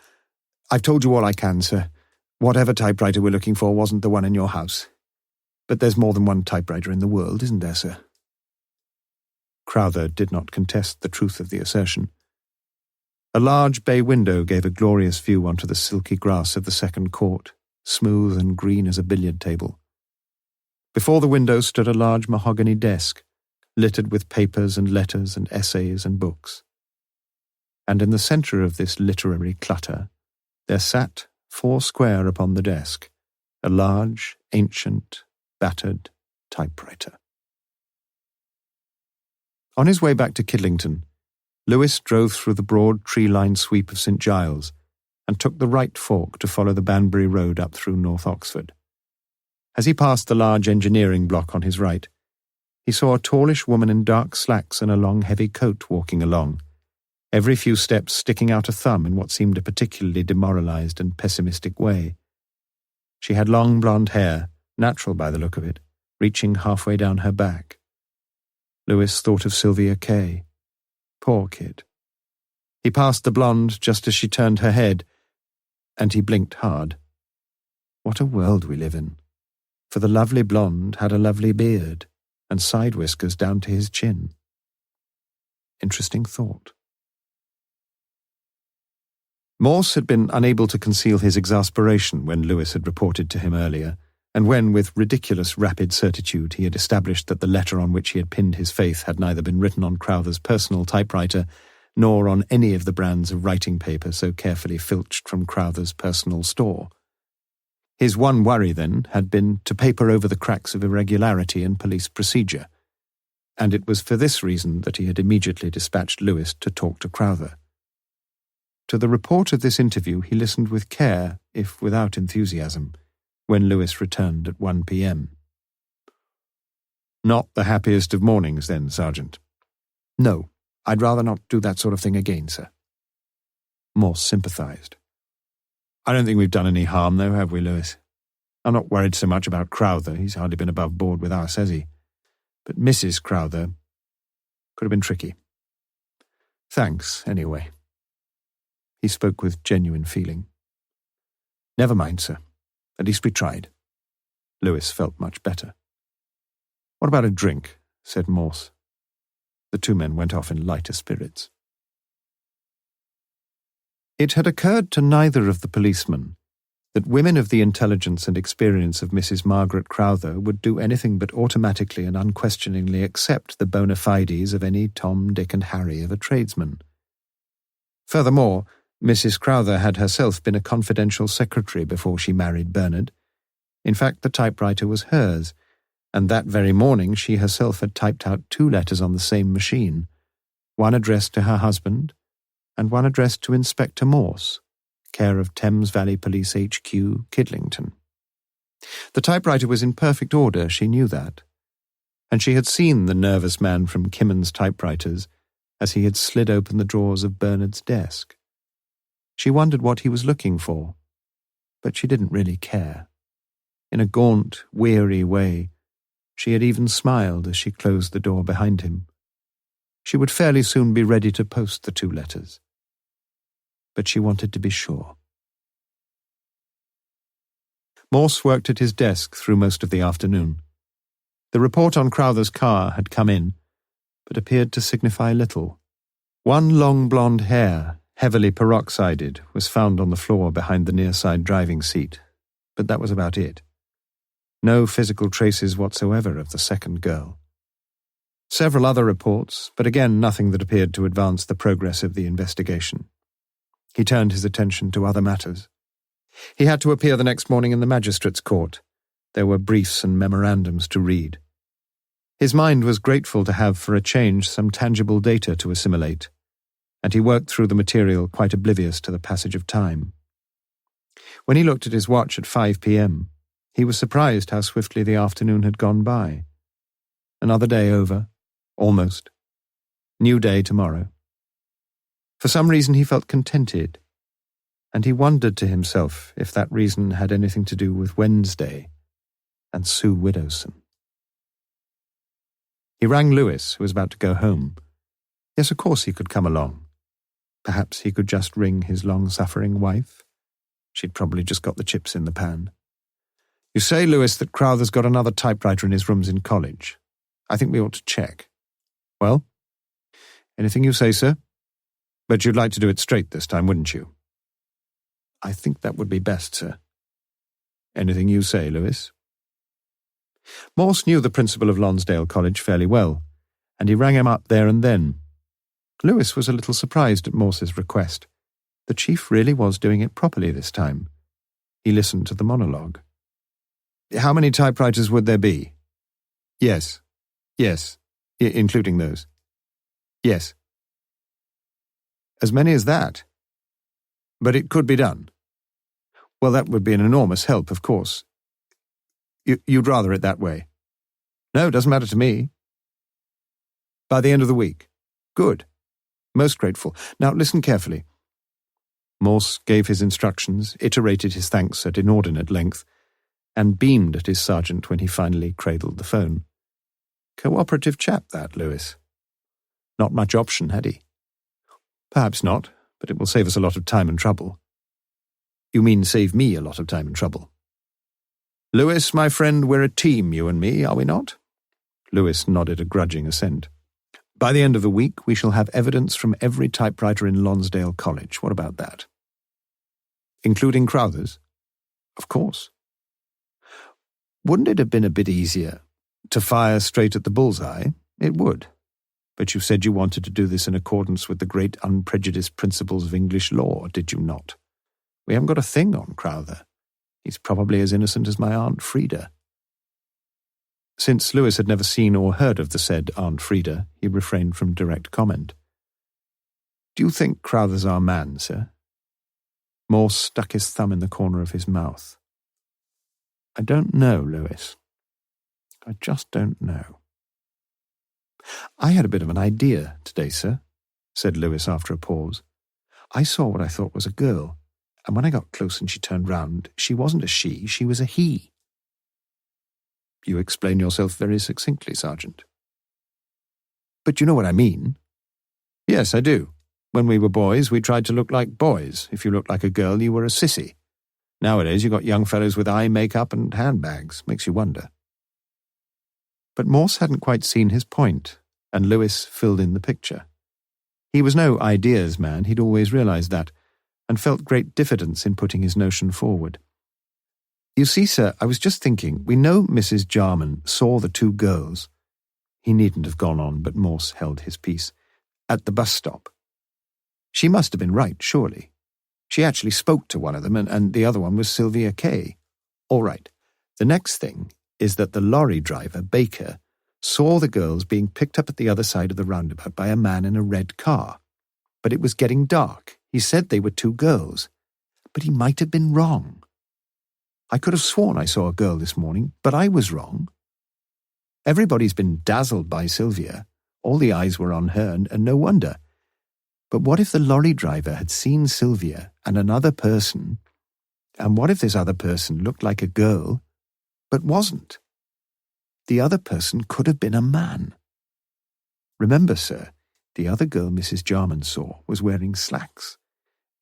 I've told you all I can, sir. Whatever typewriter we're looking for wasn't the one in your house. But there's more than one typewriter in the world, isn't there, sir? Crowther did not contest the truth of the assertion. A large bay window gave a glorious view onto the silky grass of the second court, smooth and green as a billiard table. Before the window stood a large mahogany desk, littered with papers and letters and essays and books. And in the centre of this literary clutter, there sat, foursquare upon the desk, a large, ancient, battered typewriter. On his way back to Kidlington, Lewis drove through the broad tree-lined sweep of St. Giles and took the right fork to follow the Banbury Road up through North Oxford. As he passed the large engineering block on his right, he saw a tallish woman in dark slacks and a long heavy coat walking along, every few steps sticking out a thumb in what seemed a particularly demoralized and pessimistic way. She had long blonde hair, natural by the look of it, reaching halfway down her back. Lewis thought of Sylvia Kay. Poor kid. He passed the blonde just as she turned her head, and he blinked hard. What a world we live in, for the lovely blonde had a lovely beard and side whiskers down to his chin. Interesting thought. Morse had been unable to conceal his exasperation when Lewis had reported to him earlier, and when, with ridiculous rapid certitude, he had established that the letter on which he had pinned his faith had neither been written on Crowther's personal typewriter nor on any of the brands of writing paper so carefully filched from Crowther's personal store. His one worry, then, had been to paper over the cracks of irregularity in police procedure, and it was for this reason that he had immediately dispatched Lewis to talk to Crowther. To the report of this interview he listened with care, if without enthusiasm, when Lewis returned at 1 p.m. "Not the happiest of mornings, then, Sergeant?" "No, I'd rather not do that sort of thing again, sir." Morse sympathized. "I don't think we've done any harm, though, have we, Lewis? I'm not worried so much about Crowther. He's hardly been above board with us, has he? But Mrs. Crowther could have been tricky. Thanks, anyway." He spoke with genuine feeling. "Never mind, sir. At least we tried." Lewis felt much better. "What about a drink?" said Morse. The two men went off in lighter spirits. It had occurred to neither of the policemen that women of the intelligence and experience of Mrs. Margaret Crowther would do anything but automatically and unquestioningly accept the bona fides of any Tom, Dick and Harry of a tradesman. Furthermore, Mrs. Crowther had herself been a confidential secretary before she married Bernard. In fact, the typewriter was hers, and that very morning she herself had typed out 2 letters on the same machine, one addressed to her husband and one addressed to Inspector Morse, care of Thames Valley Police HQ, Kidlington. The typewriter was in perfect order, she knew that, and she had seen the nervous man from Kimmon's typewriters as he had slid open the drawers of Bernard's desk. She wondered what he was looking for, but she didn't really care. In a gaunt, weary way, she had even smiled as she closed the door behind him. She would fairly soon be ready to post the 2 letters. But she wanted to be sure. Morse worked at his desk through most of the afternoon. The report on Crowther's car had come in, but appeared to signify little. One long blonde hair, heavily peroxided, was found on the floor behind the near-side driving seat, but that was about it. No physical traces whatsoever of the second girl. Several other reports, but again nothing that appeared to advance the progress of the investigation. He turned his attention to other matters. He had to appear the next morning in the magistrate's court. There were briefs and memorandums to read. His mind was grateful to have, for a change, some tangible data to assimilate, and he worked through the material quite oblivious to the passage of time. When he looked at his watch at 5 p.m., he was surprised how swiftly the afternoon had gone by. Another day over, almost. New day tomorrow. For some reason he felt contented, and he wondered to himself if that reason had anything to do with Wednesday and Sue Widdowson. He rang Lewis, who was about to go home. Yes, of course he could come along. Perhaps he could just ring his long-suffering wife. She'd probably just got the chips in the pan. You say, Lewis, that Crowther's got another typewriter in his rooms in college. I think we ought to check. Well? Anything you say, sir? But you'd like to do it straight this time, wouldn't you? I think that would be best, sir. Anything you say, Lewis? Morse knew the principal of Lonsdale College fairly well, and he rang him up there and then. Lewis was a little surprised at Morse's request. The chief really was doing it properly this time. He listened to the monologue. How many typewriters would there be? Yes. Including those. Yes. As many as that? But it could be done. Well, that would be an enormous help, of course. You'd rather it that way? No, doesn't matter to me. By the end of the week. Good. Most grateful. Now, listen carefully. Morse gave his instructions, iterated his thanks at inordinate length, and beamed at his sergeant when he finally cradled the phone. Cooperative chap, that, Lewis. Not much option, had he? Perhaps not, but it will save us a lot of time and trouble. You mean save me a lot of time and trouble? Lewis, my friend, we're a team, you and me, are we not? Lewis nodded a grudging assent. By the end of the week, we shall have evidence from every typewriter in Lonsdale College. What about that? Including Crowther's? Of course. Wouldn't it have been a bit easier to fire straight at the bullseye? It would. But you said you wanted to do this in accordance with the great unprejudiced principles of English law, did you not? We haven't got a thing on Crowther. He's probably as innocent as my Aunt Frida. Since Lewis had never seen or heard of the said Aunt Frida, he refrained from direct comment. Do you think Crowther's our man, sir? Morse stuck his thumb in the corner of his mouth. I don't know, Lewis. I just don't know. I had a bit of an idea today, sir, said Lewis after a pause. I saw what I thought was a girl, and when I got close and she turned round, she wasn't a she was a he. You explain yourself very succinctly, Sergeant. But you know what I mean. Yes, I do. When we were boys, we tried to look like boys. If you looked like a girl, you were a sissy. Nowadays, you got young fellows with eye makeup and handbags. Makes you wonder. But Morse hadn't quite seen his point, and Lewis filled in the picture. He was no ideas man, he'd always realized that, and felt great diffidence in putting his notion forward. You see, sir, I was just thinking, we know Mrs. Jarman saw the two girls. He needn't have gone on, but Morse held his peace. At the bus stop. She must have been right, surely. She actually spoke to one of them, and the other one was Sylvia Kay. All right. The next thing is that the lorry driver, Baker, saw the girls being picked up at the other side of the roundabout by a man in a red car. But it was getting dark. He said they were two girls. But he might have been wrong. I could have sworn I saw a girl this morning, but I was wrong. Everybody's been dazzled by Sylvia. All the eyes were on her, and no wonder. But what if the lorry driver had seen Sylvia and another person, and what if this other person looked like a girl, but wasn't? The other person could have been a man. Remember, sir, the other girl Mrs. Jarman saw was wearing slacks,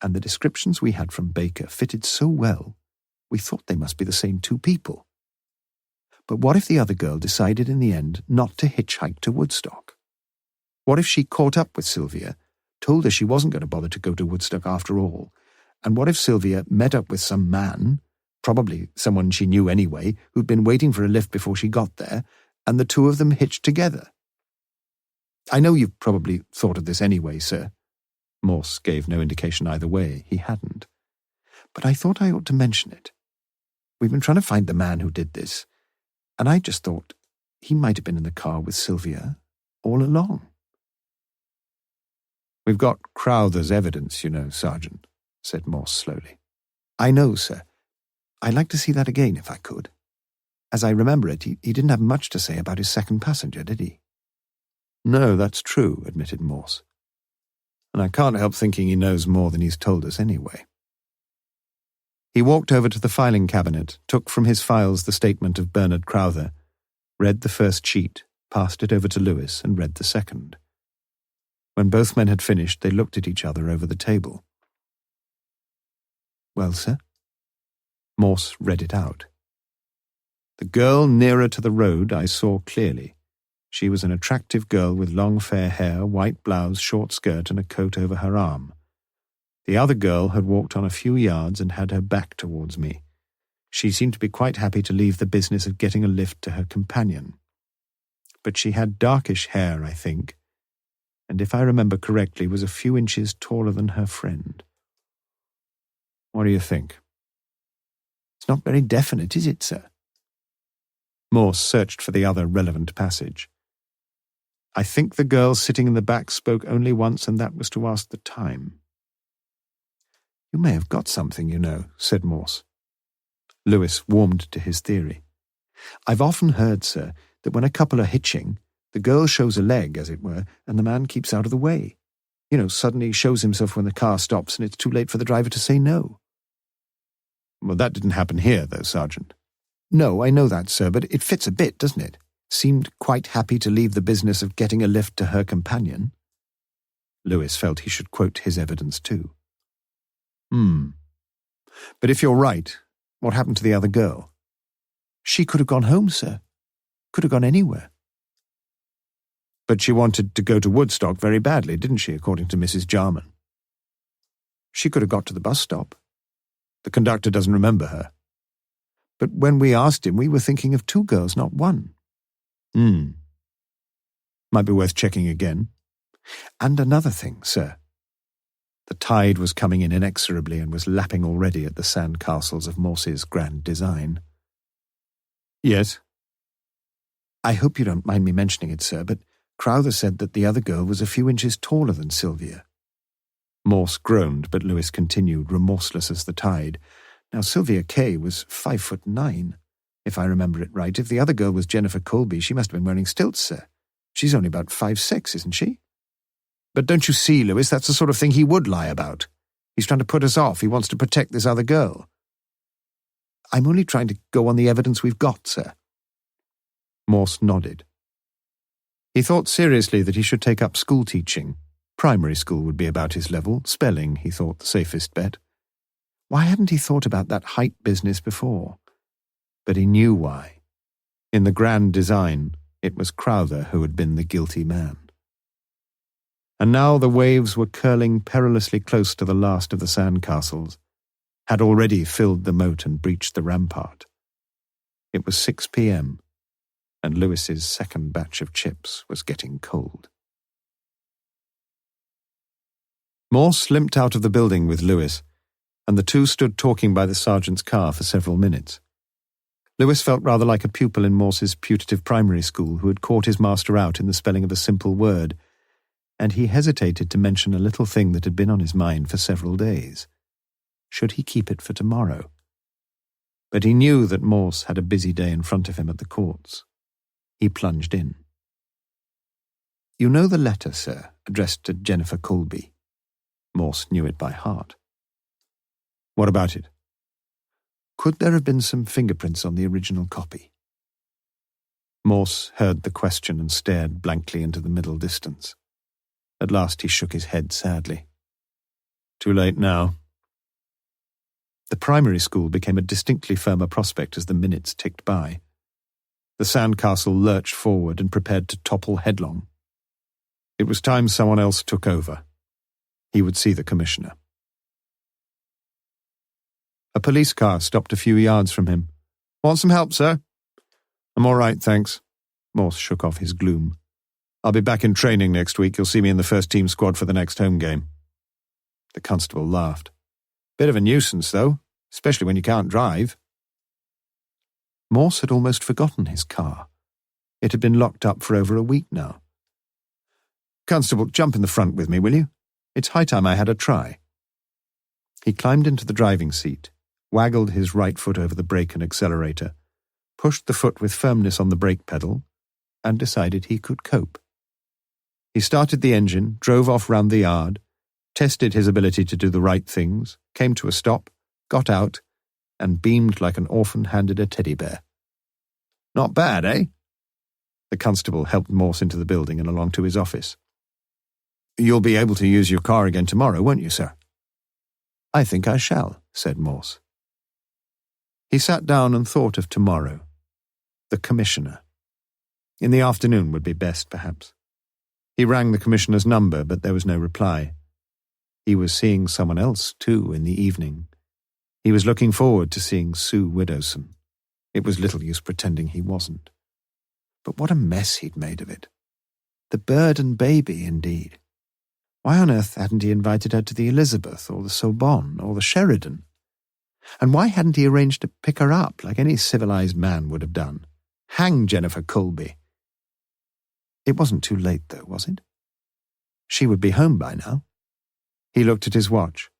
and the descriptions we had from Baker fitted so well, we thought they must be the same two people. But what if the other girl decided in the end not to hitchhike to Woodstock? What if she caught up with Sylvia, told her she wasn't going to bother to go to Woodstock after all, and what if Sylvia met up with some man, probably someone she knew anyway, who'd been waiting for a lift before she got there, and the two of them hitched together? I know you've probably thought of this anyway, sir. Morse gave no indication either way. He hadn't. But I thought I ought to mention it. We've been trying to find the man who did this, and I just thought he might have been in the car with Sylvia all along. We've got Crowther's evidence, you know, Sergeant, said Morse slowly. I know, sir. I'd like to see that again if I could. As I remember it, he didn't have much to say about his second passenger, did he? No, that's true, admitted Morse. And I can't help thinking he knows more than he's told us anyway. He walked over to the filing cabinet, took from his files the statement of Bernard Crowther, read the first sheet, passed it over to Lewis, and read the second. When both men had finished, they looked at each other over the table. Well, sir? Morse read it out. The girl nearer to the road I saw clearly. She was an attractive girl with long fair hair, white blouse, short skirt, and a coat over her arm. The other girl had walked on a few yards and had her back towards me. She seemed to be quite happy to leave the business of getting a lift to her companion. But she had darkish hair, I think, and if I remember correctly, was a few inches taller than her friend. What do you think? It's not very definite, is it, sir? Morse searched for the other relevant passage. I think the girl sitting in the back spoke only once, and that was to ask the time. You may have got something, you know, said Morse. Lewis warmed to his theory. I've often heard, sir, that when a couple are hitching, the girl shows a leg, as it were, and the man keeps out of the way. You know, suddenly shows himself when the car stops and it's too late for the driver to say no. Well, that didn't happen here, though, Sergeant. No, I know that, sir, but it fits a bit, doesn't it? Seemed quite happy to leave the business of getting a lift to her companion. Lewis felt he should quote his evidence too. But if you're right, what happened to the other girl? She could have gone home, sir. Could have gone anywhere. But she wanted to go to Woodstock very badly, didn't she, according to Mrs. Jarman? She could have got to the bus stop. The conductor doesn't remember her. But when we asked him, we were thinking of two girls, not one. Might be worth checking again. And another thing, sir. The tide was coming in inexorably and was lapping already at the sand castles of Morse's grand design. Yes? I hope you don't mind me mentioning it, sir, but Crowther said that the other girl was a few inches taller than Sylvia. Morse groaned, but Lewis continued, remorseless as the tide. Now, Sylvia Kay was 5'9", if I remember it right. If the other girl was Jennifer Colby, she must have been wearing stilts, sir. She's only about 5'6", isn't she? But don't you see, Lewis, that's the sort of thing he would lie about. He's trying to put us off. He wants to protect this other girl. I'm only trying to go on the evidence we've got, sir. Morse nodded. He thought seriously that he should take up school teaching. Primary school would be about his level. Spelling, he thought, the safest bet. Why hadn't he thought about that height business before? But he knew why. In the grand design, it was Crowther who had been the guilty man. And now the waves were curling perilously close to the last of the sandcastles, had already filled the moat and breached the rampart. It was 6 p.m., and Lewis's second batch of chips was getting cold. Morse limped out of the building with Lewis, and the two stood talking by the sergeant's car for several minutes. Lewis felt rather like a pupil in Morse's putative primary school who had caught his master out in the spelling of a simple word, and he hesitated to mention a little thing that had been on his mind for several days. Should he keep it for tomorrow? But he knew that Morse had a busy day in front of him at the courts. He plunged in. You know the letter, sir, addressed to Jennifer Colby? Morse knew it by heart. What about it? Could there have been some fingerprints on the original copy? Morse heard the question and stared blankly into the middle distance. At last he shook his head sadly. Too late now. The primary school became a distinctly firmer prospect as the minutes ticked by. The sandcastle lurched forward and prepared to topple headlong. It was time someone else took over. He would see the commissioner. A police car stopped a few yards from him. Want some help, sir? I'm all right, thanks. Morse shook off his gloom. I'll be back in training next week. You'll see me in the first team squad for the next home game. The constable laughed. Bit of a nuisance, though, especially when you can't drive. Morse had almost forgotten his car. It had been locked up for over a week now. Constable, jump in the front with me, will you? It's high time I had a try. He climbed into the driving seat, waggled his right foot over the brake and accelerator, pushed the foot with firmness on the brake pedal, and decided he could cope. He started the engine, drove off round the yard, tested his ability to do the right things, came to a stop, got out, and beamed like an orphan handed a teddy bear. Not bad, eh? The constable helped Morse into the building and along to his office. You'll be able to use your car again tomorrow, won't you, sir? I think I shall, said Morse. He sat down and thought of tomorrow. The commissioner. In the afternoon would be best, perhaps. He rang the commissioner's number, but there was no reply. He was seeing someone else, too, in the evening. He was looking forward to seeing Sue Widdowson. It was little use pretending he wasn't. But what a mess he'd made of it. The bird and baby, indeed. Why on earth hadn't he invited her to the Elizabeth, or the Sorbonne, or the Sheridan? And why hadn't he arranged to pick her up, like any civilized man would have done? Hang Jennifer Colby. It wasn't too late, though, was it? She would be home by now. He looked at his watch.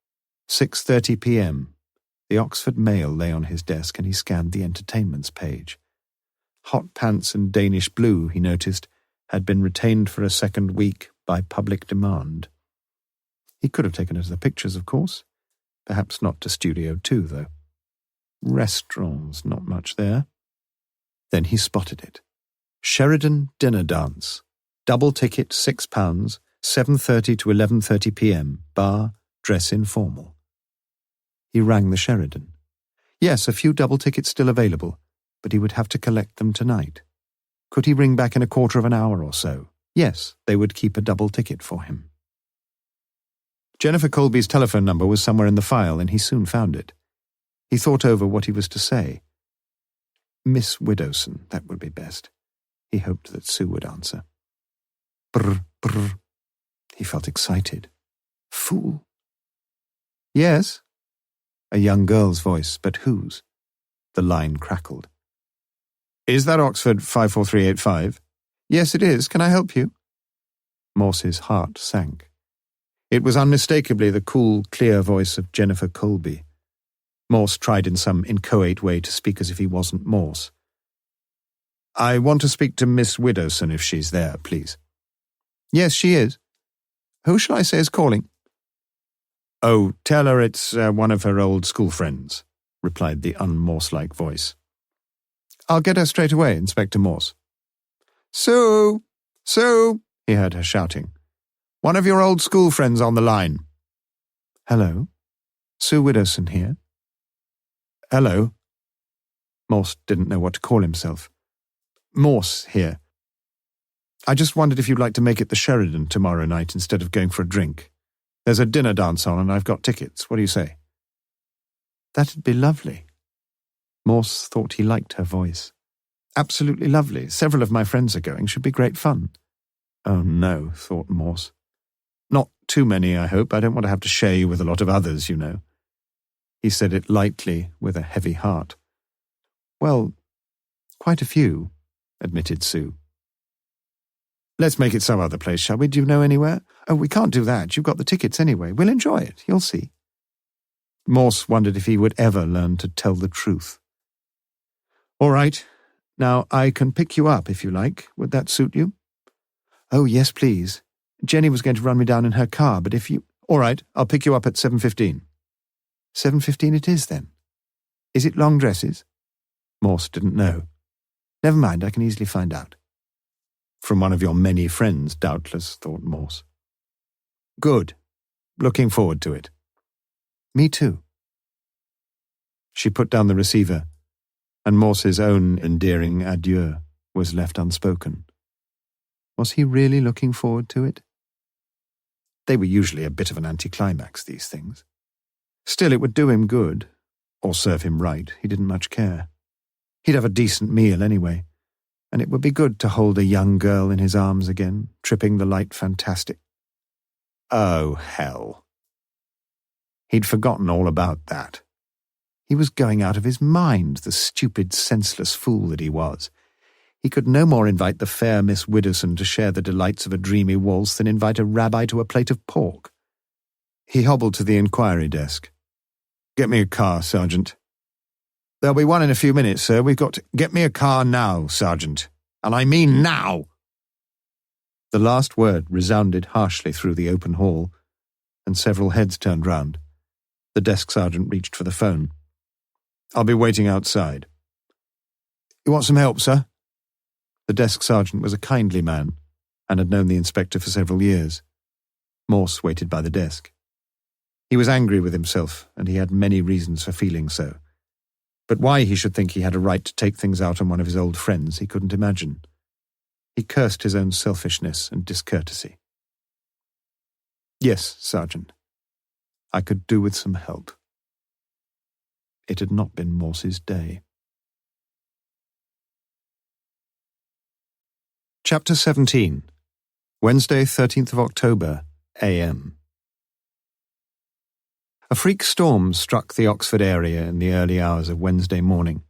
6:30 p.m. The Oxford Mail lay on his desk, and he scanned the entertainments page. Hot Pants and Danish Blue, he noticed, had been retained for a second week by public demand. He could have taken her to the pictures, of course. Perhaps not to Studio 2, though. Restaurants, not much there. Then he spotted it. Sheridan Dinner Dance. Double ticket, £6, 7:30 to 11:30 p.m. Bar, dress informal. He rang the Sheridan. Yes, a few double tickets still available, but he would have to collect them tonight. Could he ring back in a quarter of an hour or so? Yes, they would keep a double ticket for him. Jennifer Colby's telephone number was somewhere in the file, and he soon found it. He thought over what he was to say. Miss Widdowson, that would be best. He hoped that Sue would answer. Brr, brr. He felt excited. Fool. Yes? A young girl's voice, but whose? The line crackled. Is that Oxford 54385? Yes, it is. Can I help you? Morse's heart sank. It was unmistakably the cool, clear voice of Jennifer Colby. Morse tried in some inchoate way to speak as if he wasn't Morse. I want to speak to Miss Widdowson if she's there, please. Yes, she is. Who shall I say is calling? Oh, tell her it's one of her old school friends, replied the un-Morse-like voice. I'll get her straight away, Inspector Morse. Sue! Sue! He heard her shouting. One of your old school friends on the line. Hello? Sue Widdowson here? Hello? Morse didn't know what to call himself. Morse here. I just wondered if you'd like to make it the Sheridan tomorrow night instead of going for a drink. There's a dinner dance on and I've got tickets. What do you say? That'd be lovely. Morse thought he liked her voice. Absolutely lovely. Several of my friends are going. Should be great fun. Oh no, thought Morse. Not too many, I hope. I don't want to have to share you with a lot of others, you know. He said it lightly, with a heavy heart. Well, quite a few, admitted Sue. Let's make it some other place, shall we? Do you know anywhere? Oh, we can't do that. You've got the tickets anyway. We'll enjoy it. You'll see. Morse wondered if he would ever learn to tell the truth. All right. Now, I can pick you up if you like. Would that suit you? Oh, yes, please. Jenny was going to run me down in her car, but if you... All right, I'll pick you up at 7:15. 7:15 it is, then. Is it long dresses? Morse didn't know. Never mind, I can easily find out. From one of your many friends, doubtless, thought Morse. Good. Looking forward to it. Me too. She put down the receiver, and Morse's own endearing adieu was left unspoken. Was he really looking forward to it? They were usually a bit of an anticlimax, these things. Still, it would do him good, or serve him right. He didn't much care. He'd have a decent meal anyway, and it would be good to hold a young girl in his arms again, tripping the light fantastic. Oh, hell. He'd forgotten all about that. He was going out of his mind, the stupid, senseless fool that he was. He could no more invite the fair Miss Widdowson to share the delights of a dreamy waltz than invite a rabbi to a plate of pork. He hobbled to the inquiry desk. Get me a car, Sergeant. There'll be one in a few minutes, sir. We've got to... Get me a car now, Sergeant. And I mean now! The last word resounded harshly through the open hall, and several heads turned round. The desk sergeant reached for the phone. I'll be waiting outside. You want some help, sir? The desk sergeant was a kindly man, and had known the inspector for several years. Morse waited by the desk. He was angry with himself, and he had many reasons for feeling so. But why he should think he had a right to take things out on one of his old friends he couldn't imagine. He cursed his own selfishness and discourtesy. Yes, Sergeant, I could do with some help. It had not been Morse's day. Chapter 17. Wednesday, 13th of October, a.m. A freak storm struck the Oxford area in the early hours of Wednesday morning,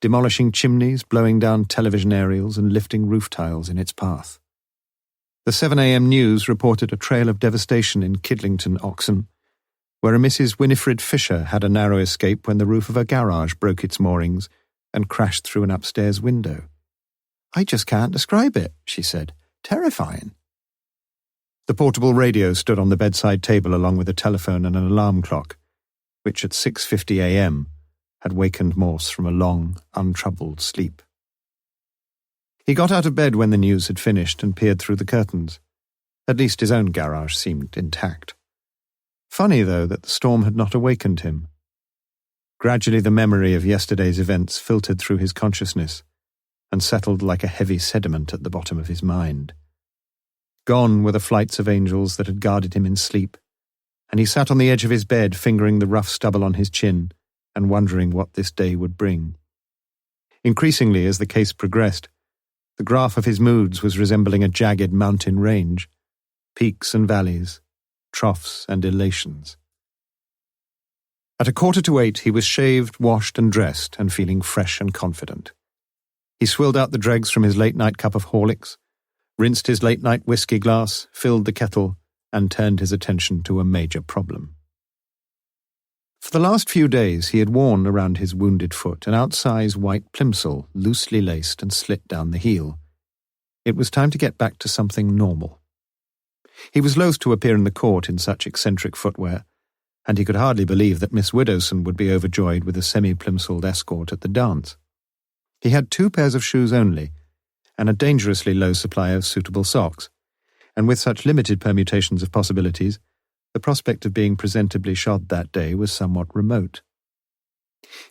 demolishing chimneys, blowing down television aerials and lifting roof tiles in its path. The 7 a.m. news reported a trail of devastation in Kidlington, Oxon, where a Mrs. Winifred Fisher had a narrow escape when the roof of a garage broke its moorings and crashed through an upstairs window. "I just can't describe it," she said. "Terrifying." The portable radio stood on the bedside table along with a telephone and an alarm clock, which at 6:50 a.m. had wakened Morse from a long, untroubled sleep. He got out of bed when the news had finished and peered through the curtains. At least his own garage seemed intact. Funny, though, that the storm had not awakened him. Gradually the memory of yesterday's events filtered through his consciousness and settled like a heavy sediment at the bottom of his mind. Gone were the flights of angels that had guarded him in sleep, and he sat on the edge of his bed fingering the rough stubble on his chin and wondering what this day would bring. Increasingly, as the case progressed, the graph of his moods was resembling a jagged mountain range, peaks and valleys, troughs and elations. At 7:45 he was shaved, washed and dressed and feeling fresh and confident. He swilled out the dregs from his late-night cup of Horlicks, rinsed his late-night whiskey glass, filled the kettle, and turned his attention to a major problem. For the last few days he had worn around his wounded foot an outsize white plimsoll, loosely laced and slit down the heel. It was time to get back to something normal. He was loath to appear in the court in such eccentric footwear, and he could hardly believe that Miss Widdowson would be overjoyed with a semi-plimsolled escort at the dance. He had 2 pairs of shoes only, and a dangerously low supply of suitable socks, and with such limited permutations of possibilities, the prospect of being presentably shod that day was somewhat remote.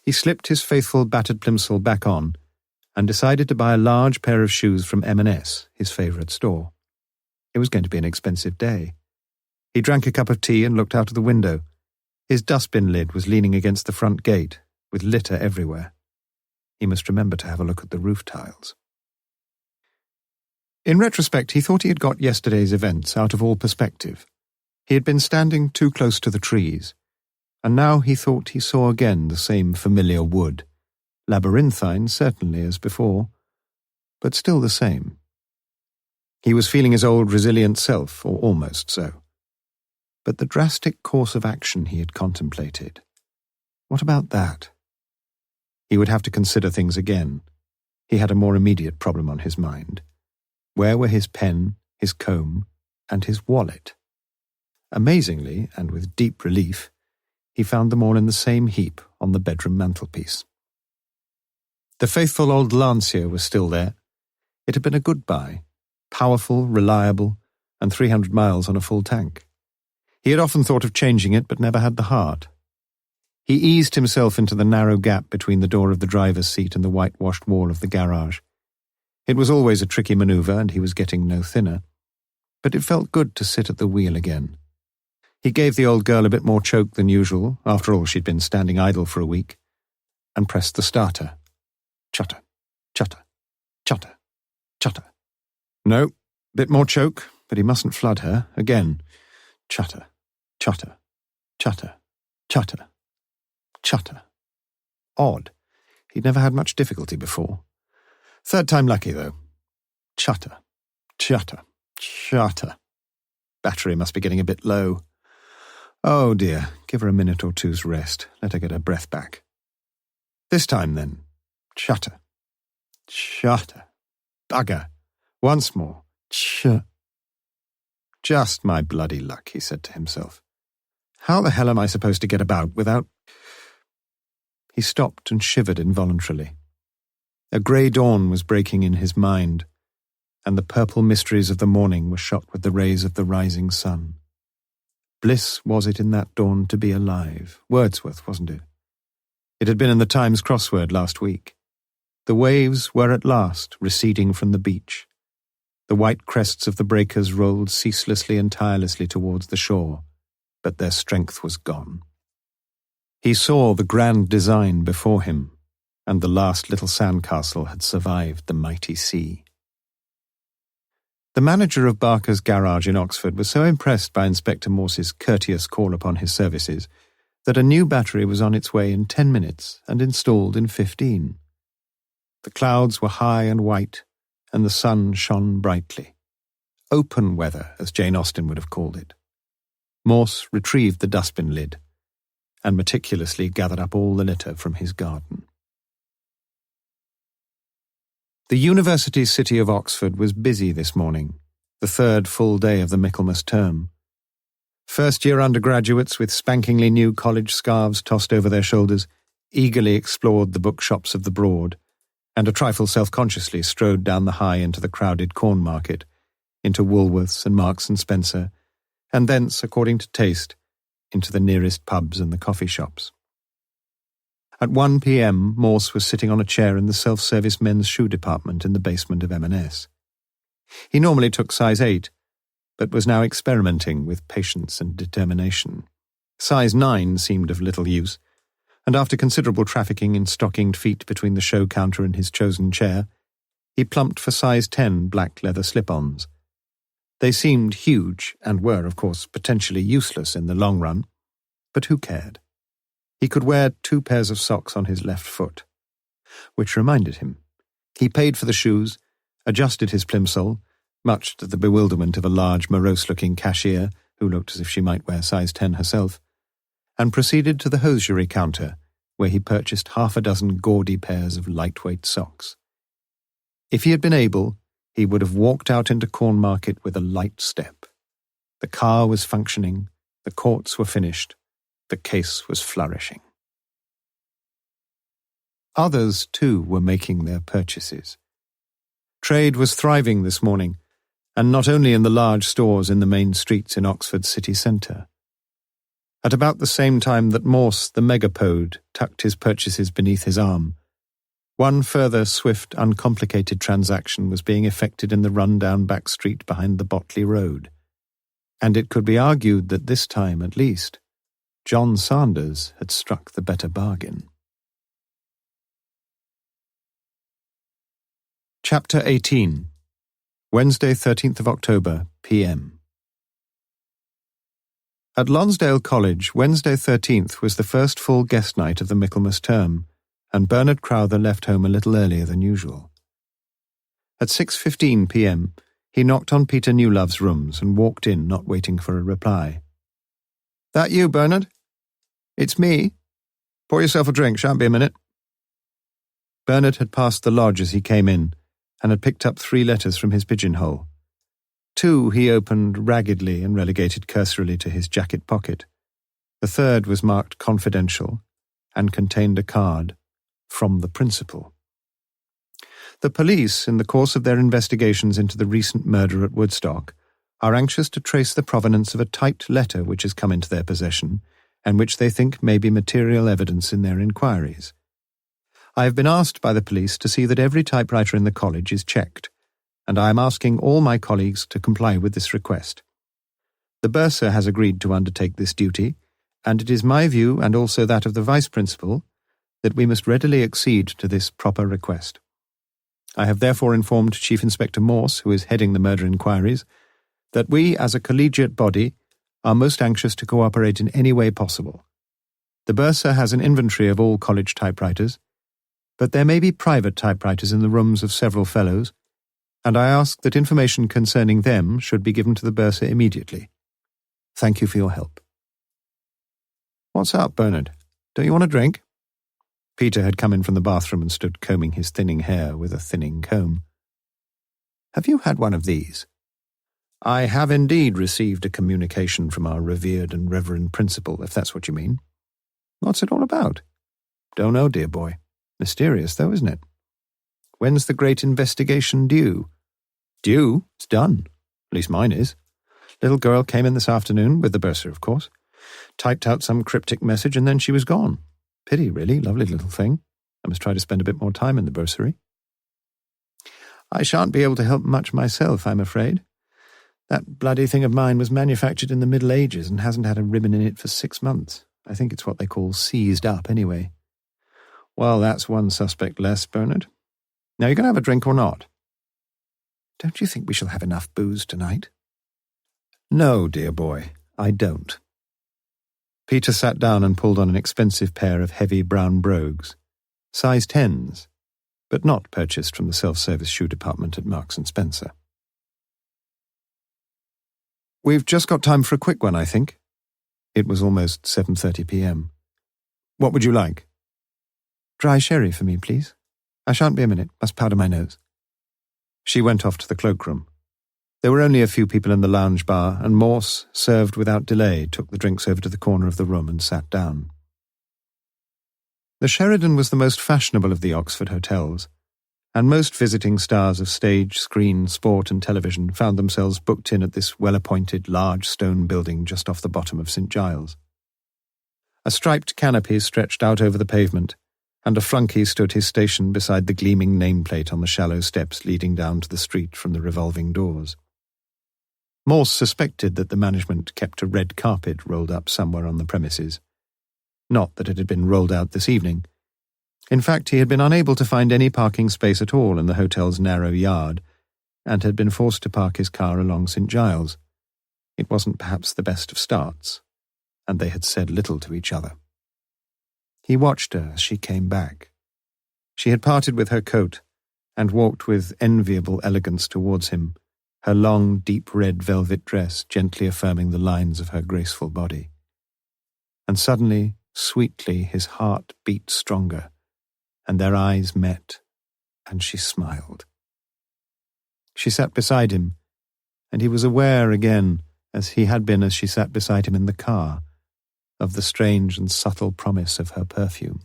He slipped his faithful battered plimsoll back on, and decided to buy a large pair of shoes from M&S, his favourite store. It was going to be an expensive day. He drank a cup of tea and looked out of the window. His dustbin lid was leaning against the front gate, with litter everywhere. He must remember to have a look at the roof tiles. In retrospect, he thought he had got yesterday's events out of all perspective. He had been standing too close to the trees, and now he thought he saw again the same familiar wood, labyrinthine certainly as before, but still the same. He was feeling his old resilient self, or almost so. But the drastic course of action he had contemplated, what about that? He would have to consider things again. He had a more immediate problem on his mind. Where were his pen, his comb, and his wallet? Amazingly, and with deep relief, he found them all in the same heap on the bedroom mantelpiece. The faithful old Lancia was still there. It had been a good buy, powerful, reliable, and 300 miles on a full tank. He had often thought of changing it, but never had the heart. He eased himself into the narrow gap between the door of the driver's seat and the whitewashed wall of the garage. It was always a tricky manoeuvre, and he was getting no thinner, but it felt good to sit at the wheel again. He gave the old girl a bit more choke than usual, after all she'd been standing idle for a week, and pressed the starter. Chutter, chutter, chutter, chutter. No, bit more choke, but he mustn't flood her. Again. Chutter, chutter, chutter, chutter, chutter. Odd. He'd never had much difficulty before. 3rd time lucky, though. Chutter, chutter, chutter. Battery must be getting a bit low. Oh dear, give her a minute or two's rest. Let her get her breath back. This time, then. Chutter, chutter, bugger. Once more. Just my bloody luck, he said to himself. How the hell am I supposed to get about without... He stopped and shivered involuntarily. A grey dawn was breaking in his mind, and the purple mysteries of the morning were shot with the rays of the rising sun. Bliss was it in that dawn to be alive. Wordsworth, wasn't it? It had been in the Times crossword last week. The waves were at last receding from the beach. The white crests of the breakers rolled ceaselessly and tirelessly towards the shore, but their strength was gone. He saw the grand design before him, and the last little sandcastle had survived the mighty sea. The manager of Barker's garage in Oxford was so impressed by Inspector Morse's courteous call upon his services that a new battery was on its way in 10 minutes and installed in 15. The clouds were high and white, and the sun shone brightly. Open weather, as Jane Austen would have called it. Morse retrieved the dustbin lid and meticulously gathered up all the litter from his garden. The university city of Oxford was busy this morning, the third full day of the Michaelmas term. First-year undergraduates with spankingly new college scarves tossed over their shoulders eagerly explored the bookshops of the Broad, and a trifle self-consciously strode down the High into the crowded Corn Market, into Woolworths and Marks and Spencer, and thence, according to taste, into the nearest pubs and the coffee shops. At 1 p.m, Morse was sitting on a chair in the self-service men's shoe department in the basement of M&S. He normally took size 8, but was now experimenting with patience and determination. Size 9 seemed of little use, and after considerable trafficking in stockinged feet between the show counter and his chosen chair, he plumped for size 10 black leather slip-ons. They seemed huge and were, of course, potentially useless in the long run, but who cared? He could wear 2 pairs of socks on his left foot. Which reminded him. He paid for the shoes, adjusted his plimsoll, much to the bewilderment of a large, morose-looking cashier who looked as if she might wear size 10 herself, and proceeded to the hosiery counter, where he purchased 6 gaudy pairs of lightweight socks. If he had been able, he would have walked out into Corn Market with a light step. The car was functioning, the courts were finished, the case was flourishing. Others, too, were making their purchases. Trade was thriving this morning, and not only in the large stores in the main streets in Oxford city centre. At about the same time that Morse, the megapode, tucked his purchases beneath his arm, one further swift, uncomplicated transaction was being effected in the run-down back street behind the Botley Road, and it could be argued that this time, at least, John Sanders had struck the better bargain. Chapter 18. Wednesday, 13th of October, p.m. At Lonsdale College, Wednesday 13th was the first full guest night of the Michaelmas term, and Bernard Crowther left home a little earlier than usual. At 6:15 p.m, he knocked on Peter Newlove's rooms and walked in, not waiting for a reply. "That you, Bernard?" "It's me. Pour yourself a drink, shan't be a minute." Bernard had passed the lodge as he came in, and had picked up 3 letters from his pigeonhole. 2 he opened raggedly and relegated cursorily to his jacket pocket. The 3rd was marked confidential and contained a card, "From the Principal." The police, in the course of their investigations into the recent murder at Woodstock, are anxious to trace the provenance of a typed letter which has come into their possession, and which they think may be material evidence in their inquiries. I have been asked by the police to see that every typewriter in the college is checked, and I am asking all my colleagues to comply with this request. The bursar has agreed to undertake this duty, and it is my view, and also that of the vice-principal, that we must readily accede to this proper request. I have therefore informed Chief Inspector Morse, who is heading the murder inquiries, that we, as a collegiate body, are most anxious to cooperate in any way possible. The bursar has an inventory of all college typewriters, but there may be private typewriters in the rooms of several fellows, and I ask that information concerning them should be given to the bursar immediately. Thank you for your help. What's up, Bernard? Don't you want a drink? Peter had come in from the bathroom and stood combing his thinning hair with a thinning comb. Have you had one of these? I have indeed received a communication from our revered and reverend principal, if that's what you mean. What's it all about? Don't know, dear boy. Mysterious, though, isn't it? When's the great investigation due? Due? It's done. At least mine is. Little girl came in this afternoon, with the bursar, of course, typed out some cryptic message, and then she was gone. Pity, really. Lovely little thing. I must try to spend a bit more time in the bursary. I shan't be able to help much myself, I'm afraid. That bloody thing of mine was manufactured in the Middle Ages and hasn't had a ribbon in it for 6 months. I think it's what they call seized up, anyway. Well, that's one suspect less, Bernard. Now, you going to have a drink or not? Don't you think we shall have enough booze tonight? No, dear boy, I don't. Peter sat down and pulled on an expensive pair of heavy brown brogues, size 10s, but not purchased from the self-service shoe department at Marks & Spencer. We've just got time for a quick one, I think. It was almost 7:30 p.m. What would you like? Dry sherry for me, please. I shan't be a minute. Must powder my nose. She went off to the cloakroom. There were only a few people in the lounge bar, and Morse, served without delay, took the drinks over to the corner of the room and sat down. The Sheridan was the most fashionable of the Oxford hotels, and most visiting stars of stage, screen, sport and television found themselves booked in at this well-appointed large stone building just off the bottom of St. Giles. A striped canopy stretched out over the pavement, and a flunky stood his station beside the gleaming nameplate on the shallow steps leading down to the street from the revolving doors. Morse suspected that the management kept a red carpet rolled up somewhere on the premises. Not that it had been rolled out this evening. In fact, he had been unable to find any parking space at all in the hotel's narrow yard, and had been forced to park his car along St. Giles. It wasn't perhaps the best of starts, and they had said little to each other. He watched her as she came back. She had parted with her coat and walked with enviable elegance towards him, her long, deep red velvet dress gently affirming the lines of her graceful body. And suddenly, sweetly, his heart beat stronger, and their eyes met, and she smiled. She sat beside him, and he was aware again, as he had been as she sat beside him in the car, of the strange and subtle promise of her perfume.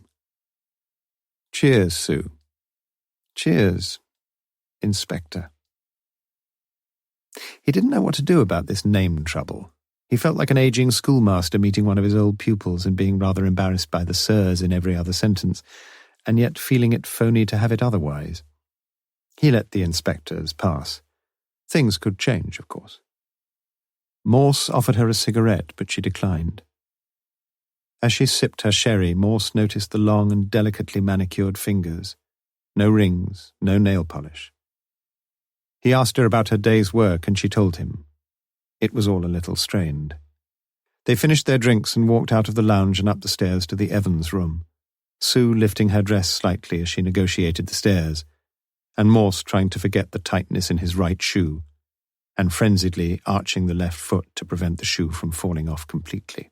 Cheers, Sue. Cheers, Inspector. He didn't know what to do about this name trouble. He felt like an aging schoolmaster meeting one of his old pupils and being rather embarrassed by the sirs in every other sentence, and yet feeling it phony to have it otherwise. He let the inspectors pass. Things could change, of course. Morse offered her a cigarette, but she declined. As she sipped her sherry, Morse noticed the long and delicately manicured fingers. No rings, no nail polish. He asked her about her day's work, and she told him. It was all a little strained. They finished their drinks and walked out of the lounge and up the stairs to the Evans room, Sue lifting her dress slightly as she negotiated the stairs, and Morse trying to forget the tightness in his right shoe, and frenziedly arching the left foot to prevent the shoe from falling off completely.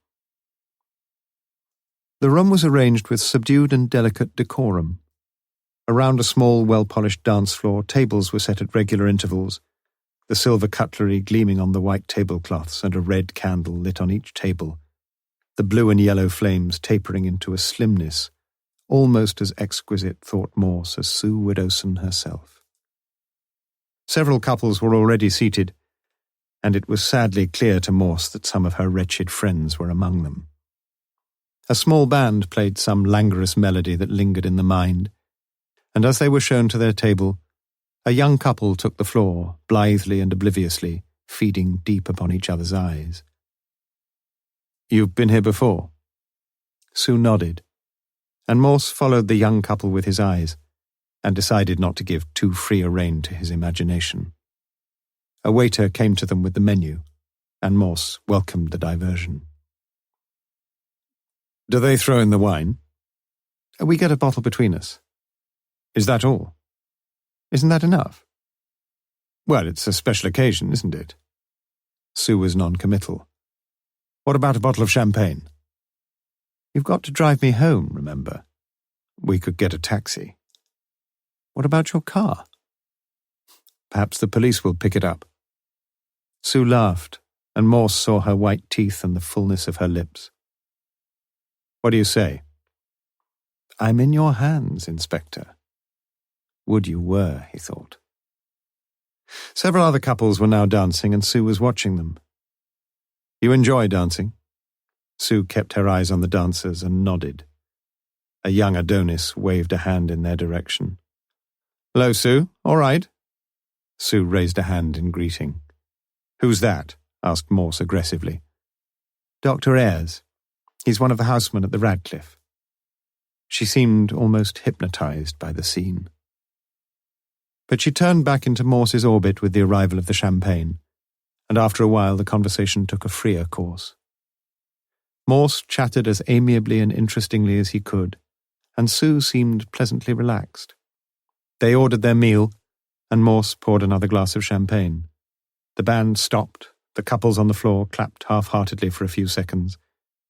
The room was arranged with subdued and delicate decorum. Around a small, well-polished dance floor, tables were set at regular intervals, the silver cutlery gleaming on the white tablecloths and a red candle lit on each table, the blue and yellow flames tapering into a slimness, almost as exquisite, thought Morse, as Sue Whodunit herself. Several couples were already seated, and it was sadly clear to Morse that some of her wretched friends were among them. A small band played some languorous melody that lingered in the mind, and as they were shown to their table, a young couple took the floor, blithely and obliviously, feeding deep upon each other's eyes. "You've been here before?" Sue nodded, and Morse followed the young couple with his eyes, and decided not to give too free a rein to his imagination. A waiter came to them with the menu, and Morse welcomed the diversion. "Do they throw in the wine?" "We get a bottle between us." "Is that all?" "Isn't that enough?" "Well, it's a special occasion, isn't it?" Sue was non-committal. "What about a bottle of champagne?" "You've got to drive me home, remember." "We could get a taxi." "What about your car?" "Perhaps the police will pick it up." Sue laughed, and Morse saw her white teeth and the fullness of her lips. "What do you say?" "I'm in your hands, Inspector." Would you were, he thought. Several other couples were now dancing, and Sue was watching them. "You enjoy dancing?" Sue kept her eyes on the dancers and nodded. A young Adonis waved a hand in their direction. "Hello, Sue. All right?" Sue raised a hand in greeting. "Who's that?" asked Morse aggressively. "Dr. Ayres. He's one of the housemen at the Radcliffe." She seemed almost hypnotized by the scene. But she turned back into Morse's orbit with the arrival of the champagne, and after a while the conversation took a freer course. Morse chattered as amiably and interestingly as he could, and Sue seemed pleasantly relaxed. They ordered their meal, and Morse poured another glass of champagne. The band stopped, the couples on the floor clapped half-heartedly for a few seconds,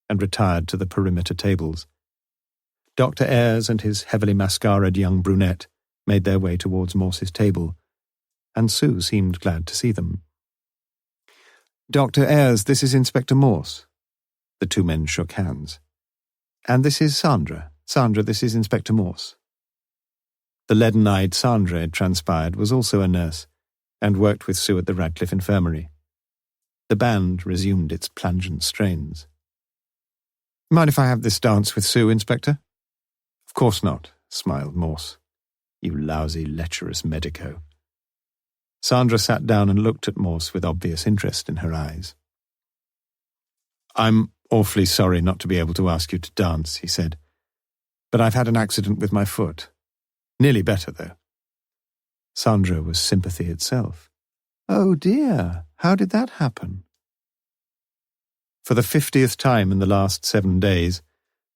and retired to the perimeter tables. Dr. Ayres and his heavily mascaraed young brunette made their way towards Morse's table, and Sue seemed glad to see them. "Dr. Ayres, this is Inspector Morse." The two men shook hands. "And this is Sandra. Sandra, this is Inspector Morse." The leaden-eyed Sandra, it transpired, was also a nurse, and worked with Sue at the Radcliffe Infirmary. The band resumed its plangent strains. "Mind if I have this dance with Sue, Inspector?" "Of course not," smiled Morse. "You lousy, lecherous medico." Sandra sat down and looked at Morse with obvious interest in her eyes. "I'm awfully sorry not to be able to ask you to dance," he said. "But I've had an accident with my foot. Nearly better, though." Sandra was sympathy itself. "Oh dear, how did that happen?" For the 50th time in the last 7 days,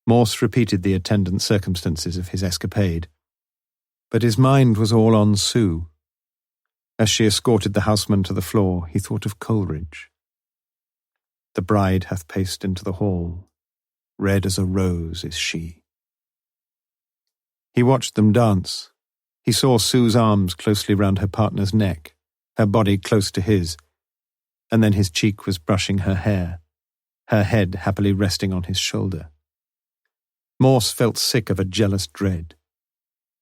Morse repeated the attendant circumstances of his escapade. But his mind was all on Sue. As she escorted the houseman to the floor, he thought of Coleridge. "The bride hath paced into the hall, red as a rose is she." He watched them dance. He saw Sue's arms closely round her partner's neck, her body close to his, and then his cheek was brushing her hair, her head happily resting on his shoulder. Morse felt sick of a jealous dread.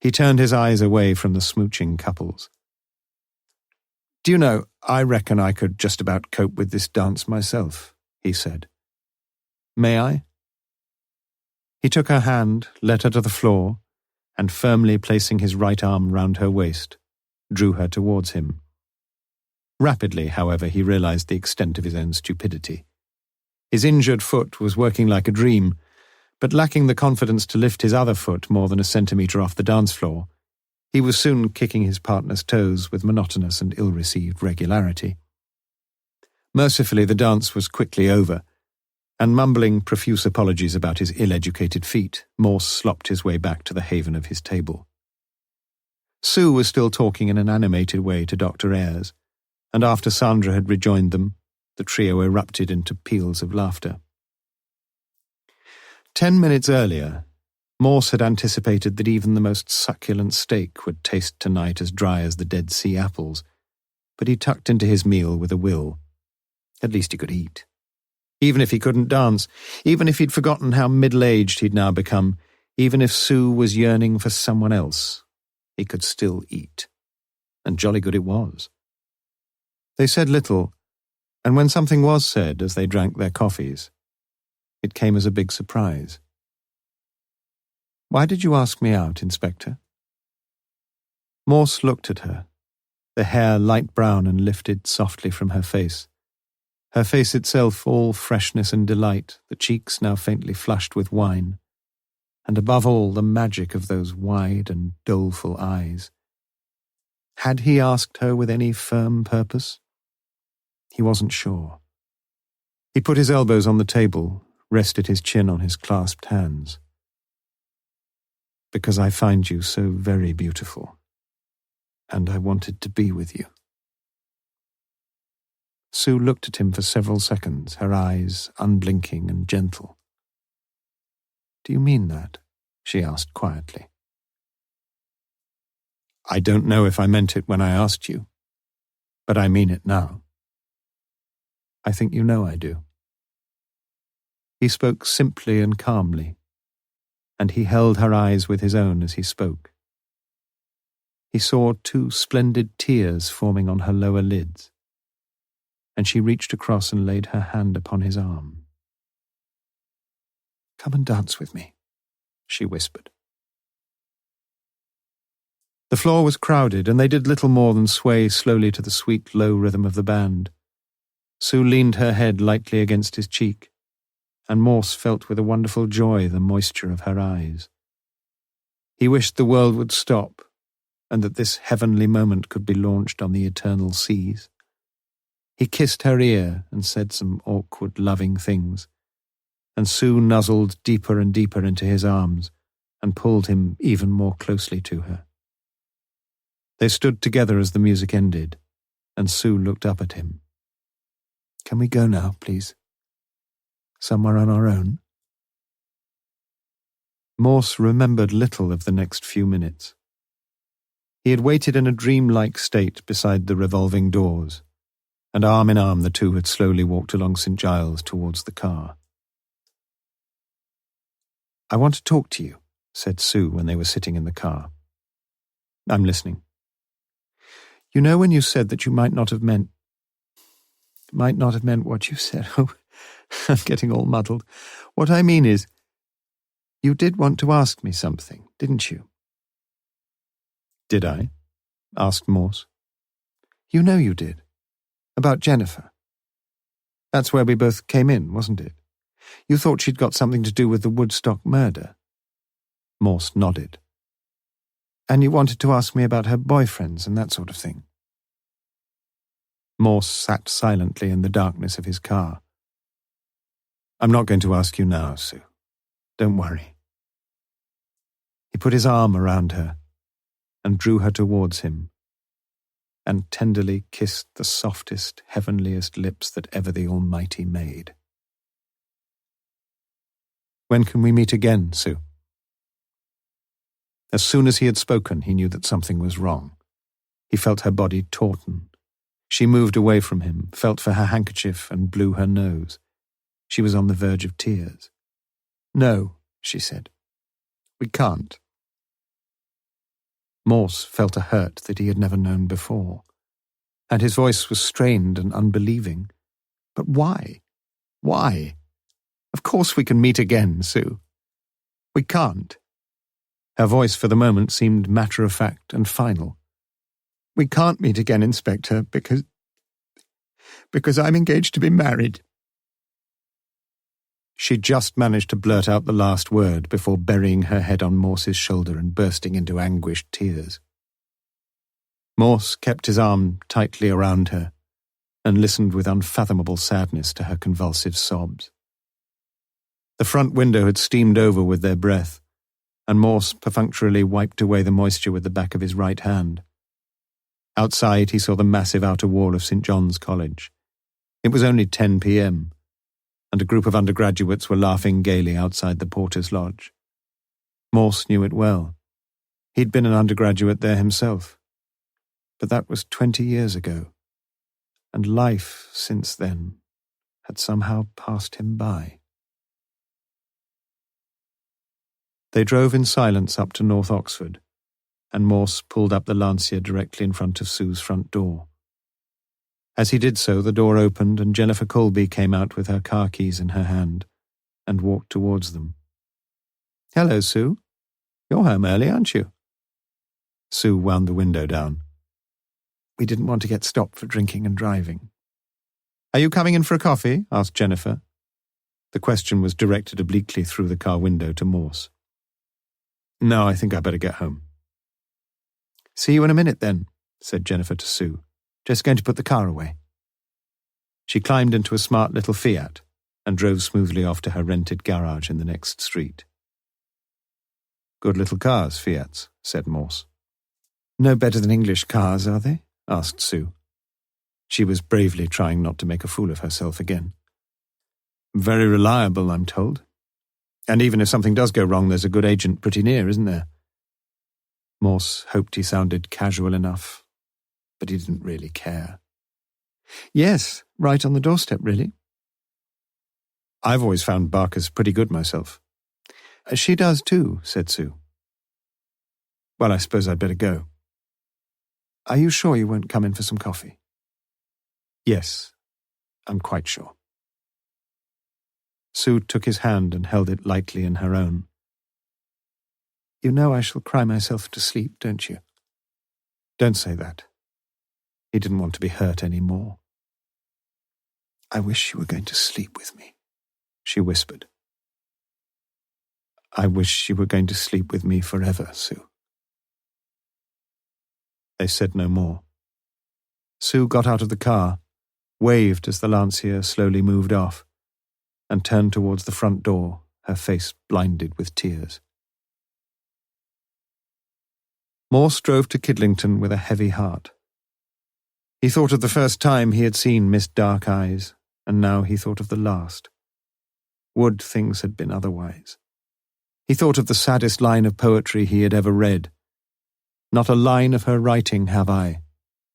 He turned his eyes away from the smooching couples. "Do you know, I reckon I could just about cope with this dance myself," he said. "May I?" He took her hand, led her to the floor, and firmly placing his right arm round her waist, drew her towards him. Rapidly, however, he realized the extent of his own stupidity. His injured foot was working like a dream, but lacking the confidence to lift his other foot more than a centimetre off the dance floor, he was soon kicking his partner's toes with monotonous and ill-received regularity. Mercifully, the dance was quickly over, and mumbling profuse apologies about his ill-educated feet, Morse slopped his way back to the haven of his table. Sue was still talking in an animated way to Dr. Ayres, and after Sandra had rejoined them, the trio erupted into peals of laughter. 10 minutes earlier, Morse had anticipated that even the most succulent steak would taste tonight as dry as the Dead Sea apples, but he tucked into his meal with a will. At least he could eat. Even if he couldn't dance, even if he'd forgotten how middle-aged he'd now become, even if Sue was yearning for someone else, he could still eat. And jolly good it was. They said little, and when something was said as they drank their coffees, it came as a big surprise. "Why did you ask me out, Inspector?" Morse looked at her, the hair light brown and lifted softly from her face itself all freshness and delight, the cheeks now faintly flushed with wine, and above all the magic of those wide and doleful eyes. Had he asked her with any firm purpose? He wasn't sure. He put his elbows on the table, rested his chin on his clasped hands. "Because I find you so very beautiful, and I wanted to be with you." Sue looked at him for several seconds, her eyes unblinking and gentle. "Do you mean that?" she asked quietly. "I don't know if I meant it when I asked you, but I mean it now." "I think you know I do." He spoke simply and calmly, and he held her eyes with his own as he spoke. He saw 2 splendid tears forming on her lower lids, and she reached across and laid her hand upon his arm. "Come and dance with me," she whispered. The floor was crowded, and they did little more than sway slowly to the sweet, low rhythm of the band. Sue leaned her head lightly against his cheek, and Morse felt with a wonderful joy the moisture of her eyes. He wished the world would stop, and that this heavenly moment could be launched on the eternal seas. He kissed her ear and said some awkward, loving things, and Sue nuzzled deeper and deeper into his arms and pulled him even more closely to her. They stood together as the music ended, and Sue looked up at him. "Can we go now, please? Somewhere on our own?" Morse remembered little of the next few minutes. He had waited in a dreamlike state beside the revolving doors, and arm in arm the two had slowly walked along St. Giles towards the car. "I want to talk to you," said Sue when they were sitting in the car. "I'm listening." "You know when you said that you might not have meant what you said?" Oh, I'm getting all muddled. "What I mean is, you did want to ask me something, didn't you?" "Did I?" asked Morse. "You know you did. About Jennifer. That's where we both came in, wasn't it? You thought she'd got something to do with the Woodstock murder." Morse nodded. "And you wanted to ask me about her boyfriends and that sort of thing." Morse sat silently in the darkness of his car. "I'm not going to ask you now, Sue. Don't worry." He put his arm around her and drew her towards him, and tenderly kissed the softest, heavenliest lips that ever the Almighty made. "When can we meet again, Sue?" As soon as he had spoken, he knew that something was wrong. He felt her body tauten. She moved away from him, felt for her handkerchief, and blew her nose. She was on the verge of tears. "No," she said. "We can't." Morse felt a hurt that he had never known before, and his voice was strained and unbelieving. "But why? Why? Of course we can meet again, Sue." "We can't." Her voice for the moment seemed matter-of-fact and final. "We can't meet again, Inspector, because I'm engaged to be married." She just managed to blurt out the last word before burying her head on Morse's shoulder and bursting into anguished tears. Morse kept his arm tightly around her and listened with unfathomable sadness to her convulsive sobs. The front window had steamed over with their breath, and Morse perfunctorily wiped away the moisture with the back of his right hand. Outside he saw the massive outer wall of St. John's College. It was only 10 p.m., and a group of undergraduates were laughing gaily outside the Porter's Lodge. Morse knew it well. He'd been an undergraduate there himself. But that was 20 years ago, and life since then had somehow passed him by. They drove in silence up to North Oxford, and Morse pulled up the Lancia directly in front of Sue's front door. As he did so, the door opened and Jennifer Colby came out with her car keys in her hand and walked towards them. "Hello, Sue. You're home early, aren't you?" Sue wound the window down. "We didn't want to get stopped for drinking and driving." "Are you coming in for a coffee?" asked Jennifer. The question was directed obliquely through the car window to Morse. "No, I think I better get home." "See you in a minute, then," said Jennifer to Sue. "Just going to put the car away." She climbed into a smart little Fiat and drove smoothly off to her rented garage in the next street. "Good little cars, Fiats," said Morse. "No better than English cars, are they?" asked Sue. She was bravely trying not to make a fool of herself again. "Very reliable, I'm told. And even if something does go wrong, there's a good agent pretty near, isn't there?" Morse hoped he sounded casual enough, but he didn't really care. "Yes, right on the doorstep, really." "I've always found Barker's pretty good myself." "She does too," said Sue. "Well, I suppose I'd better go." "Are you sure you won't come in for some coffee?" "Yes, I'm quite sure." Sue took his hand and held it lightly in her own. You know I shall cry myself to sleep, don't you? Don't say that. He didn't want to be hurt any more. I wish you were going to sleep with me, she whispered. I wish you were going to sleep with me forever, Sue. They said no more. Sue got out of the car, waved as the Lancia slowly moved off, and turned towards the front door, her face blinded with tears. Morse drove to Kidlington with a heavy heart. He thought of the first time he had seen Miss Dark Eyes, and now he thought of the last. Would things had been otherwise? He thought of the saddest line of poetry he had ever read. Not a line of her writing have I,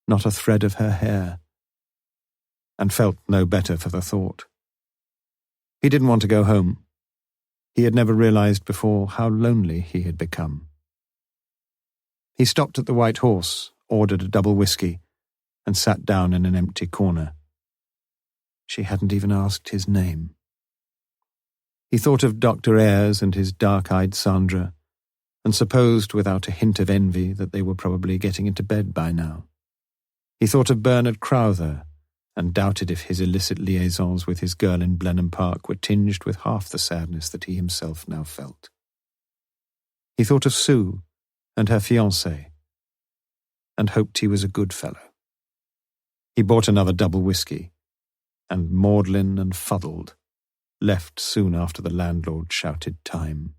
not a thread of her hair, and felt no better for the thought. He didn't want to go home. He had never realized before how lonely he had become. He stopped at the White Horse, ordered a double whiskey, and sat down in an empty corner. She hadn't even asked his name. He thought of Dr. Ayres and his dark-eyed Sandra, and supposed without a hint of envy that they were probably getting into bed by now. He thought of Bernard Crowther, and doubted if his illicit liaisons with his girl in Blenheim Park were tinged with half the sadness that he himself now felt. He thought of Sue and her fiancé, and hoped he was a good fellow. He bought another double whiskey, and maudlin and fuddled, left soon after the landlord shouted time.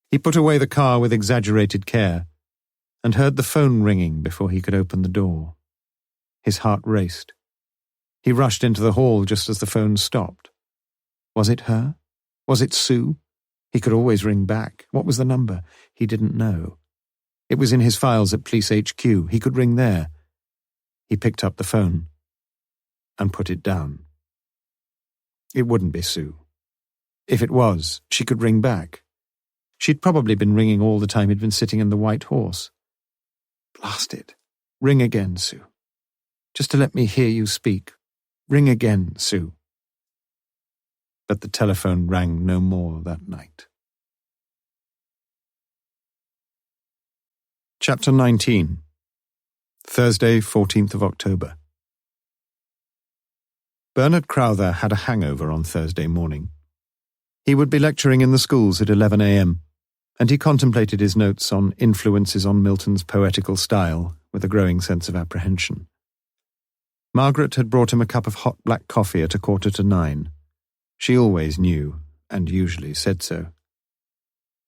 He put away the car with exaggerated care, and heard the phone ringing before he could open the door. His heart raced. He rushed into the hall just as the phone stopped. Was it her? Was it Sue? He could always ring back. What was the number? He didn't know. It was in his files at Police HQ. He could ring there. He picked up the phone and put it down. It wouldn't be Sue. If it was, she could ring back. She'd probably been ringing all the time he'd been sitting in the White Horse. Blast it. Ring again, Sue. Just to let me hear you speak. Ring again, Sue. But the telephone rang no more that night. Chapter 19. Thursday, 14th of October. Bernard Crowther had a hangover on Thursday morning. He would be lecturing in the schools at 11 a.m., and he contemplated his notes on influences on Milton's poetical style with a growing sense of apprehension. Margaret had brought him a cup of hot black coffee at 9:15. She always knew, and usually said so.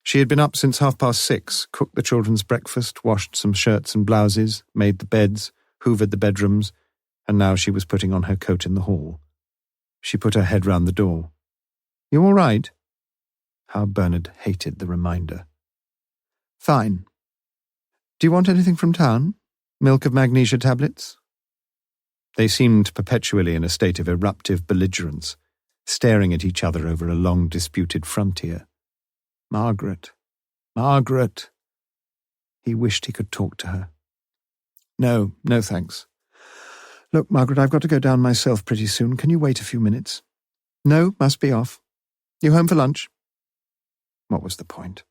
She had been up since 6:30, cooked the children's breakfast, washed some shirts and blouses, made the beds, hoovered the bedrooms, and now she was putting on her coat in the hall. She put her head round the door. "You all right?" How Bernard hated the reminder. "Fine. Do you want anything from town? Milk of magnesia tablets?" They seemed perpetually in a state of eruptive belligerence, staring at each other over a long-disputed frontier. Margaret. Margaret. He wished he could talk to her. No thanks. Look, Margaret, I've got to go down myself pretty soon. Can you wait a few minutes? No, must be off. You home for lunch? What was the point?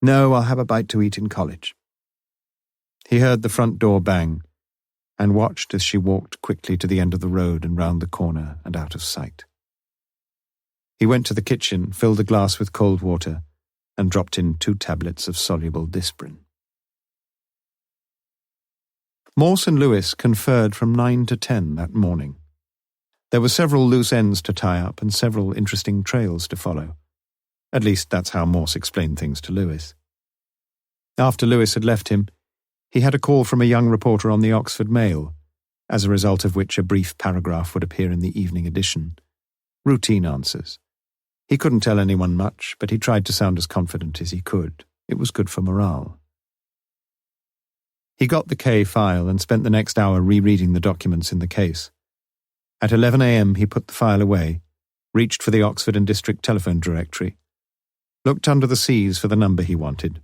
No, I'll have a bite to eat in college. He heard the front door bang, and watched as she walked quickly to the end of the road and round the corner and out of sight. He went to the kitchen, filled a glass with cold water, and dropped in 2 tablets of soluble disprin. Morse and Lewis conferred from 9 to 10 that morning. There were several loose ends to tie up and several interesting trails to follow. At least that's how Morse explained things to Lewis. After Lewis had left him, he had a call from a young reporter on the Oxford Mail, as a result of which a brief paragraph would appear in the evening edition. Routine answers. He couldn't tell anyone much, but he tried to sound as confident as he could. It was good for morale. He got the K file and spent the next hour rereading the documents in the case. At 11 a.m. he put the file away, reached for the Oxford and District telephone directory, looked under the C's for the number he wanted,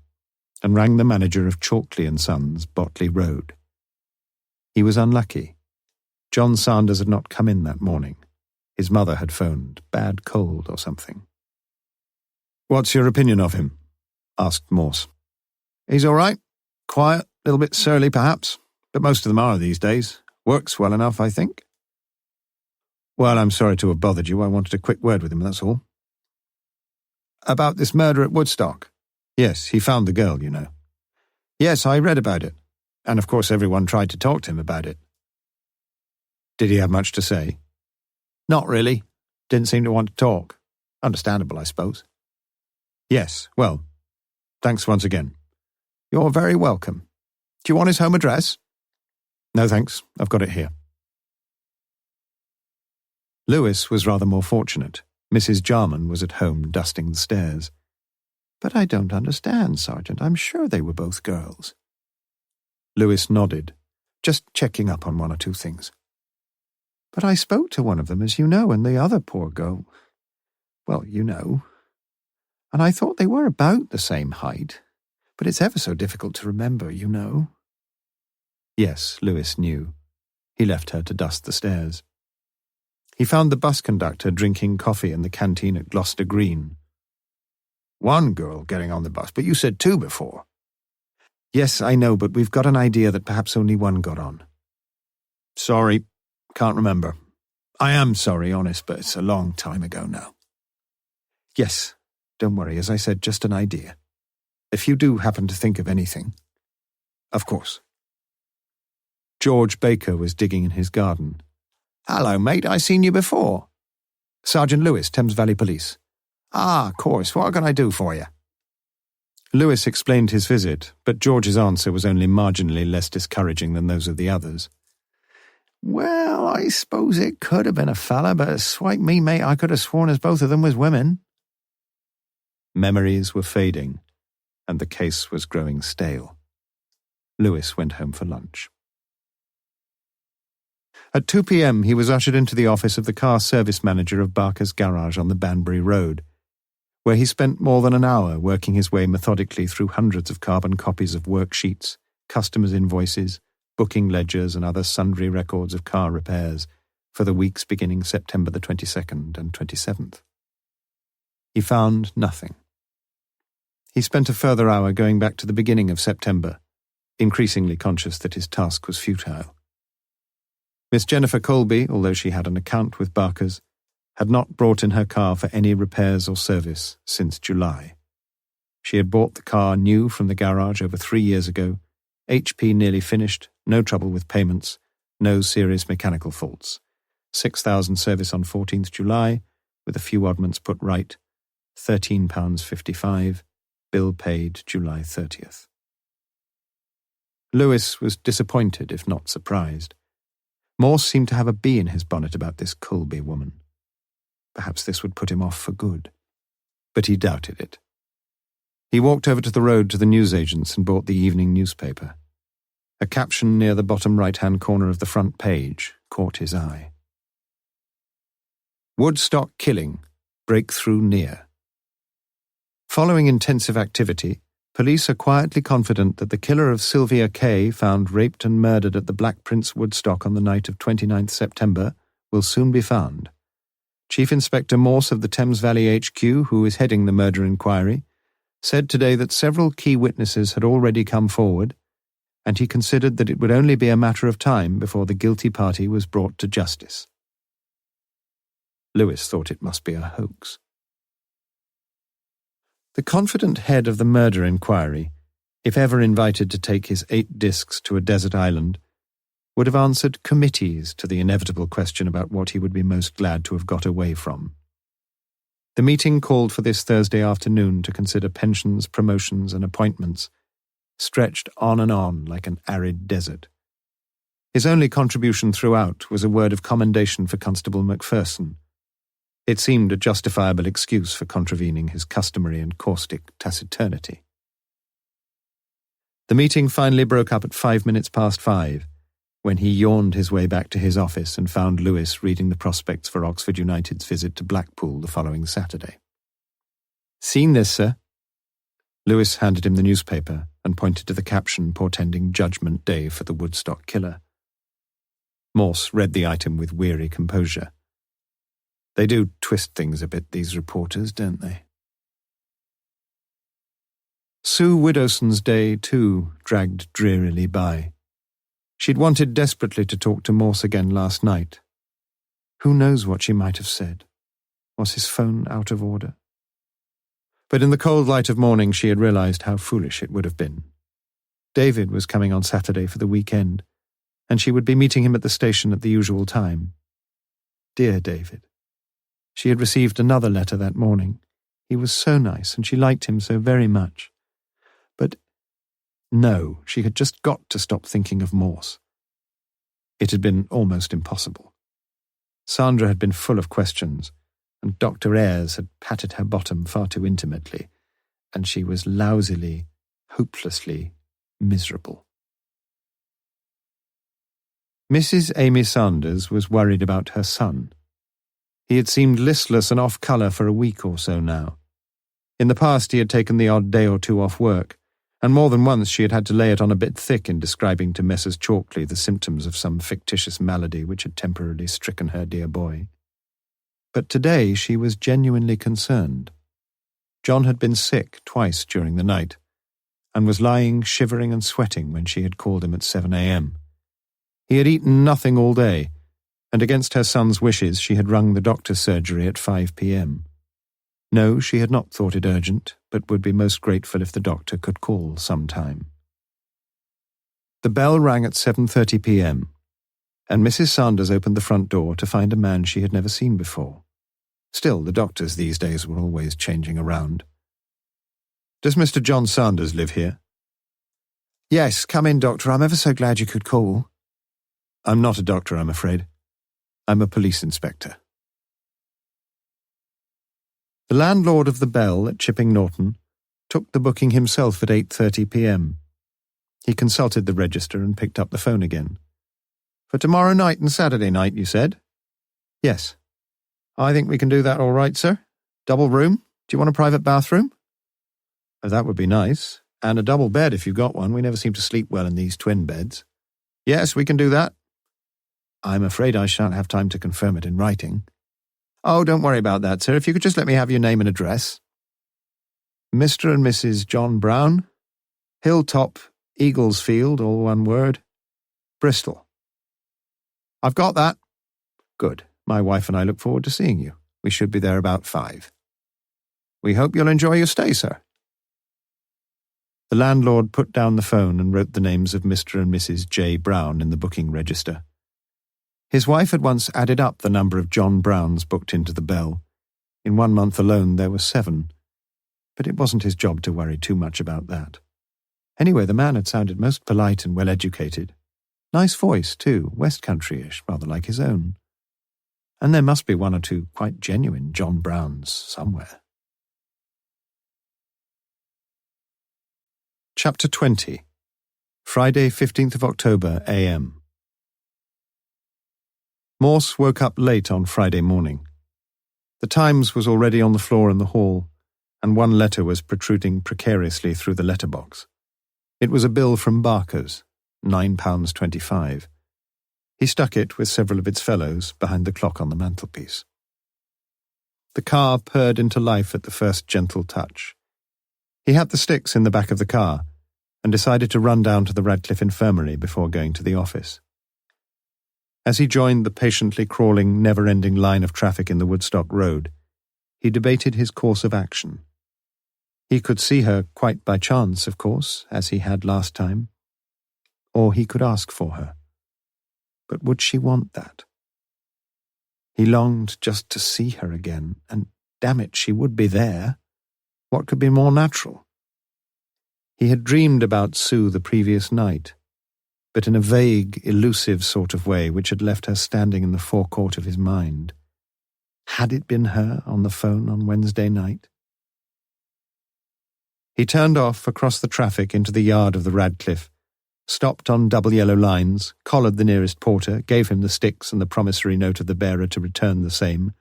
and rang the manager of Chalkley & Sons, Botley Road. He was unlucky. John Sanders had not come in that morning. His mother had phoned, bad cold or something. "What's your opinion of him?" asked Morse. He's all right. Quiet, a little bit surly perhaps, but most of them are these days. Works well enough, I think. Well, I'm sorry to have bothered you. I wanted a quick word with him, that's all. About this murder at Woodstock? Yes, he found the girl, you know. Yes, I read about it. And of course everyone tried to talk to him about it. Did he have much to say? Not really. Didn't seem to want to talk. Understandable, I suppose. Yes, well, thanks once again. You're very welcome. Do you want his home address? No, thanks. I've got it here. Lewis was rather more fortunate. Mrs. Jarman was at home dusting the stairs. But I don't understand, Sergeant. I'm sure they were both girls. Lewis nodded, just checking up on one or two things. But I spoke to one of them, as you know, and the other poor girl, well, you know. And I thought they were about the same height, but it's ever so difficult to remember, you know. Yes, Lewis knew. He left her to dust the stairs. He found the bus conductor drinking coffee in the canteen at Gloucester Green. One girl getting on the bus, but you said two before. Yes, I know, but we've got an idea that perhaps only one got on. Sorry, can't remember. I am sorry, honest, but it's a long time ago now. Yes, don't worry, as I said, just an idea. If you do happen to think of anything. Of course. George Baker was digging in his garden. Hello, mate, I seen you before. Sergeant Lewis, Thames Valley Police. Ah, of course, what can I do for you? Lewis explained his visit, but George's answer was only marginally less discouraging than those of the others. Well, I suppose it could have been a fella, but swipe me, mate, I could have sworn as both of them was women. Memories were fading, and the case was growing stale. Lewis went home for lunch. At 2 p.m. he was ushered into the office of the car service manager of Barker's garage on the Banbury Road, where he spent more than an hour working his way methodically through hundreds of carbon copies of worksheets, customers' invoices, booking ledgers and other sundry records of car repairs for the weeks beginning September the 22nd and 27th. He found nothing. He spent a further hour going back to the beginning of September, increasingly conscious that his task was futile. Miss Jennifer Colby, although she had an account with Barker's, had not brought in her car for any repairs or service since July. She had bought the car new from the garage over 3 years ago, HP nearly finished, no trouble with payments, no serious mechanical faults. 6,000 service on 14th July, with a few oddments put right, £13.55, bill paid July 30th. Lewis was disappointed, if not surprised. Morse seemed to have a bee in his bonnet about this Colby woman. Perhaps this would put him off for good. But he doubted it. He walked over to the road to the newsagents and bought the evening newspaper. A caption near the bottom right-hand corner of the front page caught his eye. Woodstock killing, breakthrough near. Following intensive activity, police are quietly confident that the killer of Sylvia Kay, found raped and murdered at the Black Prince Woodstock on the night of 29th September, will soon be found. Chief Inspector Morse of the Thames Valley HQ, who is heading the murder inquiry, said today that several key witnesses had already come forward, and he considered that it would only be a matter of time before the guilty party was brought to justice. Lewis thought it must be a hoax. The confident head of the murder inquiry, if ever invited to take his 8 discs to a desert island, would have answered committees to the inevitable question about what he would be most glad to have got away from. The meeting called for this Thursday afternoon to consider pensions, promotions, and appointments, stretched on and on like an arid desert. His only contribution throughout was a word of commendation for Constable Macpherson. It seemed a justifiable excuse for contravening his customary and caustic taciturnity. The meeting finally broke up at 5:05, when he yawned his way back to his office and found Lewis reading the prospects for Oxford United's visit to Blackpool the following Saturday. "Seen this, sir?" Lewis handed him the newspaper and pointed to the caption portending Judgment Day for the Woodstock killer. Morse read the item with weary composure. They do twist things a bit, these reporters, don't they? Sue Widdowson's day, too, dragged drearily by. She'd wanted desperately to talk to Morse again last night. Who knows what she might have said? Was his phone out of order? But in the cold light of morning she had realized how foolish it would have been. David was coming on Saturday for the weekend, and she would be meeting him at the station at the usual time. Dear David. She had received another letter that morning. He was so nice, and she liked him so very much. But no, she had just got to stop thinking of Morse. It had been almost impossible. Sandra had been full of questions, and Dr. Ayres had patted her bottom far too intimately, and she was lousily, hopelessly miserable. Mrs. Amy Sanders was worried about her son. He had seemed listless and off colour for a week or so now. In the past he had taken the odd day or two off work, and more than once she had had to lay it on a bit thick in describing to Messrs. Chalkley the symptoms of some fictitious malady which had temporarily stricken her dear boy. But today she was genuinely concerned. John had been sick twice during the night, and was lying shivering and sweating when she had called him at 7 a.m. He had eaten nothing all day, and against her son's wishes she had rung the doctor's surgery at 5 p.m. No, she had not thought it urgent, but would be most grateful if the doctor could call some time. The bell rang at 7:30 p.m., and Mrs. Sanders opened the front door to find a man she had never seen before. Still, the doctors these days were always changing around. "Does Mr. John Sanders live here?" "Yes, come in, doctor. I'm ever so glad you could call." "I'm not a doctor, I'm afraid. I'm a police inspector." The landlord of the Bell at Chipping Norton took the booking himself at 8:30 p.m. He consulted the register and picked up the phone again. "For tomorrow night and Saturday night, you said?" "Yes." "I think we can do that all right, sir. Double room? Do you want a private bathroom?" "Oh, that would be nice. And a double bed if you've got one. We never seem to sleep well in these twin beds." "Yes, we can do that." "I'm afraid I shan't have time to confirm it in writing." "Oh, don't worry about that, sir. If you could just let me have your name and address." "Mr. and Mrs. John Brown, Hilltop, Eaglesfield, all one word, Bristol." "I've got that." "Good. My wife and I look forward to seeing you. We should be there about 5. "We hope you'll enjoy your stay, sir." The landlord put down the phone and wrote the names of Mr. and Mrs. J. Brown in the booking register. His wife had once added up the number of John Browns booked into the Bell. In 1 month alone there were 7. But it wasn't his job to worry too much about that. Anyway, the man had sounded most polite and well-educated. Nice voice, too, West Country-ish, rather like his own. And there must be 1 or 2 quite genuine John Browns somewhere. Chapter 20. Friday, 15th of October, a.m. Morse woke up late on Friday morning. The Times was already on the floor in the hall, and 1 letter was protruding precariously through the letterbox. It was a bill from Barker's, £9.25. He stuck it, with several of its fellows, behind the clock on the mantelpiece. The car purred into life at the first gentle touch. He had the sticks in the back of the car, and decided to run down to the Radcliffe Infirmary before going to the office. As he joined the patiently crawling, never-ending line of traffic in the Woodstock Road, he debated his course of action. He could see her quite by chance, of course, as he had last time. Or he could ask for her. But would she want that? He longed just to see her again, and damn it, she would be there. What could be more natural? He had dreamed about Sue the previous night, but in a vague, elusive sort of way which had left her standing in the forecourt of his mind. Had it been her on the phone on Wednesday night? He turned off across the traffic into the yard of the Radcliffe, stopped on double yellow lines, collared the nearest porter, gave him the sticks and the promissory note of the bearer to return the same,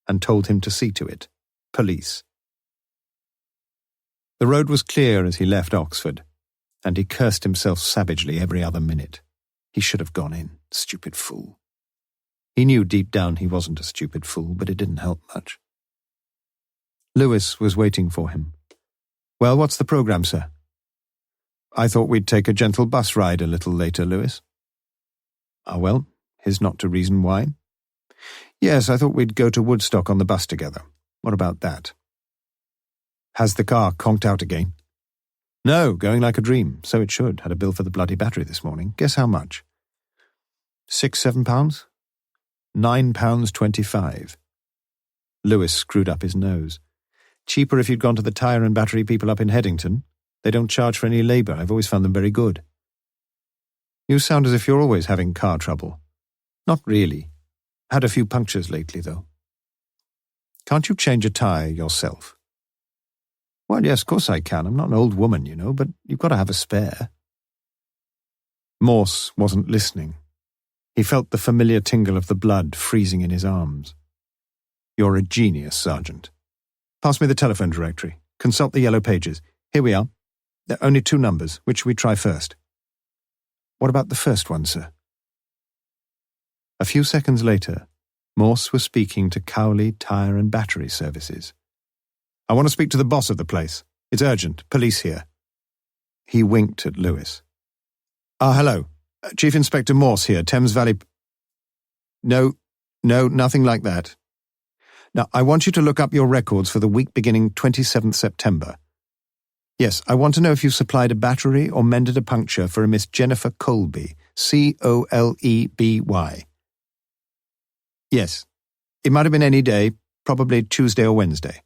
and told him to see to it. Police. The road was clear as he left Oxford, and he cursed himself savagely every other minute. He should have gone in, stupid fool. He knew deep down he wasn't a stupid fool, but it didn't help much. Lewis was waiting for him. "Well, what's the programme, sir?" I thought we'd take a gentle bus ride a little later, Lewis. Ah, well, here's not to reason why. Yes, I thought we'd go to Woodstock on the bus together. What about that? Has the car conked out again? No, going like a dream. So it should. Had a bill for the bloody battery this morning. Guess how much? £6-7? £9.25. Lewis screwed up his nose. Cheaper if you'd gone to the tyre and battery people up in Headington. They don't charge for any labour. I've always found them very good. You sound as if you're always having car trouble. Not really. Had a few punctures lately, though. Can't you change a tyre yourself? Well, yes, of course I can. I'm not an old woman, you know, but you've got to have a spare. Morse wasn't listening. He felt the familiar tingle of the blood freezing in his arms. You're a genius, Sergeant. Pass me the telephone directory. Consult the yellow pages. Here we are. There are only 2 numbers. Which should we try first? What about the first one, sir? A few seconds later, Morse was speaking to Cowley Tyre and Battery Services. I want to speak to the boss of the place. It's urgent. Police here. He winked at Lewis. Hello. Chief Inspector Morse here, Thames Valley... No, nothing like that. Now, I want you to look up your records for the week beginning 27th September. Yes, I want to know if you supplied a battery or mended a puncture for a Miss Jennifer Colby, Coleby. Yes, it might have been any day, probably Tuesday or Wednesday.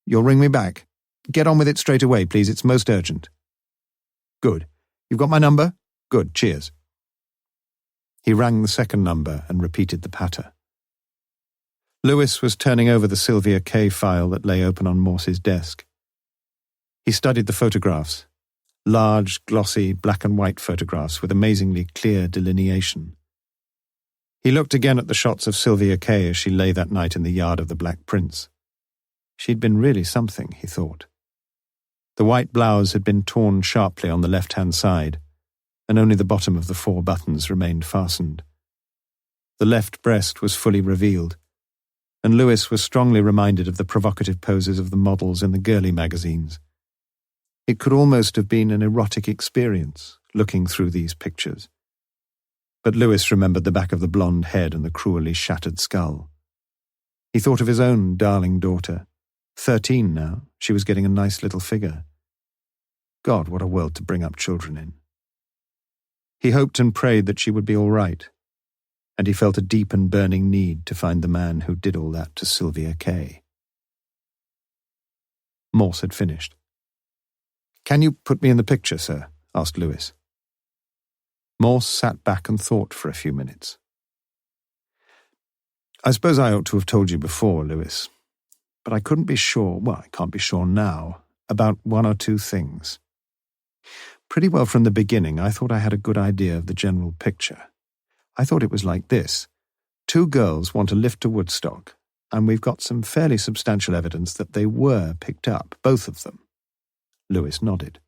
You'll ring me back. Get on with it straight away, please. It's most urgent. Good. You've got my number? Good. Cheers. He rang the second number and repeated the patter. Lewis was turning over the Sylvia Kay file that lay open on Morse's desk. He studied the photographs, large, glossy, black and white photographs with amazingly clear delineation. He looked again at the shots of Sylvia Kay as she lay that night in the yard of the Black Prince. She'd been really something, he thought. The white blouse had been torn sharply on the left-hand side, and only the bottom of the 4 buttons remained fastened. The left breast was fully revealed, and Lewis was strongly reminded of the provocative poses of the models in the girly magazines. It could almost have been an erotic experience, looking through these pictures. But Lewis remembered the back of the blonde head and the cruelly shattered skull. He thought of his own darling daughter. 13 now, she was getting a nice little figure. God, what a world to bring up children in. He hoped and prayed that she would be all right, and he felt a deep and burning need to find the man who did all that to Sylvia Kay. Morse had finished. Can you put me in the picture, sir? Asked Lewis. Morse sat back and thought for a few minutes. I suppose I ought to have told you before, Lewis, but I couldn't be sure, well, I can't be sure now, about 1 or 2 things. Pretty well from the beginning, I thought I had a good idea of the general picture. I thought it was like this. 2 girls want a lift to Woodstock, and we've got some fairly substantial evidence that they were picked up, both of them. Lewis nodded.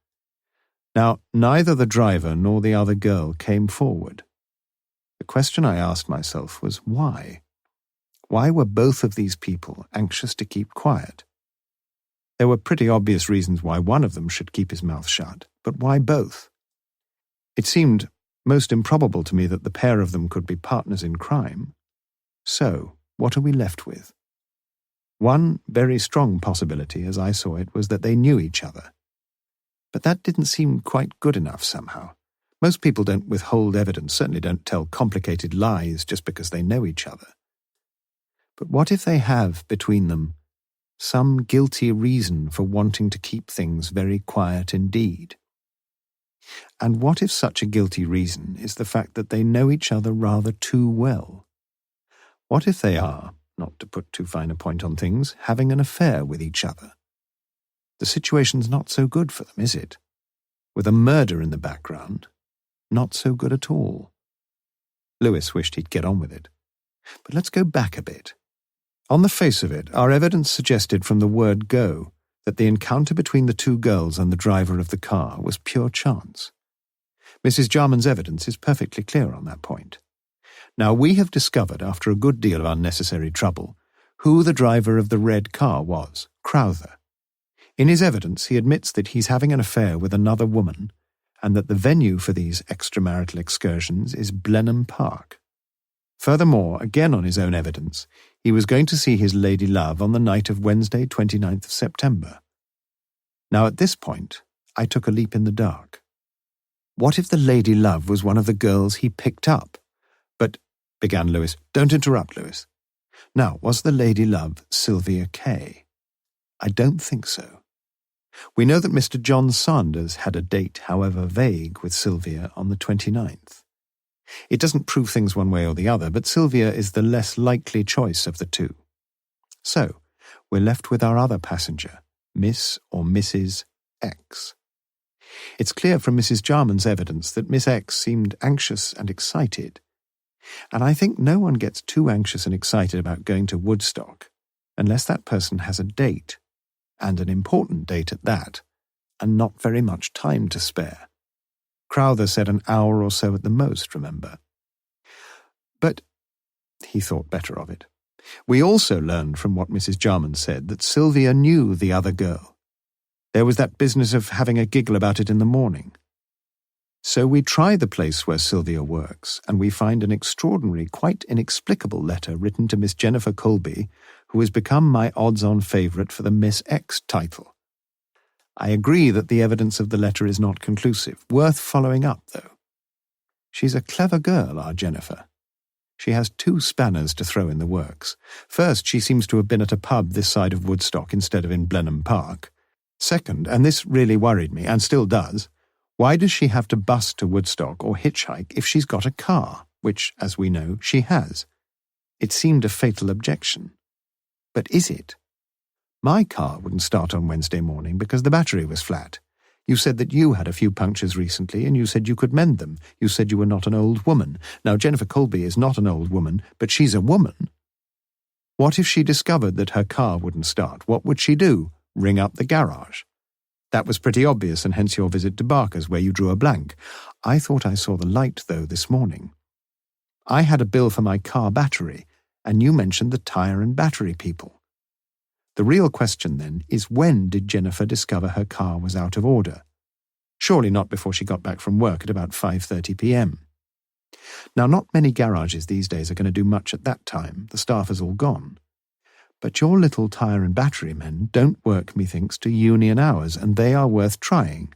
Now, neither the driver nor the other girl came forward. The question I asked myself was why? Why were both of these people anxious to keep quiet? There were pretty obvious reasons why one of them should keep his mouth shut, but why both? It seemed most improbable to me that the pair of them could be partners in crime. So, what are we left with? One very strong possibility, as I saw it, was that they knew each other. But that didn't seem quite good enough somehow. Most people don't withhold evidence, certainly don't tell complicated lies just because they know each other. But what if they have, between them, some guilty reason for wanting to keep things very quiet indeed? And what if such a guilty reason is the fact that they know each other rather too well? What if they are, not to put too fine a point on things, having an affair with each other? The situation's not so good for them, is it? With a murder in the background, not so good at all. Lewis wished he'd get on with it. But let's go back a bit. On the face of it, our evidence suggested from the word go that the encounter between the 2 girls and the driver of the car was pure chance. Mrs. Jarman's evidence is perfectly clear on that point. Now, we have discovered, after a good deal of unnecessary trouble, who the driver of the red car was, Crowther. In his evidence, he admits that he's having an affair with another woman, and that the venue for these extramarital excursions is Blenheim Park. Furthermore, again on his own evidence, he was going to see his lady love on the night of Wednesday, 29th of September. Now at this point, I took a leap in the dark. What if the lady love was one of the girls he picked up? But, began Lewis. Don't interrupt, Lewis. Now, was the lady love Sylvia Kay? I don't think so. We know that Mr. John Sanders had a date, however vague, with Sylvia on the 29th. It doesn't prove things one way or the other, but Sylvia is the less likely choice of the two. So, we're left with our other passenger, Miss or Mrs. X. It's clear from Mrs. Jarman's evidence that Miss X seemed anxious and excited, and I think no one gets too anxious and excited about going to Woodstock unless that person has a date, and an important date at that, and not very much time to spare. Crowther said an hour or so at the most, remember? But he thought better of it. We also learned from what Mrs. Jarman said that Sylvia knew the other girl. There was that business of having a giggle about it in the morning. So we try the place where Sylvia works, and we find an extraordinary, quite inexplicable letter written to Miss Jennifer Colby, who has become my odds-on favourite for the Miss X title. I agree that the evidence of the letter is not conclusive, worth following up, though. She's a clever girl, our Jennifer. She has 2 spanners to throw in the works. First, she seems to have been at a pub this side of Woodstock instead of in Blenheim Park. Second, and this really worried me, and still does, why does she have to bus to Woodstock or hitchhike if she's got a car, which, as we know, she has? It seemed a fatal objection. But is it? My car wouldn't start on Wednesday morning because the battery was flat. You said that you had a few punctures recently, and you said you could mend them. You said you were not an old woman. Now, Jennifer Colby is not an old woman, but she's a woman. What if she discovered that her car wouldn't start? What would she do? Ring up the garage? That was pretty obvious, and hence your visit to Barker's, where you drew a blank. I thought I saw the light, though, this morning. I had a bill for my car battery, and you mentioned the tyre and battery people. The real question, then, is when did Jennifer discover her car was out of order? Surely not before she got back from work at about 5:30 p.m. Now, not many garages these days are going to do much at that time. The staff is all gone. But your little tyre and battery men don't work, methinks, to union hours, and they are worth trying.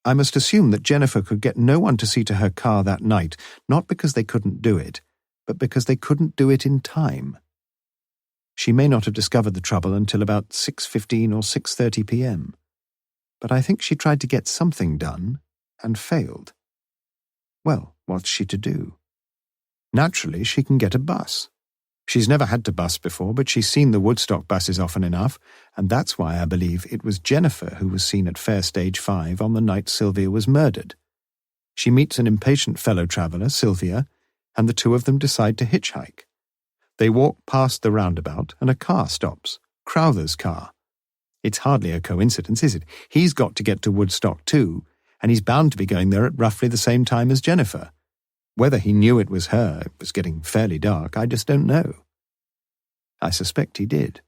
I must assume that Jennifer could get no one to see to her car that night, not because they couldn't do it, but because they couldn't do it in time. She may not have discovered the trouble until about 6:15 or 6:30 p.m. But I think she tried to get something done and failed. Well, what's she to do? Naturally, she can get a bus. She's never had to bus before, but she's seen the Woodstock buses often enough, and that's why I believe it was Jennifer who was seen at Fair Stage 5 on the night Sylvia was murdered. She meets an impatient fellow traveller, Sylvia, and the two of them decide to hitchhike. They walk past the roundabout, and a car stops, Crowther's car. It's hardly a coincidence, is it? He's got to get to Woodstock too, and he's bound to be going there at roughly the same time as Jennifer. Whether he knew it was her, it was getting fairly dark, I just don't know. I suspect he did.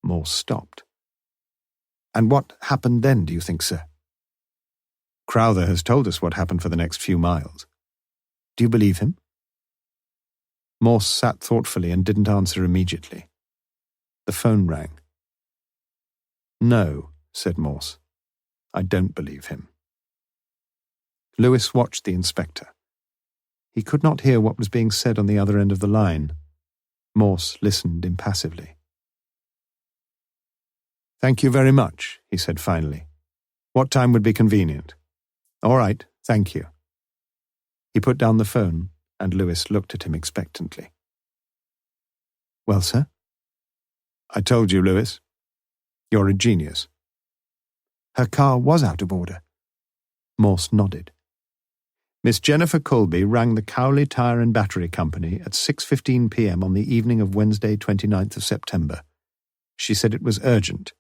Morse stopped. And what happened then, do you think, sir? Crowther has told us what happened for the next few miles. Do you believe him? Morse sat thoughtfully and didn't answer immediately. The phone rang. No, said Morse. I don't believe him. Lewis watched the inspector. He could not hear what was being said on the other end of the line. Morse listened impassively. Thank you very much, he said finally. What time would be convenient? All right, thank you. He put down the phone, and Lewis looked at him expectantly. Well, sir? I told you, Lewis. You're a genius. Her car was out of order. Morse nodded. Miss Jennifer Colby rang the Cowley Tyre and Battery Company at 6:15 p.m. on the evening of Wednesday, 29th of September. She said it was urgent,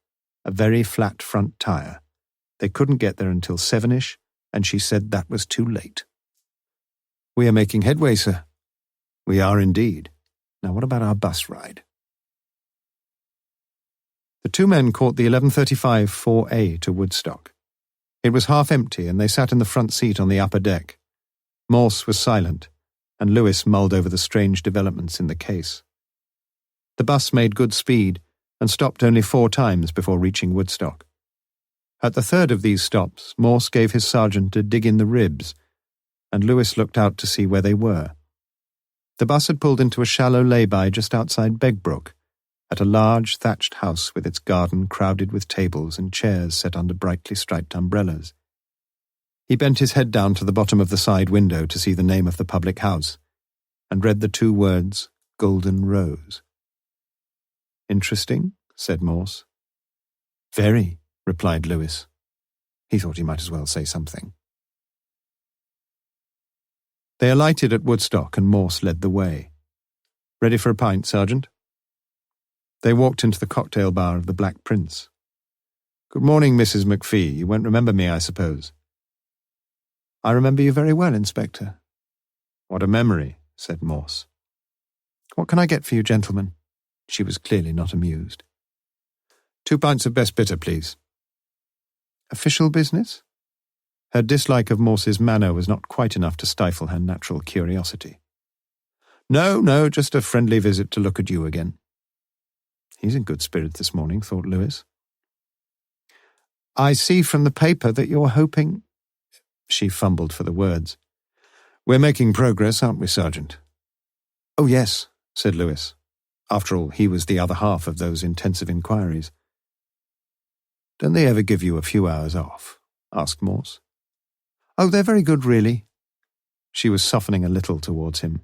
a very flat front tyre. They couldn't get there until 7-ish, and she said that was too late. We are making headway, sir. We are indeed. Now what about our bus ride? The two men caught the 11:35 4A to Woodstock. It was half empty, and they sat in the front seat on the upper deck. Morse was silent, and Lewis mulled over the strange developments in the case. The bus made good speed and stopped only 4 times before reaching Woodstock. At the third of these stops, Morse gave his sergeant a dig in the ribs, and Lewis looked out to see where they were. The bus had pulled into a shallow lay-by just outside Begbrook, at a large thatched house with its garden crowded with tables and chairs set under brightly striped umbrellas. He bent his head down to the bottom of the side window to see the name of the public house, and read the 2 words, Golden Rose. "Interesting," said Morse. "Very," replied Lewis. He thought he might as well say something. They alighted at Woodstock, and Morse led the way. "Ready for a pint, Sergeant?" They walked into the cocktail bar of the Black Prince. "Good morning, Mrs. McPhee. You won't remember me, I suppose." "I remember you very well, Inspector." "What a memory," said Morse. "What can I get for you, gentlemen?" She was clearly not amused. 2 pints of best bitter, please." "Official business?" Her dislike of Morse's manner was not quite enough to stifle her natural curiosity. No, just a friendly visit to look at you again." "He's in good spirits this morning," thought Lewis. "I see from the paper that you're hoping—" She fumbled for the words. "We're making progress, aren't we, Sergeant?" "Oh, yes," said Lewis. After all, he was the other half of those intensive inquiries. "Don't they ever give you a few hours off?" asked Morse. "Oh, they're very good, really." She was softening a little towards him.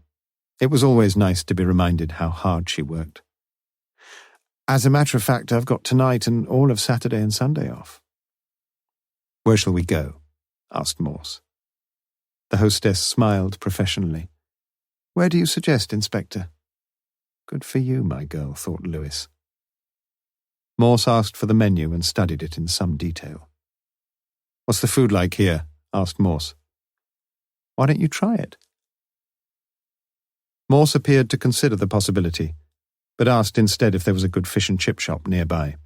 It was always nice to be reminded how hard she worked. "As a matter of fact, I've got tonight and all of Saturday and Sunday off." "Where shall we go?" asked Morse. The hostess smiled professionally. "Where do you suggest, Inspector?" Good for you, my girl, thought Lewis. Morse asked for the menu and studied it in some detail. "What's the food like here?" asked Morse. "Why don't you try it?" Morse appeared to consider the possibility, but asked instead if there was a good fish and chip shop nearby.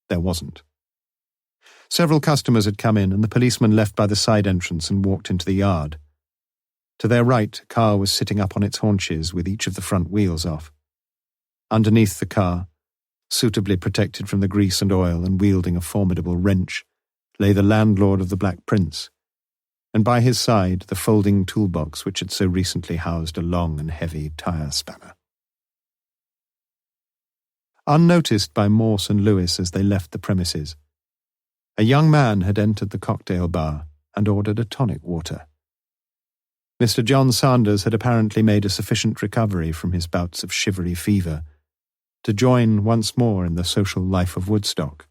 There wasn't. Several customers had come in, and the policeman left by the side entrance and walked into the yard. To their right, a car was sitting up on its haunches with each of the front wheels off. Underneath the car, suitably protected from the grease and oil and wielding a formidable wrench, lay the landlord of the Black Prince, and by his side the folding toolbox which had so recently housed a long and heavy tire spanner. Unnoticed by Morse and Lewis as they left the premises, a young man had entered the cocktail bar and ordered a tonic water. Mr. John Sanders had apparently made a sufficient recovery from his bouts of shivery fever to join once more in the social life of Woodstock,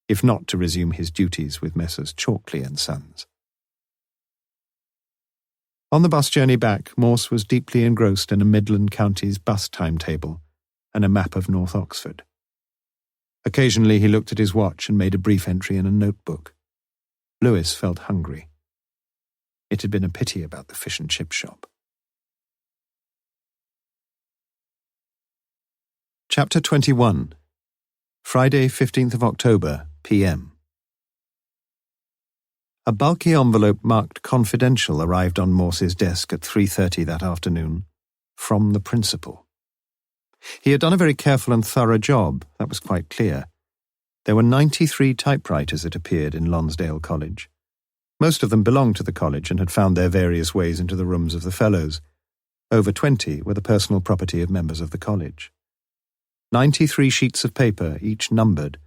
if not to resume his duties with Messrs. Chalkley and Sons. On the bus journey back, Morse was deeply engrossed in a Midland County's bus timetable and a map of North Oxford. Occasionally he looked at his watch and made a brief entry in a notebook. Lewis felt hungry. It had been a pity about the fish and chip shop. Chapter 21. Friday, 15th of October, p.m. A bulky envelope marked confidential arrived on Morse's desk at 3:30 that afternoon, from the principal. He had done a very careful and thorough job, that was quite clear. There were 93 typewriters, it appeared, in Lonsdale College. Most of them belonged to the college and had found their various ways into the rooms of the fellows. Over 20 were the personal property of members of the college. 93 sheets of paper, each numbered,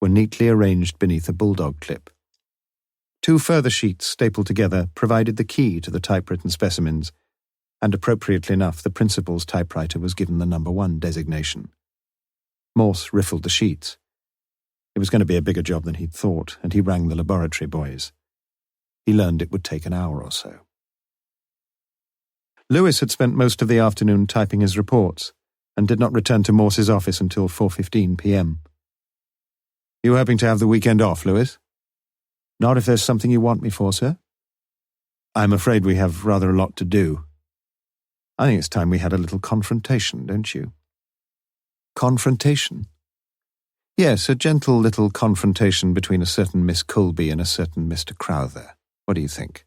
were neatly arranged beneath a bulldog clip. 2 further sheets, stapled together, provided the key to the typewritten specimens, and appropriately enough, the principal's typewriter was given the number 1 designation. Morse riffled the sheets. It was going to be a bigger job than he'd thought, and he rang the laboratory boys. He learned it would take an hour or so. Lewis had spent most of the afternoon typing his reports, and did not return to Morse's office until 4:15 p.m. "You hoping to have the weekend off, Lewis?" "Not if there's something you want me for, sir." "I'm afraid we have rather a lot to do. I think it's time we had a little confrontation, don't you?" "Confrontation?" Yes, a gentle little confrontation between a certain Miss Colby and a certain Mr. Crowther. What do you think?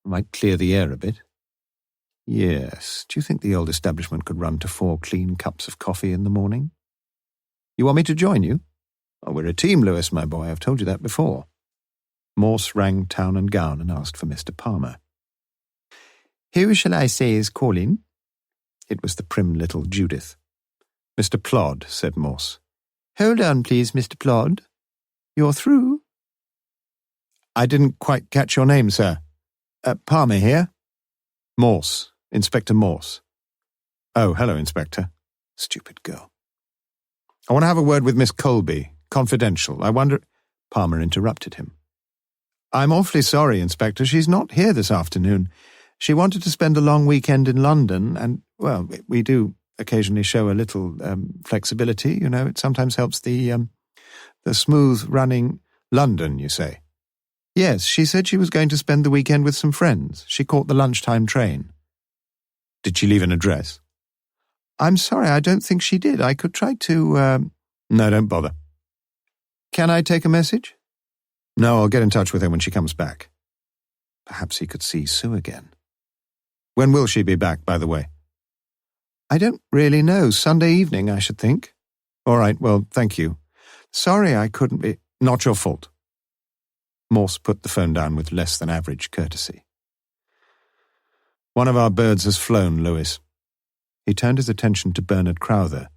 Might clear the air a bit. Yes, do you think the old establishment could run to 4 clean cups of coffee in the morning? You want me to join you? Oh, we're a team, Lewis, my boy. I've told you that before. Morse rang Town and Gown and asked for Mr. Palmer. Who shall I say is calling? It was the prim little Judith. Mr. Plod, said Morse. Hold on, please, Mr. Plod. You're through? I didn't quite catch your name, sir. Palmer here. Morse, Inspector Morse. Oh, hello, Inspector. Stupid girl. I want to have a word with Miss Colby. Confidential. I wonder... Palmer interrupted him. I'm awfully sorry, Inspector. She's not here this afternoon. She wanted to spend a long weekend in London, and, well, we do occasionally show a little flexibility. You know, it sometimes helps the smooth running... London, you say? Yes, she said she was going to spend the weekend with some friends. She caught the lunchtime train. Did she leave an address? I'm sorry, I don't think she did. I could try to... No, don't bother. Can I take a message? No, I'll get in touch with her when she comes back. Perhaps he could see Sue again. When will she be back, by the way? I don't really know. Sunday evening, I should think. All right, well, thank you. Sorry I couldn't be... Not your fault. Morse put the phone down with less than average courtesy. One of our birds has flown, Lewis. He turned his attention to Bernard Crowther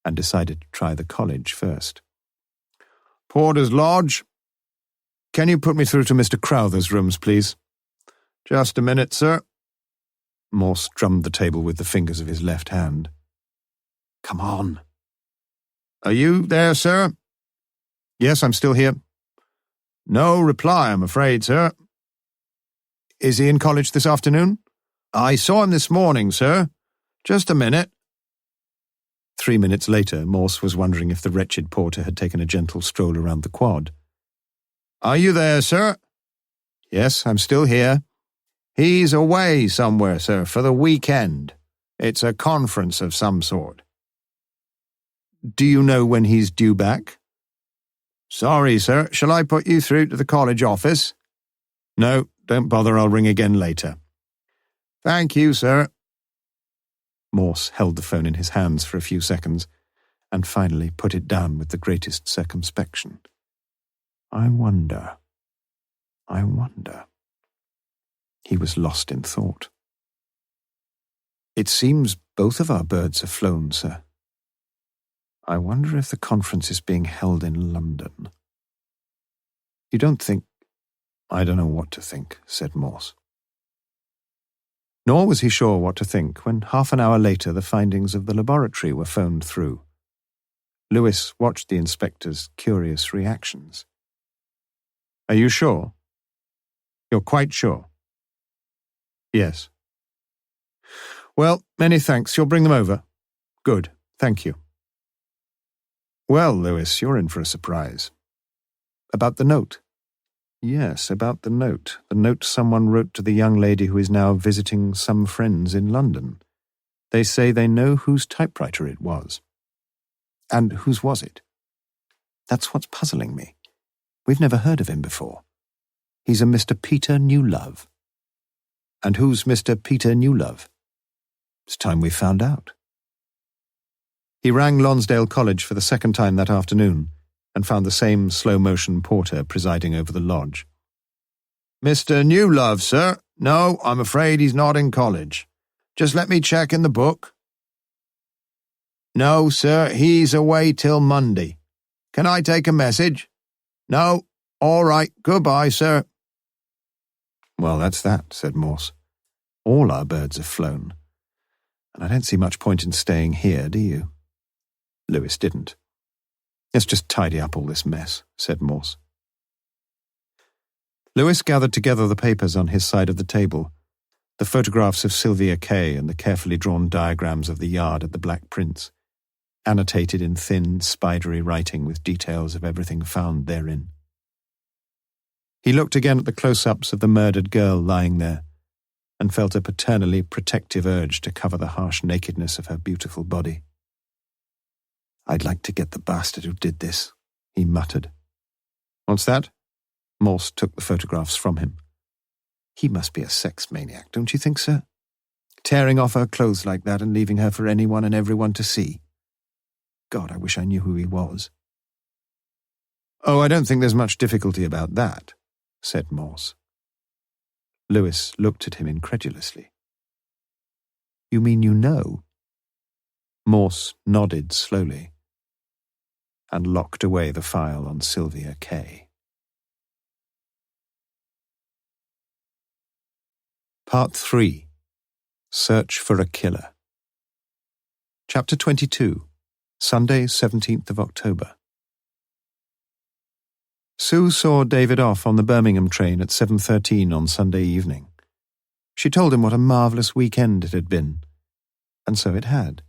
and decided to try the college first. Porter's Lodge. Can you put me through to Mr. Crowther's rooms, please? Just a minute, sir. Morse drummed the table with the fingers of his left hand. Come on. Are you there, sir? Yes, I'm still here. No reply, I'm afraid, sir. Is he in college this afternoon? I saw him this morning, sir. Just a minute. 3 minutes later, Morse was wondering if the wretched porter had taken a gentle stroll around the quad. Are you there, sir? Yes, I'm still here. He's away somewhere, sir, for the weekend. It's a conference of some sort. Do you know when he's due back? Sorry, sir. Shall I put you through to the college office? No, don't bother. I'll ring again later. Thank you, sir. Morse held the phone in his hands for a few seconds and finally put it down with the greatest circumspection. I wonder. He was lost in thought. It seems both of our birds have flown, sir. I wonder if the conference is being held in London. You don't think... I don't know what to think, said Morse. Nor was he sure what to think when half an hour later the findings of the laboratory were phoned through. Lewis watched the inspector's curious reactions. Are you sure? You're quite sure? Yes. Well, many thanks. You'll bring them over? Good, thank you. Well, Lewis, you're in for a surprise. About the note? Yes, about the note. The note someone wrote to the young lady who is now visiting some friends in London. They say they know whose typewriter it was. And whose was it? That's what's puzzling me. We've never heard of him before. He's a Mr. Peter Newlove. And who's Mr. Peter Newlove? It's time we found out. He rang Lonsdale College for the second time that afternoon and found the same slow-motion porter presiding over the lodge. Mr. Newlove, sir? No, I'm afraid he's not in college. Just let me check in the book. No, sir, he's away till Monday. Can I take a message? No. All right, goodbye, sir. Well, that's that, said Morse. All our birds have flown. And I don't see much point in staying here, do you? Lewis didn't. Let's just tidy up all this mess, said Morse. Lewis gathered together the papers on his side of the table, the photographs of Sylvia Kay and the carefully drawn diagrams of the yard at the Black Prince, annotated in thin, spidery writing with details of everything found therein. He looked again at the close-ups of the murdered girl lying there, and felt a paternally protective urge to cover the harsh nakedness of her beautiful body. "I'd like to get the bastard who did this," he muttered. "What's that?" Morse took the photographs from him. "He must be a sex maniac, don't you think, sir? Tearing off her clothes like that and leaving her for anyone and everyone to see. God, I wish I knew who he was." "Oh, I don't think there's much difficulty about that," said Morse. Lewis looked at him incredulously. "You mean you know?" Morse nodded slowly and locked away the file on Sylvia Kay. Part 3. Search for a Killer. Chapter 22. Sunday, 17th of October. Sue saw David off on the Birmingham train at 7:13 on Sunday evening. She told him what a marvellous weekend it had been. And so it had.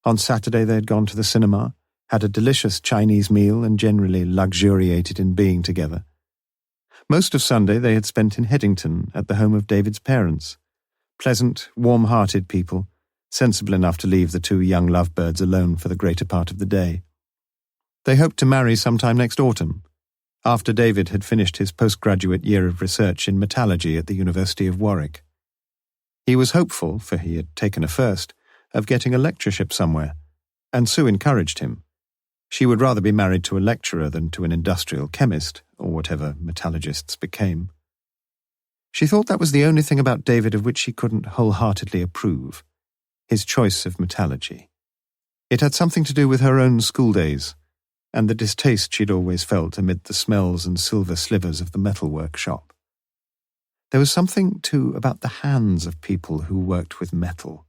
On Saturday they had gone to the cinema, had a delicious Chinese meal and generally luxuriated in being together. Most of Sunday they had spent in Headington at the home of David's parents. Pleasant, warm-hearted people, sensible enough to leave the two young lovebirds alone for the greater part of the day. They hoped to marry sometime next autumn, after David had finished his postgraduate year of research in metallurgy at the University of Warwick. He was hopeful, for he had taken a first, of getting a lectureship somewhere, and Sue encouraged him. She would rather be married to a lecturer than to an industrial chemist, or whatever metallurgists became. She thought that was the only thing about David of which she couldn't wholeheartedly approve, his choice of metallurgy. It had something to do with her own school days, and the distaste she'd always felt amid the smells and silver slivers of the metalwork shop. There was something, too, about the hands of people who worked with metal,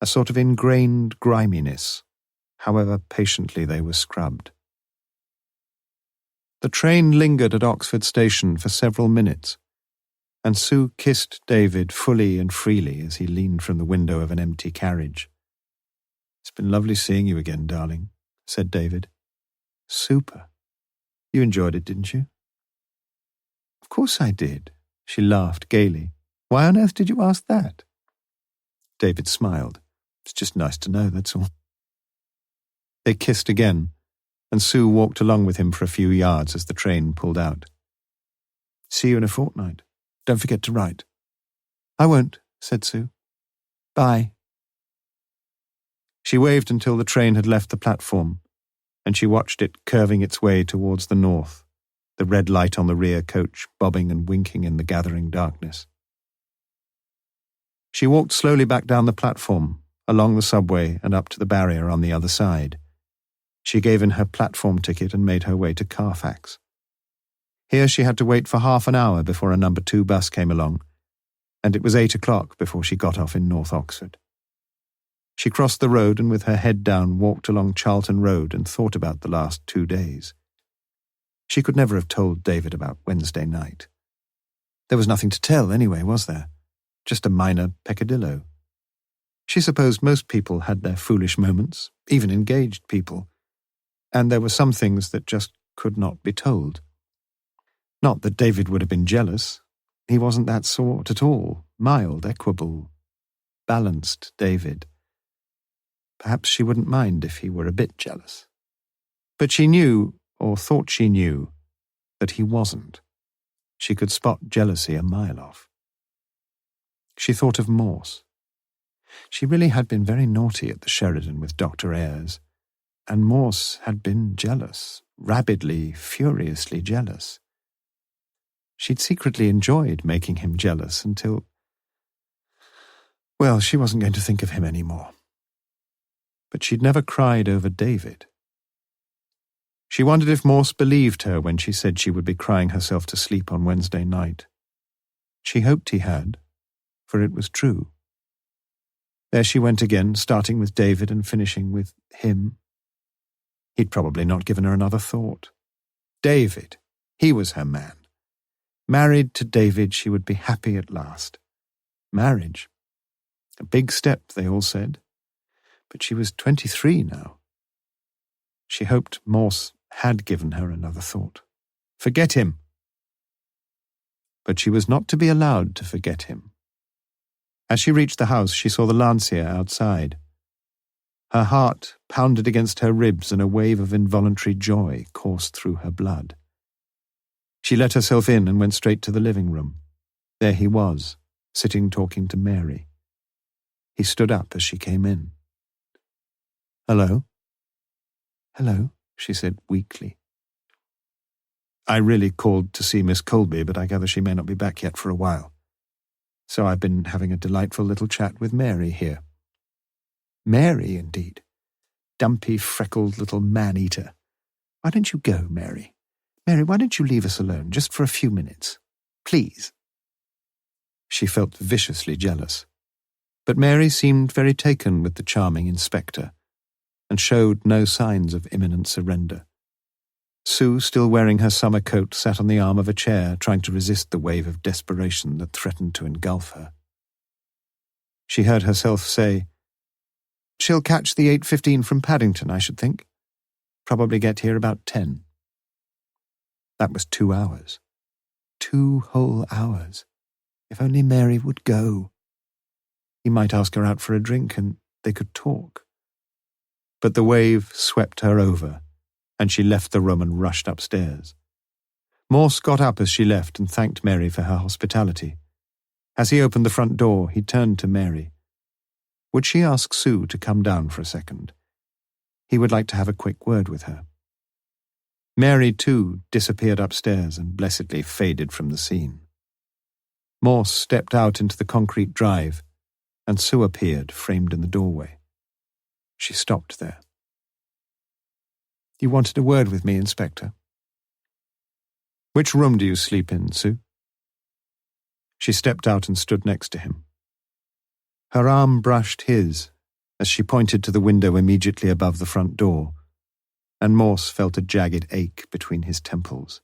a sort of ingrained griminess, however patiently they were scrubbed. The train lingered at Oxford Station for several minutes, and Sue kissed David fully and freely as he leaned from the window of an empty carriage. "It's been lovely seeing you again, darling," said David. "Super. You enjoyed it, didn't you?" "Of course I did." She laughed gaily. "Why on earth did you ask that?" David smiled. "It's just nice to know, that's all." They kissed again, and Sue walked along with him for a few yards as the train pulled out. "See you in a fortnight. Don't forget to write." "I won't," said Sue. "Bye." She waved until the train had left the platform, and she watched it curving its way towards the north, the red light on the rear coach bobbing and winking in the gathering darkness. She walked slowly back down the platform, along the subway and up to the barrier on the other side. She gave in her platform ticket and made her way to Carfax. Here she had to wait for half an hour before a number 2 bus came along, and it was 8 o'clock before she got off in North Oxford. She crossed the road and with her head down walked along Charlton Road and thought about the last 2 days. She could never have told David about Wednesday night. There was nothing to tell anyway, was there? Just a minor peccadillo. She supposed most people had their foolish moments, even engaged people, and there were some things that just could not be told. Not that David would have been jealous. He wasn't that sort at all. Mild, equable, balanced David. Perhaps she wouldn't mind if he were a bit jealous. But she knew, or thought she knew, that he wasn't. She could spot jealousy a mile off. She thought of Morse. She really had been very naughty at the Sheridan with Dr. Ayres, and Morse had been jealous, rabidly, furiously jealous. She'd secretly enjoyed making him jealous until... Well, she wasn't going to think of him anymore. But she'd never cried over David. She wondered if Morse believed her when she said she would be crying herself to sleep on Wednesday night. She hoped he had, for it was true. There she went again, starting with David and finishing with him. He'd probably not given her another thought. David, he was her man. Married to David, she would be happy at last. Marriage. A big step, they all said. But she was 23 now. She hoped Morse had given her another thought. Forget him. But she was not to be allowed to forget him. As she reached the house, she saw the Lancia outside. Her heart pounded against her ribs and a wave of involuntary joy coursed through her blood. She let herself in and went straight to the living room. There he was, sitting talking to Mary. He stood up as she came in. "Hello?" "Hello," she said weakly. "I really called to see Miss Colby, but I gather she may not be back yet for a while. So I've been having a delightful little chat with Mary here." "Mary, indeed. Dumpy, freckled little man-eater. Why don't you go, Mary? Mary, why don't you leave us alone just for a few minutes? Please." She felt viciously jealous. But Mary seemed very taken with the charming inspector and showed no signs of imminent surrender. Sue, still wearing her summer coat, sat on the arm of a chair, trying to resist the wave of desperation that threatened to engulf her. She heard herself say, "She'll catch the 8:15 from Paddington, I should think. Probably get here about 10. That was 2 hours. 2 whole hours. If only Mary would go. He might ask her out for a drink and they could talk. But the wave swept her over, and she left the room and rushed upstairs. Morse got up as she left and thanked Mary for her hospitality. As he opened the front door, he turned to Mary. Would she ask Sue to come down for a second? He would like to have a quick word with her. Mary, too, disappeared upstairs and blessedly faded from the scene. Morse stepped out into the concrete drive, and Sue appeared, framed in the doorway. She stopped there. "You wanted a word with me, Inspector?" "Which room do you sleep in, Sue?" She stepped out and stood next to him. Her arm brushed his as she pointed to the window immediately above the front door, and Morse felt a jagged ache between his temples.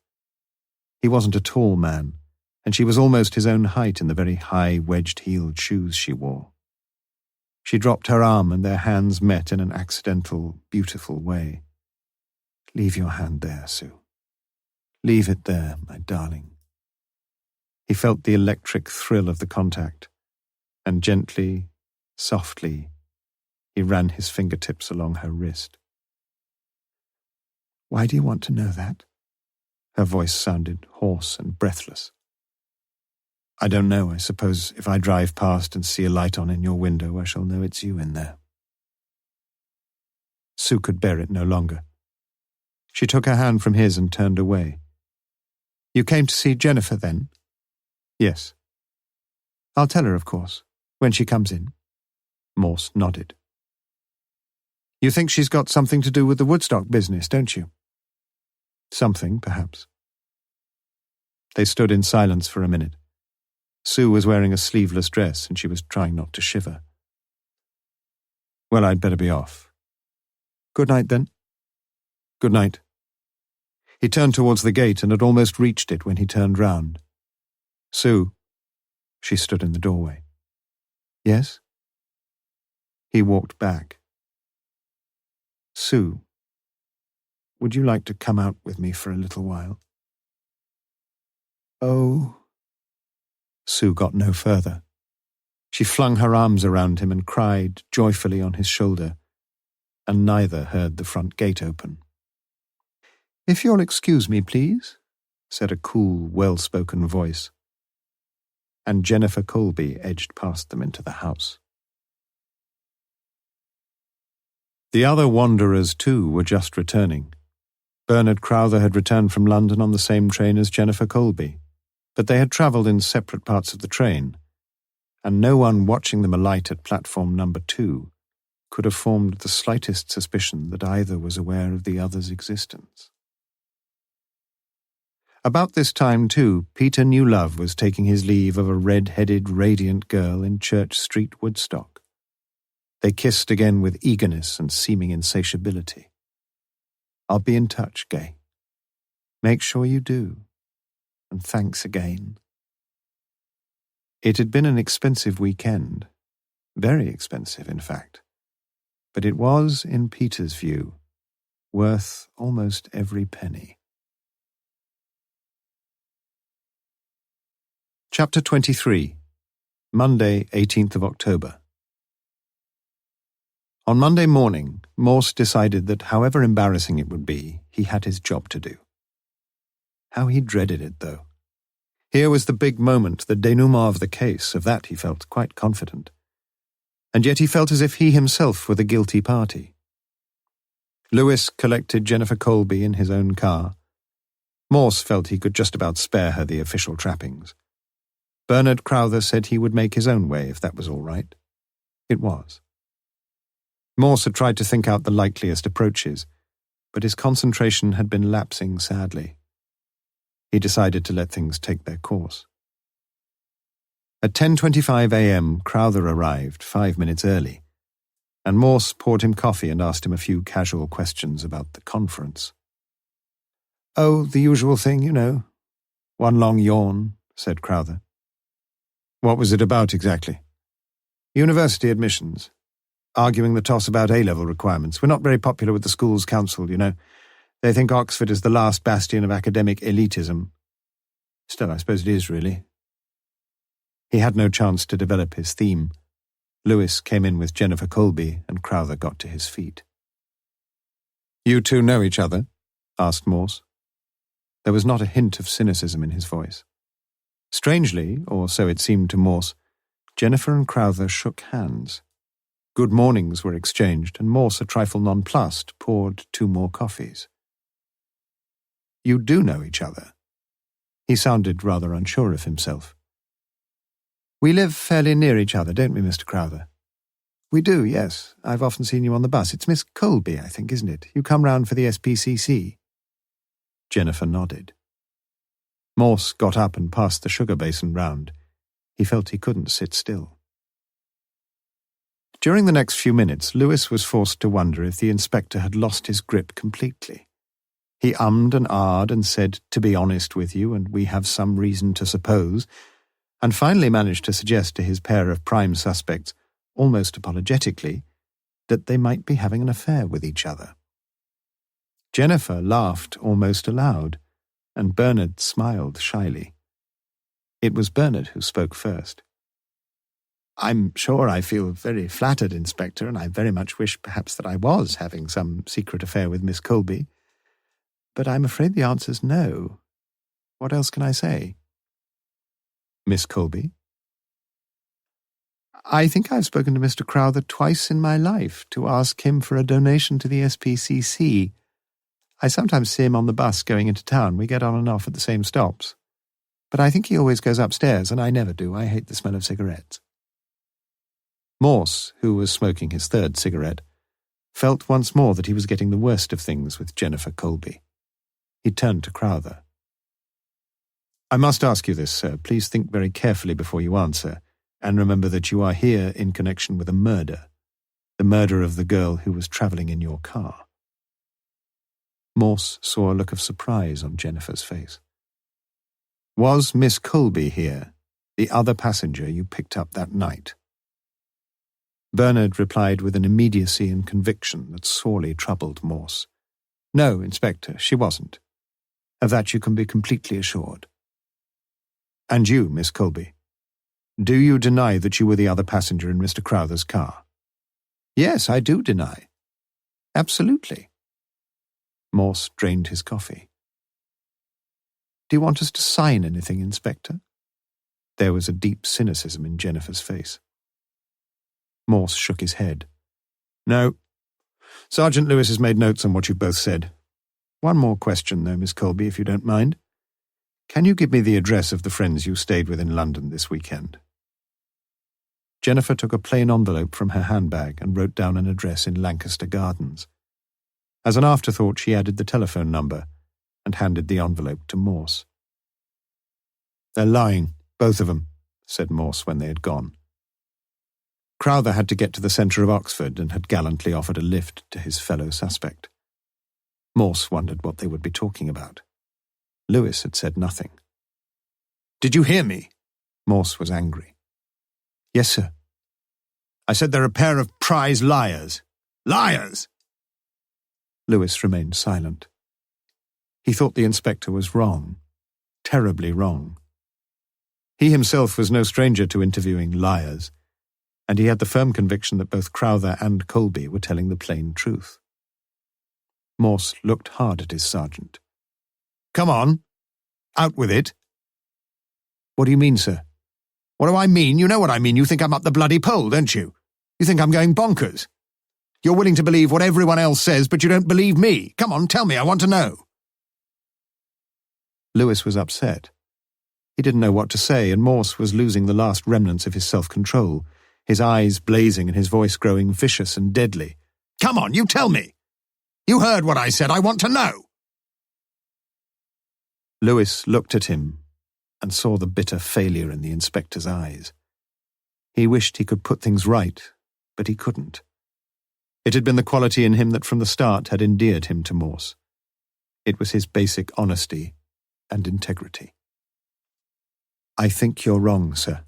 He wasn't a tall man, and she was almost his own height in the very high, wedged-heeled shoes she wore. She dropped her arm and their hands met in an accidental, beautiful way. "Leave your hand there, Sue. Leave it there, my darling." He felt the electric thrill of the contact, and gently, softly, he ran his fingertips along her wrist. "Why do you want to know that?" Her voice sounded hoarse and breathless. "I don't know. I suppose if I drive past and see a light on in your window, I shall know it's you in there." Sue could bear it no longer. She took her hand from his and turned away. "You came to see Jennifer, then?" "Yes." "I'll tell her, of course, when she comes in." Morse nodded. "You think she's got something to do with the Woodstock business, don't you?" "Something, perhaps." They stood in silence for a minute. Sue was wearing a sleeveless dress, and she was trying not to shiver. "Well, I'd better be off." "Good night, then." "Good night." He turned towards the gate and had almost reached it when he turned round. "Sue." She stood in the doorway. "Yes?" He walked back. "Sue, would you like to come out with me for a little while?" "Oh." Sue got no further. She flung her arms around him and cried joyfully on his shoulder, and neither heard the front gate open. "If you'll excuse me, please," said a cool, well-spoken voice. And Jennifer Colby edged past them into the house. The other wanderers, too, were just returning. Bernard Crowther had returned from London on the same train as Jennifer Colby, but they had travelled in separate parts of the train, and no one watching them alight at platform number 2 could have formed the slightest suspicion that either was aware of the other's existence. About this time, too, Peter Newlove was taking his leave of a red-headed, radiant girl in Church Street, Woodstock. They kissed again with eagerness and seeming insatiability. "I'll be in touch, Gay. Make sure you do. And thanks again." It had been an expensive weekend. Very expensive, in fact. But it was, in Peter's view, worth almost every penny. Chapter 23. Monday, 18th of October. On Monday morning, Morse decided that however embarrassing it would be, he had his job to do. How he dreaded it, though. Here was the big moment, the denouement of the case. Of that he felt quite confident. And yet he felt as if he himself were the guilty party. Lewis collected Jennifer Colby in his own car. Morse felt he could just about spare her the official trappings. Bernard Crowther said he would make his own way if that was all right. It was. Morse had tried to think out the likeliest approaches, but his concentration had been lapsing sadly. He decided to let things take their course. At 10:25 a.m., Crowther arrived 5 minutes early, and Morse poured him coffee and asked him a few casual questions about the conference. "Oh, the usual thing, you know." One long yawn, said Crowther. "What was it about exactly?" "University admissions. Arguing the toss about A-level requirements. We're not very popular with the school's council, you know. They think Oxford is the last bastion of academic elitism. Still, I suppose it is, really." He had no chance to develop his theme. Lewis came in with Jennifer Colby, and Crowther got to his feet. "You two know each other?" asked Morse. There was not a hint of cynicism in his voice. Strangely, or so it seemed to Morse, Jennifer and Crowther shook hands. Good mornings were exchanged, and Morse, a trifle nonplussed, poured 2 more coffees. "You do know each other?" He sounded rather unsure of himself. "We live fairly near each other, don't we, Mr. Crowther?" "We do, yes. I've often seen you on the bus. It's Miss Colby, I think, isn't it? You come round for the SPCC." Jennifer nodded. Morse got up and passed the sugar basin round. He felt he couldn't sit still. During the next few minutes, Lewis was forced to wonder if the inspector had lost his grip completely. He ummed and ahed and said, "To be honest with you, and we have some reason to suppose," and finally managed to suggest to his pair of prime suspects, almost apologetically, that they might be having an affair with each other. Jennifer laughed almost aloud, and Bernard smiled shyly. It was Bernard who spoke first. "I'm sure I feel very flattered, Inspector, and I very much wish perhaps that I was having some secret affair with Miss Colby. But I'm afraid the answer's no. What else can I say?" "Miss Colby?" "I think I've spoken to Mr. Crowther twice in my life to ask him for a donation to the SPCC. I sometimes see him on the bus going into town. We get on and off at the same stops. But I think he always goes upstairs, and I never do. I hate the smell of cigarettes." Morse, who was smoking his 3rd cigarette, felt once more that he was getting the worst of things with Jennifer Colby. He turned to Crowther. "I must ask you this, sir. Please think very carefully before you answer, and remember that you are here in connection with a murder, the murder of the girl who was travelling in your car." Morse saw a look of surprise on Jennifer's face. "Was Miss Colby here, the other passenger you picked up that night?" Bernard replied with an immediacy and conviction that sorely troubled Morse. "No, Inspector, she wasn't. Of that you can be completely assured." "And you, Miss Colby, do you deny that you were the other passenger in Mr. Crowther's car?" "Yes, I do deny. Absolutely." Morse drained his coffee. "Do you want us to sign anything, Inspector?" There was a deep cynicism in Jennifer's face. Morse shook his head. "No. Sergeant Lewis has made notes on what you've both said. One more question, though, Miss Colby, if you don't mind. Can you give me the address of the friends you stayed with in London this weekend?" Jennifer took a plain envelope from her handbag and wrote down an address in Lancaster Gardens. As an afterthought, she added the telephone number and handed the envelope to Morse. "They're lying, both of them," said Morse when they had gone. Crowther had to get to the centre of Oxford and had gallantly offered a lift to his fellow suspect. Morse wondered what they would be talking about. Lewis had said nothing. "Did you hear me?" Morse was angry. "Yes, sir." "I said they're a pair of prize liars. Liars!" Lewis remained silent. He thought the inspector was wrong, terribly wrong. He himself was no stranger to interviewing liars. and he had the firm conviction that both Crowther and Colby were telling the plain truth. Morse looked hard at his sergeant. "Come on. Out with it." "What do you mean, sir?" "What do I mean? You know what I mean. You think I'm up the bloody pole, don't you? You think I'm going bonkers. You're willing to believe what everyone else says, but you don't believe me. Come on, tell me, I want to know." Lewis was upset. He didn't know what to say, and Morse was losing the last remnants of his self-control, his eyes blazing and his voice growing vicious and deadly. "Come on, you tell me. You heard what I said. I want to know." Lewis looked at him and saw the bitter failure in the inspector's eyes. He wished he could put things right, but he couldn't. It had been the quality in him that from the start had endeared him to Morse. It was his basic honesty and integrity. "I think you're wrong, sir."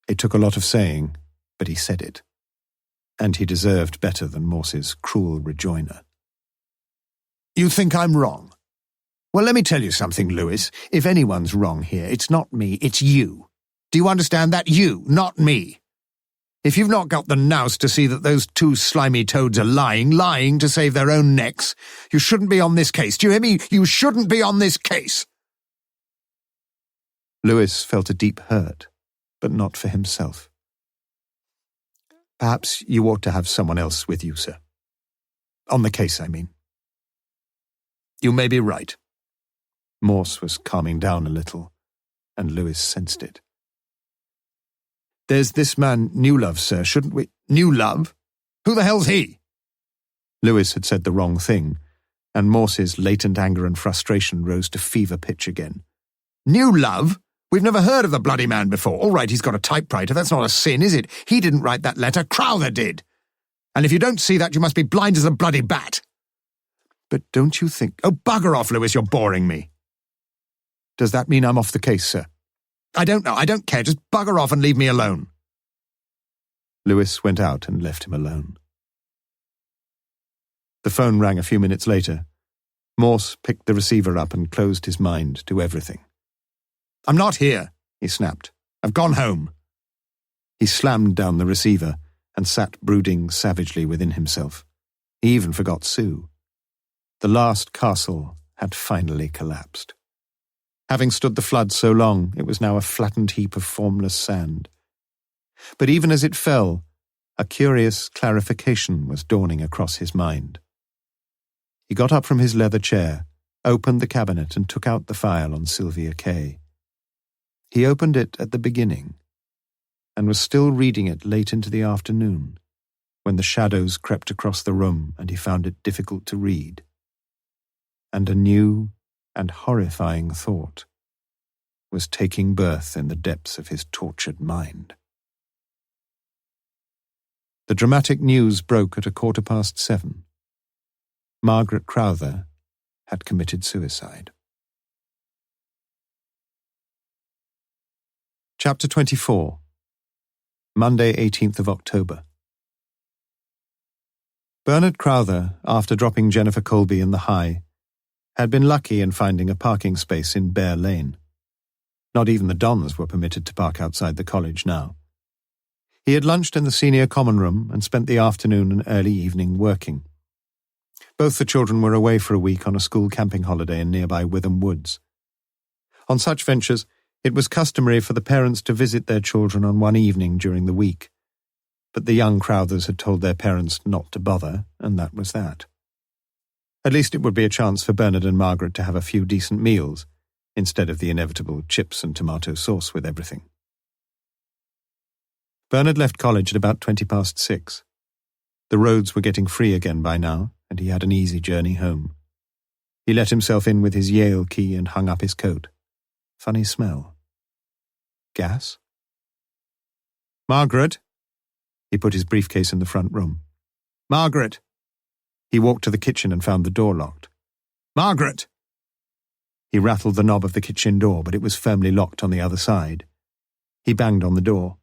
It took a lot of saying, but he said it, and he deserved better than Morse's cruel rejoinder. "You think I'm wrong? Well, let me tell you something, Lewis. If anyone's wrong here, it's not me, it's you. Do you understand that? You, not me. If you've not got the nous to see that those two slimy toads are lying to save their own necks, you shouldn't be on this case. Do you hear me? You shouldn't be on this case." Lewis felt a deep hurt, but not for himself. "Perhaps you ought to have someone else with you, sir. On the case, I mean." "You may be right." Morse was calming down a little, and Lewis sensed it. "There's this man Newlove, sir, shouldn't we—" "Newlove? Who the hell's he?" Lewis had said the wrong thing, and Morse's latent anger and frustration rose to fever pitch again. "Newlove? We've never heard of the bloody man before. All right, he's got a typewriter. That's not a sin, is it? He didn't write that letter. Crowther did. And if you don't see that, you must be blind as a bloody bat." "But don't you think—" "Oh, bugger off, Lewis, you're boring me." "Does that mean I'm off the case, sir?" "I don't know. I don't care. Just bugger off and leave me alone." Lewis went out and left him alone. The phone rang a few minutes later. Morse picked the receiver up and closed his mind to everything. "I'm not here," he snapped. "I've gone home." He slammed down the receiver and sat brooding savagely within himself. He even forgot Sue. The last castle had finally collapsed. Having stood the flood so long, it was now a flattened heap of formless sand. But even as it fell, a curious clarification was dawning across his mind. He got up from his leather chair, opened the cabinet and took out the file on Sylvia Kay. He opened it at the beginning, and was still reading it late into the afternoon, when the shadows crept across the room and he found it difficult to read. And a new and horrifying thought was taking birth in the depths of his tortured mind. The dramatic news broke at 7:15. Margaret Crowther had committed suicide. Chapter 24. Monday, 18th of October. Bernard Crowther, after dropping Jennifer Colby in the High, had been lucky in finding a parking space in Bear Lane. Not even the Dons were permitted to park outside the college now. He had lunched in the senior common room and spent the afternoon and early evening working. Both the children were away for a week on a school camping holiday in nearby Witham Woods. On such ventures, it was customary for the parents to visit their children on one evening during the week, but the young Crowthers had told their parents not to bother, and that was that. At least it would be a chance for Bernard and Margaret to have a few decent meals, instead of the inevitable chips and tomato sauce with everything. Bernard left college at about 6:20. The roads were getting free again by now, and he had an easy journey home. He let himself in with his Yale key and hung up his coat. Funny smell. Gas? "Margaret?" He put his briefcase in the front room. "Margaret!" He walked to the kitchen and found the door locked. "Margaret!" He rattled the knob of the kitchen door, but it was firmly locked on the other side. He banged on the door.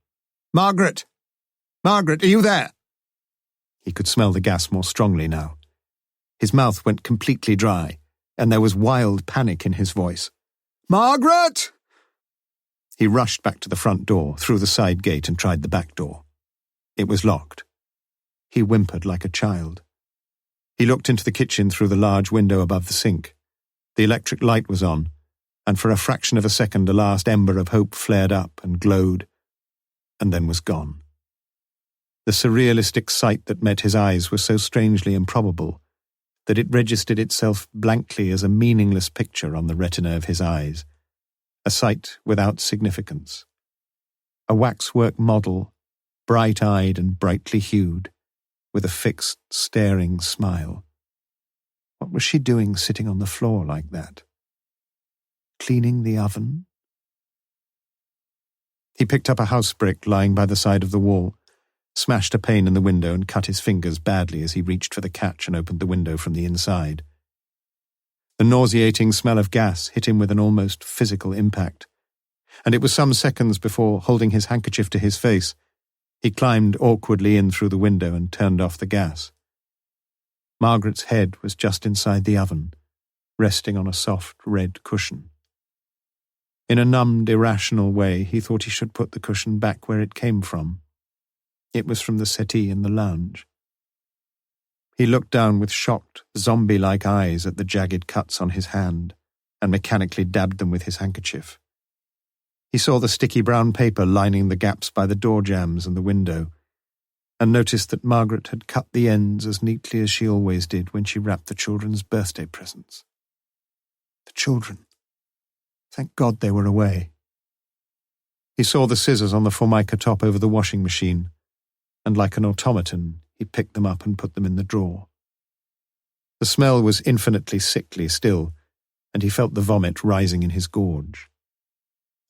"Margaret! Margaret, are you there?" He could smell the gas more strongly now. His mouth went completely dry, and there was wild panic in his voice. "Margaret!" He rushed back to the front door, through the side gate, and tried the back door. It was locked. He whimpered like a child. He looked into the kitchen through the large window above the sink. The electric light was on, and for a fraction of a second a last ember of hope flared up and glowed, and then was gone. The surrealistic sight that met his eyes was so strangely improbable that it registered itself blankly as a meaningless picture on the retina of his eyes, a sight without significance. A waxwork model, bright-eyed and brightly hued, with a fixed, staring smile. What was she doing sitting on the floor like that? Cleaning the oven? He picked up a house brick lying by the side of the wall, smashed a pane in the window and cut his fingers badly as he reached for the catch and opened the window from the inside. The nauseating smell of gas hit him with an almost physical impact, and it was some seconds before, holding his handkerchief to his face, he climbed awkwardly in through the window and turned off the gas. Margaret's head was just inside the oven, resting on a soft red cushion. In a numbed, irrational way, he thought he should put the cushion back where it came from. It was from the settee in the lounge. He looked down with shocked, zombie-like eyes at the jagged cuts on his hand and mechanically dabbed them with his handkerchief. He saw the sticky brown paper lining the gaps by the door jambs and the window, and noticed that Margaret had cut the ends as neatly as she always did when she wrapped the children's birthday presents. The children. Thank God they were away. He saw the scissors on the formica top over the washing machine, and like an automaton, he picked them up and put them in the drawer. The smell was infinitely sickly still, and he felt the vomit rising in his gorge.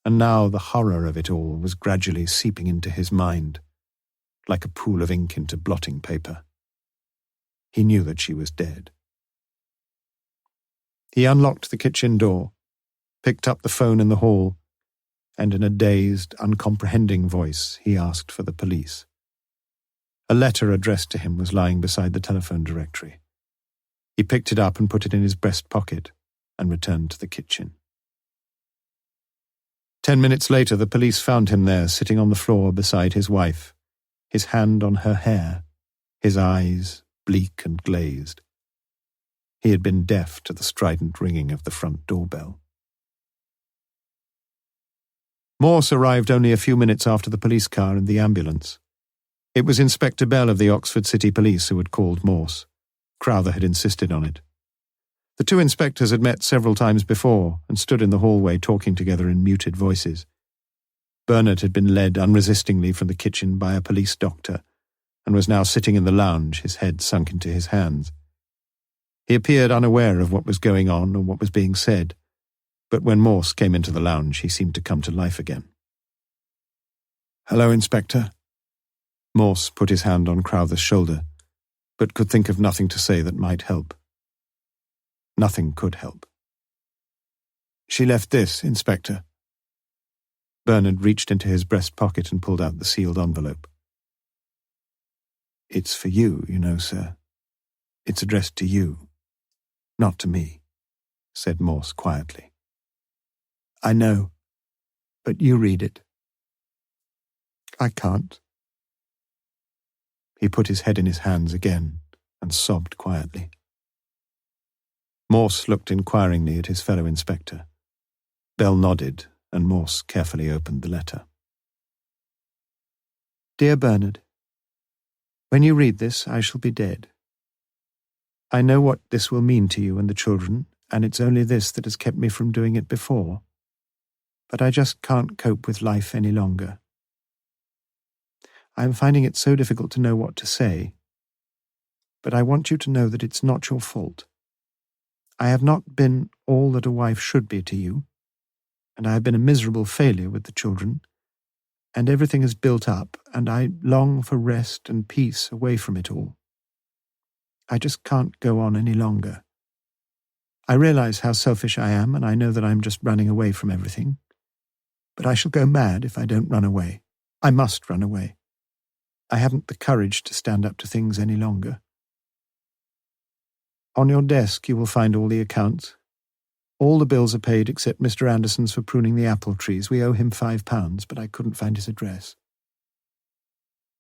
And now the horror of it all was gradually seeping into his mind, like a pool of ink into blotting paper. He knew that she was dead. He unlocked the kitchen door, picked up the phone in the hall, and in a dazed, uncomprehending voice he asked for the police. A letter addressed to him was lying beside the telephone directory. He picked it up and put it in his breast pocket and returned to the kitchen. 10 minutes later, the police found him there, sitting on the floor beside his wife, his hand on her hair, his eyes bleak and glazed. He had been deaf to the strident ringing of the front doorbell. Morse arrived only a few minutes after the police car and the ambulance. It was Inspector Bell of the Oxford City Police who had called Morse. Crowther had insisted on it. The two inspectors had met several times before and stood in the hallway talking together in muted voices. Bernard had been led unresistingly from the kitchen by a police doctor and was now sitting in the lounge, his head sunk into his hands. He appeared unaware of what was going on or what was being said, but when Morse came into the lounge, he seemed to come to life again. "Hello, Inspector." Morse put his hand on Crowther's shoulder, but could think of nothing to say that might help. Nothing could help. "She left this, Inspector." Bernard reached into his breast pocket and pulled out the sealed envelope. "It's for you, you know, sir. It's addressed to you, not to me," said Morse quietly. "I know, but you read it." "I can't." He put his head in his hands again and sobbed quietly. Morse looked inquiringly at his fellow inspector. Bell nodded, and Morse carefully opened the letter. "Dear Bernard, when you read this, I shall be dead. I know what this will mean to you and the children, and it's only this that has kept me from doing it before. But I just can't cope with life any longer. I am finding it so difficult to know what to say. But I want you to know that it's not your fault. I have not been all that a wife should be to you, and I have been a miserable failure with the children, and everything has built up, and I long for rest and peace away from it all. I just can't go on any longer. I realize how selfish I am, and I know that I'm just running away from everything. But I shall go mad if I don't run away. I must run away. I haven't the courage to stand up to things any longer. On your desk you will find all the accounts, All the bills are paid except Mr. Anderson's for pruning the apple trees. We owe him £5, but I couldn't find his address.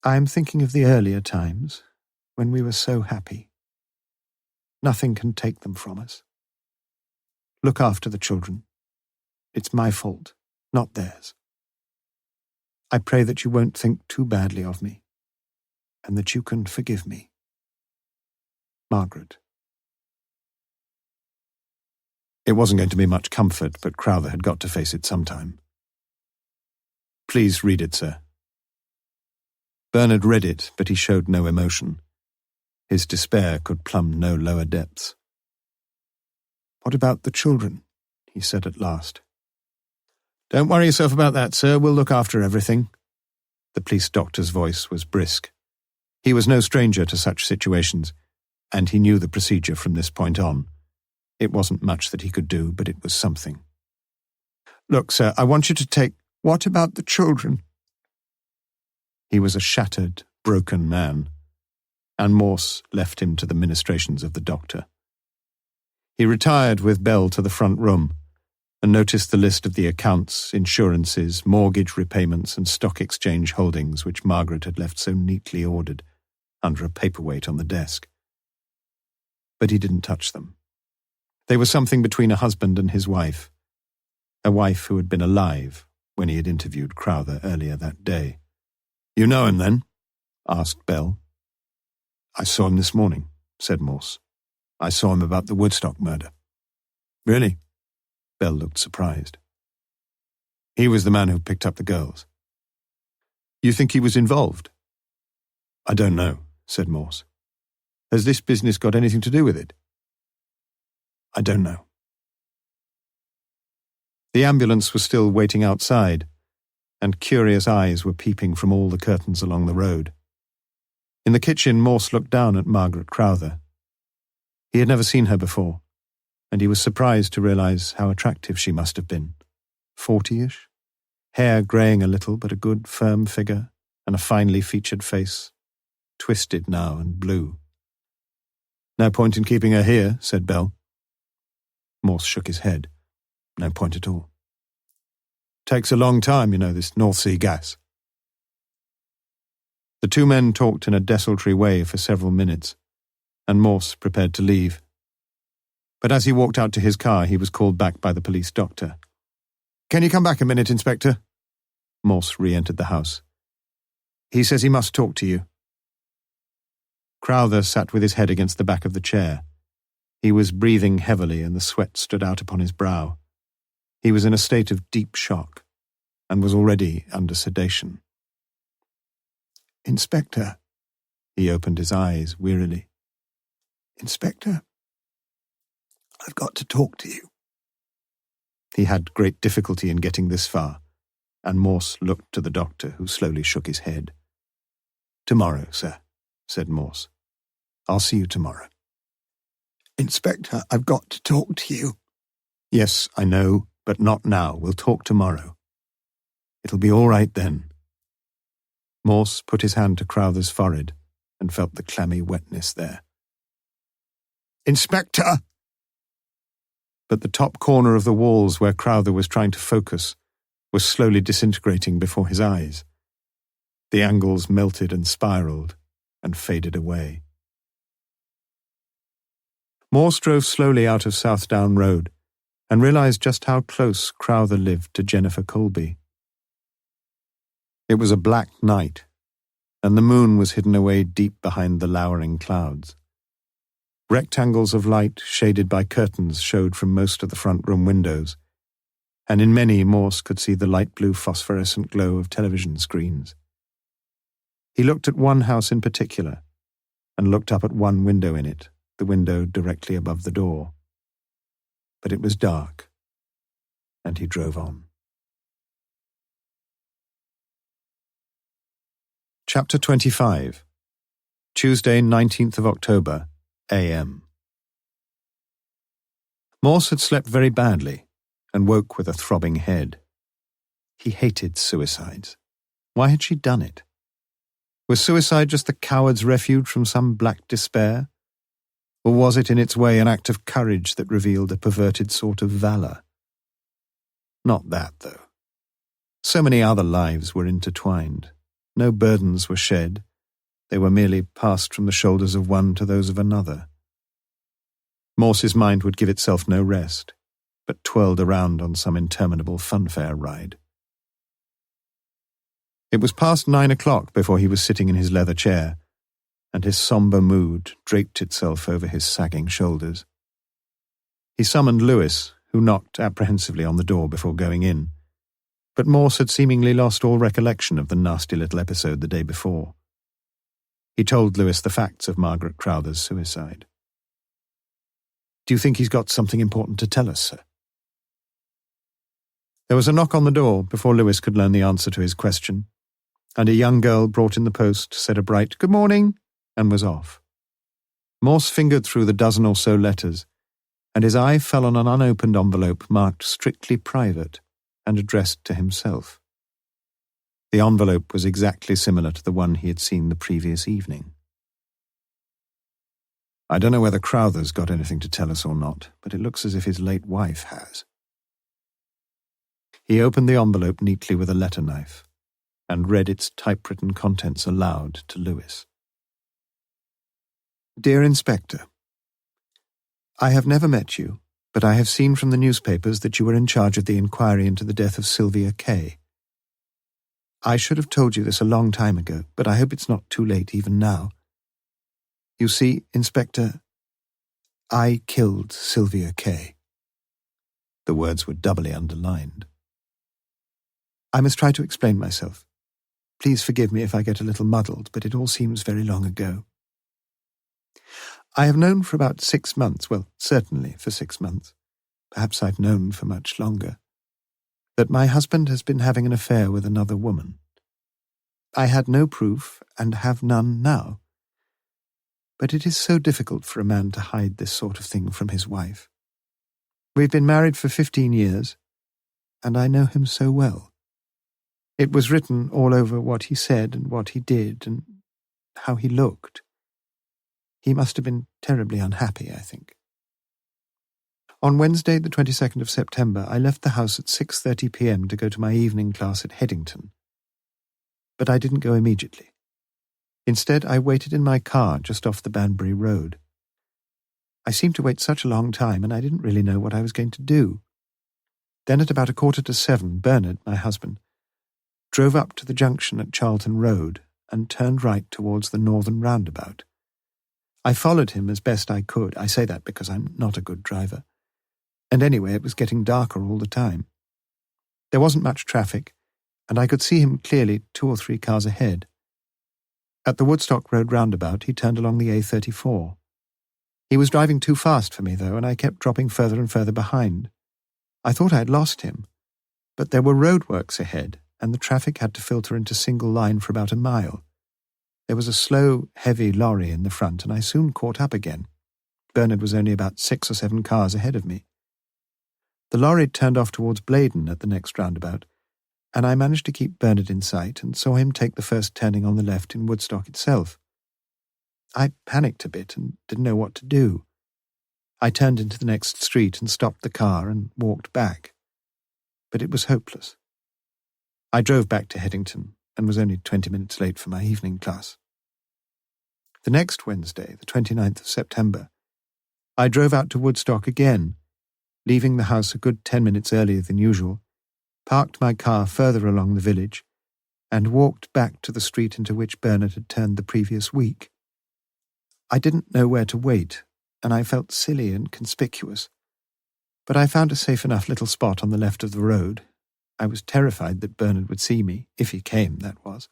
I am thinking of the earlier times, when we were so happy. Nothing can take them from us. Look after the children. It's my fault, not theirs. I pray that you won't think too badly of me, and that you can forgive me. Margaret. It wasn't going to be much comfort, but Crowther had got to face it sometime. Please read it, sir. Bernard read it, but he showed no emotion. His despair could plumb no lower depths. What about the children? He said at last. Don't worry yourself about that, sir. We'll look after everything. The police doctor's voice was brisk. He was no stranger to such situations, and he knew the procedure from this point on. It wasn't much that he could do, but it was something. Look, sir, I want you to take... What about the children? He was a shattered, broken man, and Morse left him to the ministrations of the doctor. He retired with Bell to the front room and noticed the list of the accounts, insurances, mortgage repayments and stock exchange holdings which Margaret had left so neatly ordered under a paperweight on the desk. But he didn't touch them. They were something between a husband and his wife, a wife who had been alive when he had interviewed Crowther earlier that day. You know him, then? Asked Bell. I saw him this morning, said Morse. I saw him about the Woodstock murder. Really? Bell looked surprised. He was the man who picked up the girls. You think he was involved? I don't know, said Morse. Has this business got anything to do with it? I don't know. The ambulance was still waiting outside, and curious eyes were peeping from all the curtains along the road. In the kitchen, Morse looked down at Margaret Crowther. He had never seen her before, and he was surprised to realize how attractive she must have been. 40-ish, hair greying a little, but a good, firm figure, and a finely featured face, twisted now and blue. No point in keeping her here, said Bell. Morse shook his head. No point at all. Takes a long time, you know, this North Sea gas. The two men talked in a desultory way for several minutes, and Morse prepared to leave. But as he walked out to his car, he was called back by the police doctor. Can you come back a minute, Inspector? Morse re-entered the house. He says he must talk to you. Crowther sat with his head against the back of the chair. He was breathing heavily, and the sweat stood out upon his brow. He was in a state of deep shock, and was already under sedation. Inspector, he opened his eyes wearily. Inspector, I've got to talk to you. He had great difficulty in getting this far, and Morse looked to the doctor, who slowly shook his head. Tomorrow, sir, said Morse. I'll see you tomorrow. Inspector, I've got to talk to you. Yes, I know, but not now. We'll talk tomorrow. It'll be all right then. Morse put his hand to Crowther's forehead and felt the clammy wetness there. Inspector! But the top corner of the walls where Crowther was trying to focus was slowly disintegrating before his eyes. The angles melted and spiraled and faded away. Morse drove slowly out of Southdown Road and realized just how close Crowther lived to Jennifer Colby. It was a black night, and the moon was hidden away deep behind the lowering clouds. Rectangles of light shaded by curtains showed from most of the front room windows, and in many Morse could see the light blue phosphorescent glow of television screens. He looked at one house in particular, and looked up at one window in it, the window directly above the door. But it was dark, and he drove on. Chapter 25. Tuesday, 19th of October, a.m. Morse had slept very badly, and woke with a throbbing head. He hated suicides. Why had she done it? Was suicide just the coward's refuge from some black despair? Or was it in its way an act of courage that revealed a perverted sort of valour? Not that, though. So many other lives were intertwined. No burdens were shed. They were merely passed from the shoulders of one to those of another. Morse's mind would give itself no rest, but twirled around on some interminable funfair ride. It was past 9 o'clock before he was sitting in his leather chair, and his sombre mood draped itself over his sagging shoulders. He summoned Lewis, who knocked apprehensively on the door before going in, but Morse had seemingly lost all recollection of the nasty little episode the day before. He told Lewis the facts of Margaret Crowther's suicide. "Do you think he's got something important to tell us, sir?" There was a knock on the door before Lewis could learn the answer to his question, and a young girl brought in the post said a bright "Good morning," and was off. Morse fingered through the dozen or so letters, and his eye fell on an unopened envelope marked "Strictly Private" and addressed to himself. The envelope was exactly similar to the one he had seen the previous evening. "I don't know whether Crowther's got anything to tell us or not, but it looks as if his late wife has." He opened the envelope neatly with a letter knife and read its typewritten contents aloud to Lewis. "Dear Inspector, I have never met you, but I have seen from the newspapers that you were in charge of the inquiry into the death of Sylvia Kay. I should have told you this a long time ago, but I hope it's not too late even now. You see, Inspector, I killed Sylvia Kay." The words were doubly underlined. "I must try to explain myself. Please forgive me if I get a little muddled, but it all seems very long ago. I have known for about 6 months, well, certainly for 6 months, perhaps I've known for much longer, that my husband has been having an affair with another woman. I had no proof, and have none now. But it is so difficult for a man to hide this sort of thing from his wife. We've been married for 15 years, and I know him so well. It was written all over what he said and what he did and how he looked. He must have been terribly unhappy, I think. On Wednesday, the 22nd of September, I left the house at 6:30 p.m. to go to my evening class at Headington. But I didn't go immediately. Instead, I waited in my car just off the Banbury Road. I seemed to wait such a long time, and I didn't really know what I was going to do. Then at about 7:15, Bernard, my husband, drove up to the junction at Charlton Road and turned right towards the northern roundabout. I followed him as best I could. I say that because I'm not a good driver. And anyway, it was getting darker all the time. There wasn't much traffic, and I could see him clearly 2 or 3 cars ahead. At the Woodstock Road roundabout, he turned along the A34. He was driving too fast for me, though, and I kept dropping further and further behind. I thought I had lost him, but there were roadworks ahead, and the traffic had to filter into single line for about a mile. There was a slow, heavy lorry in the front, and I soon caught up again. Bernard was only about 6 or 7 cars ahead of me. The lorry turned off towards Blaydon at the next roundabout, and I managed to keep Bernard in sight and saw him take the first turning on the left in Woodstock itself. I panicked a bit and didn't know what to do. I turned into the next street and stopped the car and walked back. But it was hopeless. I drove back to Headington and was only 20 minutes late for my evening class. The next Wednesday, the 29th of September, I drove out to Woodstock again, leaving the house a good 10 minutes earlier than usual, parked my car further along the village, and walked back to the street into which Bernard had turned the previous week. I didn't know where to wait, and I felt silly and conspicuous, but I found a safe enough little spot on the left of the road. I was terrified that Bernard would see me, if he came, that was.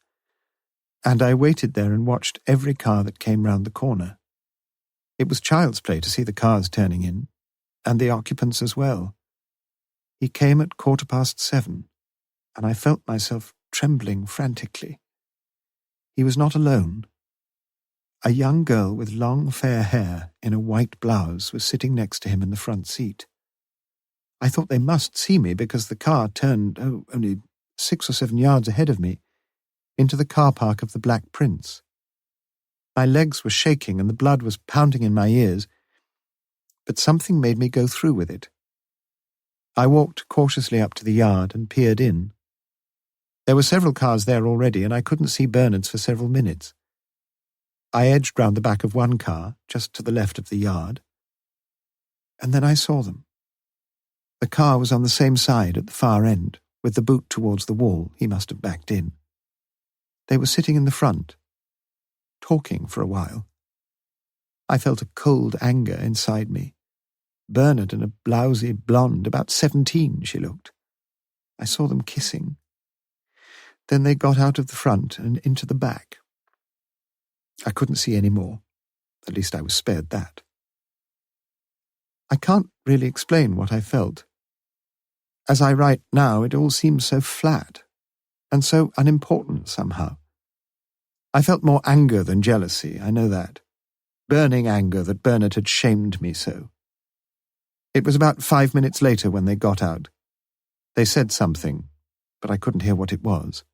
And I waited there and watched every car that came round the corner. It was child's play to see the cars turning in, and the occupants as well. He came at 7:15, and I felt myself trembling frantically. He was not alone. A young girl with long fair hair in a white blouse was sitting next to him in the front seat. I thought they must see me because the car turned, only 6 or 7 yards ahead of me, into the car park of the Black Prince. My legs were shaking and the blood was pounding in my ears, but something made me go through with it. I walked cautiously up to the yard and peered in. There were several cars there already, and I couldn't see Bernard's for several minutes. I edged round the back of one car, just to the left of the yard, and then I saw them. The car was on the same side at the far end, with the boot towards the wall. He must have backed in. They were sitting in the front, talking for a while. I felt a cold anger inside me. Bernard and a blousy blonde, about 17 she looked. I saw them kissing. Then they got out of the front and into the back. I couldn't see any more. At least I was spared that. I can't really explain what I felt. As I write now, it all seems so flat and so unimportant somehow. I felt more anger than jealousy, I know that. Burning anger that Bernard had shamed me so. It was about 5 minutes later when they got out. They said something, but I couldn't hear what it was.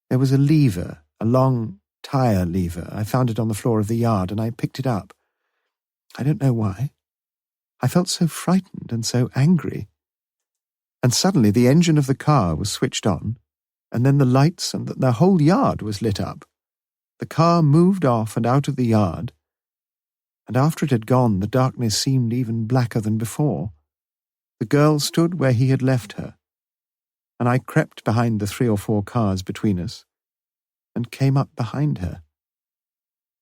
There was a lever, a long tire lever. I found it on the floor of the yard, and I picked it up. I don't know why. I felt so frightened and so angry. And suddenly the engine of the car was switched on, and then the lights and the whole yard was lit up. The car moved off and out of the yard, and after it had gone, the darkness seemed even blacker than before. The girl stood where he had left her, and I crept behind the 3 or 4 cars between us, and came up behind her.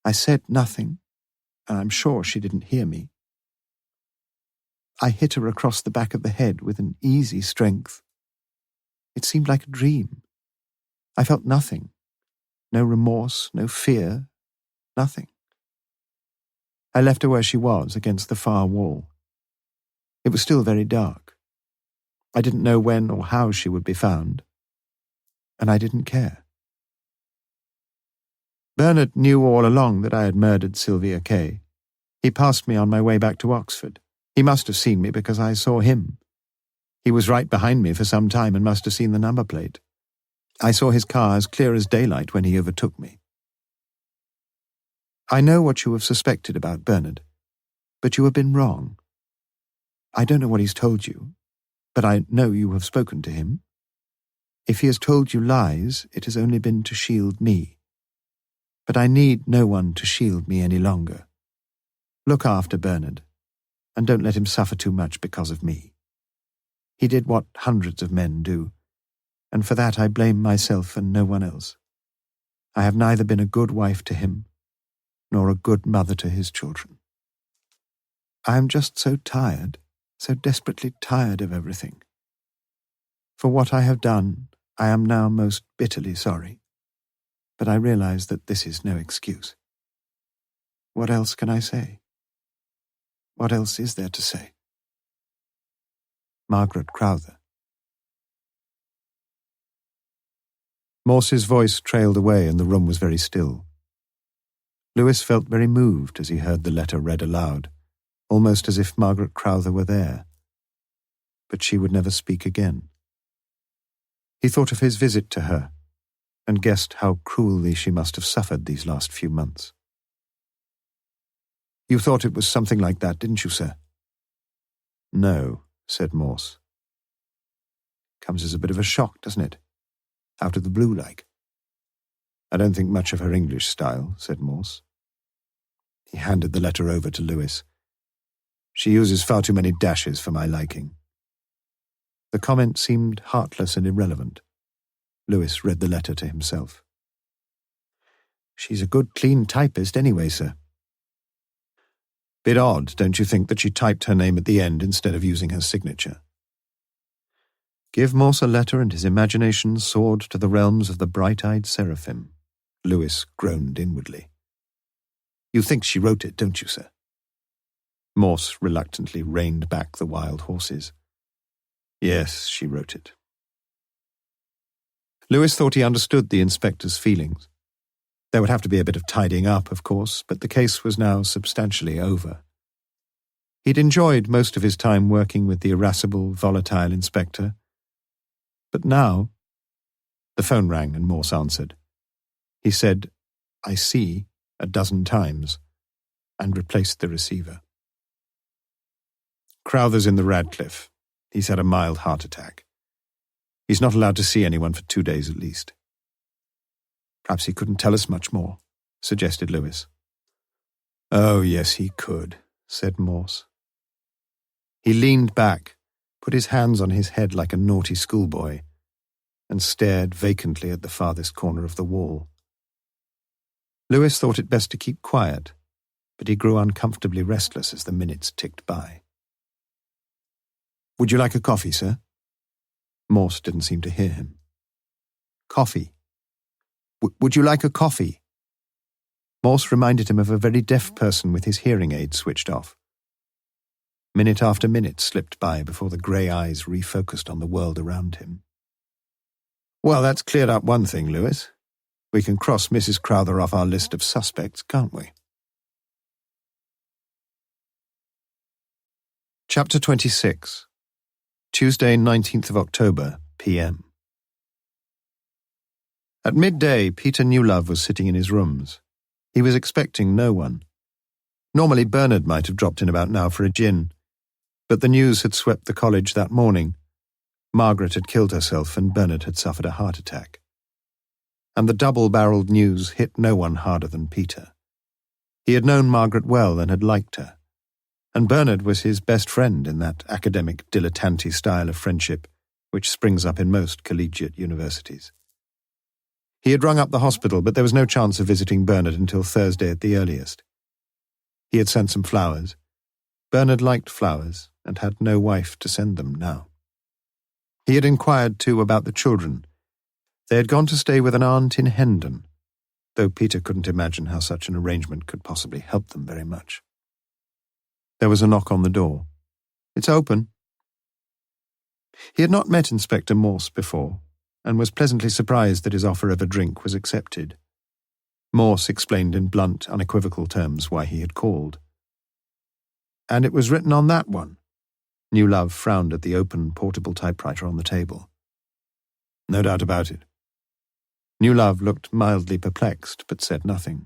I said nothing, and I'm sure she didn't hear me. I hit her across the back of the head with an easy strength. It seemed like a dream. I felt nothing. No remorse, no fear, nothing. I left her where she was, against the far wall. It was still very dark. I didn't know when or how she would be found, and I didn't care. Bernard knew all along that I had murdered Sylvia Kay. He passed me on my way back to Oxford. He must have seen me because I saw him. He was right behind me for some time and must have seen the number plate. I saw his car as clear as daylight when he overtook me. I know what you have suspected about Bernard, but you have been wrong. I don't know what he's told you, but I know you have spoken to him. If he has told you lies, it has only been to shield me. But I need no one to shield me any longer. Look after Bernard, and don't let him suffer too much because of me. He did what hundreds of men do, and for that I blame myself and no one else. I have neither been a good wife to him, nor a good mother to his children. I am just so tired, so desperately tired of everything. For what I have done, I am now most bitterly sorry, but I realize that this is no excuse. What else can I say? What else is there to say? Margaret Crowther. Morse's voice trailed away and the room was very still. Lewis felt very moved as he heard the letter read aloud, almost as if Margaret Crowther were there. But she would never speak again. He thought of his visit to her, and guessed how cruelly she must have suffered these last few months. "You thought it was something like that, didn't you, sir?" "No," said Morse. "Comes as a bit of a shock, doesn't it? Out of the blue like." "I don't think much of her English style," said Morse. He handed the letter over to Lewis. "She uses far too many dashes for my liking." The comment seemed heartless and irrelevant. Lewis read the letter to himself. "She's a good clean typist anyway, sir." "Bit odd, don't you think, that she typed her name at the end instead of using her signature?" Give Morse a letter and his imagination soared to the realms of the bright-eyed seraphim. Lewis groaned inwardly. "You think she wrote it, don't you, sir?" Morse reluctantly reined back the wild horses. "Yes, she wrote it." Lewis thought he understood the inspector's feelings. There would have to be a bit of tidying up, of course, but the case was now substantially over. He'd enjoyed most of his time working with the irascible, volatile inspector. But now... The phone rang and Morse answered. He said, "I see," a dozen times, and replaced the receiver. Crowther's in the Radcliffe. He's had a mild heart attack. He's not allowed to see anyone for 2 days at least. Perhaps he couldn't tell us much more, suggested Lewis. Oh, yes, he could, said Morse. He leaned back, put his hands on his head like a naughty schoolboy, and stared vacantly at the farthest corner of the wall. Lewis thought it best to keep quiet, but he grew uncomfortably restless as the minutes ticked by. Would you like a coffee, sir? Morse didn't seem to hear him. Coffee. Would you like a coffee? Morse reminded him of a very deaf person with his hearing aid switched off. Minute after minute slipped by before the grey eyes refocused on the world around him. Well, that's cleared up one thing, Lewis. We can cross Mrs. Crowther off our list of suspects, can't we? Chapter 26. Tuesday, 19th of October, p.m. At midday, Peter Newlove was sitting in his rooms. He was expecting no one. Normally Bernard might have dropped in about now for a gin, but the news had swept the college that morning. Margaret had killed herself and Bernard had suffered a heart attack. And the double-barreled news hit no one harder than Peter. He had known Margaret well and had liked her, and Bernard was his best friend in that academic dilettante style of friendship which springs up in most collegiate universities. He had rung up the hospital, but there was no chance of visiting Bernard until Thursday at the earliest. He had sent some flowers. Bernard liked flowers and had no wife to send them now. He had inquired, too, about the children. They had gone to stay with an aunt in Hendon, though Peter couldn't imagine how such an arrangement could possibly help them very much. There was a knock on the door. It's open. He had not met Inspector Morse before, and was pleasantly surprised that his offer of a drink was accepted. Morse explained in blunt, unequivocal terms why he had called. And it was written on that one. Newlove frowned at the open, portable typewriter on the table. No doubt about it. Newlove looked mildly perplexed, but said nothing.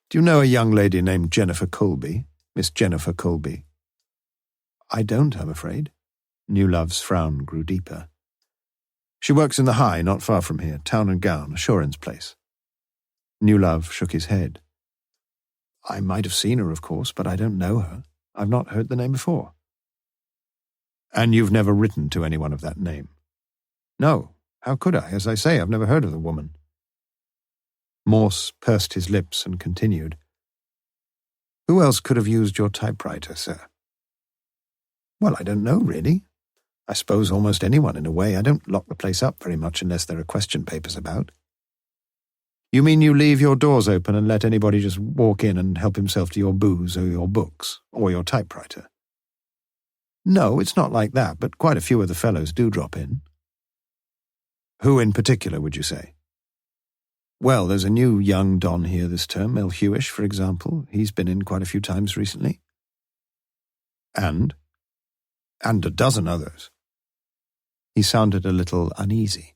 Do you know a young lady named Jennifer Colby, Miss Jennifer Colby? I don't, I'm afraid. Newlove's frown grew deeper. She works in the High, not far from here, Town and Gown, Assurance Place. Newlove shook his head. I might have seen her, of course, but I don't know her. I've not heard the name before. And you've never written to anyone of that name? No. How could I? As I say, I've never heard of the woman. Morse pursed his lips and continued. Who else could have used your typewriter, sir? Well, I don't know, really. I suppose almost anyone, in a way. I don't lock the place up very much unless there are question papers about. You mean you leave your doors open and let anybody just walk in and help himself to your booze or your books or your typewriter? No, it's not like that, but quite a few of the fellows do drop in. Who in particular, would you say? Well, there's a new young don here this term, Mel Hewish, for example. He's been in quite a few times recently. And a dozen others. He sounded a little uneasy.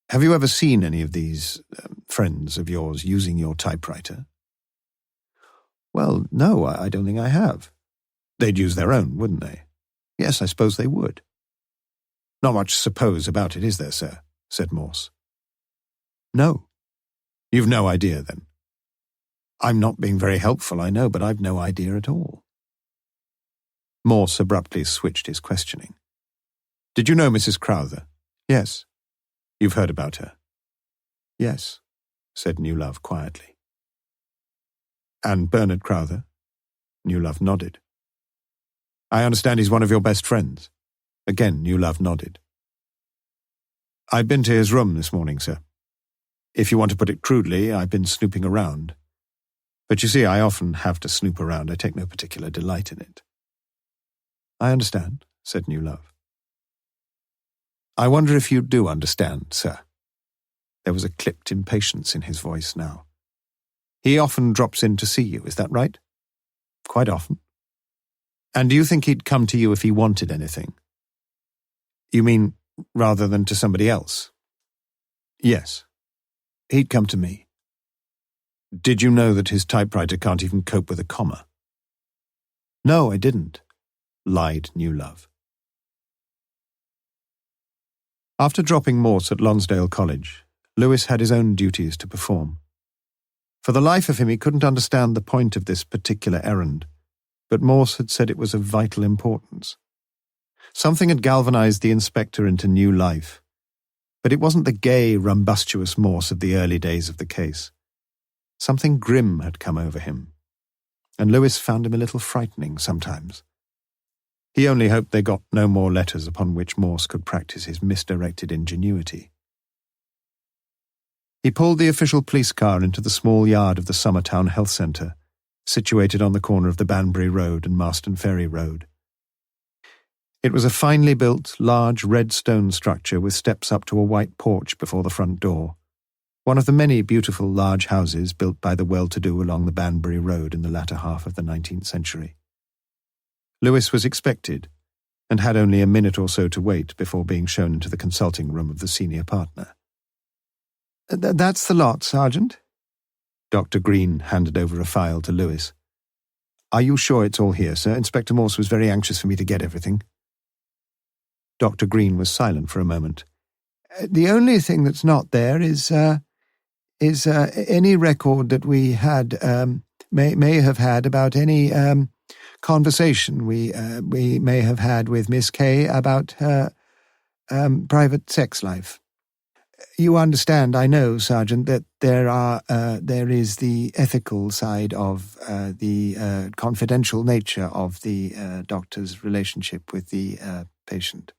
Have you ever seen any of these friends of yours using your typewriter? Well, no, I don't think I have. They'd use their own, wouldn't they? Yes, I suppose they would. Not much suppose about it, is there, sir? Said Morse. No. You've no idea, then? I'm not being very helpful, I know, but I've no idea at all. Morse abruptly switched his questioning. Did you know Mrs. Crowther? Yes. You've heard about her? Yes, said Newlove quietly. And Bernard Crowther? Newlove nodded. I understand he's one of your best friends. Again, Newlove nodded. I've been to his room this morning, sir. If you want to put it crudely, I've been snooping around. But you see, I often have to snoop around. I take no particular delight in it. I understand, said Newlove. I wonder if you do understand, sir. There was a clipped impatience in his voice now. He often drops in to see you, is that right? Quite often. And do you think he'd come to you if he wanted anything? You mean rather than to somebody else? Yes. He'd come to me. Did you know that his typewriter can't even cope with a comma? No, I didn't, lied New Love. After dropping Morse at Lonsdale College, Lewis had his own duties to perform. For the life of him, he couldn't understand the point of this particular errand, but Morse had said it was of vital importance. Something had galvanized the inspector into new life, but it wasn't the gay, rumbustious Morse of the early days of the case. Something grim had come over him, and Lewis found him a little frightening sometimes. He only hoped they got no more letters upon which Morse could practice his misdirected ingenuity. He pulled the official police car into the small yard of the Summertown Health Centre, situated on the corner of the Banbury Road and Marston Ferry Road. It was a finely built, large red stone structure with steps up to a white porch before the front door, one of the many beautiful large houses built by the well-to-do along the Banbury Road in the latter half of the 19th century. Lewis was expected, and had only a minute or so to wait before being shown into the consulting room of the senior partner. "That's the lot, Sergeant." Dr. Green handed over a file to Lewis. "Are you sure it's all here, sir? Inspector Morse was very anxious for me to get everything." Dr. Green was silent for a moment. "The only thing that's not there is any record that we had may have had about any conversation we may have had with Miss Kay about her private sex life. You understand, I know, Sergeant, that there is the ethical side of the confidential nature of the doctor's relationship with the patient."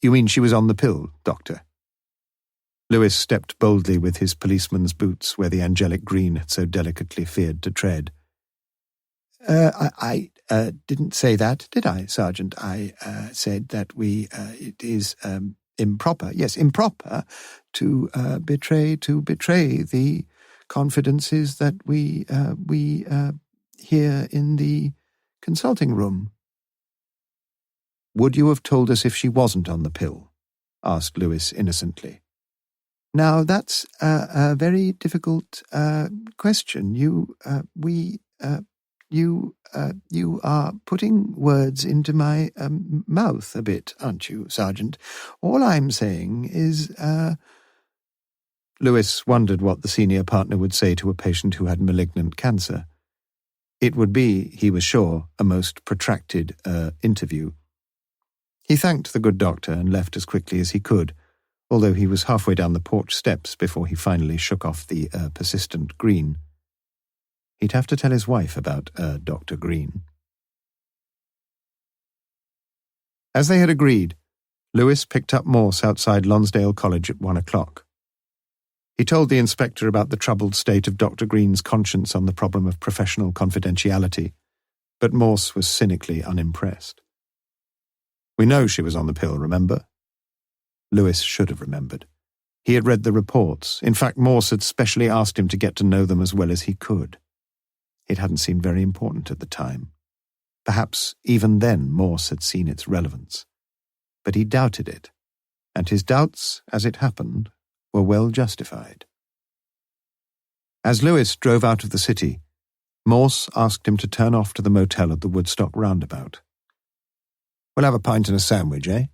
"You mean she was on the pill, Doctor?" Lewis stepped boldly with his policeman's boots where the angelic Green had so delicately feared to tread. I didn't say that, did I, Sergeant? I said that it is improper to betray the confidences that we hear in the consulting room." "Would you have told us if she wasn't on the pill?" asked Lewis innocently. "Now that's a very difficult question. You are putting words into my mouth a bit, aren't you, Sergeant? All I'm saying is..." Lewis wondered what the senior partner would say to a patient who had malignant cancer. It would be, he was sure, a most protracted interview. He thanked the good doctor and left as quickly as he could, although he was halfway down the porch steps before he finally shook off the persistent Green. He'd have to tell his wife about Dr. Green. As they had agreed, Lewis picked up Morse outside Lonsdale College at 1 o'clock. He told the inspector about the troubled state of Dr. Green's conscience on the problem of professional confidentiality, but Morse was cynically unimpressed. "We know she was on the pill, remember?" Lewis should have remembered. He had read the reports. In fact, Morse had specially asked him to get to know them as well as he could. It hadn't seemed very important at the time. Perhaps even then Morse had seen its relevance. But he doubted it, and his doubts, as it happened, were well justified. As Lewis drove out of the city, Morse asked him to turn off to the motel at the Woodstock roundabout. "We'll have a pint and a sandwich, eh?"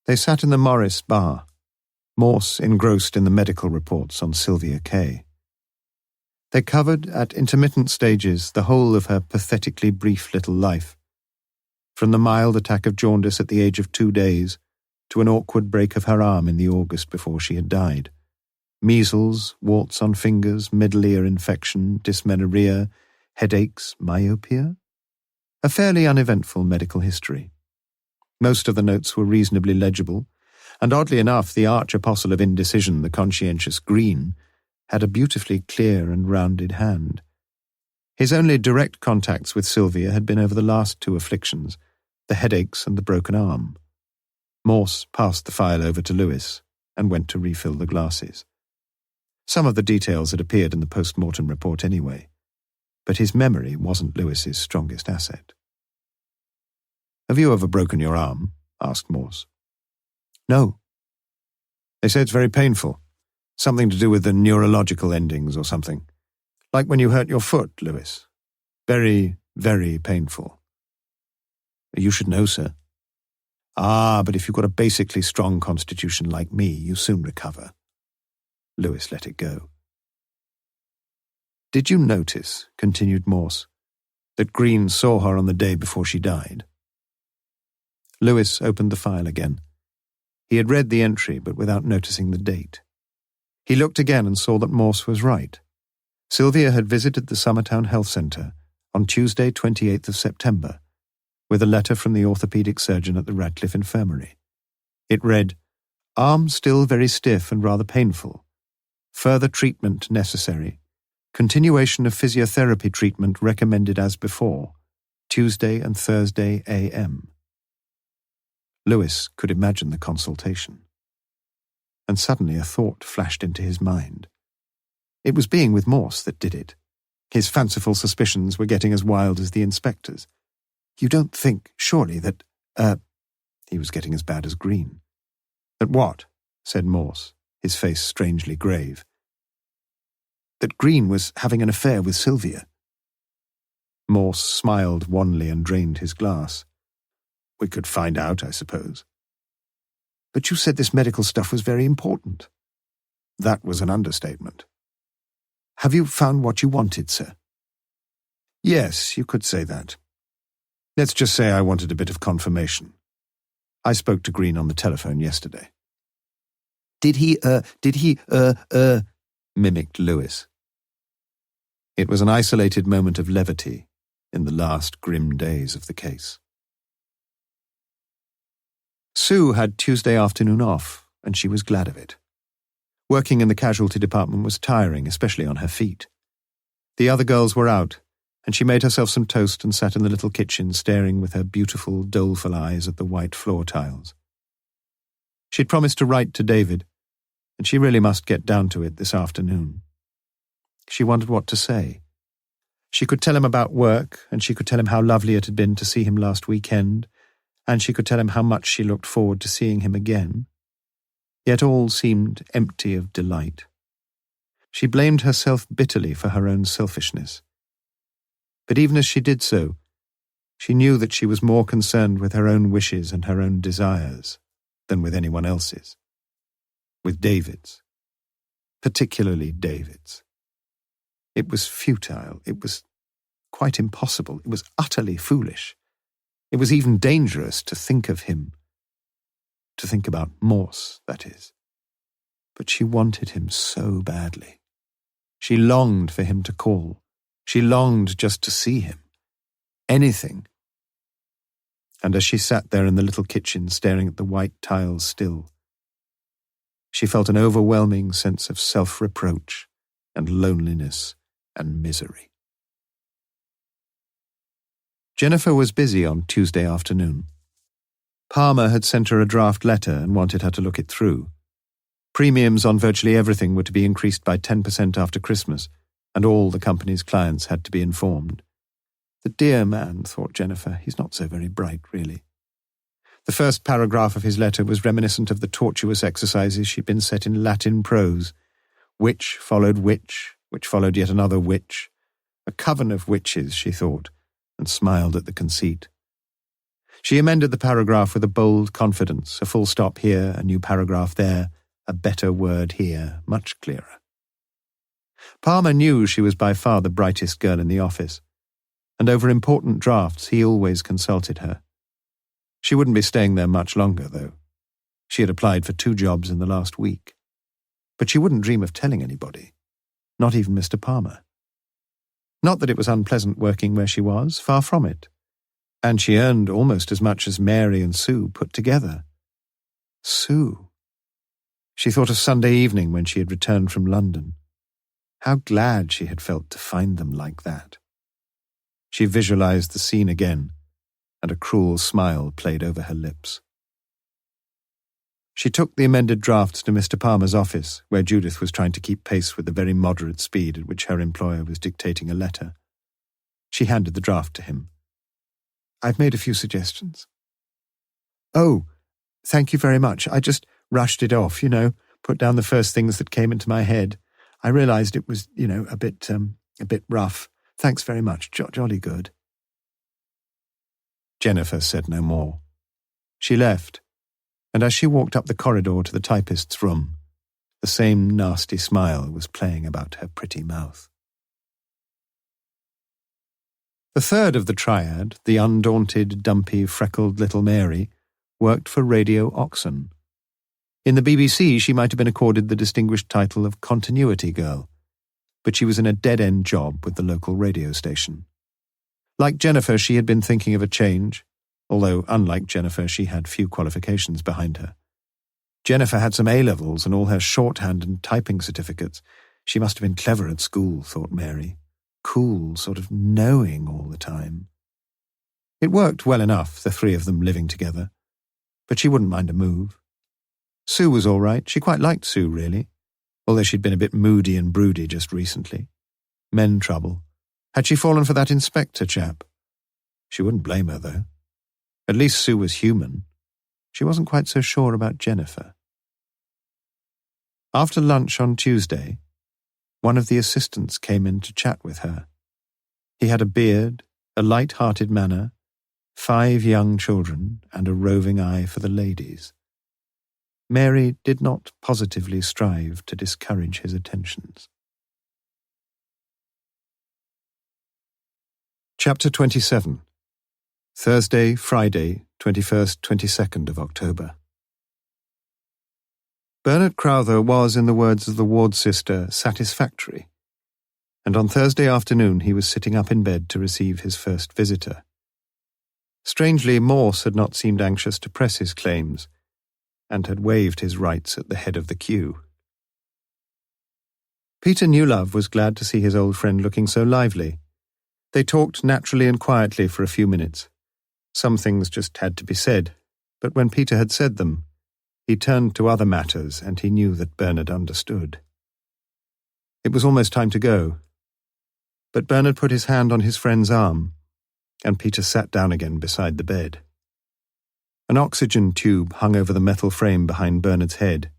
They sat in the Morris bar, Morse engrossed in the medical reports on Sylvia Kay. They covered, at intermittent stages, the whole of her pathetically brief little life, from the mild attack of jaundice at the age of 2 days to an awkward break of her arm in the August before she had died, measles, warts on fingers, middle ear infection, dysmenorrhea, headaches, myopia. A fairly uneventful medical history. Most of the notes were reasonably legible, and oddly enough, the arch-apostle of indecision, the conscientious Green, had a beautifully clear and rounded hand. His only direct contacts with Sylvia had been over the last 2 afflictions, the headaches and the broken arm. Morse passed the file over to Lewis and went to refill the glasses. Some of the details had appeared in the post-mortem report anyway, but his memory wasn't Lewis's strongest asset. "Have you ever broken your arm?" asked Morse. "No." "They say it's very painful. Something to do with the neurological endings or something. Like when you hurt your foot, Lewis." Very, very painful. You should know, sir. Ah, but if you've got a basically strong constitution like me, you soon recover. Lewis let it go. Did you notice, continued Morse, that Green saw her on the day before she died? Lewis opened the file again. He had read the entry, but without noticing the date. He looked again and saw that Morse was right. Sylvia had visited the Summertown Health Centre on Tuesday, 28th of September, with a letter from the orthopaedic surgeon at the Radcliffe Infirmary. It read, "Arm still very stiff and rather painful. Further treatment necessary. Continuation of physiotherapy treatment recommended as before, Tuesday and Thursday a.m." Lewis could imagine the consultation. And suddenly a thought flashed into his mind. It was being with Morse that did it. His fanciful suspicions were getting as wild as the inspector's. You don't think, surely, that, he was getting as bad as Green. That what? Said Morse, his face strangely grave. That Green was having an affair with Sylvia. Morse smiled wanly and drained his glass. We could find out, I suppose. But you said this medical stuff was very important. That was an understatement. Have you found what you wanted, sir? Yes, you could say that. Let's just say I wanted a bit of confirmation. I spoke to Green on the telephone yesterday. Did he, mimicked Lewis. It was an isolated moment of levity in the last grim days of the case. Sue had Tuesday afternoon off, and she was glad of it. Working in the casualty department was tiring, especially on her feet. The other girls were out, and she made herself some toast and sat in the little kitchen staring with her beautiful, doleful eyes at the white floor tiles. She'd promised to write to David, and she really must get down to it this afternoon. She wondered what to say. She could tell him about work, and she could tell him how lovely it had been to see him last weekend, and she could tell him how much she looked forward to seeing him again. Yet all seemed empty of delight. She blamed herself bitterly for her own selfishness. But even as she did so, she knew that she was more concerned with her own wishes and her own desires than with anyone else's. With David's. Particularly David's. It was futile. It was quite impossible. It was utterly foolish. It was even dangerous to think of him. To think about Morse, that is. But she wanted him so badly. She longed for him to call. She longed just to see him. Anything. And as she sat there in the little kitchen staring at the white tiles still, she felt an overwhelming sense of self-reproach and loneliness and misery. Jennifer was busy on Tuesday afternoon. Palmer had sent her a draft letter and wanted her to look it through. Premiums on virtually everything were to be increased by 10% after Christmas, and all the company's clients had to be informed. The dear man, thought Jennifer, he's not so very bright, really. The first paragraph of his letter was reminiscent of the tortuous exercises she'd been set in Latin prose. Witch followed witch followed yet another witch. A coven of witches, she thought, and smiled at the conceit. She amended the paragraph with a bold confidence, a full stop here, a new paragraph there, a better word here, much clearer. Palmer knew she was by far the brightest girl in the office, and over important drafts he always consulted her. She wouldn't be staying there much longer, though. She had applied for 2 jobs in the last week. But she wouldn't dream of telling anybody, not even Mr. Palmer. Not that it was unpleasant working where she was, far from it. And she earned almost as much as Mary and Sue put together. Sue. She thought of Sunday evening when she had returned from London. How glad she had felt to find them like that. She visualized the scene again, and a cruel smile played over her lips. She took the amended drafts to Mr. Palmer's office, where Judith was trying to keep pace with the very moderate speed at which her employer was dictating a letter. She handed the draft to him. I've made a few suggestions. Oh, thank you very much. I just rushed it off, put down the first things that came into my head. I realized it was, a bit rough. Thanks very much. Jolly good." Jennifer said no more. She left, and as she walked up the corridor to the typist's room, the same nasty smile was playing about her pretty mouth. The third of the triad, the undaunted, dumpy, freckled little Mary, worked for Radio Oxon. In the BBC, she might have been accorded the distinguished title of Continuity Girl, but she was in a dead-end job with the local radio station. Like Jennifer, she had been thinking of a change, although, unlike Jennifer, she had few qualifications behind her. Jennifer had some A-levels and all her shorthand and typing certificates. She must have been clever at school, thought Mary. Cool, sort of knowing all the time. It worked well enough, the three of them living together, but she wouldn't mind a move. Sue was all right. She quite liked Sue, really, although she'd been a bit moody and broody just recently. Men trouble. Had she fallen for that inspector chap? She wouldn't blame her, though. At least Sue was human. She wasn't quite so sure about Jennifer. After lunch on Tuesday, one of the assistants came in to chat with her. He had a beard, a light-hearted manner, 5 young children, and a roving eye for the ladies. Mary did not positively strive to discourage his attentions. Chapter 27. Thursday, Friday, 21st, 22nd of October. Bernard Crowther was, in the words of the ward sister, satisfactory, and on Thursday afternoon he was sitting up in bed to receive his first visitor. Strangely, Morse had not seemed anxious to press his claims, and had waived his rights at the head of the queue. Peter Newlove was glad to see his old friend looking so lively. They talked naturally and quietly for a few minutes. Some things just had to be said, but when Peter had said them, he turned to other matters, and he knew that Bernard understood. It was almost time to go, but Bernard put his hand on his friend's arm, and Peter sat down again beside the bed. An oxygen tube hung over the metal frame behind Bernard's head,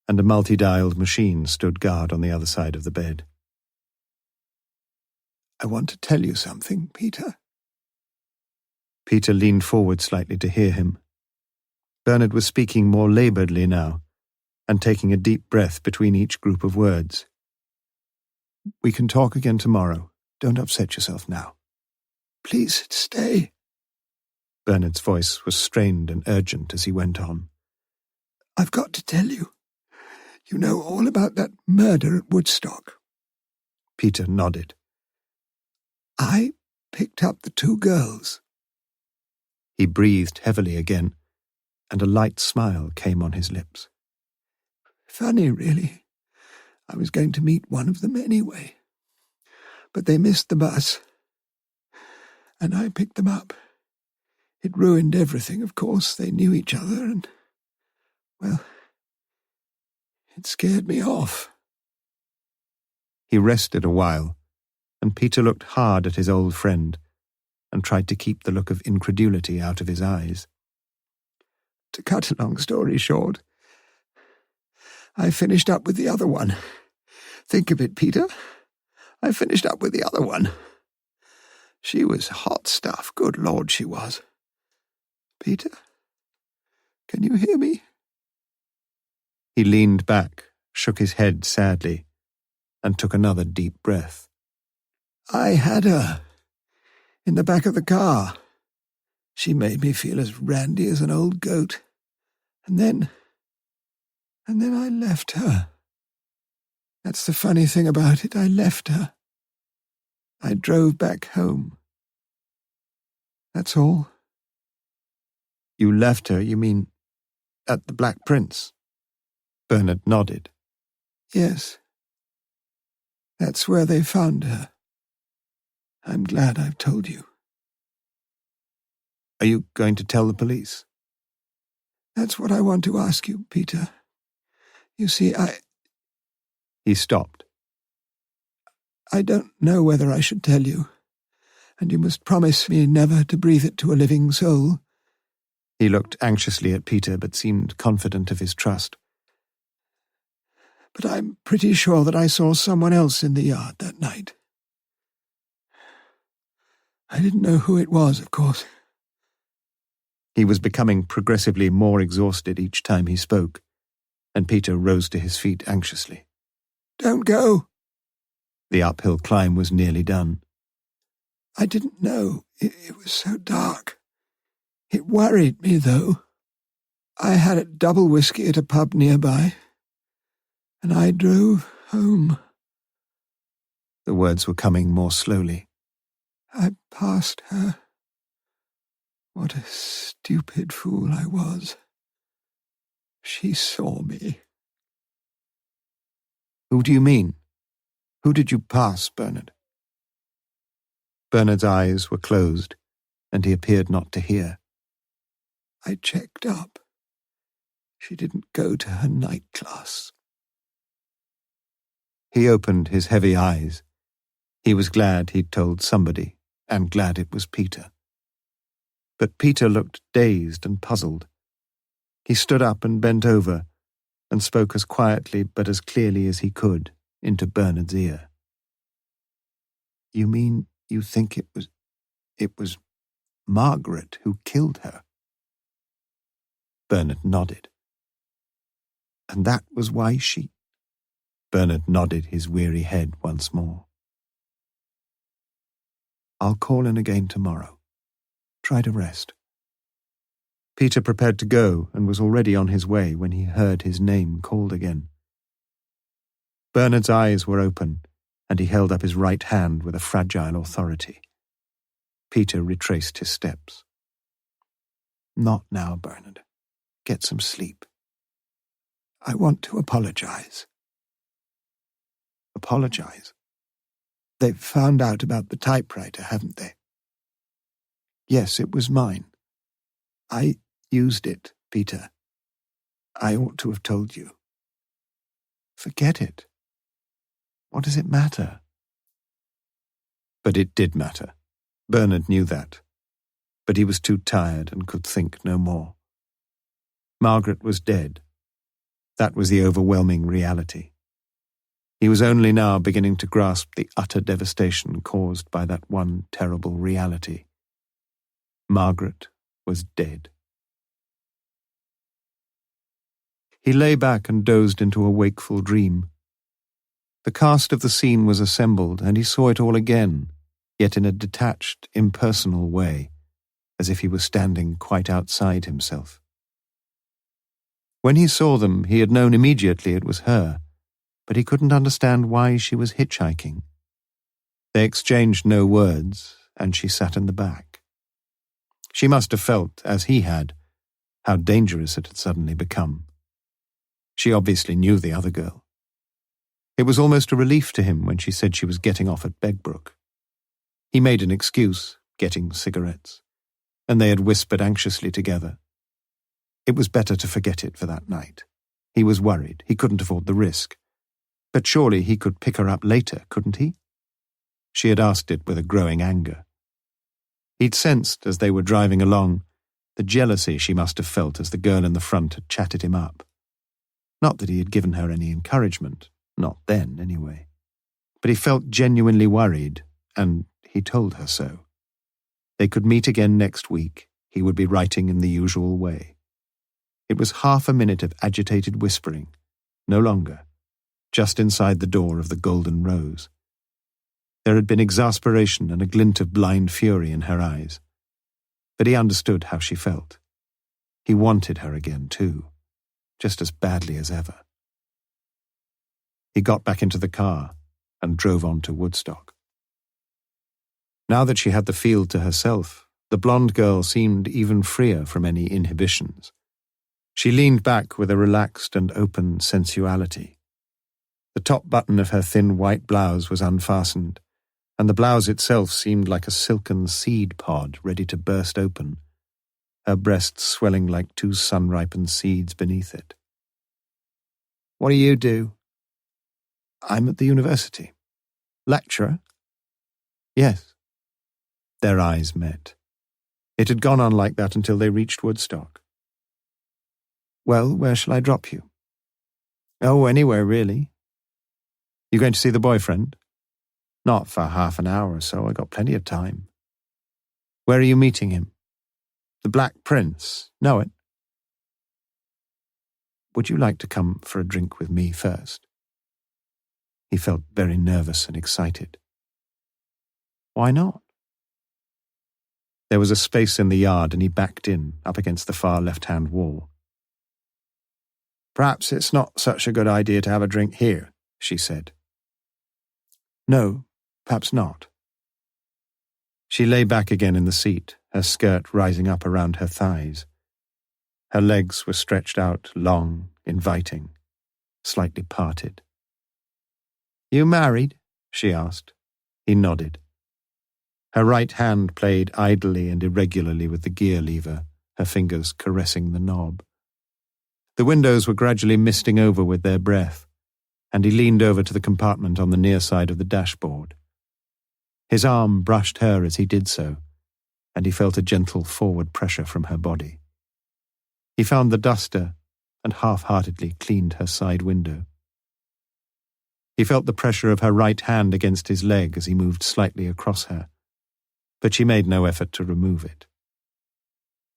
and a multi-dialed machine stood guard on the other side of the bed. "I want to tell you something, Peter." Peter leaned forward slightly to hear him. Bernard was speaking more labouredly now, and taking a deep breath between each group of words. "We can talk again tomorrow. Don't upset yourself now." "Please stay." Bernard's voice was strained and urgent as he went on. "I've got to tell you. You know all about that murder at Woodstock." Peter nodded. "I picked up the 2 girls." He breathed heavily again, and a light smile came on his lips. "Funny, really. I was going to meet one of them anyway. But they missed the bus, and I picked them up. It ruined everything, of course. They knew each other, and, well, it scared me off." He rested a while, and Peter looked hard at his old friend and tried to keep the look of incredulity out of his eyes. "To cut a long story short, I finished up with the other one. Think of it, Peter. I finished up with the other one. She was hot stuff, good Lord she was. Peter, can you hear me?" He leaned back, shook his head sadly, and took another deep breath. "I had her in the back of the car. She made me feel as randy as an old goat. And then I left her. That's the funny thing about it. I left her. I drove back home. That's all." "You left her, you mean, at the Black Prince?" Bernard nodded. "Yes. That's where they found her. I'm glad I've told you." "Are you going to tell the police?" "That's what I want to ask you, Peter. You see, He stopped. "I don't know whether I should tell you, and you must promise me never to breathe it to a living soul." He looked anxiously at Peter, but seemed confident of his trust. "But I'm pretty sure that I saw someone else in the yard that night. I didn't know who it was, of course. He was becoming progressively more exhausted each time he spoke, and Peter rose to his feet anxiously. Don't go. The uphill climb was nearly done. I didn't know. It was so dark. It worried me, though. I had a double whiskey at a pub nearby, and I drove home. The words were coming more slowly. I passed her. What a stupid fool I was. She saw me. Who do you mean? Who did you pass, Bernard? Bernard's eyes were closed, and he appeared not to hear. I checked up. She didn't go to her night class. He opened his heavy eyes. He was glad he'd told somebody, and glad it was Peter. But Peter looked dazed and puzzled. He stood up and bent over, and spoke as quietly but as clearly as he could into Bernard's ear. You mean you think it was Margaret who killed her? Bernard nodded. And that was why she... Bernard nodded his weary head once more. I'll call in again tomorrow. Try to rest. Peter prepared to go and was already on his way when he heard his name called again. Bernard's eyes were open, and he held up his right hand with a fragile authority. Peter retraced his steps. Not now, Bernard. Get some sleep. I want to apologize. Apologize? They've found out about the typewriter, haven't they? Yes, it was mine. I used it, Peter. I ought to have told you. Forget it. What does it matter? But it did matter. Bernard knew that. But he was too tired and could think no more. Margaret was dead. That was the overwhelming reality. He was only now beginning to grasp the utter devastation caused by that one terrible reality. Margaret was dead. He lay back and dozed into a wakeful dream. The cast of the scene was assembled, and he saw it all again, yet in a detached, impersonal way, as if he were standing quite outside himself. When he saw them, he had known immediately it was her, but he couldn't understand why she was hitchhiking. They exchanged no words, and she sat in the back. She must have felt, as he had, how dangerous it had suddenly become. She obviously knew the other girl. It was almost a relief to him when she said she was getting off at Begbrook. He made an excuse, getting cigarettes, and they had whispered anxiously together. It was better to forget it for that night. He was worried. He couldn't afford the risk. But surely he could pick her up later, couldn't he? She had asked it with a growing anger. He'd sensed, as they were driving along, the jealousy she must have felt as the girl in the front had chatted him up. Not that he had given her any encouragement, not then, anyway. But he felt genuinely worried, and he told her so. They could meet again next week. He would be writing in the usual way. It was half a minute of agitated whispering, no longer, just inside the door of the Golden Rose. There had been exasperation and a glint of blind fury in her eyes. But he understood how she felt. He wanted her again, too, just as badly as ever. He got back into the car and drove on to Woodstock. Now that she had the field to herself, the blonde girl seemed even freer from any inhibitions. She leaned back with a relaxed and open sensuality. The top button of her thin white blouse was unfastened, and the blouse itself seemed like a silken seed pod ready to burst open, her breasts swelling like two sun-ripened seeds beneath it. "What do you do?" "I'm at the university." "Lecturer?" "Yes." Their eyes met. It had gone on like that until they reached Woodstock. "Well, where shall I drop you?" "Oh, anywhere, really." "You going to see the boyfriend?" "Not for half an hour or so. I got plenty of time." Where are you meeting him? The Black Prince. Know it? Would you like to come for a drink with me first? He felt very nervous and excited. Why not? There was a space in the yard and he backed in, up against the far left-hand wall. Perhaps it's not such a good idea to have a drink here, she said. No, perhaps not. She lay back again in the seat, her skirt rising up around her thighs. Her legs were stretched out, long, inviting, slightly parted. You married? She asked. He nodded. Her right hand played idly and irregularly with the gear lever, her fingers caressing the knob. The windows were gradually misting over with their breath, and he leaned over to the compartment on the near side of the dashboard. His arm brushed her as he did so, and he felt a gentle forward pressure from her body. He found the duster and half-heartedly cleaned her side window. He felt the pressure of her right hand against his leg as he moved slightly across her, but she made no effort to remove it.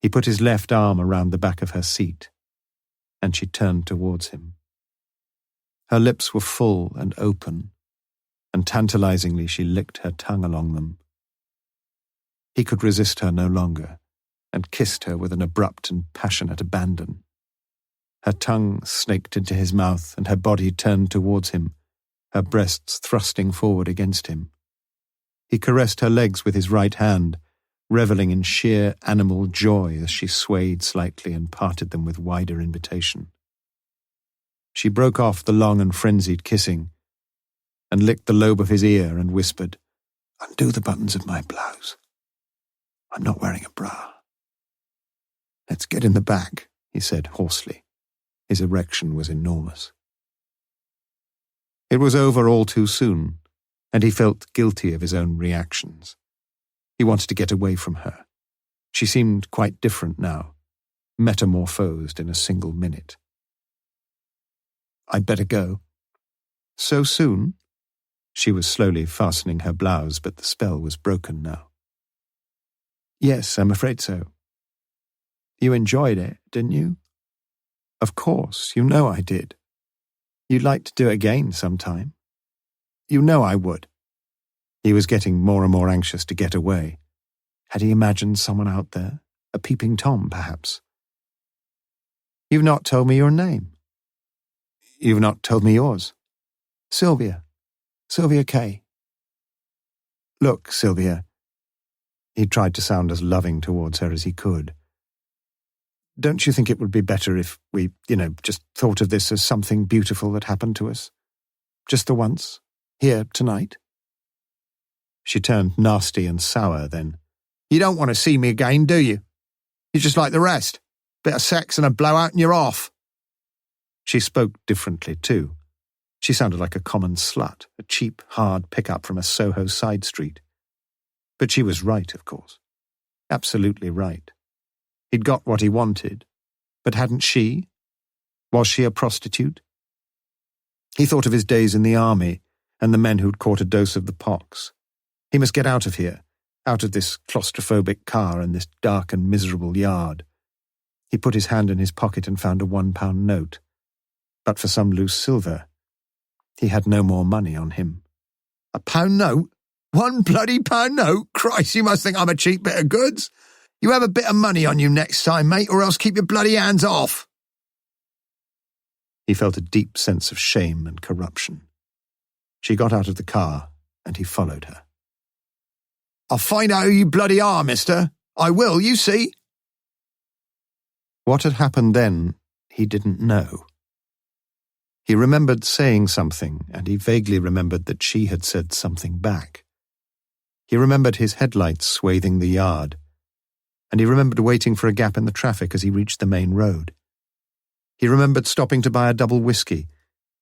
He put his left arm around the back of her seat, and she turned towards him. Her lips were full and open, and tantalizingly she licked her tongue along them. He could resist her no longer, and kissed her with an abrupt and passionate abandon. Her tongue snaked into his mouth, and her body turned towards him, her breasts thrusting forward against him. He caressed her legs with his right hand, reveling in sheer animal joy as she swayed slightly and parted them with wider invitation. She broke off the long and frenzied kissing, and licked the lobe of his ear and whispered, Undo the buttons of my blouse. I'm not wearing a bra. Let's get in the back, he said hoarsely. His erection was enormous. It was over all too soon, and he felt guilty of his own reactions. He wanted to get away from her. She seemed quite different now, metamorphosed in a single minute. I'd better go. So soon? She was slowly fastening her blouse, but the spell was broken now. Yes, I'm afraid so. You enjoyed it, didn't you? Of course, you know I did. You'd like to do it again sometime. You know I would. He was getting more and more anxious to get away. Had he imagined someone out there? A peeping Tom, perhaps? You've not told me your name. You've not told me yours. Sylvia. Sylvia Kay. Look, Sylvia. He tried to sound as loving towards her as he could. Don't you think it would be better if we, just thought of this as something beautiful that happened to us? Just the once? Here, tonight? She turned nasty and sour then. You don't want to see me again, do you? You're just like the rest. Bit of sex and a blowout and you're off. She spoke differently, too. She sounded like a common slut, a cheap, hard pickup from a Soho side street. But she was right, of course. Absolutely right. He'd got what he wanted, but hadn't she? Was she a prostitute? He thought of his days in the army and the men who'd caught a dose of the pox. He must get out of here, out of this claustrophobic car and this dark and miserable yard. He put his hand in his pocket and found a £1 note. But for some loose silver, he had no more money on him. A pound note? One bloody pound note? Christ, you must think I'm a cheap bit of goods. You have a bit of money on you next time, mate, or else keep your bloody hands off. He felt a deep sense of shame and corruption. She got out of the car, and he followed her. I'll find out who you bloody are, mister. I will, you see. What had happened then, he didn't know. He remembered saying something, and he vaguely remembered that she had said something back. He remembered his headlights swathing the yard, and he remembered waiting for a gap in the traffic as he reached the main road. He remembered stopping to buy a double whiskey,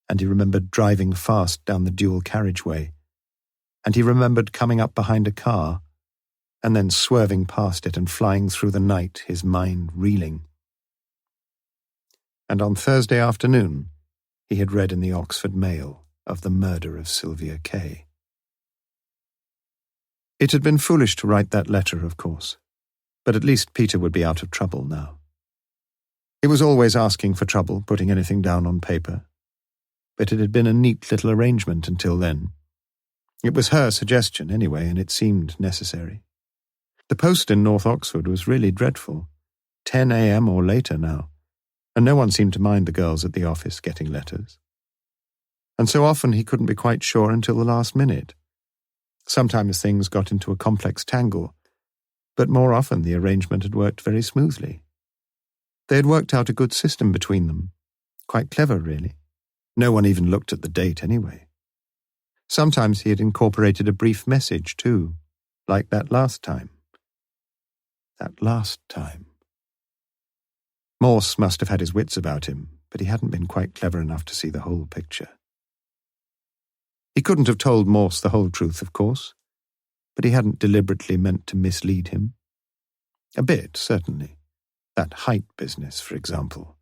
and he remembered driving fast down the dual carriageway, and he remembered coming up behind a car, and then swerving past it and flying through the night, his mind reeling. And on Thursday afternoon, he had read in the Oxford Mail of the murder of Sylvia Kay. It had been foolish to write that letter, of course, but at least Peter would be out of trouble now. He was always asking for trouble, putting anything down on paper, but it had been a neat little arrangement until then. It was her suggestion, anyway, and it seemed necessary. The post in North Oxford was really dreadful. 10 a.m. or later now, and no one seemed to mind the girls at the office getting letters. And so often he couldn't be quite sure until the last minute. Sometimes things got into a complex tangle, but more often the arrangement had worked very smoothly. They had worked out a good system between them. Quite clever, really. No one even looked at the date anyway. Sometimes he had incorporated a brief message, too, like that last time. That last time. Morse must have had his wits about him, but he hadn't been quite clever enough to see the whole picture. He couldn't have told Morse the whole truth, of course, but he hadn't deliberately meant to mislead him. A bit, certainly. That height business, for example.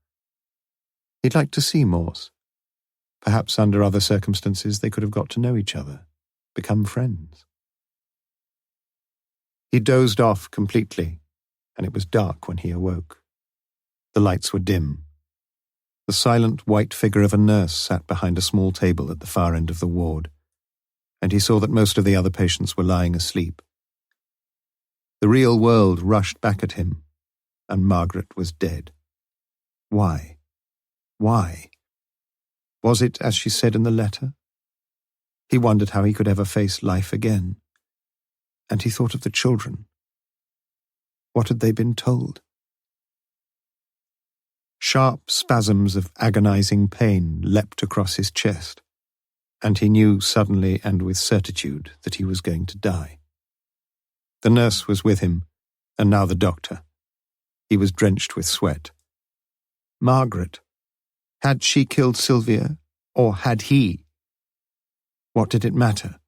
He'd like to see Morse. Perhaps under other circumstances they could have got to know each other, become friends. He dozed off completely, and it was dark when he awoke. The lights were dim. The silent white figure of a nurse sat behind a small table at the far end of the ward, and he saw that most of the other patients were lying asleep. The real world rushed back at him, and Margaret was dead. Why? Why? Was it as she said in the letter? He wondered how he could ever face life again. And he thought of the children. What had they been told? Sharp spasms of agonizing pain leapt across his chest, and he knew suddenly and with certitude that he was going to die. The nurse was with him, and now the doctor. He was drenched with sweat. Margaret. Had she killed Sylvia, or had he? What did it matter?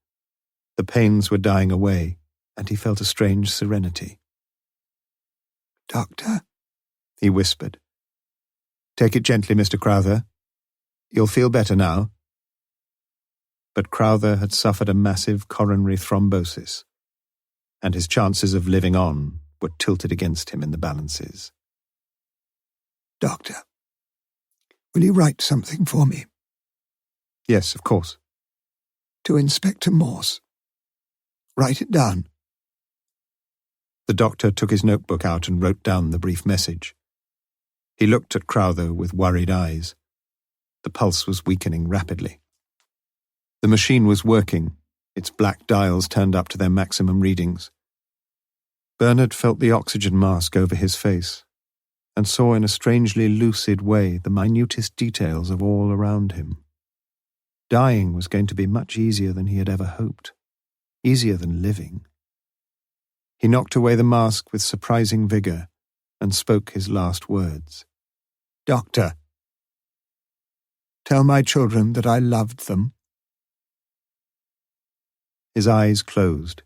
The pains were dying away, and he felt a strange serenity. "Doctor," he whispered. "Take it gently, Mr. Crowther. You'll feel better now." But Crowther had suffered a massive coronary thrombosis, and his chances of living on were tilted against him in the balances. "Doctor, will you write something for me?" "Yes, of course." "To Inspector Morse. Write it down." The doctor took his notebook out and wrote down the brief message. He looked at Crowther with worried eyes. The pulse was weakening rapidly. The machine was working, its black dials turned up to their maximum readings. Bernard felt the oxygen mask over his face, and saw in a strangely lucid way the minutest details of all around him. Dying was going to be much easier than he had ever hoped, easier than living. He knocked away the mask with surprising vigor and spoke his last words. "Doctor, tell my children that I loved them." His eyes closed,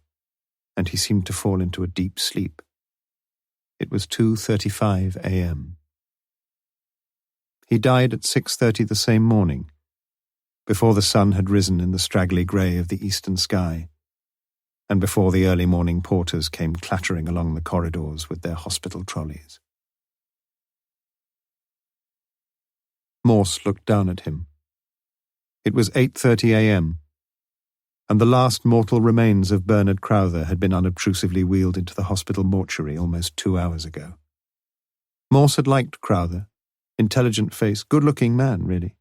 and he seemed to fall into a deep sleep. It was 2:35 a.m. He died at 6:30 the same morning, before the sun had risen in the straggly grey of the eastern sky, and before the early morning porters came clattering along the corridors with their hospital trolleys. Morse looked down at him. It was 8:30 a.m., and the last mortal remains of Bernard Crowther had been unobtrusively wheeled into the hospital mortuary almost 2 hours ago. Morse had liked Crowther, intelligent face, good-looking man, really.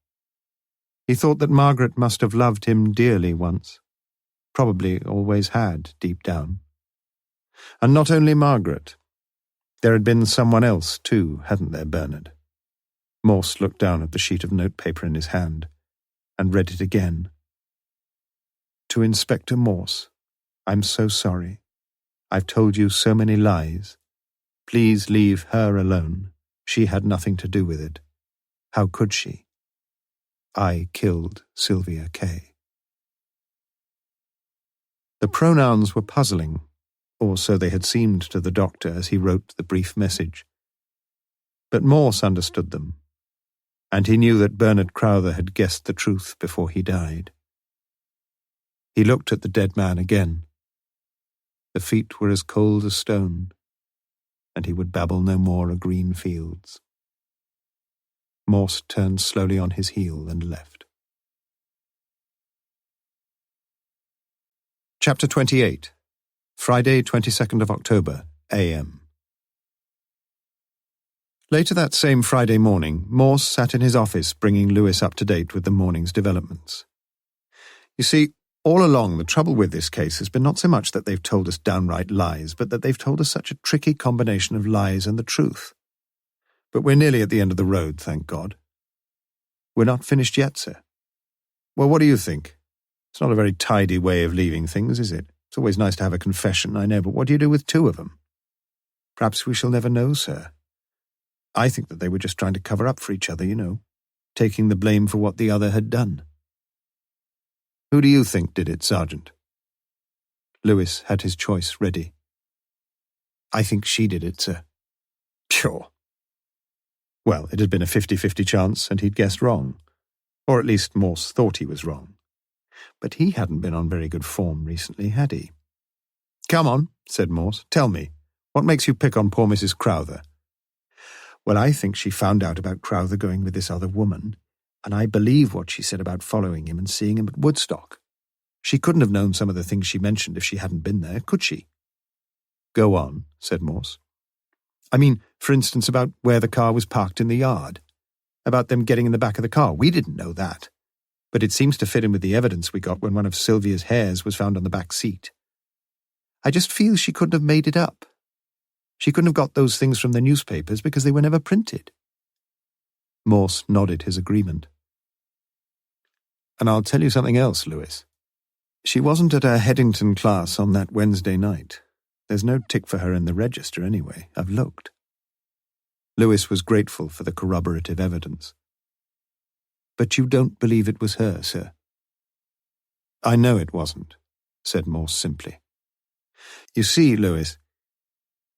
He thought that Margaret must have loved him dearly once, probably always had, deep down. And not only Margaret. There had been someone else, too, hadn't there, Bernard? Morse looked down at the sheet of notepaper in his hand and read it again. "To Inspector Morse, I'm so sorry. I've told you so many lies. Please leave her alone. She had nothing to do with it. How could she? I killed Sylvia Kay." The pronouns were puzzling, or so they had seemed to the doctor as he wrote the brief message. But Morse understood them, and he knew that Bernard Crowther had guessed the truth before he died. He looked at the dead man again. The feet were as cold as stone, and he would babble no more of green fields. Morse turned slowly on his heel and left. Chapter 28. Friday, 22nd of October, a.m. Later that same Friday morning, Morse sat in his office bringing Lewis up to date with the morning's developments. You see, all along the trouble with this case has been not so much that they've told us downright lies, but that they've told us such a tricky combination of lies and the truth. But we're nearly at the end of the road, thank God. We're not finished yet, sir. Well, what do you think? It's not a very tidy way of leaving things, is it? It's always nice to have a confession, I know, but what do you do with two of them? Perhaps we shall never know, sir. I think that they were just trying to cover up for each other, you know, taking the blame for what the other had done. Who do you think did it, Sergeant? Lewis had his choice ready. I think she did it, sir. Sure. Well, it had been a 50-50 chance, and he'd guessed wrong. Or at least Morse thought he was wrong. But he hadn't been on very good form recently, had he? Come on, said Morse, tell me, what makes you pick on poor Mrs. Crowther? Well, I think she found out about Crowther going with this other woman, and I believe what she said about following him and seeing him at Woodstock. She couldn't have known some of the things she mentioned if she hadn't been there, could she? Go on, said Morse. I mean, for instance, about where the car was parked in the yard. About them getting in the back of the car. We didn't know that. But it seems to fit in with the evidence we got when one of Sylvia's hairs was found on the back seat. I just feel she couldn't have made it up. She couldn't have got those things from the newspapers because they were never printed. Morse nodded his agreement. And I'll tell you something else, Lewis. She wasn't at her Headington class on that Wednesday night. There's no tick for her in the register anyway. I've looked. Lewis was grateful for the corroborative evidence. But you don't believe it was her, sir? I know it wasn't, said Morse simply. You see, Lewis,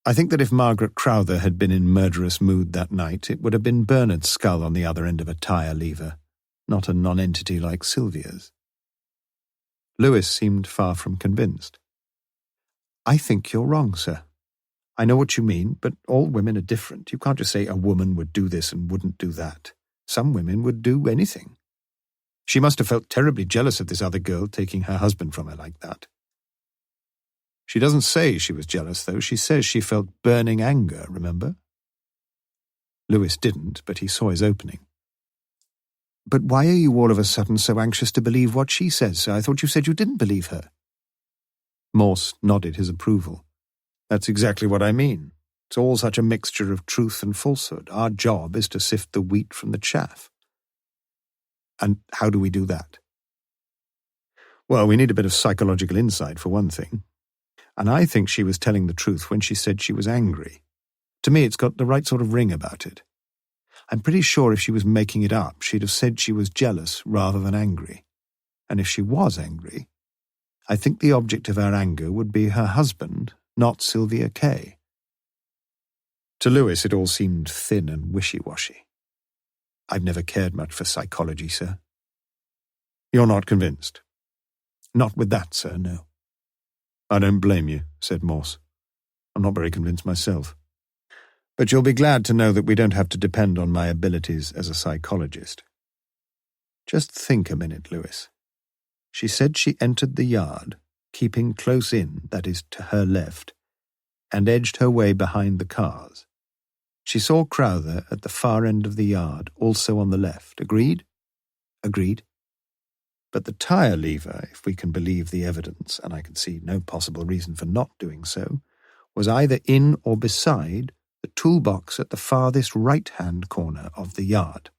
I think that if Margaret Crowther had been in murderous mood that night, it would have been Bernard's skull on the other end of a tire lever, not a nonentity like Sylvia's. Lewis seemed far from convinced. I think you're wrong, sir. I know what you mean, but all women are different. You can't just say a woman would do this and wouldn't do that. Some women would do anything. She must have felt terribly jealous of this other girl taking her husband from her like that. She doesn't say she was jealous, though. She says she felt burning anger, remember? Lewis didn't, but he saw his opening. But why are you all of a sudden so anxious to believe what she says, sir? I thought you said you didn't believe her. Morse nodded his approval. That's exactly what I mean. It's all such a mixture of truth and falsehood. Our job is to sift the wheat from the chaff. And how do we do that? Well, we need a bit of psychological insight, for one thing. And I think she was telling the truth when she said she was angry. To me, it's got the right sort of ring about it. I'm pretty sure if she was making it up, she'd have said she was jealous rather than angry. And if she was angry, I think the object of her anger would be her husband, not Sylvia Kay. To Lewis, it all seemed thin and wishy-washy. I've never cared much for psychology, sir. You're not convinced? Not with that, sir, no. I don't blame you, said Morse. I'm not very convinced myself. But you'll be glad to know that we don't have to depend on my abilities as a psychologist. Just think a minute, Lewis. She said she entered the yard, keeping close in, that is, to her left, and edged her way behind the cars. She saw Crowther at the far end of the yard, also on the left. Agreed? Agreed. But the tire lever, if we can believe the evidence, and I can see no possible reason for not doing so, was either in or beside the toolbox at the farthest right-hand corner of the yard.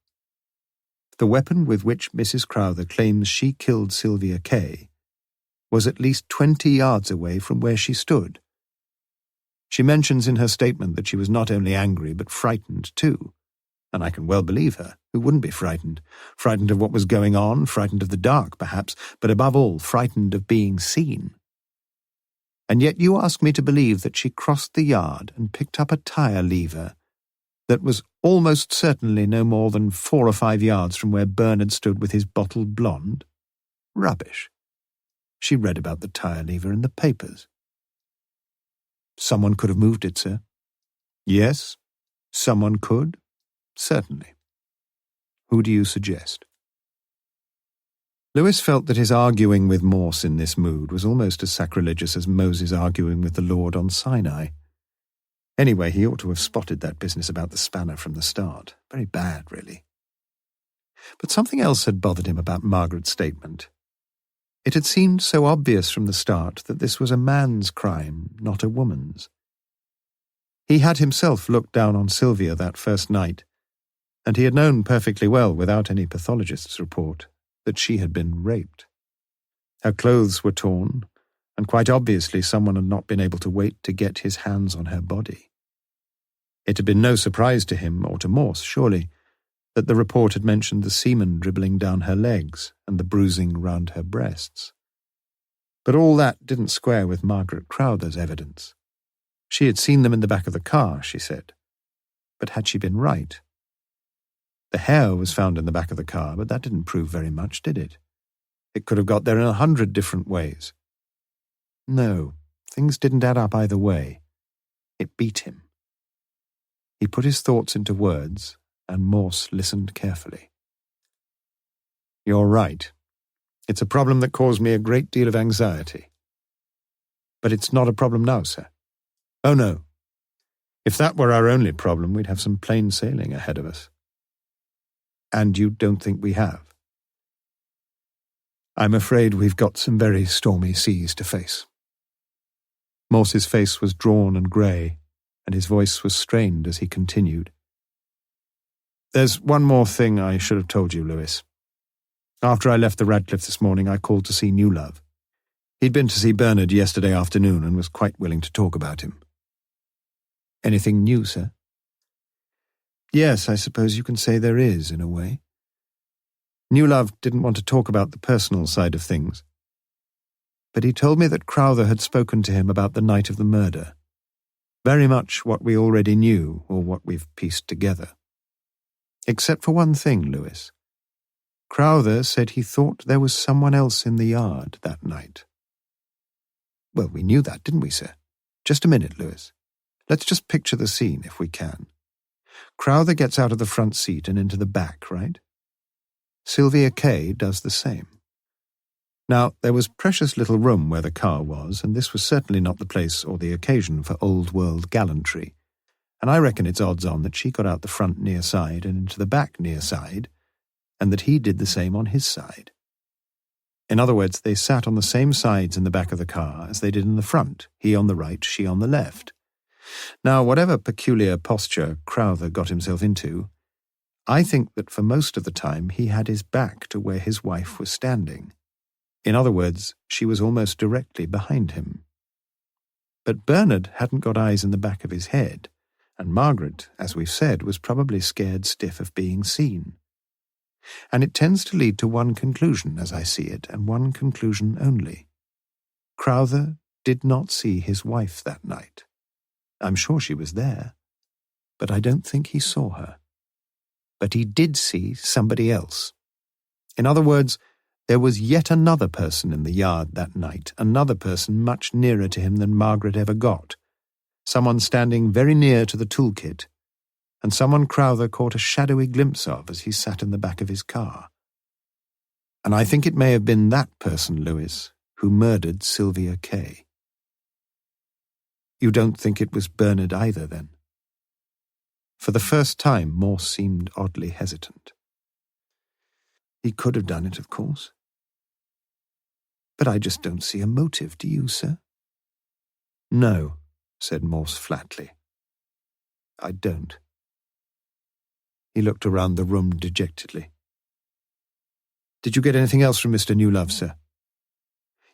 The weapon with which Mrs. Crowther claims she killed Sylvia Kay was at least 20 yards away from where she stood. She mentions in her statement that she was not only angry but frightened too, and I can well believe her. Who wouldn't be frightened? Frightened of what was going on, frightened of the dark, perhaps, but above all, frightened of being seen. And yet you ask me to believe that she crossed the yard and picked up a tire lever that was almost certainly no more than 4 or 5 yards from where Bernard stood with his bottled blonde? Rubbish. She read about the tire lever in the papers. Someone could have moved it, sir. Yes, someone could, certainly. Who do you suggest? Lewis felt that his arguing with Morse in this mood was almost as sacrilegious as Moses arguing with the Lord on Sinai. Anyway, he ought to have spotted that business about the spanner from the start. Very bad, really. But something else had bothered him about Margaret's statement. It had seemed so obvious from the start that this was a man's crime, not a woman's. He had himself looked down on Sylvia that first night, and he had known perfectly well, without any pathologist's report, that she had been raped. Her clothes were torn, and quite obviously someone had not been able to wait to get his hands on her body. It had been no surprise to him, or to Morse, surely, that the report had mentioned the semen dribbling down her legs and the bruising round her breasts. But all that didn't square with Margaret Crowther's evidence. She had seen them in the back of the car, she said. But had she been right? The hair was found in the back of the car, but that didn't prove very much, did it? It could have got there in 100 different ways. No, things didn't add up either way. It beat him. He put his thoughts into words, and Morse listened carefully. You're right. It's a problem that caused me a great deal of anxiety. But it's not a problem now, sir. Oh, no. If that were our only problem, we'd have some plain sailing ahead of us. And you don't think we have? I'm afraid we've got some very stormy seas to face. Morse's face was drawn and grey, and his voice was strained as he continued. There's one more thing I should have told you, Lewis. After I left the Radcliffe this morning, I called to see New Love. He'd been to see Bernard yesterday afternoon and was quite willing to talk about him. Anything new, sir? Yes, I suppose you can say there is, in a way. New Love didn't want to talk about the personal side of things. But he told me that Crowther had spoken to him about the night of the murder. Very much what we already knew, or what we've pieced together. Except for one thing, Lewis. Crowther said he thought there was someone else in the yard that night. Well, we knew that, didn't we, sir? Just a minute, Lewis. Let's just picture the scene, if we can. Crowther gets out of the front seat and into the back, right? Sylvia Kay does the same. Now, there was precious little room where the car was, and this was certainly not the place or the occasion for old-world gallantry, and I reckon it's odds on that she got out the front near side and into the back near side, and that he did the same on his side. In other words, they sat on the same sides in the back of the car as they did in the front, he on the right, she on the left. Now, whatever peculiar posture Crowther got himself into, I think that for most of the time he had his back to where his wife was standing. In other words, she was almost directly behind him. But Bernard hadn't got eyes in the back of his head, and Margaret, as we've said, was probably scared stiff of being seen. And it tends to lead to one conclusion, as I see it, and one conclusion only. Crowther did not see his wife that night. I'm sure she was there, but I don't think he saw her. But he did see somebody else. In other words, there was yet another person in the yard that night, another person much nearer to him than Margaret ever got, someone standing very near to the toolkit, and someone Crowther caught a shadowy glimpse of as he sat in the back of his car. And I think it may have been that person, Lewis, who murdered Sylvia Kay. You don't think it was Bernard either, then? For the first time, Morse seemed oddly hesitant. He could have done it, of course. But I just don't see a motive, do you, sir? No, said Morse flatly. I don't. He looked around the room dejectedly. Did you get anything else from Mr. Newlove, sir?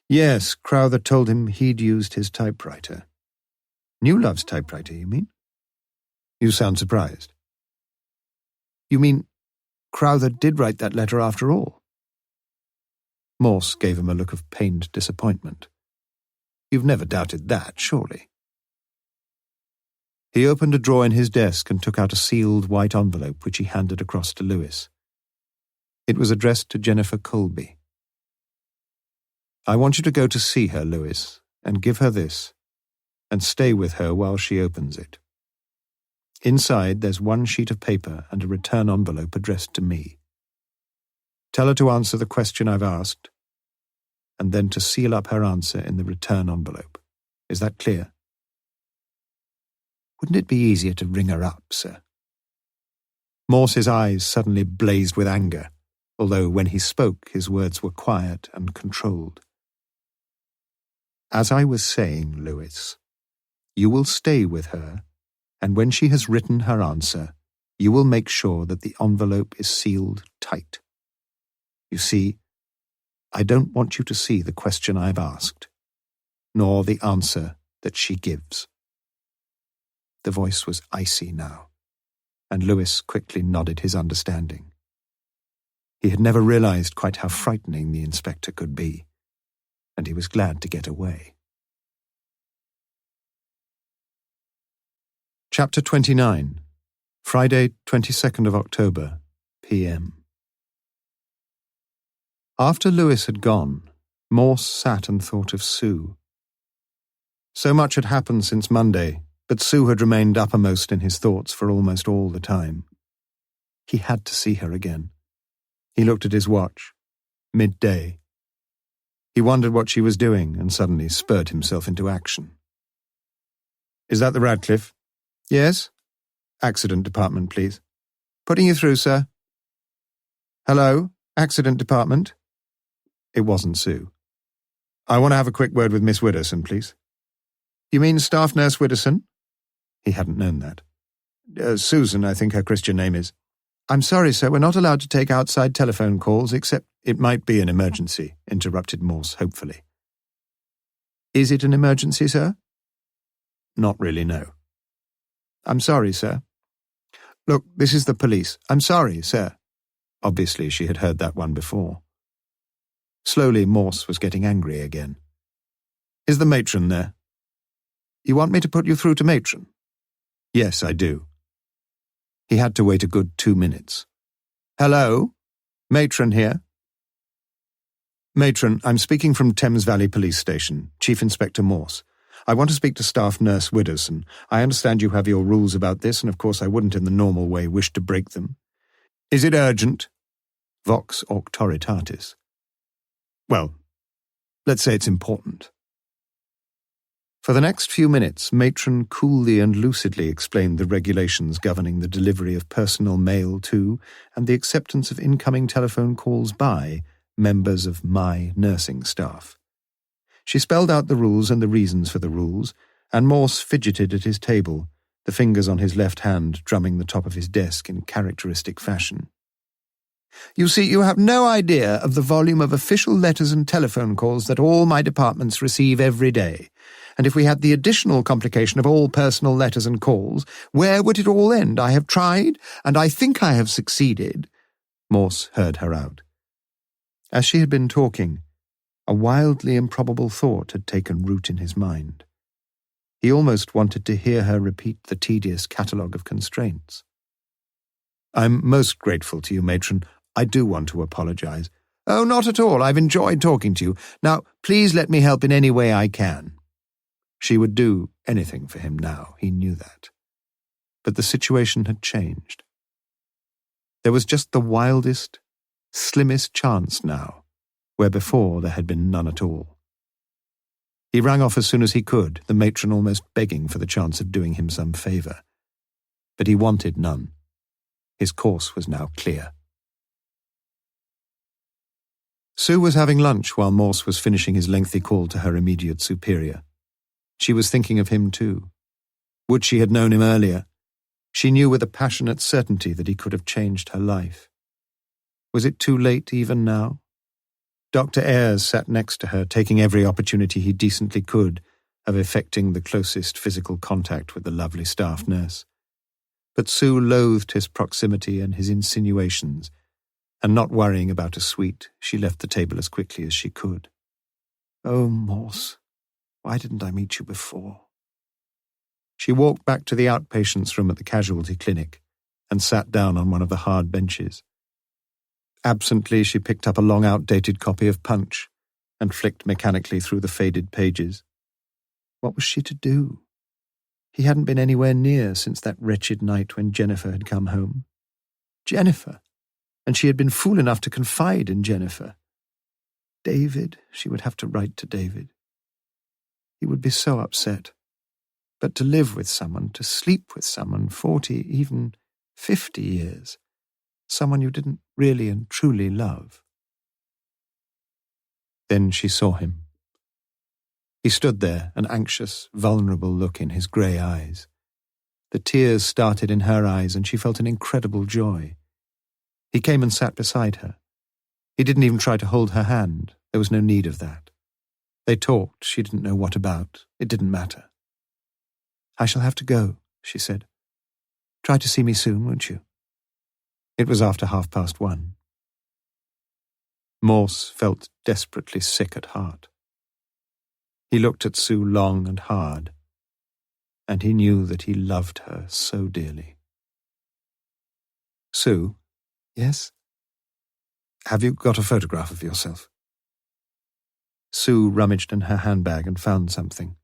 Yes, Crowther told him he'd used his typewriter. Newlove's typewriter, you mean? You sound surprised. You mean Crowther did write that letter after all? Morse gave him a look of pained disappointment. You've never doubted that, surely. He opened a drawer in his desk and took out a sealed white envelope which he handed across to Lewis. It was addressed to Jennifer Colby. I want you to go to see her, Lewis, and give her this, and stay with her while she opens it. Inside, there's one sheet of paper and a return envelope addressed to me. Tell her to answer the question I've asked, and then to seal up her answer in the return envelope. Is that clear? Wouldn't it be easier to ring her up, sir? Morse's eyes suddenly blazed with anger, although when he spoke his words were quiet and controlled. As I was saying, Lewis, you will stay with her, and when she has written her answer, you will make sure that the envelope is sealed tight. You see, I don't want you to see the question I've asked, nor the answer that she gives. The voice was icy now, and Lewis quickly nodded his understanding. He had never realized quite how frightening the inspector could be, and he was glad to get away. Chapter 29, Friday, 22nd of October, p.m. After Lewis had gone, Morse sat and thought of Sue. So much had happened since Monday, but Sue had remained uppermost in his thoughts for almost all the time. He had to see her again. He looked at his watch. Midday. He wondered what she was doing and suddenly spurred himself into action. "Is that the Radcliffe?" "Yes." "Accident department, please." "Putting you through, sir." "Hello, accident department." It wasn't Sue. "I want to have a quick word with Miss Whodunit, please." "You mean Staff Nurse Whodunit?" He hadn't known that. "Susan, I think her Christian name is." "I'm sorry, sir, we're not allowed to take outside telephone calls except—" "It might be an emergency," interrupted Morse hopefully. "Is it an emergency, sir?" "Not really, no." "I'm sorry, sir." "Look, this is the police. I'm sorry, sir." Obviously she had heard that one before. Slowly Morse was getting angry again. "Is the matron there?" "You want me to put you through to matron?" "Yes, I do." He had to wait a good 2 minutes. "Hello? Matron here?" "Matron, I'm speaking from Thames Valley Police Station, Chief Inspector Morse. I want to speak to Staff Nurse Whodunit. I understand you have your rules about this, and of course I wouldn't in the normal way wish to break them. Is it urgent?" Vox auctoritatis. "Well, let's say it's important." For the next few minutes, Matron coolly and lucidly explained the regulations governing the delivery of personal mail to and the acceptance of incoming telephone calls by members of my nursing staff. She spelled out the rules and the reasons for the rules, and Morse fidgeted at his table, the fingers on his left hand drumming the top of his desk in characteristic fashion. "You see, you have no idea of the volume of official letters and telephone calls that all my departments receive every day. And if we had the additional complication of all personal letters and calls, where would it all end? I have tried, and I think I have succeeded." Morse heard her out. As she had been talking, a wildly improbable thought had taken root in his mind. He almost wanted to hear her repeat the tedious catalogue of constraints. "I'm most grateful to you, Matron. I do want to apologize." "Oh, not at all. I've enjoyed talking to you. Now, please let me help in any way I can." She would do anything for him now, he knew that. But the situation had changed. There was just the wildest, slimmest chance now, where before there had been none at all. He rang off as soon as he could, the matron almost begging for the chance of doing him some favour. But he wanted none. His course was now clear. Sue was having lunch while Morse was finishing his lengthy call to her immediate superior. She was thinking of him too. Would she had known him earlier? She knew with a passionate certainty that he could have changed her life. Was it too late even now? Dr. Ayres sat next to her, taking every opportunity he decently could of effecting the closest physical contact with the lovely staff nurse. But Sue loathed his proximity and his insinuations, and not worrying about a sweet, she left the table as quickly as she could. "Oh, Morse, why didn't I meet you before?" She walked back to the outpatients' room at the casualty clinic and sat down on one of the hard benches. Absently, she picked up a long outdated copy of Punch and flicked mechanically through the faded pages. What was she to do? He hadn't been anywhere near since that wretched night when Jennifer had come home. Jennifer! And she had been fool enough to confide in Jennifer. David, she would have to write to David. He would be so upset. But to live with someone, to sleep with someone 40, even 50 years, someone you didn't really and truly love. Then she saw him. He stood there, an anxious, vulnerable look in his grey eyes. The tears started in her eyes, and she felt an incredible joy. He came and sat beside her. He didn't even try to hold her hand. There was no need of that. They talked, she didn't know what about. It didn't matter. "I shall have to go," she said. "Try to see me soon, won't you?" It was after 1:30. Morse felt desperately sick at heart. He looked at Sue long and hard, and he knew that he loved her so dearly. "Sue?" "Yes?" "Have you got a photograph of yourself?" Sue rummaged in her handbag and found something.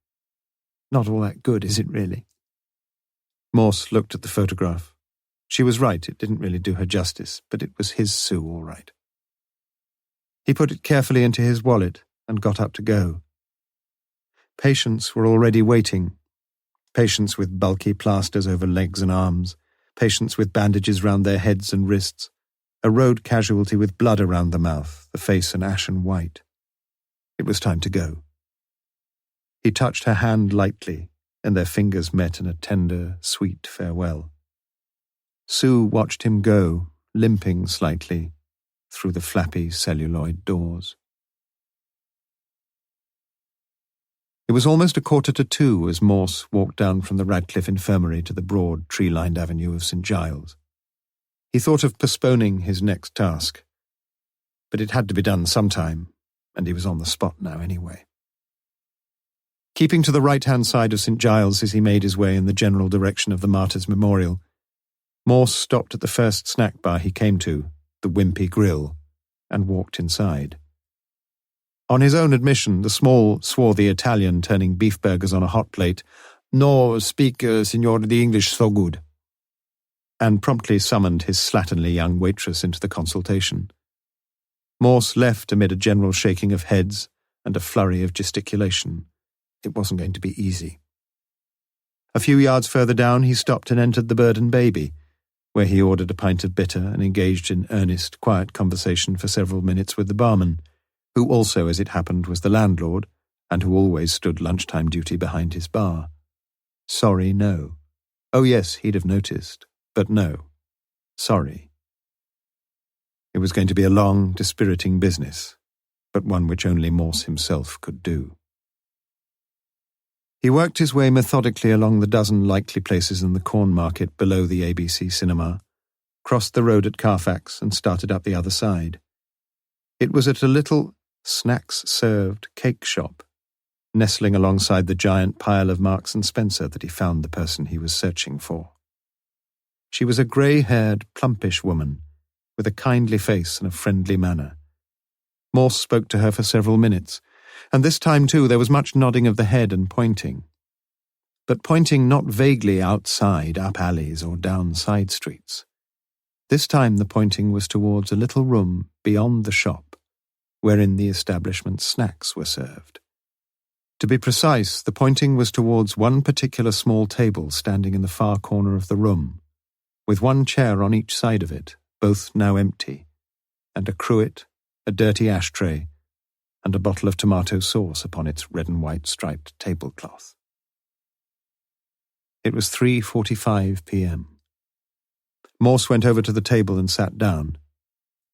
"Not all that good, is it really?" Morse looked at the photograph. She was right, it didn't really do her justice, but it was his Sue all right. He put it carefully into his wallet and got up to go. Patients were already waiting. Patients with bulky plasters over legs and arms, patients with bandages round their heads and wrists, a road casualty with blood around the mouth, the face an ashen white. It was time to go. He touched her hand lightly, and their fingers met in a tender, sweet farewell. Sue watched him go, limping slightly, through the flappy celluloid doors. It was almost 1:45 as Morse walked down from the Radcliffe Infirmary to the broad, tree-lined avenue of St. Giles. He thought of postponing his next task, but it had to be done sometime, and he was on the spot now anyway. Keeping to the right-hand side of St. Giles as he made his way in the general direction of the Martyrs' Memorial, Morse stopped at the first snack bar he came to, the Wimpy Grill, and walked inside. On his own admission, the small, swarthy Italian turning beef burgers on a hot plate, "No, speak, signor, the English so good," and promptly summoned his slatternly young waitress into the consultation. Morse left amid a general shaking of heads and a flurry of gesticulation. It wasn't going to be easy. A few yards further down, he stopped and entered the Bird and Baby, where he ordered a pint of bitter and engaged in earnest, quiet conversation for several minutes with the barman, who also, as it happened, was the landlord, and who always stood lunchtime duty behind his bar. Sorry, no. Oh yes, he'd have noticed, but no. Sorry. It was going to be a long, dispiriting business, but one which only Morse himself could do. He worked his way methodically along the dozen likely places in the corn market below the ABC cinema, crossed the road at Carfax and started up the other side. It was at a little snacks-served cake shop, nestling alongside the giant pile of Marks and Spencer that he found the person he was searching for. She was a grey-haired, plumpish woman, with a kindly face and a friendly manner. Morse spoke to her for several minutes, and this time, too, there was much nodding of the head and pointing. But pointing not vaguely outside, up alleys or down side streets. This time the pointing was towards a little room beyond the shop, wherein the establishment's snacks were served. To be precise, the pointing was towards one particular small table standing in the far corner of the room, with one chair on each side of it, both now empty, and a cruet, a dirty ashtray, and a bottle of tomato sauce upon its red and white striped tablecloth. It was 3:45 p.m. Morse went over to the table and sat down.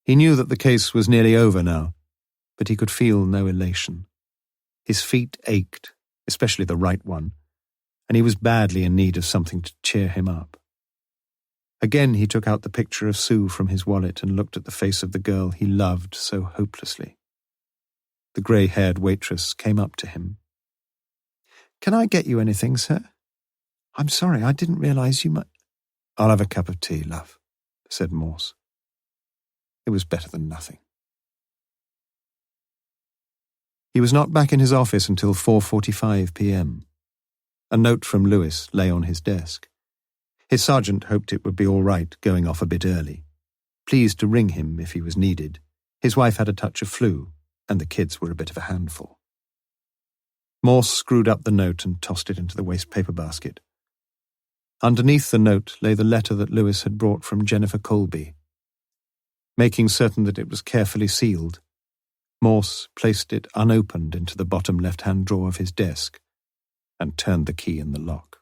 He knew that the case was nearly over now, but he could feel no elation. His feet ached, especially the right one, and he was badly in need of something to cheer him up. Again he took out the picture of Sue from his wallet and looked at the face of the girl he loved so hopelessly. The grey-haired waitress came up to him. "Can I get you anything, sir? I'm sorry, I didn't realize you might—" "I'll have a cup of tea, love," said Morse. It was better than nothing. He was not back in his office until 4:45 p.m. A note from Lewis lay on his desk. His sergeant hoped it would be all right going off a bit early. Pleased to ring him if he was needed. His wife had a touch of flu, and the kids were a bit of a handful. Morse screwed up the note and tossed it into the waste paper basket. Underneath the note lay the letter that Lewis had brought from Jennifer Colby. Making certain that it was carefully sealed, Morse placed it unopened into the bottom left-hand drawer of his desk and turned the key in the lock.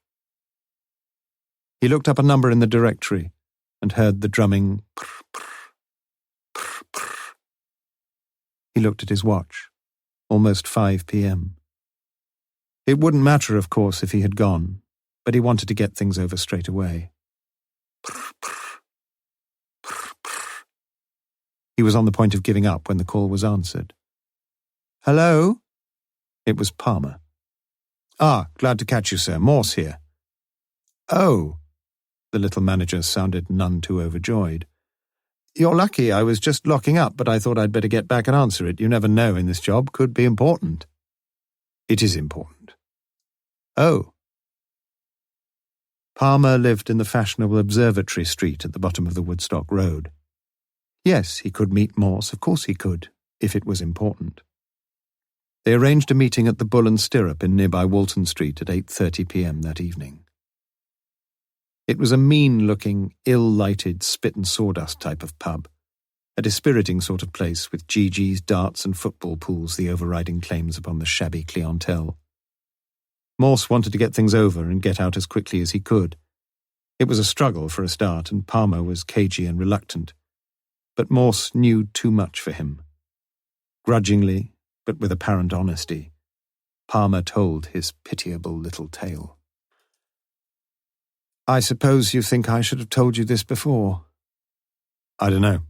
He looked up a number in the directory and heard the drumming prr, prr, prr, prr. He looked at his watch. Almost 5 p.m. It wouldn't matter, of course, if he had gone, but he wanted to get things over straight away. Prr, prr, prr, prr. He was on the point of giving up when the call was answered. "Hello?" It was Palmer. "Ah, glad to catch you, sir. Morse here." "Oh." The little manager sounded none too overjoyed. "You're lucky. I was just locking up, but I thought I'd better get back and answer it. You never know in this job. Could be important." "It is important." "Oh." Palmer lived in the fashionable Observatory Street at the bottom of the Woodstock Road. Yes, he could meet Morse, of course he could, if it was important. They arranged a meeting at the Bull and Stirrup in nearby Walton Street at 8:30 p.m. that evening. It was a mean-looking, ill-lighted, spit-and-sawdust type of pub, a dispiriting sort of place with GGs, darts and football pools the overriding claims upon the shabby clientele. Morse wanted to get things over and get out as quickly as he could. It was a struggle for a start, and Palmer was cagey and reluctant. But Morse knew too much for him. Grudgingly, but with apparent honesty, Palmer told his pitiable little tale. "I suppose you think I should have told you this before?" "I don't know.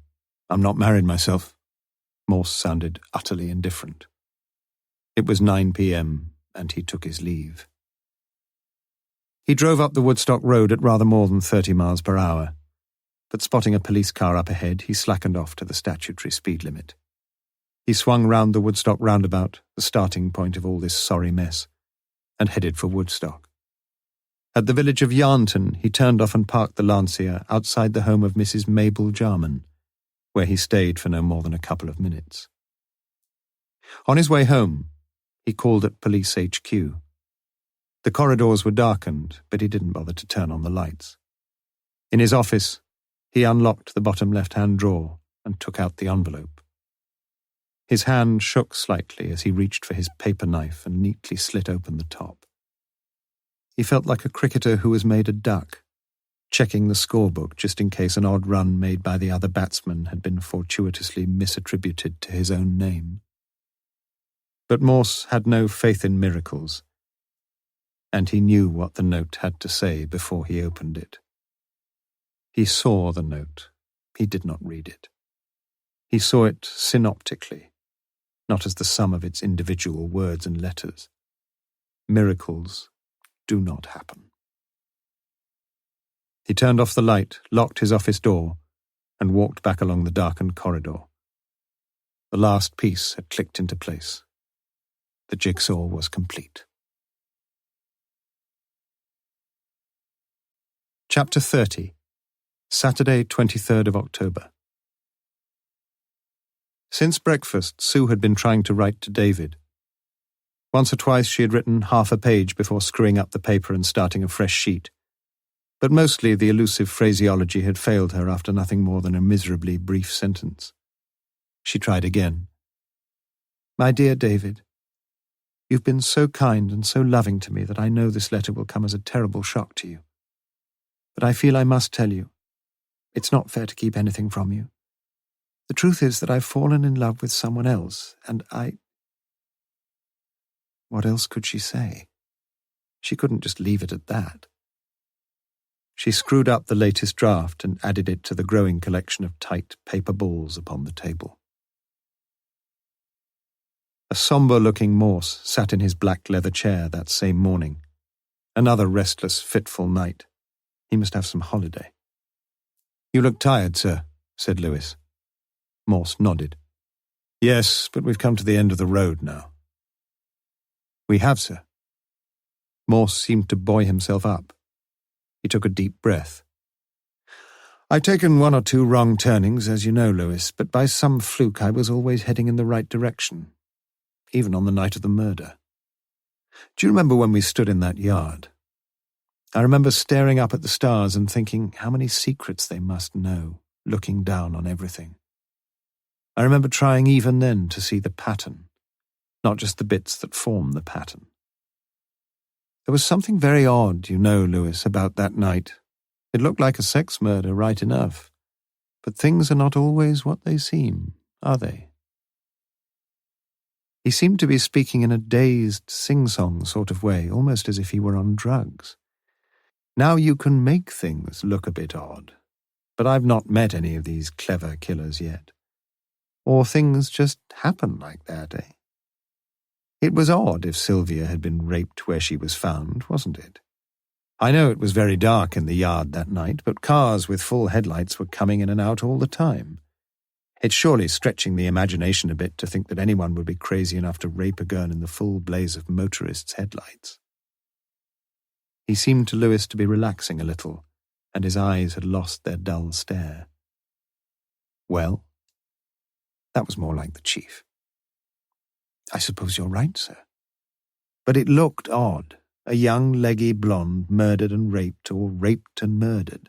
I'm not married myself." Morse sounded utterly indifferent. It was 9 p.m., and he took his leave. He drove up the Woodstock Road at rather more than 30 miles per hour, but spotting a police car up ahead, he slackened off to the statutory speed limit. He swung round the Woodstock roundabout, the starting point of all this sorry mess, and headed for Woodstock. At the village of Yarnton, he turned off and parked the Lancia outside the home of Mrs. Mabel Jarman, where he stayed for no more than a couple of minutes. On his way home, he called at Police HQ. The corridors were darkened, but he didn't bother to turn on the lights. In his office, he unlocked the bottom left-hand drawer and took out the envelope. His hand shook slightly as he reached for his paper knife and neatly slit open the top. He felt like a cricketer who has made a duck, checking the scorebook just in case an odd run made by the other batsman had been fortuitously misattributed to his own name. But Morse had no faith in miracles, and he knew what the note had to say before he opened it. He saw the note. He did not read it. He saw it synoptically, not as the sum of its individual words and letters. Miracles do not happen. He turned off the light, locked his office door, and walked back along the darkened corridor. The last piece had clicked into place. The jigsaw was complete. Chapter 30. Saturday, 23rd of October. Since breakfast, Sue had been trying to write to David. Once or twice she had written half a page before screwing up the paper and starting a fresh sheet. But mostly the elusive phraseology had failed her after nothing more than a miserably brief sentence. She tried again. "My dear David, you've been so kind and so loving to me that I know this letter will come as a terrible shock to you. But I feel I must tell you. It's not fair to keep anything from you. The truth is that I've fallen in love with someone else, and I—" What else could she say? She couldn't just leave it at that. She screwed up the latest draft and added it to the growing collection of tight paper balls upon the table. A sombre-looking Morse sat in his black leather chair that same morning. Another restless, fitful night. He must have some holiday. "You look tired, sir," said Lewis. Morse nodded. "Yes, but we've come to the end of the road now." "We have, sir." Morse seemed to buoy himself up. He took a deep breath. "I've taken one or two wrong turnings, as you know, Lewis, but by some fluke I was always heading in the right direction, even on the night of the murder. Do you remember when we stood in that yard? I remember staring up at the stars and thinking how many secrets they must know, looking down on everything. I remember trying even then to see the pattern, not just the bits that form the pattern. There was something very odd, you know, Lewis, about that night. It looked like a sex murder, right enough. But things are not always what they seem, are they?" He seemed to be speaking in a dazed, sing-song sort of way, almost as if he were on drugs. "Now you can make things look a bit odd, but I've not met any of these clever killers yet. Or things just happen like that, eh? It was odd if Sylvia had been raped where she was found, wasn't it? I know it was very dark in the yard that night, but cars with full headlights were coming in and out all the time. It's surely stretching the imagination a bit to think that anyone would be crazy enough to rape a girl in the full blaze of motorists' headlights." He seemed to Lewis to be relaxing a little, and his eyes had lost their dull stare. "Well?" That was more like the chief. "I suppose you're right, sir. But it looked odd. A young, leggy blonde murdered and raped, or raped and murdered.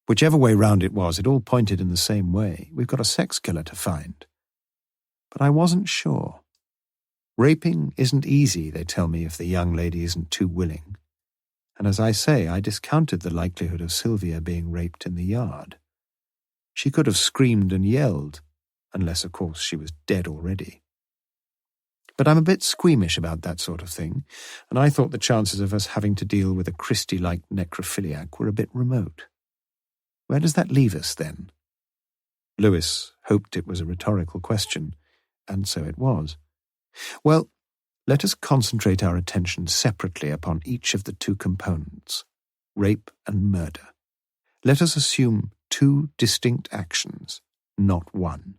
Whichever way round it was, it all pointed in the same way. We've got a sex killer to find. But I wasn't sure. Raping isn't easy, they tell me, if the young lady isn't too willing. And as I say, I discounted the likelihood of Sylvia being raped in the yard. She could have screamed and yelled, unless, of course, she was dead already. But I'm a bit squeamish about that sort of thing, and I thought the chances of us having to deal with a Christie-like necrophiliac were a bit remote. Where does that leave us, then?" Lewis hoped it was a rhetorical question, and so it was. "Well, let us concentrate our attention separately upon each of the two components, rape and murder. Let us assume two distinct actions, not one.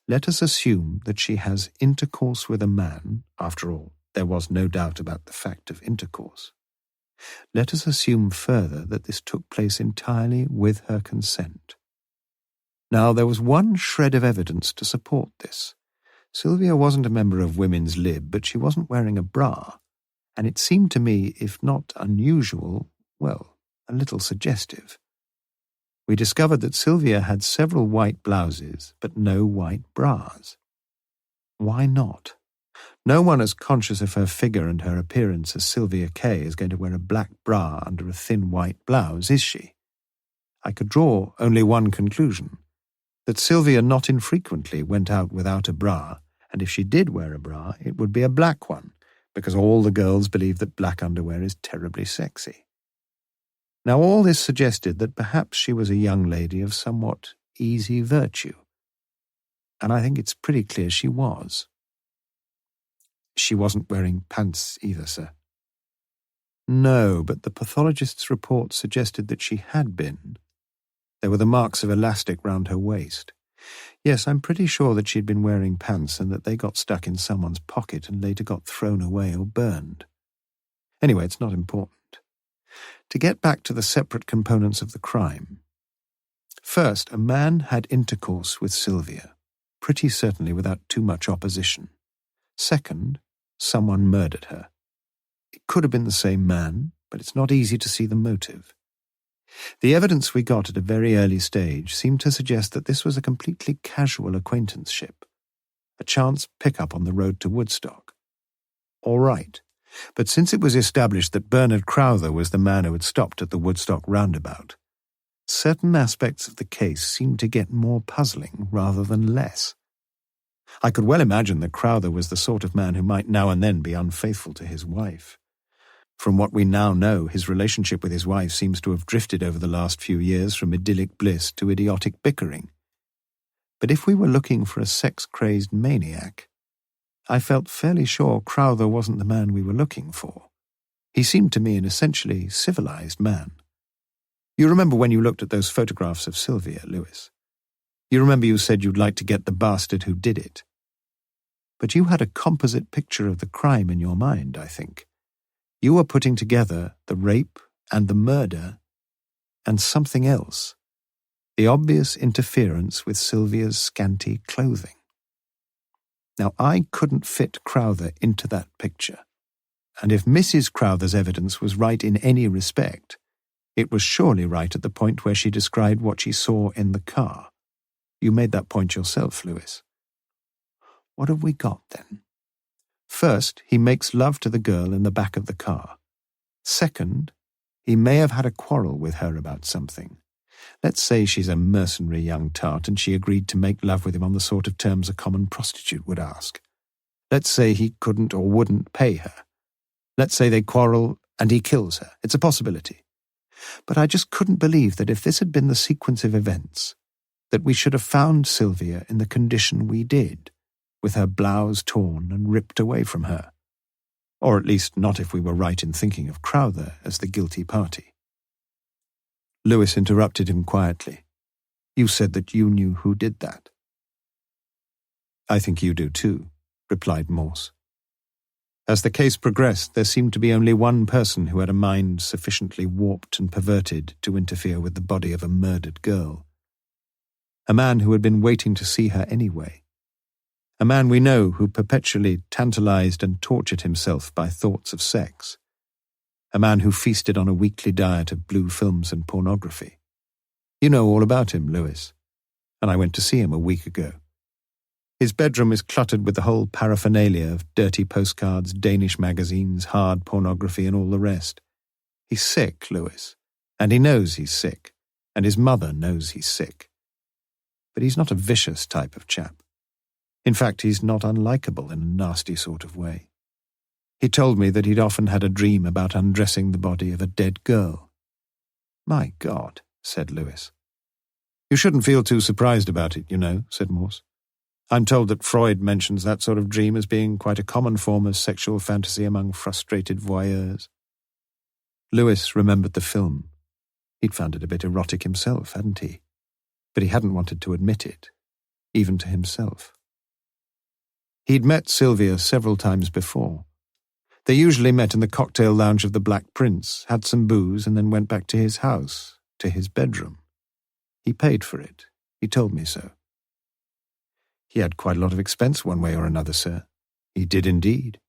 Let us assume that she has intercourse with a man. After all, there was no doubt about the fact of intercourse. Let us assume further that this took place entirely with her consent. Now, there was one shred of evidence to support this. Sylvia wasn't a member of Women's Lib, but she wasn't wearing a bra, and it seemed to me, if not unusual, well, a little suggestive. We discovered that Sylvia had several white blouses, but no white bras. Why not? No one as conscious of her figure and her appearance as Sylvia Kay is going to wear a black bra under a thin white blouse, is she? I could draw only one conclusion, that Sylvia not infrequently went out without a bra, and if she did wear a bra, it would be a black one, because all the girls believe that black underwear is terribly sexy. Now all this suggested that perhaps she was a young lady of somewhat easy virtue, and I think it's pretty clear she was. She wasn't wearing pants either, sir. No, but the pathologist's report suggested that she had been. There were the marks of elastic round her waist. Yes, I'm pretty sure that she'd been wearing pants and that they got stuck in someone's pocket and later got thrown away or burned. Anyway, it's not important. To get back to the separate components of the crime. First, a man had intercourse with Sylvia, pretty certainly without too much opposition. Second, someone murdered her. It could have been the same man, but it's not easy to see the motive. The evidence we got at a very early stage seemed to suggest that this was a completely casual acquaintanceship, a chance pickup on the road to Woodstock. All right, but since it was established that Bernard Crowther was the man who had stopped at the Woodstock roundabout, certain aspects of the case seemed to get more puzzling rather than less. I could well imagine that Crowther was the sort of man who might now and then be unfaithful to his wife. From what we now know, his relationship with his wife seems to have drifted over the last few years from idyllic bliss to idiotic bickering. But if we were looking for a sex-crazed maniac, I felt fairly sure Crowther wasn't the man we were looking for. He seemed to me an essentially civilized man. You remember when you looked at those photographs of Sylvia, Lewis? You remember you said you'd like to get the bastard who did it. But you had a composite picture of the crime in your mind, I think. You were putting together the rape and the murder and something else, the obvious interference with Sylvia's scanty clothing. Now, I couldn't fit Crowther into that picture, and if Mrs. Crowther's evidence was right in any respect, it was surely right at the point where she described what she saw in the car. You made that point yourself, Lewis. What have we got, then? First, he makes love to the girl in the back of the car. Second, he may have had a quarrel with her about something. Let's say she's a mercenary young tart and she agreed to make love with him on the sort of terms a common prostitute would ask. Let's say he couldn't or wouldn't pay her. Let's say they quarrel and he kills her. It's a possibility. But I just couldn't believe that if this had been the sequence of events, that we should have found Sylvia in the condition we did, with her blouse torn and ripped away from her. Or at least not if we were right in thinking of Crowther as the guilty party. Lewis interrupted him quietly. You said that you knew who did that. I think you do too, replied Morse. As the case progressed, there seemed to be only one person who had a mind sufficiently warped and perverted to interfere with the body of a murdered girl. A man who had been waiting to see her anyway. A man we know who perpetually tantalized and tortured himself by thoughts of sex. A man who feasted on a weekly diet of blue films and pornography. You know all about him, Lewis, and I went to see him a week ago. His bedroom is cluttered with the whole paraphernalia of dirty postcards, Danish magazines, hard pornography, and all the rest. He's sick, Lewis, and he knows he's sick, and his mother knows he's sick. But he's not a vicious type of chap. In fact, he's not unlikable in a nasty sort of way. He told me that he'd often had a dream about undressing the body of a dead girl. My God, said Lewis. You shouldn't feel too surprised about it, you know, said Morse. I'm told that Freud mentions that sort of dream as being quite a common form of sexual fantasy among frustrated voyeurs. Lewis remembered the film. He'd found it a bit erotic himself, hadn't he? But he hadn't wanted to admit it, even to himself. He'd met Sylvia several times before. They usually met in the cocktail lounge of the Black Prince, had some booze, and then went back to his house, to his bedroom. He paid for it. He told me so. He had quite a lot of expense one way or another, sir. He did indeed.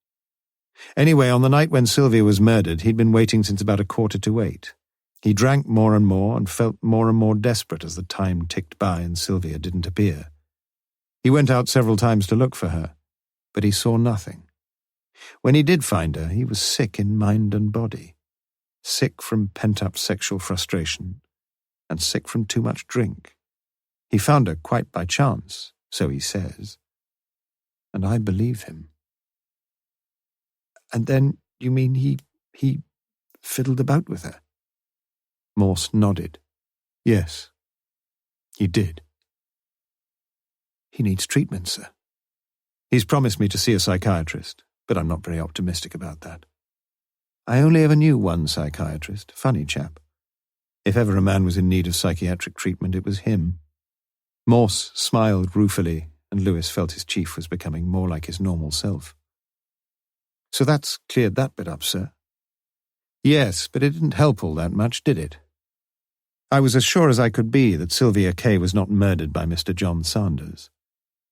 Anyway, on the night when Sylvia was murdered, he'd been waiting since about 7:45. He drank more and felt more and more desperate as the time ticked by and Sylvia didn't appear. He went out several times to look for her, but he saw nothing. When he did find her, he was sick in mind and body, sick from pent-up sexual frustration, and sick from too much drink. He found her quite by chance, so he says, and I believe him. And then, you mean he fiddled about with her? Morse nodded. Yes, he did. He needs treatment, sir. He's promised me to see a psychiatrist, but I'm not very optimistic about that. I only ever knew one psychiatrist, funny chap. If ever a man was in need of psychiatric treatment, it was him. Morse smiled ruefully, and Lewis felt his chief was becoming more like his normal self. So that's cleared that bit up, sir. Yes, but it didn't help all that much, did it? I was as sure as I could be that Sylvia Kay was not murdered by Mr. John Sanders.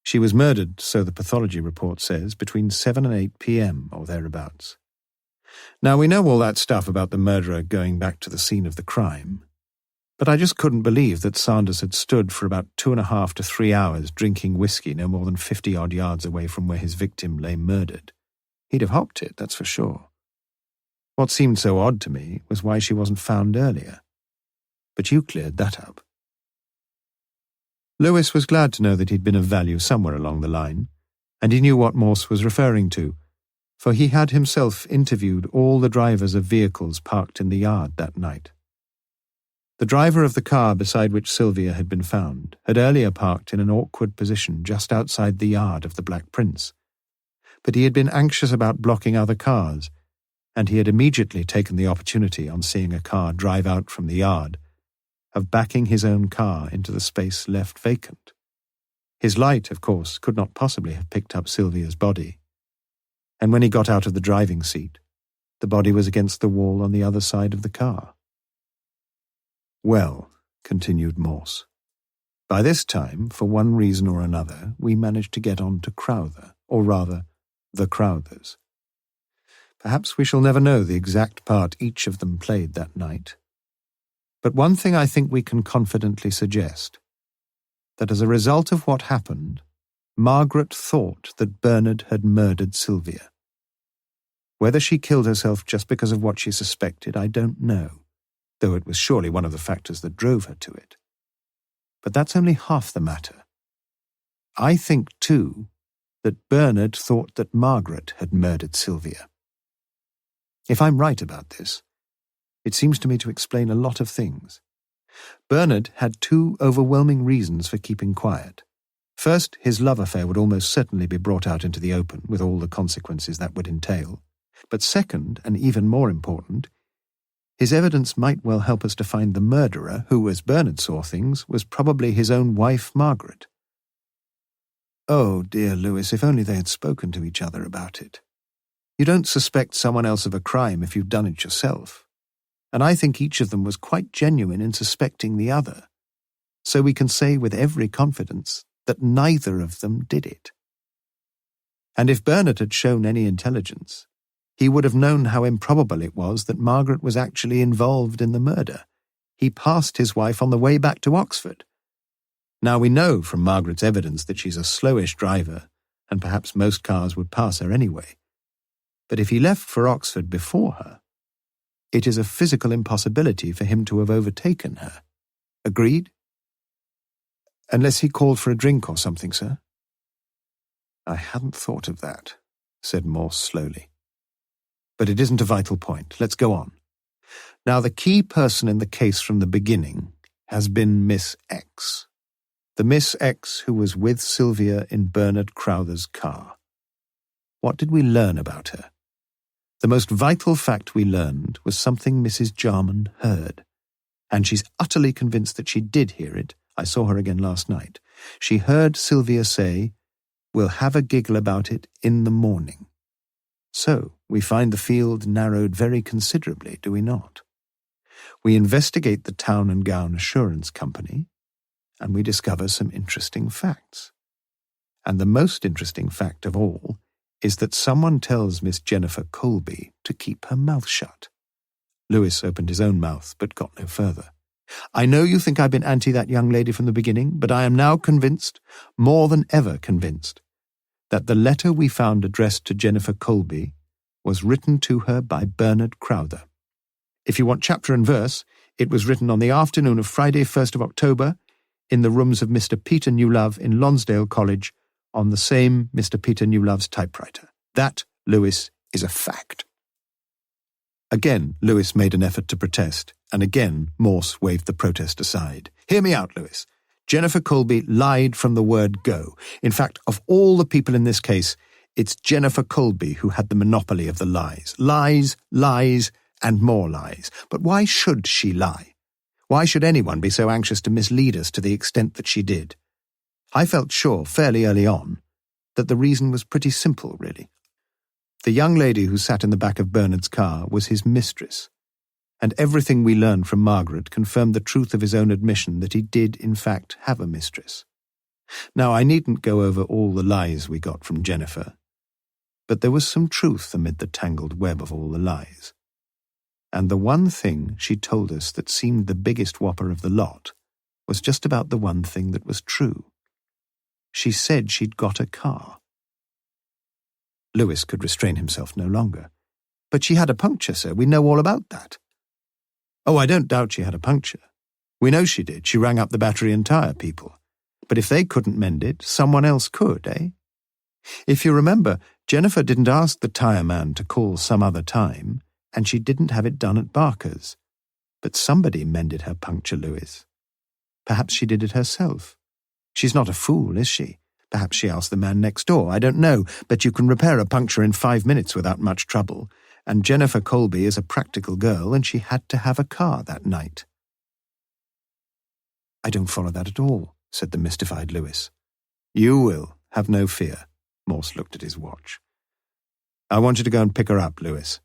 She was murdered, so the pathology report says, between 7 and 8 p.m. or thereabouts. Now, we know all that stuff about the murderer going back to the scene of the crime, but I just couldn't believe that Sanders had stood for about 2.5 to 3 hours drinking whiskey no more than 50-odd yards away from where his victim lay murdered. He'd have hopped it, that's for sure. What seemed so odd to me was why she wasn't found earlier. But you cleared that up. Lewis was glad to know that he'd been of value somewhere along the line, and he knew what Morse was referring to, for he had himself interviewed all the drivers of vehicles parked in the yard that night. The driver of the car beside which Sylvia had been found had earlier parked in an awkward position just outside the yard of the Black Prince, but he had been anxious about blocking other cars, and he had immediately taken the opportunity on seeing a car drive out from the yard of backing his own car into the space left vacant. His light, of course, could not possibly have picked up Sylvia's body, and when he got out of the driving seat, The body was against the wall on the other side of the car. Well, continued Morse, by this time, for one reason or another, we managed to get on to Crowther, or rather, the Crowthers. Perhaps we shall never know the exact part each of them played that night. But one thing I think we can confidently suggest, that as a result of what happened, Margaret thought that Bernard had murdered Sylvia. Whether she killed herself just because of what she suspected, I don't know, though it was surely one of the factors that drove her to it. But that's only half the matter. I think, too, that Bernard thought that Margaret had murdered Sylvia. If I'm right about this, it seems to me to explain a lot of things. Bernard had two overwhelming reasons for keeping quiet. First, his love affair would almost certainly be brought out into the open, with all the consequences that would entail. But second, and even more important, his evidence might well help us to find the murderer, who, as Bernard saw things, was probably his own wife, Margaret. Oh, dear Lewis, if only they had spoken to each other about it. You don't suspect someone else of a crime if you've done it yourself. And I think each of them was quite genuine in suspecting the other. So we can say with every confidence that neither of them did it. And if Bernard had shown any intelligence, he would have known how improbable it was that Margaret was actually involved in the murder. He passed his wife on the way back to Oxford. Now we know from Margaret's evidence that she's a slowish driver, and perhaps most cars would pass her anyway. But if he left for Oxford before her, it is a physical impossibility for him to have overtaken her. Agreed? Unless he called for a drink or something, sir? I hadn't thought of that, said Morse slowly. But it isn't a vital point. Let's go on. Now, the key person in the case from the beginning has been Miss X. The Miss X who was with Sylvia in Bernard Crowther's car. What did we learn about her? The most vital fact we learned was something Mrs. Jarman heard. And she's utterly convinced that she did hear it. I saw her again last night. She heard Sylvia say, "We'll have a giggle about it in the morning." So, we find the field narrowed very considerably, do we not? We investigate the Town and Gown Assurance Company, and we discover some interesting facts. And the most interesting fact of all is that someone tells Miss Jennifer Colby to keep her mouth shut. Lewis opened his own mouth, but got no further. I know you think I've been anti that young lady from the beginning, but I am now convinced, more than ever convinced, that the letter we found addressed to Jennifer Colby was written to her by Bernard Crowther. If you want chapter and verse, it was written on the afternoon of Friday, 1st of October, in the rooms of Mr. Peter Newlove in Lonsdale College, on the same Mr. Peter Newlove's typewriter. That, Lewis, is a fact. Again, Lewis made an effort to protest, and again Morse waved the protest aside. Hear me out, Lewis. Jennifer Colby lied from the word go. In fact, of all the people in this case, it's Jennifer Colby who had the monopoly of the lies. Lies, lies, and more lies. But why should she lie? Why should anyone be so anxious to mislead us to the extent that she did? I felt sure, fairly early on, that the reason was pretty simple, really. The young lady who sat in the back of Bernard's car was his mistress, and everything we learned from Margaret confirmed the truth of his own admission that he did, in fact, have a mistress. Now, I needn't go over all the lies we got from Jennifer, but there was some truth amid the tangled web of all the lies. And the one thing she told us that seemed the biggest whopper of the lot was just about the one thing that was true. She said she'd got a car. Lewis could restrain himself no longer. But she had a puncture, sir. We know all about that. Oh, I don't doubt she had a puncture. We know she did. She rang up the battery and tyre people. But if they couldn't mend it, someone else could, eh? If you remember, Jennifer didn't ask the tyre man to call some other time, and she didn't have it done at Barker's. But somebody mended her puncture, Lewis. Perhaps she did it herself. She's not a fool, is she? Perhaps she asked the man next door. I don't know, but you can repair a puncture in 5 minutes without much trouble. And Jennifer Colby is a practical girl, and she had to have a car that night. I don't follow that at all, said the mystified Lewis. You will, have no fear. Morse looked at his watch. I want you to go and pick her up, Lewis.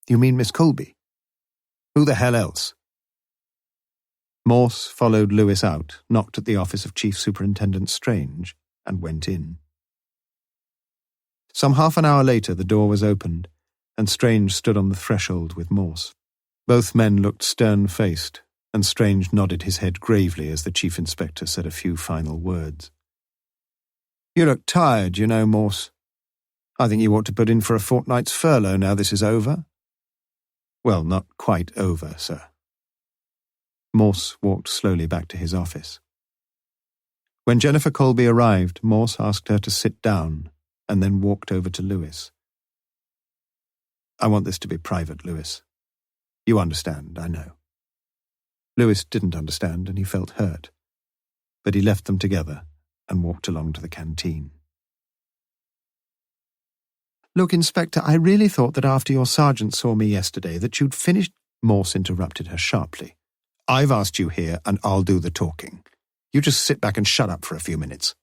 You mean Miss Colby? Who the hell else? Morse followed Lewis out, knocked at the office of Chief Superintendent Strange, and went in. Some half an hour later the door was opened, and Strange stood on the threshold with Morse. Both men looked stern-faced, and Strange nodded his head gravely as the Chief Inspector said a few final words. You look tired, you know, Morse. I think you ought to put in for a fortnight's furlough now this is over. Well, not quite over, sir. Morse walked slowly back to his office. When Jennifer Colby arrived, Morse asked her to sit down and then walked over to Lewis. I want this to be private, Lewis. You understand, I know. Lewis didn't understand and he felt hurt, but he left them together and walked along to the canteen. Look, Inspector, I really thought that after your sergeant saw me yesterday that you'd finished— Morse interrupted her sharply. I've asked you here and I'll do the talking. You just sit back and shut up for a few minutes.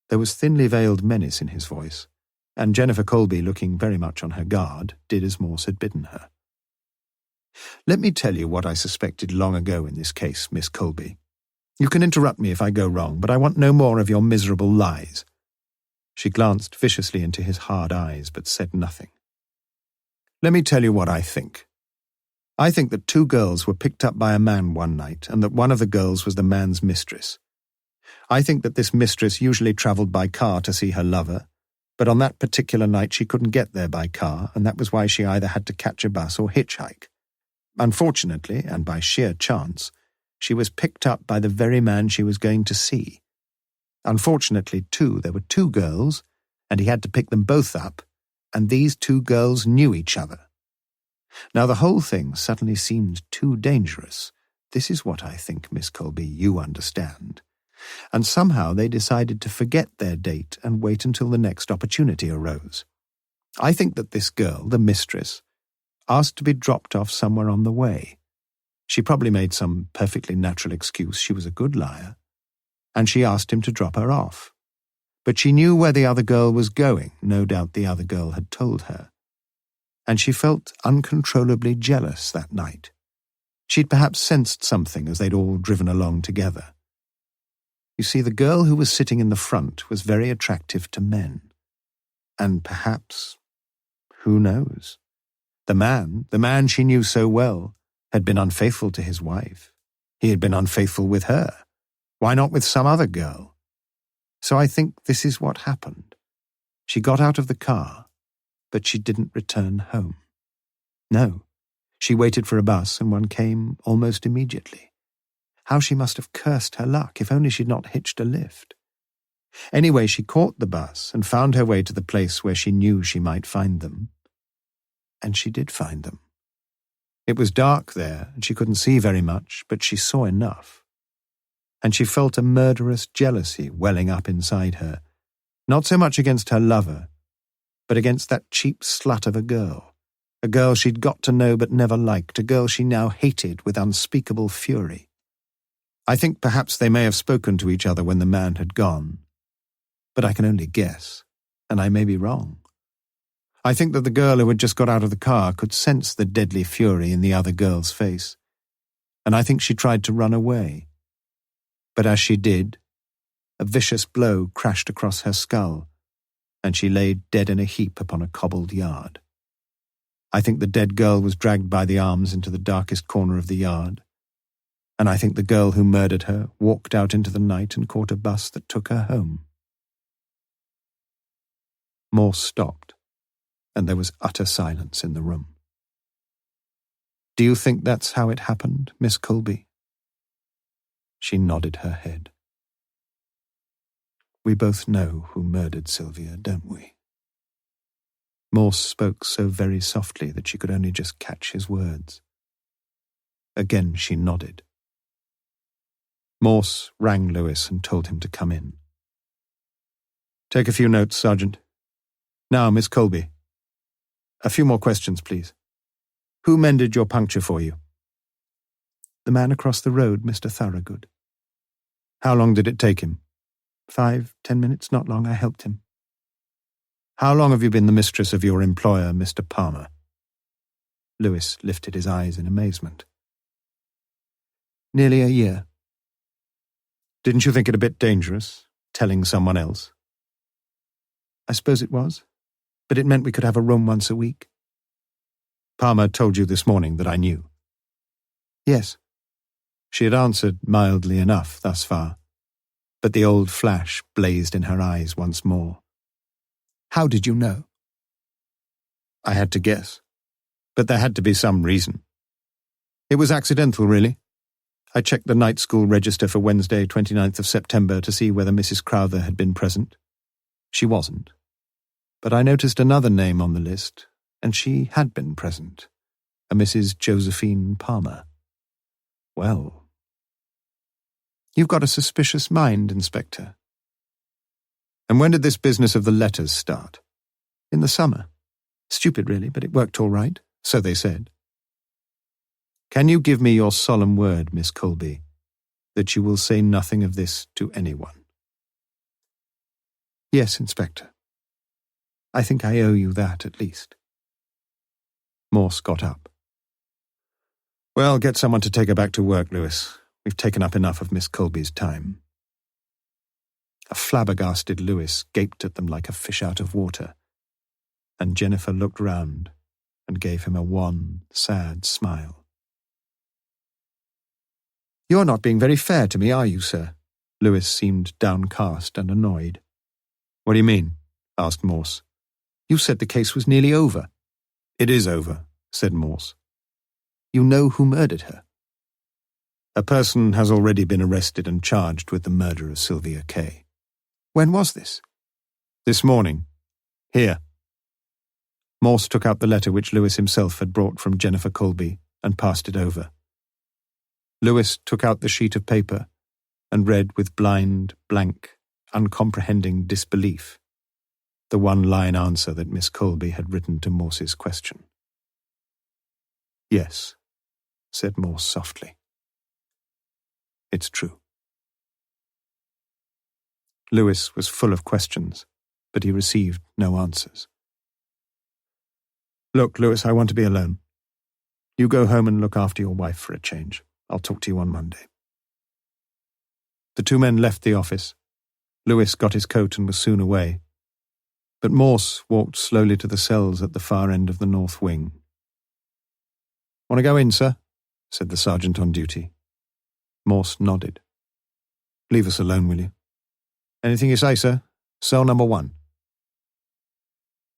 There was thinly veiled menace in his voice, and Jennifer Colby, looking very much on her guard, did as Morse had bidden her. Let me tell you what I suspected long ago in this case, Miss Colby. You can interrupt me if I go wrong, but I want no more of your miserable lies. She glanced viciously into his hard eyes, but said nothing. Let me tell you what I think. I think that 2 girls were picked up by a man one night, and that one of the girls was the man's mistress. I think that this mistress usually travelled by car to see her lover, but on that particular night she couldn't get there by car, and that was why she either had to catch a bus or hitchhike. Unfortunately, and by sheer chance, she was picked up by the very man she was going to see. Unfortunately, too, there were 2 girls, and he had to pick them both up, and these 2 girls knew each other. Now the whole thing suddenly seemed too dangerous. This is what I think, Miss Colby, you understand. And somehow they decided to forget their date and wait until the next opportunity arose. I think that this girl, the mistress, asked to be dropped off somewhere on the way. She probably made some perfectly natural excuse. She was a good liar. And she asked him to drop her off. But she knew where the other girl was going. No doubt the other girl had told her. And she felt uncontrollably jealous that night. She'd perhaps sensed something as they'd all driven along together. You see, the girl who was sitting in the front was very attractive to men. And perhaps, who knows? The man she knew so well, had been unfaithful to his wife. He had been unfaithful with her. Why not with some other girl? So I think this is what happened. She got out of the car, but she didn't return home. No, she waited for a bus and one came almost immediately. How she must have cursed her luck, if only she'd not hitched a lift. Anyway, she caught the bus and found her way to the place where she knew she might find them. And she did find them. It was dark there, and she couldn't see very much, but she saw enough. And she felt a murderous jealousy welling up inside her, not so much against her lover, but against that cheap slut of a girl she'd got to know but never liked, a girl she now hated with unspeakable fury. I think perhaps they may have spoken to each other when the man had gone, but I can only guess, and I may be wrong. I think that the girl who had just got out of the car could sense the deadly fury in the other girl's face, and I think she tried to run away. But as she did, a vicious blow crashed across her skull, and she lay dead in a heap upon a cobbled yard. I think the dead girl was dragged by the arms into the darkest corner of the yard, and I think the girl who murdered her walked out into the night and caught a bus that took her home. Morse stopped, and there was utter silence in the room. Do you think that's how it happened, Miss Colby? She nodded her head. We both know who murdered Sylvia, don't we? Morse spoke so very softly that she could only just catch his words. Again she nodded. Morse rang Lewis and told him to come in. Take a few notes, Sergeant. Now, Miss Colby. A few more questions, please. Who mended your puncture for you? The man across the road, Mr. Thorogood. How long did it take him? 5-10 minutes, not long. I helped him. How long have you been the mistress of your employer, Mr. Palmer? Lewis lifted his eyes in amazement. Nearly a year. Didn't you think it a bit dangerous, telling someone else? I suppose it was, but it meant we could have a room once a week. Palmer told you this morning that I knew. Yes. She had answered mildly enough thus far, but the old flash blazed in her eyes once more. How did you know? I had to guess, but there had to be some reason. It was accidental, really. I checked the night school register for Wednesday, 29th of September to see whether Mrs. Crowther had been present. She wasn't. But I noticed another name on the list, and she had been present, a Mrs. Josephine Palmer. Well, you've got a suspicious mind, Inspector. And when did this business of the letters start? In the summer. Stupid, really, but it worked all right, so they said. Can you give me your solemn word, Miss Colby, that you will say nothing of this to anyone? Yes, Inspector. I think I owe you that, at least. Morse got up. Well, get someone to take her back to work, Lewis. We've taken up enough of Miss Colby's time. A flabbergasted Lewis gaped at them like a fish out of water, and Jennifer looked round and gave him a wan, sad smile. You're not being very fair to me, are you, sir? Lewis seemed downcast and annoyed. What do you mean? Asked Morse. You said the case was nearly over. It is over, said Morse. You know who murdered her? A person has already been arrested and charged with the murder of Sylvia Kay. When was this? This morning. Here. Morse took out the letter which Lewis himself had brought from Jennifer Colby and passed it over. Lewis took out the sheet of paper and read with blind, blank, uncomprehending disbelief the one-line answer that Miss Colby had written to Morse's question. Yes, said Morse softly. It's true. Lewis was full of questions, but he received no answers. Look, Lewis, I want to be alone. You go home and look after your wife for a change. I'll talk to you on Monday. The two men left the office. Lewis got his coat and was soon away, but Morse walked slowly to the cells at the far end of the north wing. Want to go in, sir? Said the sergeant on duty. Morse nodded. Leave us alone, will you? Anything you say, sir. Cell number 1.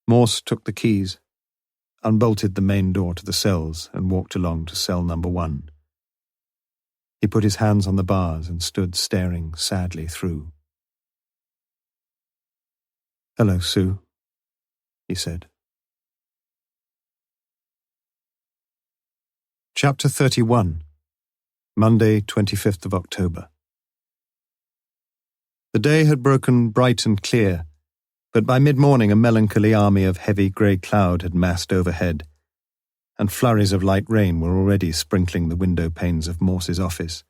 Morse took the keys, unbolted the main door to the cells, and walked along to cell number 1. He put his hands on the bars and stood staring sadly through. Hello, Sue, he said. Chapter 31. Monday, 25th of October. The day had broken bright and clear, but by mid-morning a melancholy army of heavy grey cloud had massed overhead, and flurries of light rain were already sprinkling the window panes of Morse's office,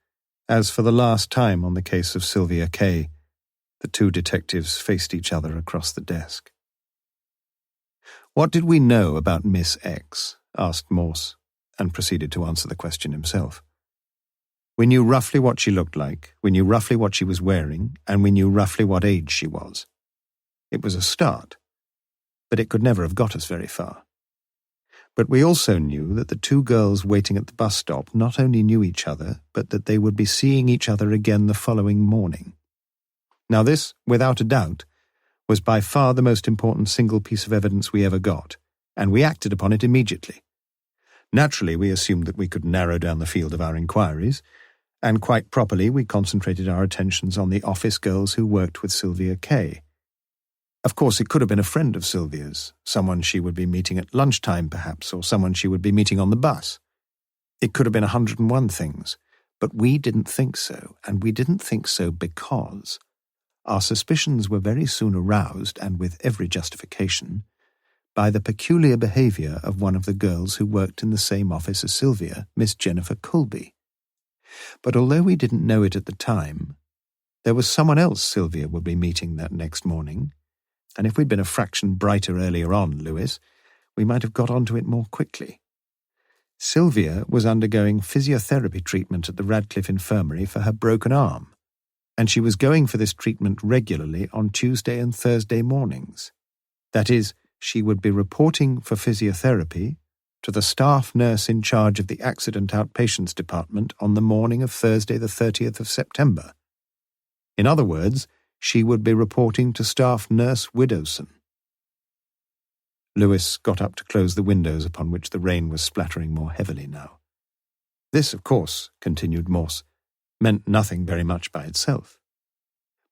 as for the last time on the case of Sylvia Kay, the two detectives faced each other across the desk. What did we know about Miss X? Asked Morse, and proceeded to answer the question himself. We knew roughly what she looked like, we knew roughly what she was wearing, and we knew roughly what age she was. It was a start, but it could never have got us very far. But we also knew that the two girls waiting at the bus stop not only knew each other, but that they would be seeing each other again the following morning. Now this, without a doubt, was by far the most important single piece of evidence we ever got, and we acted upon it immediately. Naturally, we assumed that we could narrow down the field of our inquiries, and quite properly we concentrated our attentions on the office girls who worked with Sylvia Kay. Of course, it could have been a friend of Sylvia's, someone she would be meeting at lunchtime perhaps, or someone she would be meeting on the bus. It could have been 101 things, but we didn't think so, and we didn't think so because our suspicions were very soon aroused, and with every justification, by the peculiar behaviour of one of the girls who worked in the same office as Sylvia, Miss Jennifer Colby. But although we didn't know it at the time, there was someone else Sylvia would be meeting that next morning, and if we'd been a fraction brighter earlier on, Lewis, we might have got onto it more quickly. Sylvia was undergoing physiotherapy treatment at the Radcliffe Infirmary for her broken arm, and she was going for this treatment regularly on Tuesday and Thursday mornings. That is, she would be reporting for physiotherapy to the staff nurse in charge of the accident outpatients department on the morning of Thursday the 30th of September. In other words, she would be reporting to staff nurse Whodunit. Lewis got up to close the windows upon which the rain was splattering more heavily now. This, of course, continued Morse, meant nothing very much by itself.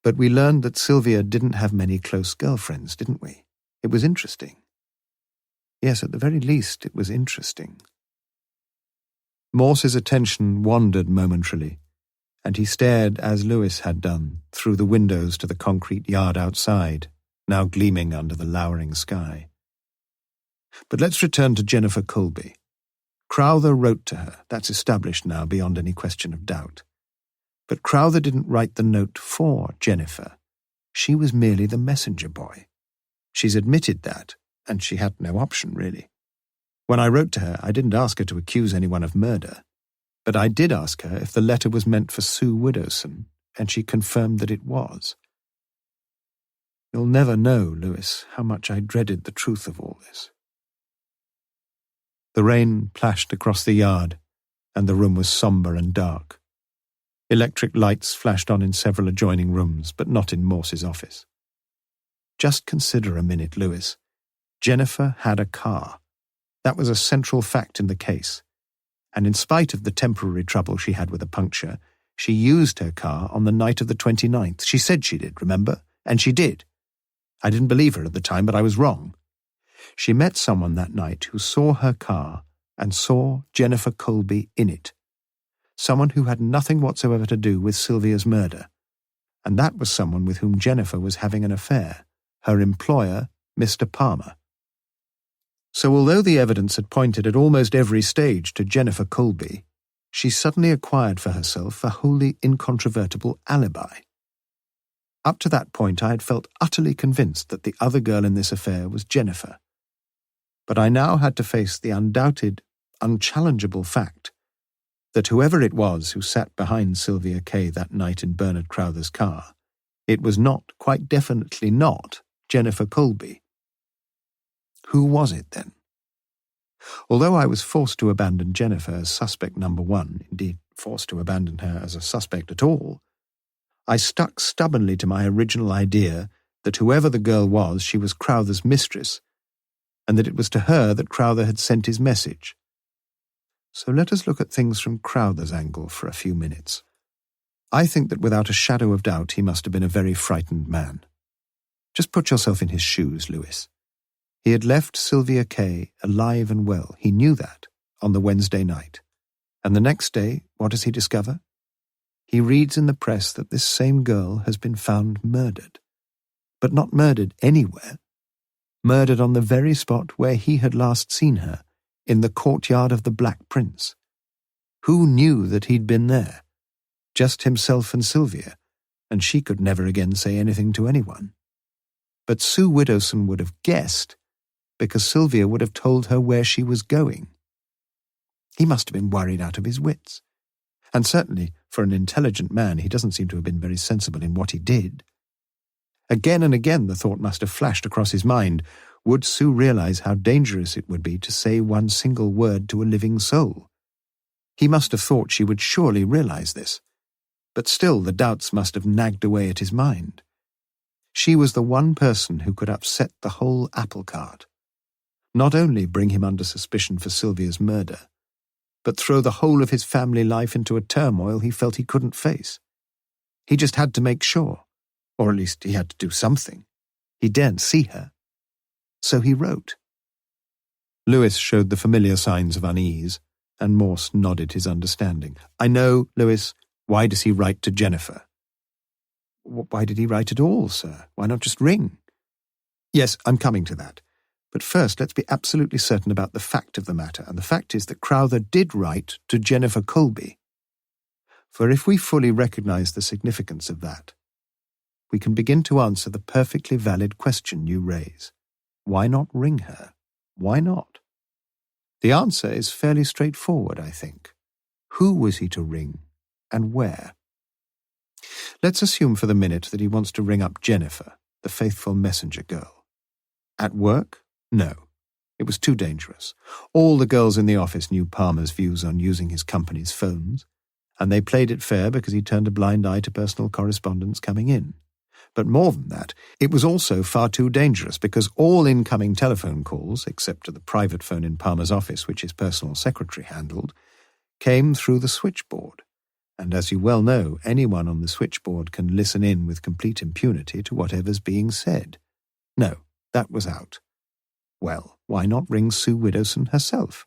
But we learned that Sylvia didn't have many close girlfriends, didn't we? It was interesting. Yes, at the very least, it was interesting. Morse's attention wandered momentarily, and he stared, as Lewis had done, through the windows to the concrete yard outside, now gleaming under the lowering sky. But let's return to Jennifer Colby. Crowther wrote to her, that's established now beyond any question of doubt. But Crowther didn't write the note for Jennifer. She was merely the messenger boy. She's admitted that, and she had no option, really. When I wrote to her, I didn't ask her to accuse anyone of murder, but I did ask her if the letter was meant for Sue Whodunit, and she confirmed that it was. You'll never know, Lewis, how much I dreaded the truth of all this. The rain plashed across the yard, and the room was sombre and dark. Electric lights flashed on in several adjoining rooms, but not in Morse's office. Just consider a minute, Lewis. Jennifer had a car. That was a central fact in the case. And in spite of the temporary trouble she had with a puncture, she used her car on the night of the 29th. She said she did, remember? And she did. I didn't believe her at the time, but I was wrong. She met someone that night who saw her car and saw Jennifer Colby in it. Someone who had nothing whatsoever to do with Sylvia's murder. And that was someone with whom Jennifer was having an affair, her employer, Mr. Palmer. So although the evidence had pointed at almost every stage to Jennifer Colby, she suddenly acquired for herself a wholly incontrovertible alibi. Up to that point I had felt utterly convinced that the other girl in this affair was Jennifer. But I now had to face the undoubted, unchallengeable fact that whoever it was who sat behind Sylvia Kay that night in Bernard Crowther's car, it was not, quite definitely not, Jennifer Colby. Who was it then? Although I was forced to abandon Jennifer as suspect number one, indeed forced to abandon her as a suspect at all, I stuck stubbornly to my original idea that whoever the girl was, she was Crowther's mistress, and that it was to her that Crowther had sent his message. So let us look at things from Crowther's angle for a few minutes. I think that without a shadow of doubt he must have been a very frightened man. Just put yourself in his shoes, Lewis. He had left Sylvia Kay alive and well, he knew that, on the Wednesday night. And the next day, what does he discover? He reads in the press that this same girl has been found murdered. But not murdered anywhere. Murdered on the very spot where he had last seen her, in the courtyard of the Black Prince. Who knew that he'd been there? Just himself and Sylvia, and she could never again say anything to anyone. But Sue Whodunit would have guessed, because Sylvia would have told her where she was going. He must have been worried out of his wits. And certainly, for an intelligent man, he doesn't seem to have been very sensible in what he did. Again and again the thought must have flashed across his mind, would Sue realize how dangerous it would be to say one single word to a living soul? He must have thought she would surely realize this. But still the doubts must have nagged away at his mind. She was the one person who could upset the whole apple cart. Not only bring him under suspicion for Sylvia's murder, but throw the whole of his family life into a turmoil he felt he couldn't face. He just had to make sure, or at least he had to do something. He daren't see her. So he wrote. Lewis showed the familiar signs of unease, and Morse nodded his understanding. I know, Lewis, why does he write to Jennifer? Why did he write at all, sir? Why not just ring? Yes, I'm coming to that. But first, let's be absolutely certain about the fact of the matter, and the fact is that Crowther did write to Jennifer Colby. For if we fully recognize the significance of that, we can begin to answer the perfectly valid question you raise. Why not ring her? Why not? The answer is fairly straightforward, I think. Who was he to ring, and where? Let's assume for the minute that he wants to ring up Jennifer, the faithful messenger girl. At work? No. It was too dangerous. All the girls in the office knew Palmer's views on using his company's phones, and they played it fair because he turned a blind eye to personal correspondence coming in. But more than that, it was also far too dangerous because all incoming telephone calls, except to the private phone in Palmer's office which his personal secretary handled, came through the switchboard. And as you well know, anyone on the switchboard can listen in with complete impunity to whatever's being said. No, that was out. Well, why not ring Sue Whodunit herself?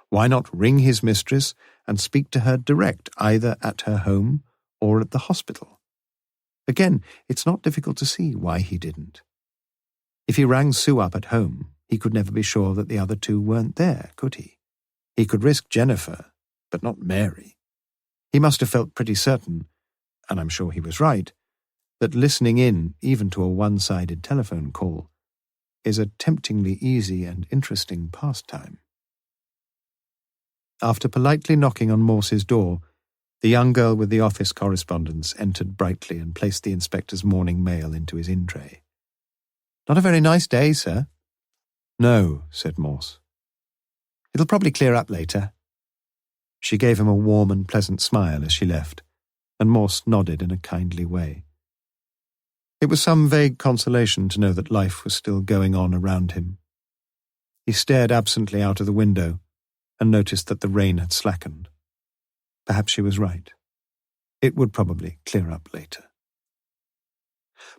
Why not ring his mistress and speak to her direct, either at her home or at the hospital? Again, it's not difficult to see why he didn't. If he rang Sue up at home, he could never be sure that the other two weren't there, could he? He could risk Jennifer, but not Mary. He must have felt pretty certain, and I'm sure he was right, that listening in, even to a one-sided telephone call, is a temptingly easy and interesting pastime. After politely knocking on Morse's door, the young girl with the office correspondence entered brightly and placed the inspector's morning mail into his in-tray. "Not a very nice day, sir." "No," said Morse. "It'll probably clear up later." She gave him a warm and pleasant smile as she left, and Morse nodded in a kindly way. It was some vague consolation to know that life was still going on around him. He stared absently out of the window and noticed that the rain had slackened. Perhaps she was right. It would probably clear up later.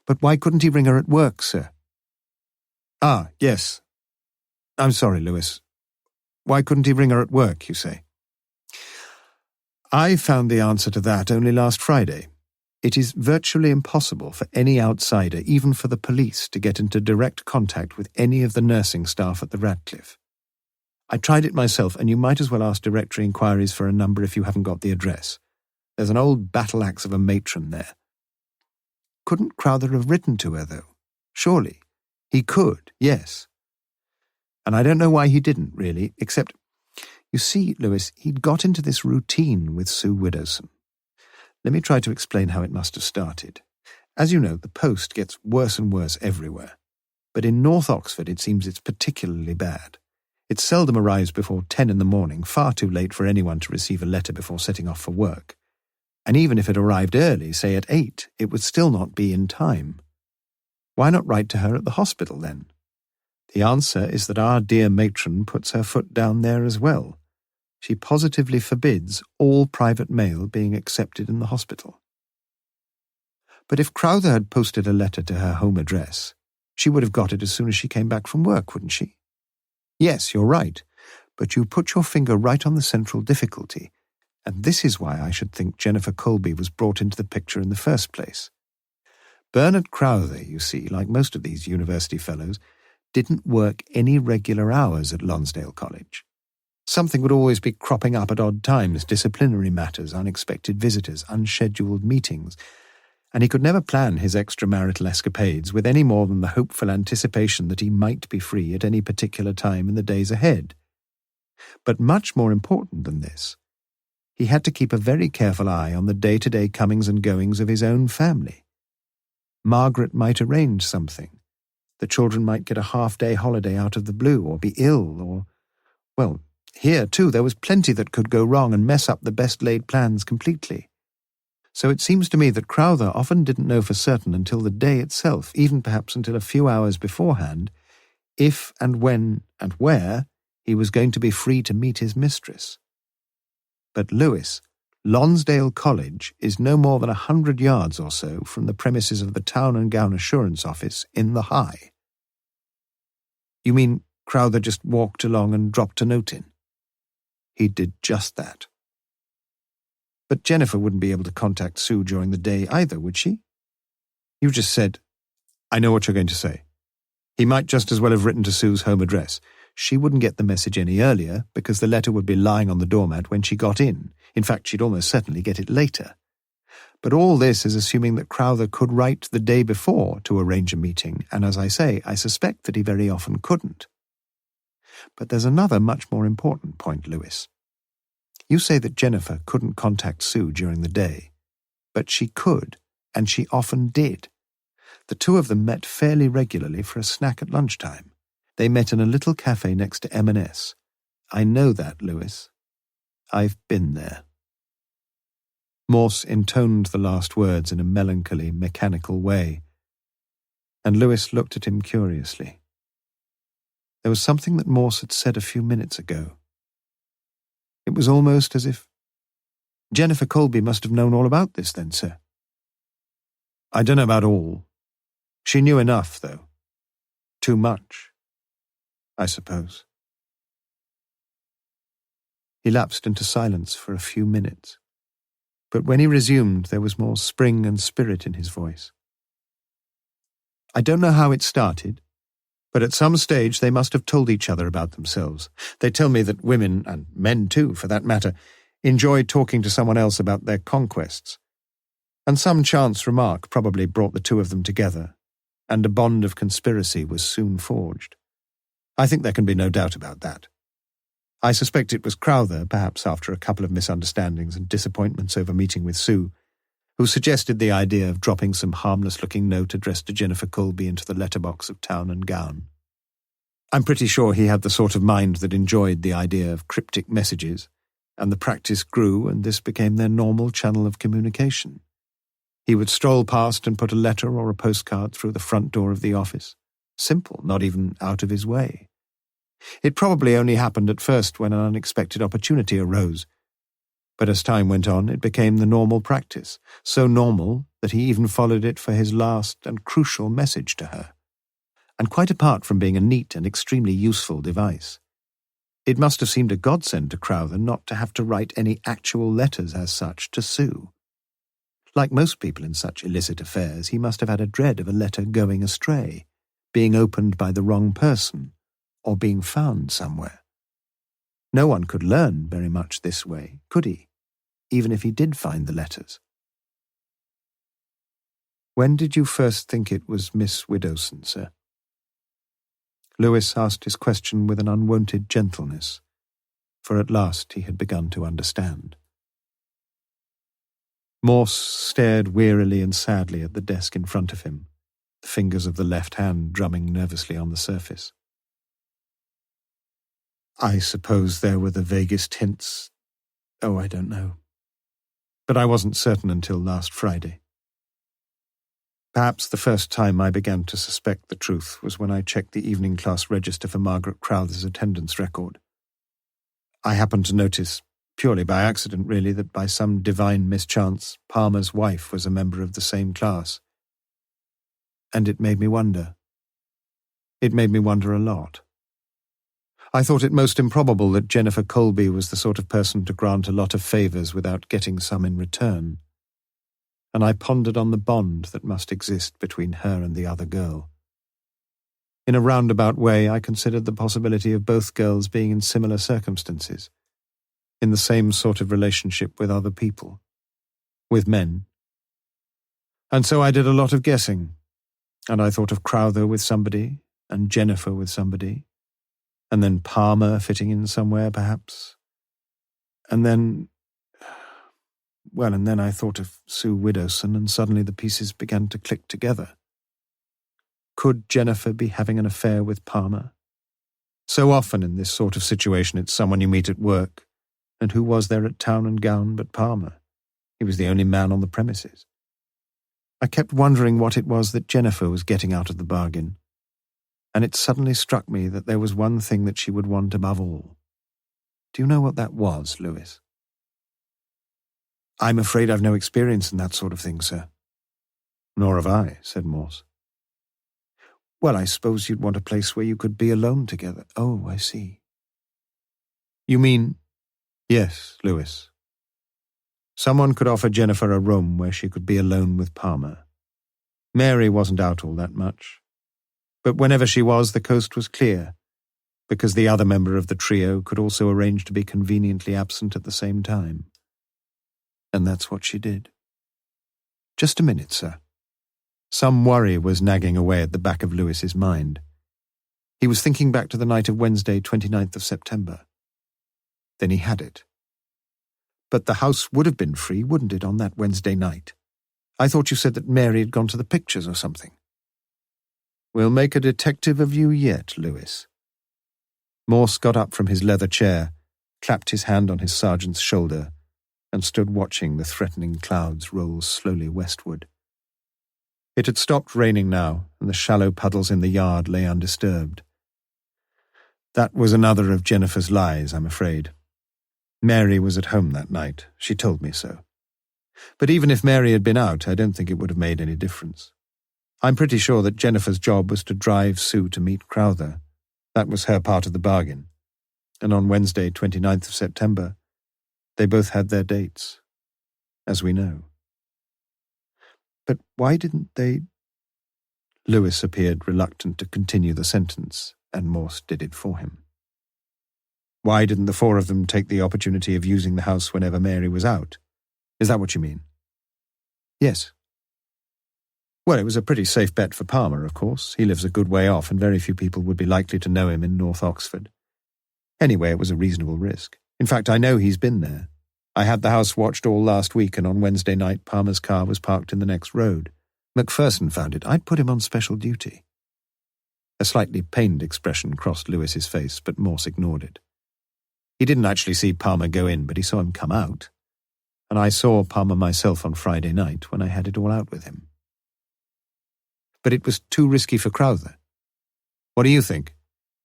But why couldn't he ring her at work, sir? Ah, yes. I'm sorry, Lewis. Why couldn't he ring her at work, you say? I found the answer to that only last Friday. It is virtually impossible for any outsider, even for the police, to get into direct contact with any of the nursing staff at the Radcliffe. I tried it myself, and you might as well ask directory inquiries for a number if you haven't got the address. There's an old battle-axe of a matron there. Couldn't Crowther have written to her, though? Surely. He could, yes. And I don't know why he didn't, really, except, you see, Lewis, he'd got into this routine with Sue Whodunit. Let me try to explain how it must have started. As you know, the post gets worse and worse everywhere. But in North Oxford it seems it's particularly bad. It seldom arrives before 10 in the morning, far too late for anyone to receive a letter before setting off for work. And even if it arrived early, say at 8, it would still not be in time. Why not write to her at the hospital, then? The answer is that our dear matron puts her foot down there as well. She positively forbids all private mail being accepted in the hospital. But if Crowther had posted a letter to her home address, she would have got it as soon as she came back from work, wouldn't she? Yes, you're right, but you put your finger right on the central difficulty, and this is why I should think Jennifer Colby was brought into the picture in the first place. Bernard Crowther, you see, like most of these university fellows, didn't work any regular hours at Lonsdale College. Something would always be cropping up at odd times, disciplinary matters, unexpected visitors, unscheduled meetings, and he could never plan his extramarital escapades with any more than the hopeful anticipation that he might be free at any particular time in the days ahead. But much more important than this, he had to keep a very careful eye on the day-to-day comings and goings of his own family. Margaret might arrange something. The children might get a half-day holiday out of the blue, or be ill, or... Well, here, too, there was plenty that could go wrong and mess up the best-laid plans completely. So it seems to me that Crowther often didn't know for certain until the day itself, even perhaps until a few hours beforehand, if and when and where he was going to be free to meet his mistress. But Lewis, Lonsdale College is no more than 100 yards or so from the premises of the Town and Gown Assurance Office in the High. You mean Crowther just walked along and dropped a note in? He did just that. But Jennifer wouldn't be able to contact Sue during the day either, would she? You just said, I know what you're going to say. He might just as well have written to Sue's home address. She wouldn't get the message any earlier because the letter would be lying on the doormat when she got in. In fact, she'd almost certainly get it later. But all this is assuming that Crowther could write the day before to arrange a meeting, and as I say, I suspect that he very often couldn't. But there's another much more important point, Lewis. You say that Jennifer couldn't contact Sue during the day, but she could, and she often did. The two of them met fairly regularly for a snack at lunchtime. They met in a little cafe next to M&S. I know that, Lewis. I've been there. Morse intoned the last words in a melancholy, mechanical way, and Lewis looked at him curiously. There was something that Morse had said a few minutes ago. It was almost as if... Jennifer Colby must have known all about this then, sir. I don't know about all. She knew enough, though. Too much, I suppose. He lapsed into silence for a few minutes, but when he resumed there was more spring and spirit in his voice. I don't know how it started, but at some stage they must have told each other about themselves. They tell me that women, and men too for that matter, enjoy talking to someone else about their conquests, and some chance remark probably brought the two of them together, and a bond of conspiracy was soon forged. I think there can be no doubt about that. I suspect it was Crowther, perhaps after a couple of misunderstandings and disappointments over meeting with Sue, who suggested the idea of dropping some harmless-looking note addressed to Jennifer Colby into the letterbox of Town and Gown. I'm pretty sure he had the sort of mind that enjoyed the idea of cryptic messages, and the practice grew, and this became their normal channel of communication. He would stroll past and put a letter or a postcard through the front door of the office. Simple, not even out of his way. It probably only happened at first when an unexpected opportunity arose, but as time went on it became the normal practice, so normal that he even followed it for his last and crucial message to her. And quite apart from being a neat and extremely useful device, it must have seemed a godsend to Crowther not to have to write any actual letters as such to Sue. Like most people in such illicit affairs, he must have had a dread of a letter going astray, being opened by the wrong person, or being found somewhere. No one could learn very much this way, could he, even if he did find the letters? When did you first think it was Miss Whodunit, sir? Lewis asked his question with an unwonted gentleness, for at last he had begun to understand. Morse stared wearily and sadly at the desk in front of him, the fingers of the left hand drumming nervously on the surface. I suppose there were the vaguest hints. Oh, I don't know. But I wasn't certain until last Friday. Perhaps the first time I began to suspect the truth was when I checked the evening class register for Margaret Crowther's attendance record. I happened to notice, purely by accident really, that by some divine mischance, Palmer's wife was a member of the same class. And it made me wonder. It made me wonder a lot. I thought it most improbable that Jennifer Colby was the sort of person to grant a lot of favours without getting some in return, and I pondered on the bond that must exist between her and the other girl. In a roundabout way, I considered the possibility of both girls being in similar circumstances, in the same sort of relationship with other people, with men. And so I did a lot of guessing, and I thought of Crowther with somebody, and Jennifer with somebody, and then Palmer fitting in somewhere, perhaps. And then I thought of Sue Whodunit, and suddenly the pieces began to click together. Could Jennifer be having an affair with Palmer? So often in this sort of situation it's someone you meet at work, and who was there at Town and Gown but Palmer? He was the only man on the premises. I kept wondering what it was that Jennifer was getting out of the bargain, and it suddenly struck me that there was one thing that she would want above all. Do you know what that was, Lewis? I'm afraid I've no experience in that sort of thing, sir. Nor have I, said Morse. Well, I suppose you'd want a place where you could be alone together. Oh, I see. You mean... Yes, Lewis. Someone could offer Jennifer a room where she could be alone with Palmer. Mary wasn't out all that much, but whenever she was, the coast was clear, because the other member of the trio could also arrange to be conveniently absent at the same time. And that's what she did. Just a minute, sir. Some worry was nagging away at the back of Lewis's mind. He was thinking back to the night of Wednesday, 29th of September. Then he had it. But the house would have been free, wouldn't it, on that Wednesday night? I thought you said that Mary had gone to the pictures or something. We'll make a detective of you yet, Lewis. Morse got up from his leather chair, clapped his hand on his sergeant's shoulder, and stood watching the threatening clouds roll slowly westward. It had stopped raining now, and the shallow puddles in the yard lay undisturbed. That was another of Jennifer's lies, I'm afraid. Mary was at home that night. She told me so. But even if Mary had been out, I don't think it would have made any difference. I'm pretty sure that Jennifer's job was to drive Sue to meet Crowther. That was her part of the bargain. And on Wednesday, 29th of September, they both had their dates, as we know. But why didn't they... Lewis appeared reluctant to continue the sentence, and Morse did it for him. Why didn't the four of them take the opportunity of using the house whenever Mary was out? Is that what you mean? Yes. Well, it was a pretty safe bet for Palmer, of course. He lives a good way off, and very few people would be likely to know him in North Oxford. Anyway, it was a reasonable risk. In fact, I know he's been there. I had the house watched all last week, and on Wednesday night Palmer's car was parked in the next road. Macpherson found it. I'd put him on special duty. A slightly pained expression crossed Lewis's face, but Morse ignored it. He didn't actually see Palmer go in, but he saw him come out. And I saw Palmer myself on Friday night when I had it all out with him. But it was too risky for Crowther. What do you think?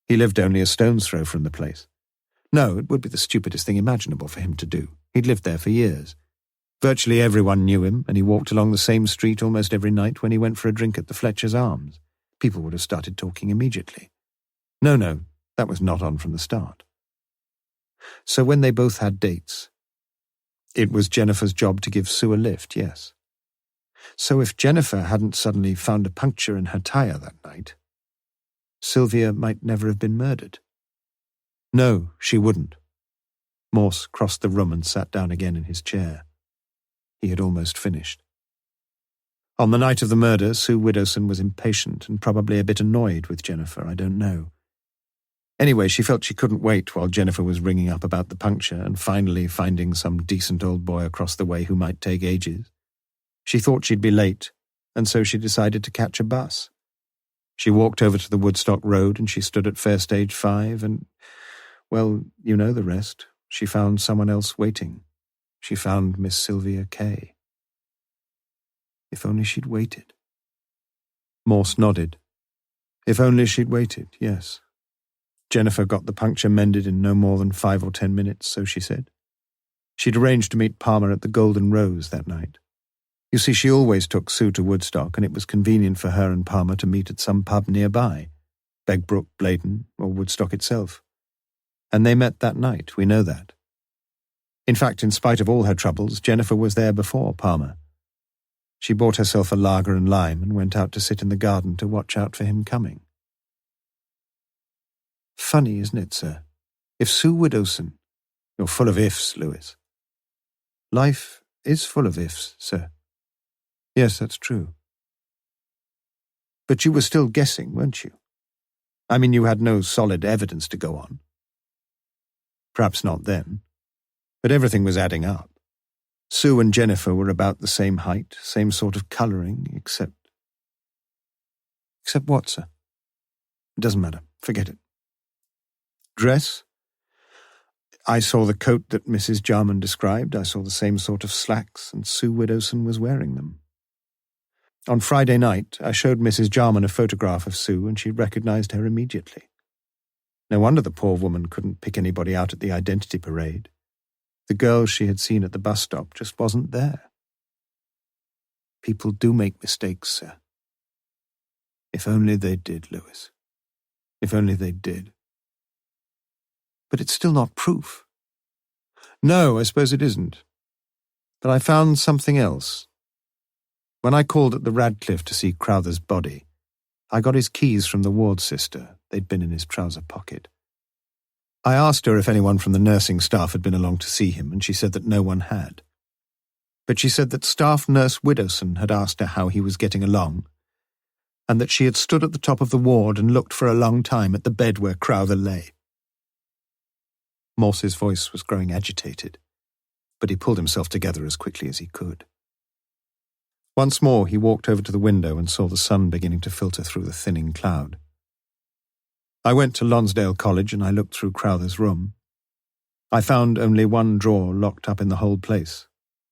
He lived only a stone's throw from the place. No, it would be the stupidest thing imaginable for him to do. He'd lived there for years. Virtually everyone knew him, and he walked along the same street almost every night when he went for a drink at the Fletcher's Arms. People would have started talking immediately. No, that was not on from the start. So when they both had dates, it was Jennifer's job to give Sue a lift, yes. So if Jennifer hadn't suddenly found a puncture in her tyre that night, Sylvia might never have been murdered. No, she wouldn't. Morse crossed the room and sat down again in his chair. He had almost finished. On the night of the murder, Sue Widdowson was impatient and probably a bit annoyed with Jennifer, I don't know. Anyway, she felt she couldn't wait while Jennifer was ringing up about the puncture and finally finding some decent old boy across the way who might take ages. She thought she'd be late, and so she decided to catch a bus. She walked over to the Woodstock Road and she stood at Fair Stage 5 and, well, you know the rest. She found someone else waiting. She found Miss Sylvia Kay. If only she'd waited. Morse nodded. If only she'd waited, yes. Jennifer got the puncture mended in no more than 5 or 10 minutes, so she said. She'd arranged to meet Palmer at the Golden Rose that night. You see, she always took Sue to Woodstock, and it was convenient for her and Palmer to meet at some pub nearby, Begbrook, Blaydon, or Woodstock itself. And they met that night, we know that. In fact, in spite of all her troubles, Jennifer was there before Palmer. She bought herself a lager and lime and went out to sit in the garden to watch out for him coming. Funny, isn't it, sir? If Sue Widdowson... You're full of ifs, Lewis. Life is full of ifs, sir. Yes, that's true. But you were still guessing, weren't you? I mean, you had no solid evidence to go on. Perhaps not then. But everything was adding up. Sue and Jennifer were about the same height, same sort of colouring, except... Except what, sir? It doesn't matter. Forget it. Dress? I saw the coat that Mrs. Jarman described. I saw the same sort of slacks, and Sue Widdowson was wearing them. On Friday night, I showed Mrs. Jarman a photograph of Sue, and she recognised her immediately. No wonder the poor woman couldn't pick anybody out at the identity parade. The girl she had seen at the bus stop just wasn't there. People do make mistakes, sir. If only they did, Lewis. If only they did. But it's still not proof. No, I suppose it isn't. But I found something else. When I called at the Radcliffe to see Crowther's body, I got his keys from the ward sister. They'd been in his trouser pocket. I asked her if anyone from the nursing staff had been along to see him, and she said that no one had. But she said that staff nurse Widdowson had asked her how he was getting along, and that she had stood at the top of the ward and looked for a long time at the bed where Crowther lay. Morse's voice was growing agitated, but he pulled himself together as quickly as he could. Once more he walked over to the window and saw the sun beginning to filter through the thinning cloud. I went to Lonsdale College and I looked through Crowther's room. I found only one drawer locked up in the whole place,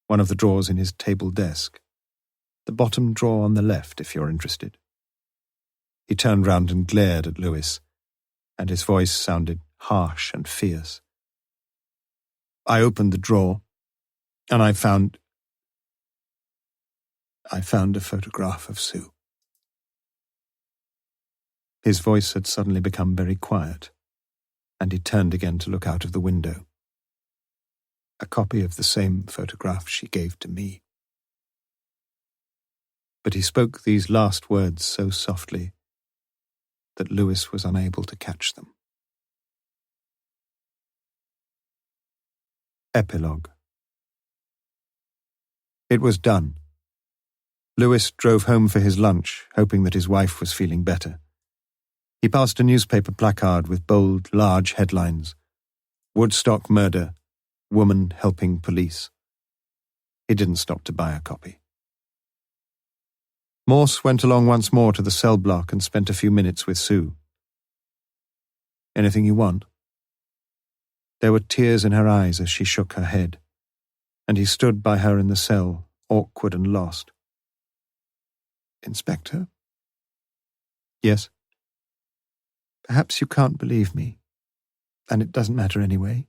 one of the drawers in his table desk. The bottom drawer on the left, if you're interested. He turned round and glared at Lewis, and his voice sounded harsh and fierce. I opened the drawer, and I found a photograph of Sue. His voice had suddenly become very quiet, and he turned again to look out of the window. A copy of the same photograph she gave to me. But he spoke these last words so softly that Lewis was unable to catch them. Epilogue. It was done. Lewis drove home for his lunch, hoping that his wife was feeling better. He passed a newspaper placard with bold, large headlines. Woodstock murder, woman helping police. He didn't stop to buy a copy. Morse went along once more to the cell block and spent a few minutes with Sue. Anything you want? There were tears in her eyes as she shook her head, and he stood by her in the cell, awkward and lost. Inspector? Yes? Perhaps you can't believe me, and it doesn't matter anyway.